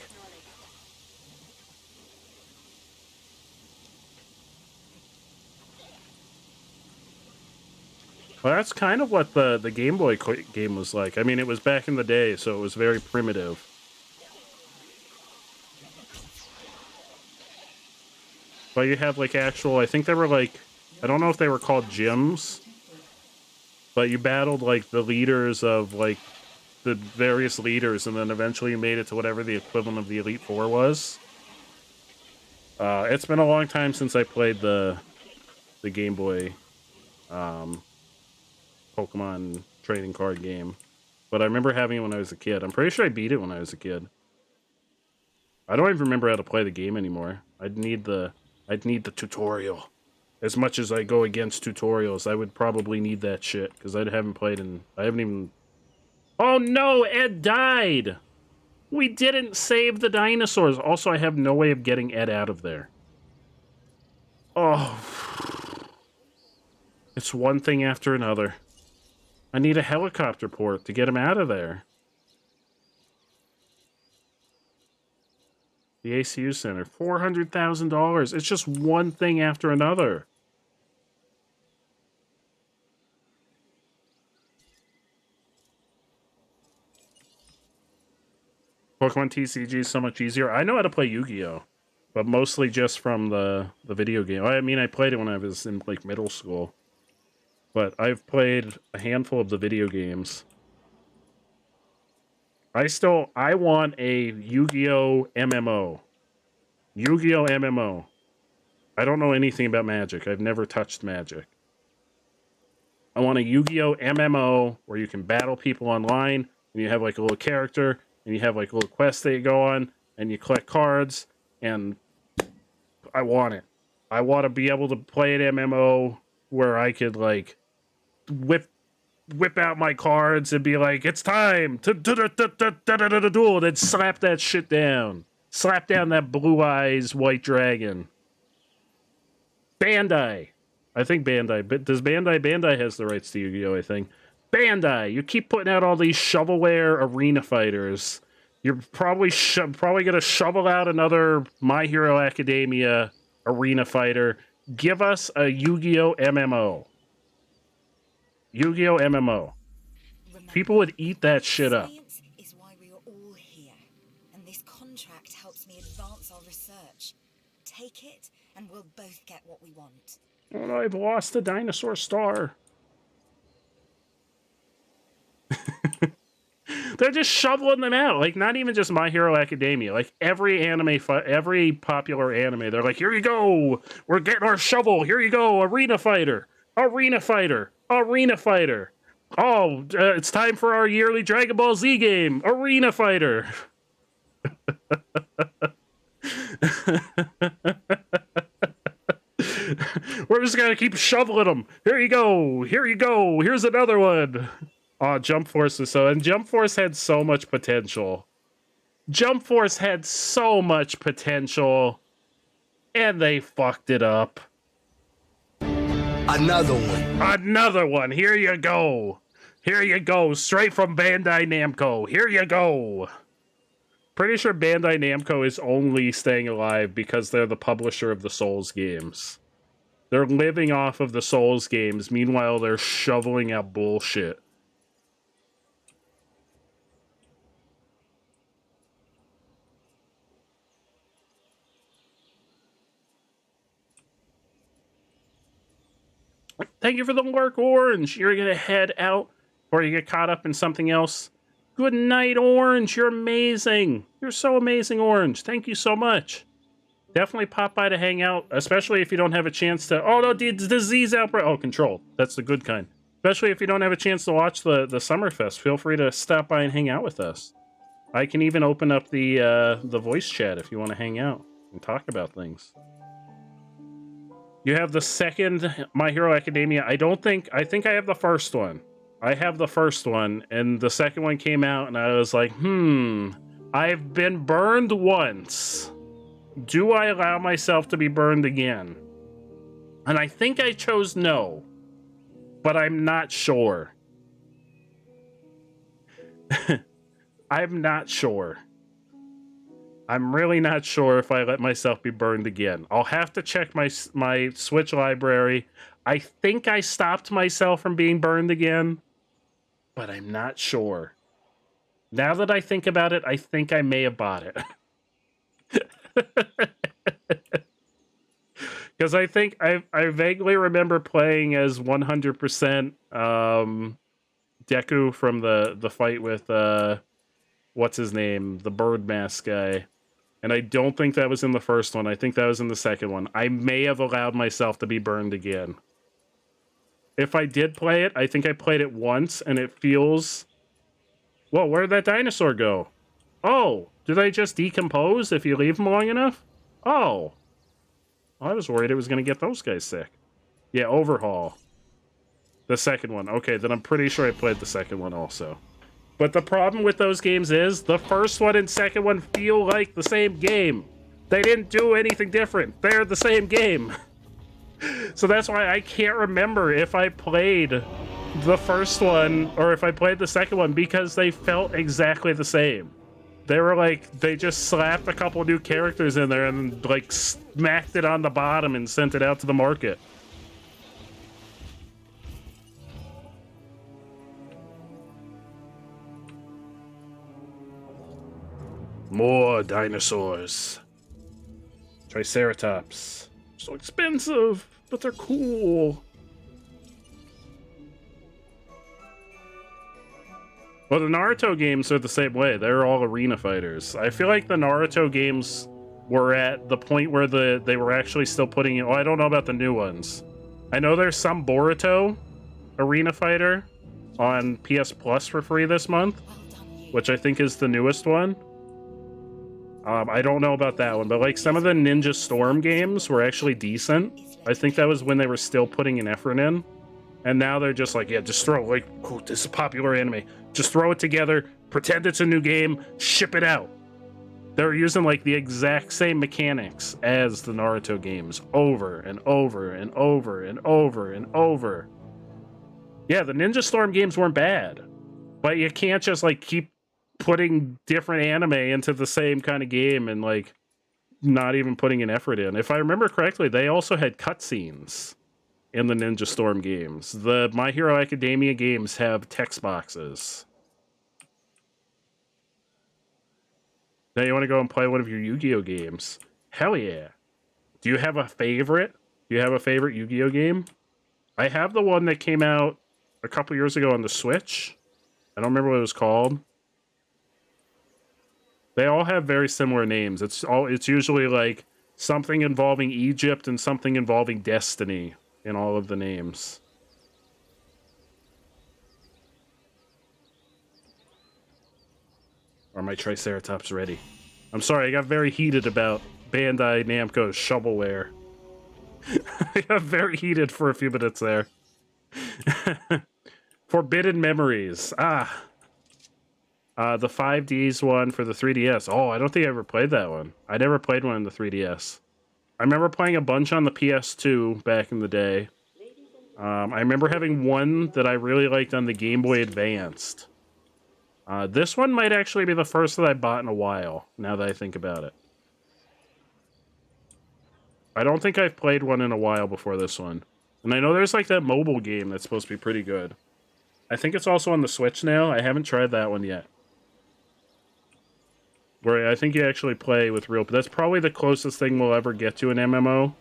Well, that's kind of what the Game Boy game was like. I mean, it was back in the day, so it was very primitive. But you had like actual, I think they were like, I don't know if they were called gyms, but you battled like the leaders of like the various leaders, and then eventually you made it to whatever the equivalent of the Elite Four was. It's been a long time since I played the Game Boy Pokemon trading card game, but I remember having it when I was a kid. I'm pretty sure I beat it when I was a kid. I don't even remember how to play the game anymore. I'd need the tutorial. As much as I go against tutorials, I would probably need that shit because I haven't even. Oh no, Ed died. We didn't save the dinosaurs. Also, I have no way of getting Ed out of there. Oh, it's one thing after another. I need a helicopter port to get him out of there. The ACU Center, $400,000. It's just one thing after another. Pokemon TCG is so much easier. I know how to play Yu-Gi-Oh, but mostly just from the video game. I mean, I played it when I was in like middle school. But I've played a handful of the video games. I want a Yu-Gi-Oh MMO. Yu-Gi-Oh MMO. I don't know anything about Magic. I've never touched Magic. I want a Yu-Gi-Oh MMO where you can battle people online, and you have like a little character, and you have like little quests that you go on, and you collect cards, and I want it. I want to be able to play an MMO where I could like whip out my cards and be like, it's time to duel, then slap that shit down. Slap down that blue eyes white dragon. Bandai. I think Bandai. But does Bandai has the rights to Yu-Gi-Oh, I think. Bandai, you keep putting out all these shovelware arena fighters. You're probably gonna shovel out another My Hero Academia arena fighter. Give us a Yu-Gi-Oh MMO. Yu-Gi-Oh MMO. People would eat that shit up. Science is why we are all here, and this contract helps me advance our research. Take it, and we'll both get what we want. Oh no, I've lost the dinosaur star. They're just shoveling them out. Like, not even just My Hero Academia. Like, every anime, every popular anime, they're like, here you go. We're getting our shovel. Here you go. Arena Fighter. Arena Fighter. Arena Fighter. Oh, it's time for our yearly Dragon Ball Z game. Arena Fighter. We're just gonna keep shoveling them. Here you go. Here you go. Here's another one. Oh, Jump Force was so... And Jump Force had so much potential. Jump Force had so much potential. And they fucked it up. Another one. Another one. Here you go. Here you go. Straight from Bandai Namco. Here you go. Pretty sure Bandai Namco is only staying alive because they're the publisher of the Souls games. They're living off of the Souls games. Meanwhile, they're shoveling out bullshit. Thank you for the lurk, Orange. You're going to head out or you get caught up in something else. Good night, Orange. You're amazing. You're so amazing, Orange. Thank you so much. Definitely pop by to hang out, especially if you don't have a chance to... Oh, no, the disease outbreak. Oh, Control. That's the good kind. Especially if you don't have a chance to watch the Summerfest. Feel free to stop by and hang out with us. I can even open up the voice chat if you want to hang out and talk about things. You have the second My Hero Academia. I think I have the first one. I have the first one, and the second one came out, and I was like, I've been burned once. Do I allow myself to be burned again? And I think I chose no, but I'm not sure. I'm not sure. I'm really not sure if I let myself be burned again. I'll have to check my Switch library. I think I stopped myself from being burned again, but I'm not sure. Now that I think about it, I think I may have bought it. Because I think I vaguely remember playing as 100% Deku from the fight with what's his name, the bird mask guy. And I don't think that was in the first one. I think that was in the second one. I may have allowed myself to be burned again. If I did play it, I think I played it once, and it feels... Whoa, where did that dinosaur go? Oh, do they just decompose if you leave them long enough? Oh. I was worried it was going to get those guys sick. Yeah, Overhaul. The second one. Okay, then I'm pretty sure I played the second one also. But the problem with those games is the first one and second one feel like the same game. They didn't do anything different. They're the same game. So that's why I can't remember if I played the first one or if I played the second one, because they felt exactly the same. They were like, they just slapped a couple new characters in there and like smacked it on the bottom and sent it out to the market. More dinosaurs. Triceratops. So expensive, but they're cool. Well, the Naruto games are the same way. They're all arena fighters. I feel like the Naruto games were at the point where they were actually still putting it... Oh, I don't know about the new ones. I know there's some Boruto arena fighter on PS Plus for free this month, which I think is the newest one. I don't know about that one, but like some of the Ninja Storm games were actually decent. I think that was when they were still putting an effort in. And now they're just like, yeah, just throw, like, oh, this is a popular anime. Just throw it together, pretend it's a new game, ship it out. They're using like the exact same mechanics as the Naruto games over and over and over and over and over. Yeah, the Ninja Storm games weren't bad, but you can't just like keep putting different anime into the same kind of game and like not even putting an effort in. If I remember correctly, they also had cutscenes in the Ninja Storm games. The My Hero Academia games have text boxes. Now you want to go and play one of your Yu-Gi-Oh games? Hell yeah. Do you have a favorite? Do you have a favorite Yu-Gi-Oh game? I have the one that came out a couple years ago on the Switch. I don't remember what it was called. They all have very similar names. It's usually like something involving Egypt and something involving destiny in all of the names. Are my Triceratops ready? I'm sorry, I got very heated about Bandai Namco's shovelware. I got very heated for a few minutes there. Forbidden Memories. The 5Ds one for the 3DS. Oh, I don't think I ever played that one. I never played one on the 3DS. I remember playing a bunch on the PS2 back in the day. I remember having one that I really liked on the Game Boy Advanced. This one might actually be the first that I bought in a while, now that I think about it. I don't think I've played one in a while before this one. And I know there's like that mobile game that's supposed to be pretty good. I think it's also on the Switch now. I haven't tried that one yet. Where I think you actually play with real... That's probably the closest thing we'll ever get to an MMO.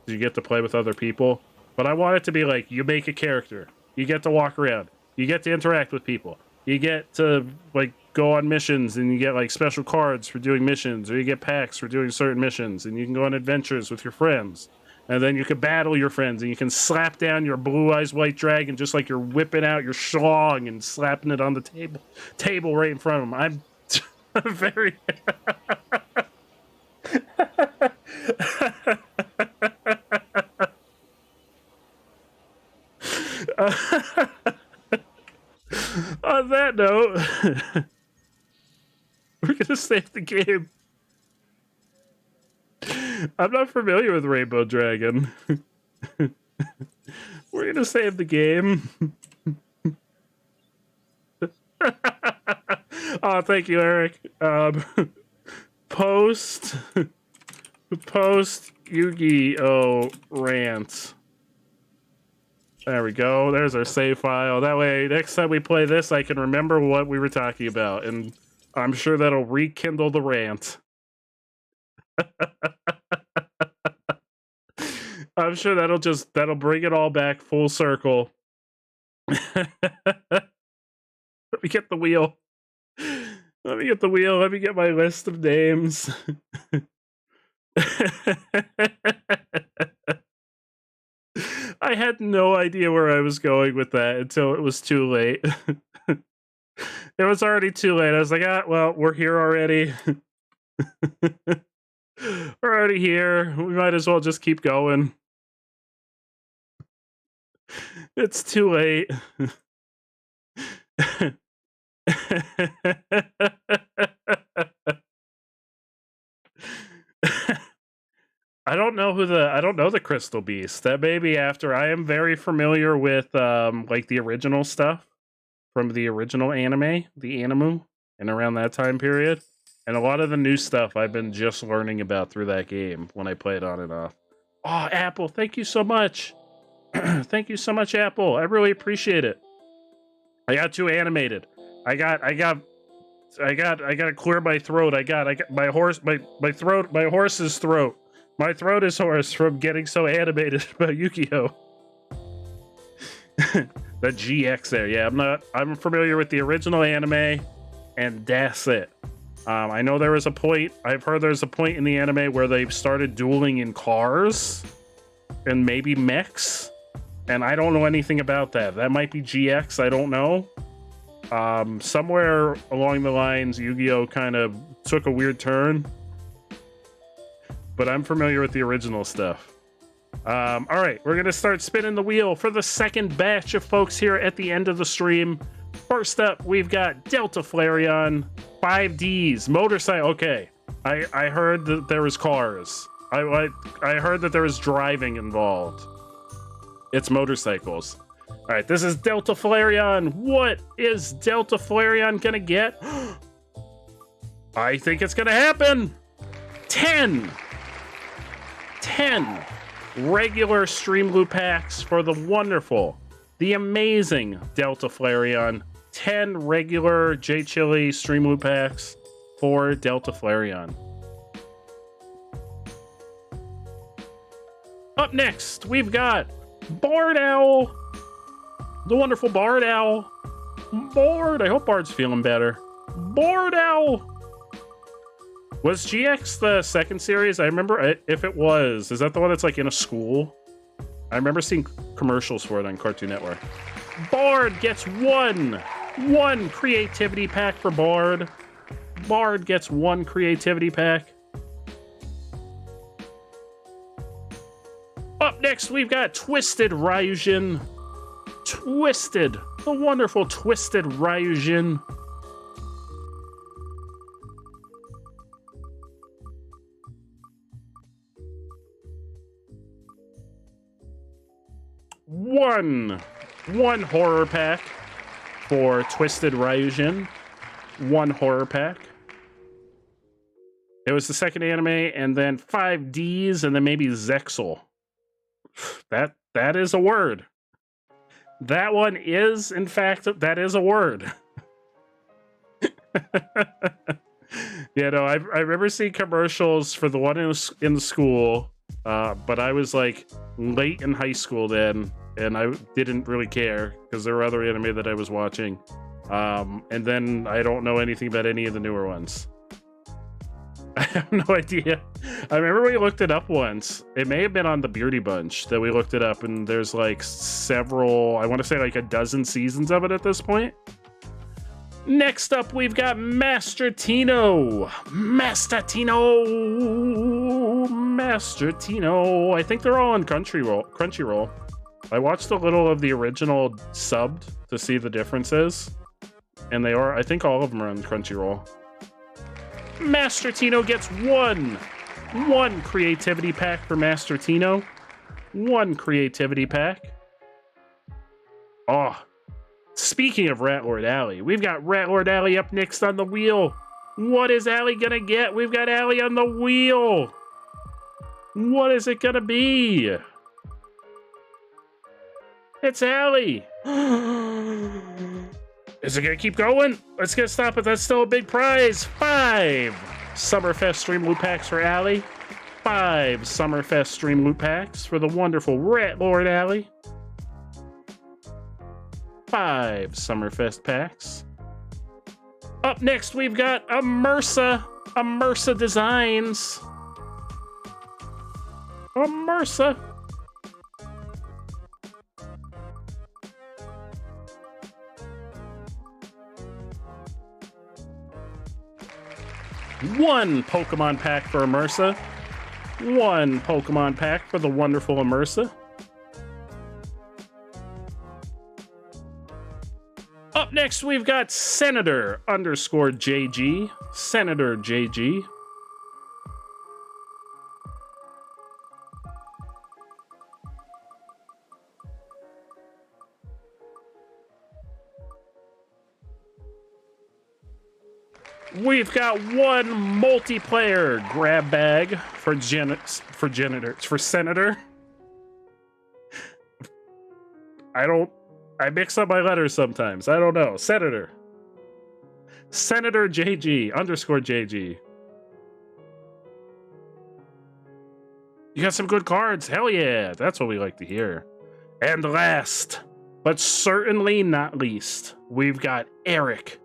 You get to play with other people. But I want it to be like, you make a character. You get to walk around. You get to interact with people. You get to, like, go on missions, and you get, like, special cards for doing missions, or you get packs for doing certain missions, and you can go on adventures with your friends. And then you can battle your friends, and you can slap down your Blue Eyes White Dragon just like you're whipping out your schlong and slapping it on the table right in front of them. I'm very... On that note, we're gonna save the game. I'm not familiar with Rainbow Dragon. We're gonna save the game. Oh, thank you, Eric. Post Yu-Gi-Oh rant. There we go. There's our save file. That way, next time we play this, I can remember what we were talking about, and I'm sure that'll rekindle the rant. I'm sure that'll bring it all back full circle. Let me get the wheel. Let me get the wheel. Let me get my list of names. I had no idea where I was going with that until it was too late. It was already too late. I was like, well, we're here already. We're already here. We might as well just keep going. It's too late. I don't know the Crystal Beast. That may be after. I am very familiar with like the original stuff from the original anime, the Animu, and around that time period. And a lot of the new stuff I've been just learning about through that game when I play it on and off. Oh, Apple, thank you so much. Thank you so much, Apple. I really appreciate it. I got too animated. I got to clear my throat. I got my horse's throat. My throat is hoarse from getting so animated about Yu-Gi-Oh. The GX there. Yeah, I'm familiar with the original anime, and that's it. I know there was a point, I've heard there's a point in the anime where they've started dueling in cars and maybe mechs, and I don't know anything about that. That might be GX, I don't know. Somewhere along the lines, Yu-Gi-Oh kind of took a weird turn, but I'm familiar with the original stuff. All right, we're going to start spinning the wheel for the second batch of folks here at the end of the stream. First up, we've got Delta Flareon, 5Ds, motorcycle. Okay, I heard that there was cars. I heard that there was driving involved. It's motorcycles. All right, this is Delta Flareon. What is Delta Flareon gonna get? I think it's gonna happen. 10. regular stream loot packs for the wonderful, the amazing Delta Flareon. 10 regular J Chili stream loot packs for Delta Flareon. Up next, we've got Bard Owl. The wonderful Bard Owl. Bard, I hope Bard's feeling better. Bard Owl. Was GX the second series? I remember if it was. Is that the one that's like in a school? I remember seeing commercials for it on Cartoon Network. Bard gets one creativity pack for Bard. Bard gets one creativity pack. Up next, we've got Twisted Ryujin. Twisted. The wonderful Twisted Ryujin. One horror pack for Twisted Ryujin. One horror pack. It was the second anime, and then 5Ds, and then maybe Zexel. That is a word. That one is, in fact, that is a word. Yeah, no, I remember seeing commercials for the one in the school, but I was like late in high school then, and I didn't really care because there were other anime that I was watching. And then I don't know anything about any of the newer ones. I have no idea. I remember we looked it up once. It may have been on the Beardy Bunch that we looked it up, and there's like several, I want to say like a dozen seasons of it at this point. Next up, we've got Master Tino. Master Tino. I think they're all on Crunchyroll. I watched a little of the original subbed to see the differences, and they are, I think all of them are on Crunchyroll. Master Tino gets one creativity pack for Master Tino. One creativity pack. Oh, speaking of Ratlord Alley, we've got Ratlord Alley up next on the wheel. What is Alley gonna get? We've got Alley on the wheel. What is it gonna be? It's Alley. Is it gonna keep going? Let's get stop it. That's still a big prize. 5 Summerfest stream loot packs for Alley. 5 Summerfest stream loot packs for the wonderful Ratlord Alley. 5 Summerfest packs. Up next, we've got Immersa Designs. Immersa. One Pokemon pack for Immersa. One Pokemon pack for the wonderful Immersa. Up next, we've got Senator_JG. Senator JG. We've got one multiplayer grab bag for Senator. I mix up my letters sometimes. I don't know. Senator JG_JG. You got some good cards. Hell yeah. That's what we like to hear. And last, but certainly not least, we've got Eric.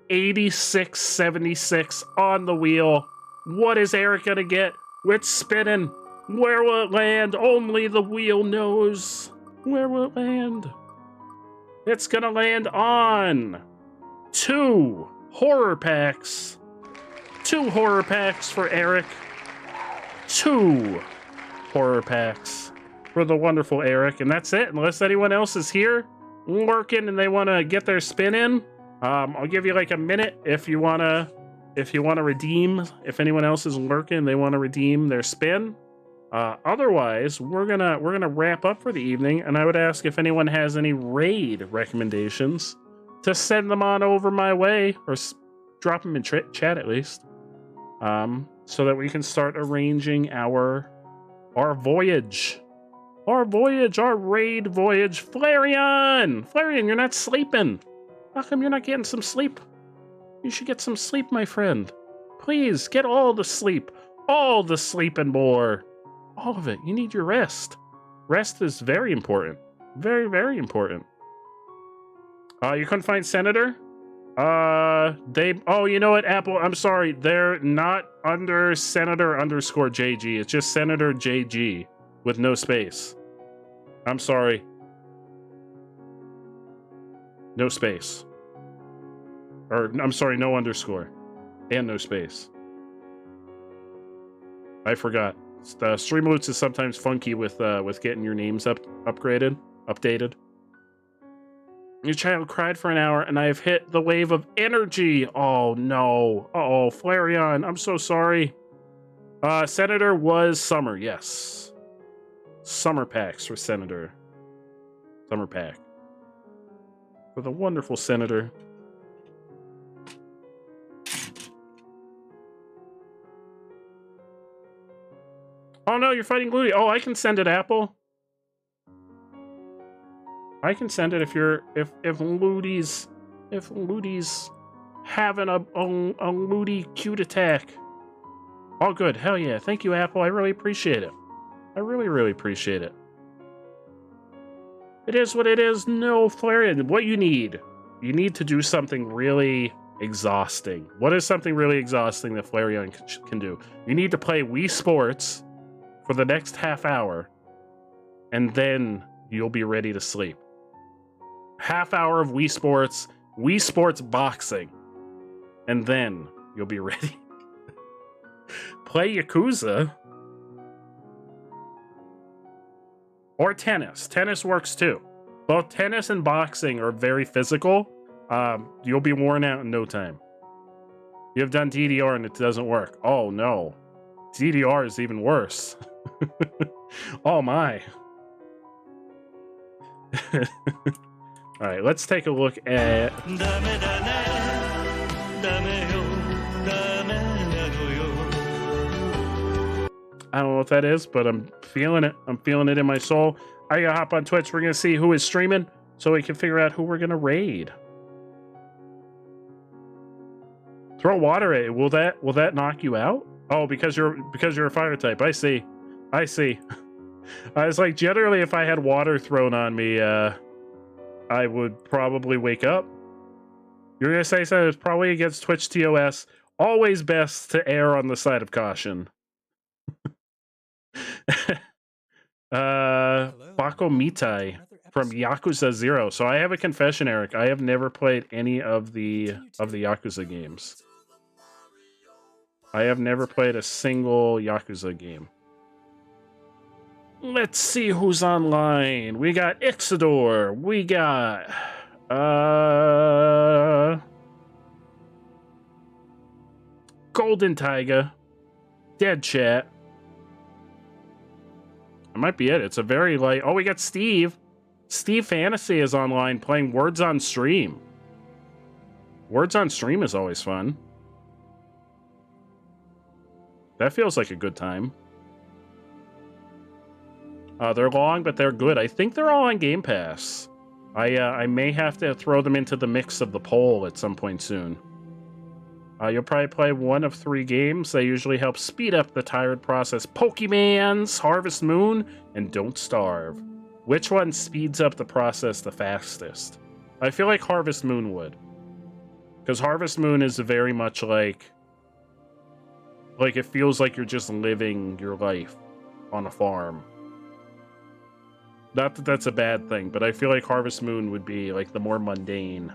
8676 on the wheel. What is Eric gonna get? It's spinning. Where will it land? Only the wheel knows. Where will it land? It's gonna land on 2 horror packs. 2 horror packs for Eric. 2 horror packs for the wonderful Eric. And that's it. Unless anyone else is here lurking and they want to get their spin in. I'll give you like a minute if you wanna redeem. If anyone else is lurking, they want to redeem their spin. Otherwise, we're gonna wrap up for the evening, and I would ask if anyone has any raid recommendations to send them on over my way, or drop them in chat at least, so that we can start arranging our voyage Our voyage, our raid voyage. Flareon! Flareon, you're not sleeping. How come you're not getting some sleep? You should get some sleep, my friend. Please, get all the sleep. All the sleep and more. All of it. You need your rest. Rest is very important. Very, very important. You couldn't find Senator? Oh, you know what, Apple? I'm sorry. They're not under Senator_JG. It's just Senator JG with no space. I'm sorry. No space. Or, I'm sorry, no underscore. And no space. I forgot. Streamloots is sometimes funky with getting your names updated. Your child cried for an hour, and I have hit the wave of energy. Oh, no. Uh-oh, Flareon, I'm so sorry. Senator was summer, yes. Summer packs for Senator. Summer pack. For the wonderful Senator. Oh, no, you're fighting Ludi. Oh, I can send it, Apple. I can send it if Ludi's having a Ludi cute attack. Oh, good. Hell yeah. Thank you, Apple. I really appreciate it. I really, really appreciate it. It is what it is. No, Flareon. What you need to do something really exhausting. What is something really exhausting that Flareon can do? You need to play Wii Sports for the next half hour, and then you'll be ready to sleep. Half hour of Wii Sports boxing, and then you'll be ready. Play Yakuza. Or tennis. Tennis works too. Both tennis and boxing are very physical. You'll be worn out in no time. You have done DDR and it doesn't work. Oh no. DDR is even worse. Oh my. Alright, let's take a look at... I don't know what that is, but I'm feeling it. I'm feeling it in my soul. I gotta hop on Twitch. We're gonna see who is streaming so we can figure out who we're gonna raid. Throw water at it. Will that knock you out? Oh, because you're a fire type. I see. I was like, generally, if I had water thrown on me, I would probably wake up. You're gonna say so? It's probably against Twitch TOS. Always best to err on the side of caution. Bako Mitai from Yakuza 0. So I have a confession, Eric. I have never played any of the Yakuza games. I have never played a single Yakuza game. Let's see who's online. We got Ixidor. We got Golden Tiger. Dead Chat. That might be it. It's a very light... Oh, we got Steve. Steve Fantasy is online playing Words on Stream. Words on Stream is always fun. That feels like a good time. They're long, but they're good. I think they're all on Game Pass. I may have to throw them into the mix of the poll at some point soon. You'll probably play one of 3 games. They usually help speed up the tired process. Pokemans, Harvest Moon, and Don't Starve. Which one speeds up the process the fastest? I feel like Harvest Moon would. Because Harvest Moon is very much like it feels like you're just living your life on a farm. Not that that's a bad thing, but I feel like Harvest Moon would be like the more mundane.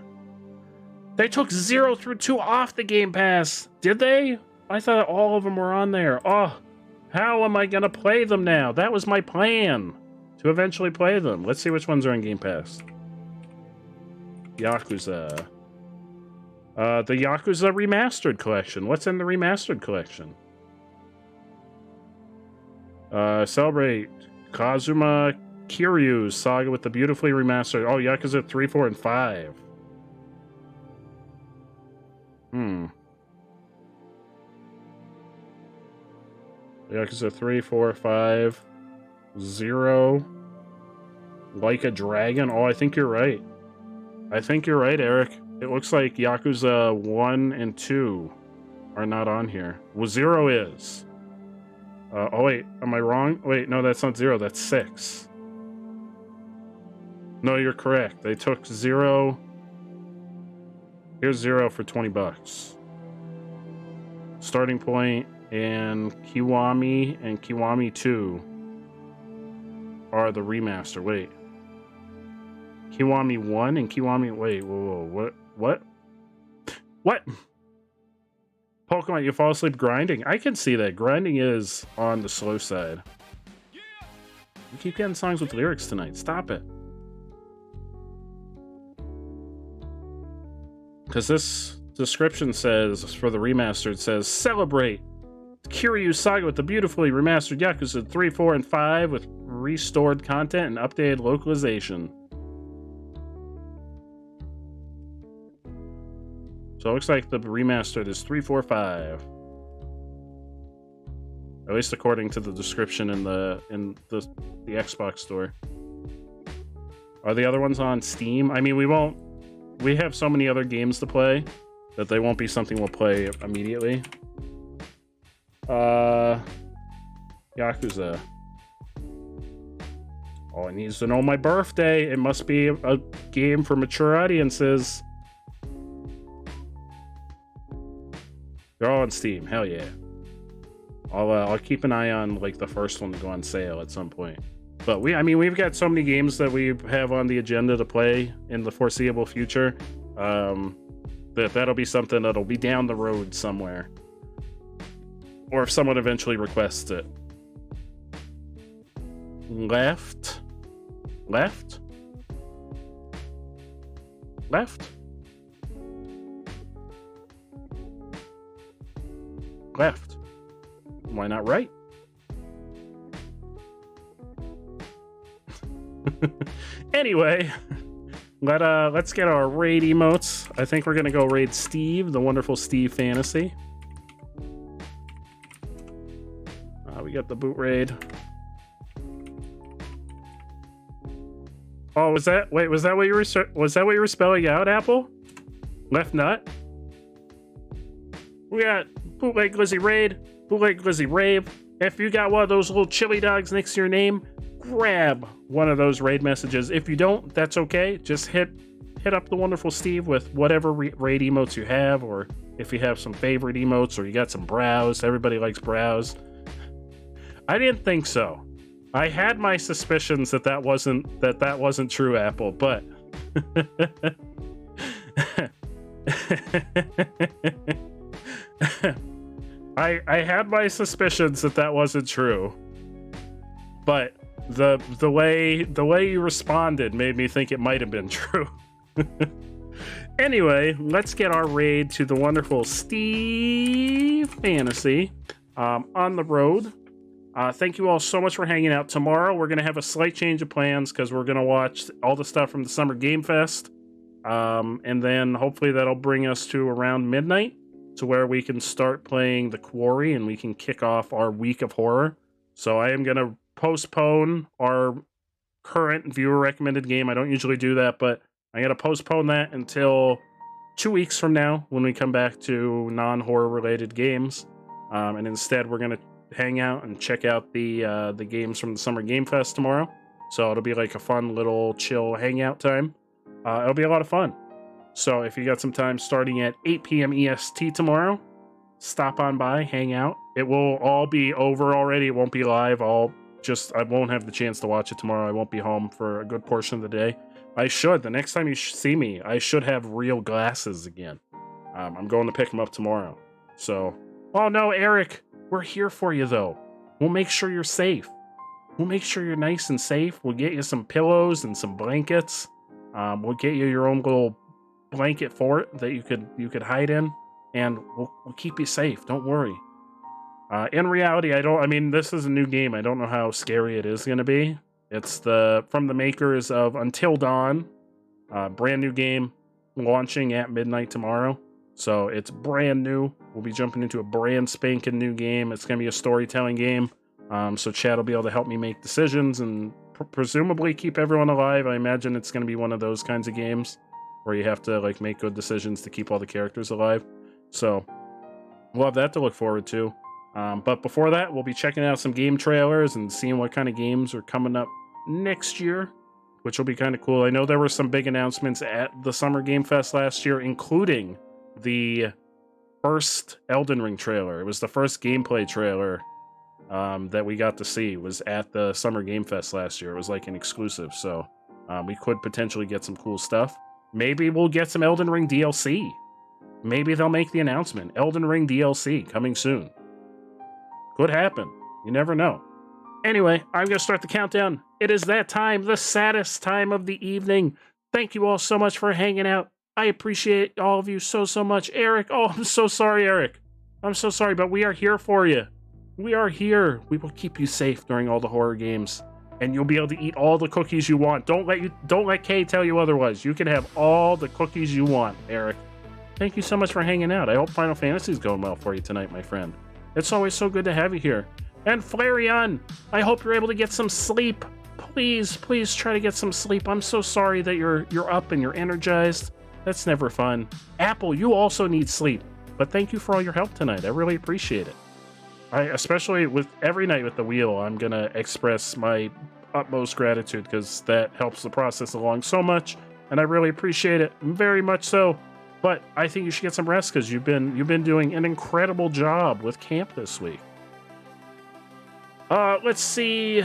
They took 0 through 2 off the Game Pass. Did they? I thought all of them were on there. Oh, how am I going to play them now? That was my plan, to eventually play them. Let's see which ones are on Game Pass. Yakuza. The Yakuza Remastered Collection. What's in the Remastered Collection? Celebrate Kazuma Kiryu's saga with the beautifully remastered... Oh, Yakuza 3, 4, and 5. Yakuza 3, 4, 5, 0. Like a Dragon? Oh, I think you're right. I think you're right, Eric. It looks like Yakuza 1 and 2 are not on here. Well, 0 is. Oh, wait. Am I wrong? Wait, no, that's not 0. That's 6. No, you're correct. They took 0. Here's 0 for $20. Starting Point and Kiwami and Kiwami 2 are the remaster. Wait. Kiwami 1 and Kiwami... Wait, whoa. What? What? Pokemon, you fall asleep grinding? I can see that. Grinding is on the slow side. You keep getting songs with lyrics tonight. Stop it. Because this description says, for the remaster, it says, celebrate Kiryu Saga with the beautifully remastered Yakuza 3, 4, and 5 with restored content and updated localization. So it looks like the remastered is 3, 4, 5. At least according to the description in the Xbox store. Are the other ones on Steam? I mean, we have so many other games to play that they won't be something we'll play immediately. Yakuza. Oh, it needs to know my birthday. It must be a game for mature audiences. They're all on Steam. Hell yeah. I'll keep an eye on like the first one to go on sale at some point. But we've got so many games that we have on the agenda to play in the foreseeable future. That'll be something that'll be down the road somewhere. Or if someone eventually requests it. Left. Left? Left? Left. Why not right? Anyway, let's get our raid emotes. I think we're gonna go raid Steve, the wonderful Steve Fantasy. We got the boot raid. Oh, was that what you were spelling out, Apple? Left nut? We got Bootleg Glizzy Raid, Bootleg Glizzy Rave. If you got one of those little chili dogs next to your name, grab one of those raid messages. If you don't, that's okay. Just hit up the wonderful Steve with whatever raid emotes you have, or if you have some favorite emotes, or you got some brows. Everybody likes brows. I didn't think so. I had my suspicions that wasn't true, Apple, but I had my suspicions that wasn't true. But the way you responded made me think it might have been true. Anyway, let's get our raid to the wonderful Steve Fantasy on the road. Thank you all so much for hanging out. Tomorrow, we're going to have a slight change of plans because we're going to watch all the stuff from the Summer Game Fest. And then hopefully that'll bring us to around midnight to where we can start playing The Quarry and we can kick off our week of horror. So I am going to postpone our current viewer recommended game. I don't usually do that, but I'm going to postpone that until 2 weeks from now when we come back to non-horror related games. And instead, we're going to hang out and check out the games from the Summer Game Fest tomorrow. So it'll be like a fun little chill hangout time. It'll be a lot of fun. So if you got some time starting at 8 p.m. EST tomorrow, stop on by, hang out. It will all be over already. It won't be live. I won't have the chance to watch it tomorrow. I won't be home for a good portion of the day. The next time you see me, I should have real glasses again. I'm going to pick them up tomorrow. So, oh no, Eric, we're here for you though. We'll make sure you're safe. We'll make sure you're nice and safe. We'll get you some pillows and some blankets. We'll get you your own little blanket fort that you could hide in, and we'll keep you safe. Don't worry. In reality, this is a new game. I don't know how scary it is going to be. It's from the makers of Until Dawn, brand new game launching at midnight tomorrow. So it's brand new. We'll be jumping into a brand spanking new game. It's going to be a storytelling game. So Chad will be able to help me make decisions and presumably keep everyone alive. I imagine it's going to be one of those kinds of games where you have to like make good decisions to keep all the characters alive. So we'll have that to look forward to. But before that, we'll be checking out some game trailers and seeing what kind of games are coming up next year, which will be kind of cool. I know there were some big announcements at the Summer Game Fest last year, including the first Elden Ring trailer. It was the first gameplay trailer that we got to see. It was at the Summer Game Fest last year. It was like an exclusive, so we could potentially get some cool stuff. Maybe we'll get some Elden Ring DLC. Maybe they'll make the announcement. Elden Ring DLC coming soon. Could happen. You never know. Anyway, I'm going to start the countdown. It is that time, the saddest time of the evening. Thank you all so much for hanging out. I appreciate all of you so much. Eric, oh, I'm so sorry, Eric. I'm so sorry, but we are here for you. We are here. We will keep you safe during all the horror games. And you'll be able to eat all the cookies you want. Don't let Kay tell you otherwise. You can have all the cookies you want, Eric. Thank you so much for hanging out. I hope Final Fantasy is going well for you tonight, my friend. It's always so good to have you here. And Flareon, I hope you're able to get some sleep. Please try to get some sleep. I'm so sorry that you're up and you're energized. That's never fun. Apple, you also need sleep. But thank you for all your help tonight. I really appreciate it. Especially with every night with the wheel, I'm going to express my utmost gratitude because that helps the process along so much. And I really appreciate it. Very much so. But I think you should get some rest because you've been doing an incredible job with camp this week. Let's see.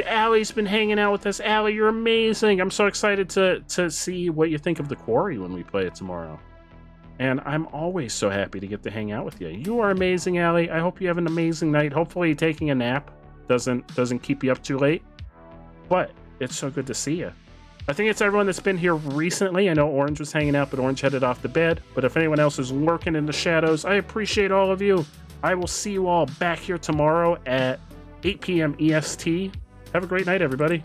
Allie's been hanging out with us. Allie, you're amazing. I'm so excited to see what you think of The Quarry when we play it tomorrow. And I'm always so happy to get to hang out with you. You are amazing, Allie. I hope you have an amazing night. Hopefully taking a nap doesn't keep you up too late. But it's so good to see you. I think it's everyone that's been here recently. I know Orange was hanging out, but Orange headed off to bed. But if anyone else is lurking in the shadows, I appreciate all of you. I will see you all back here tomorrow at 8 p.m. EST. Have a great night, everybody.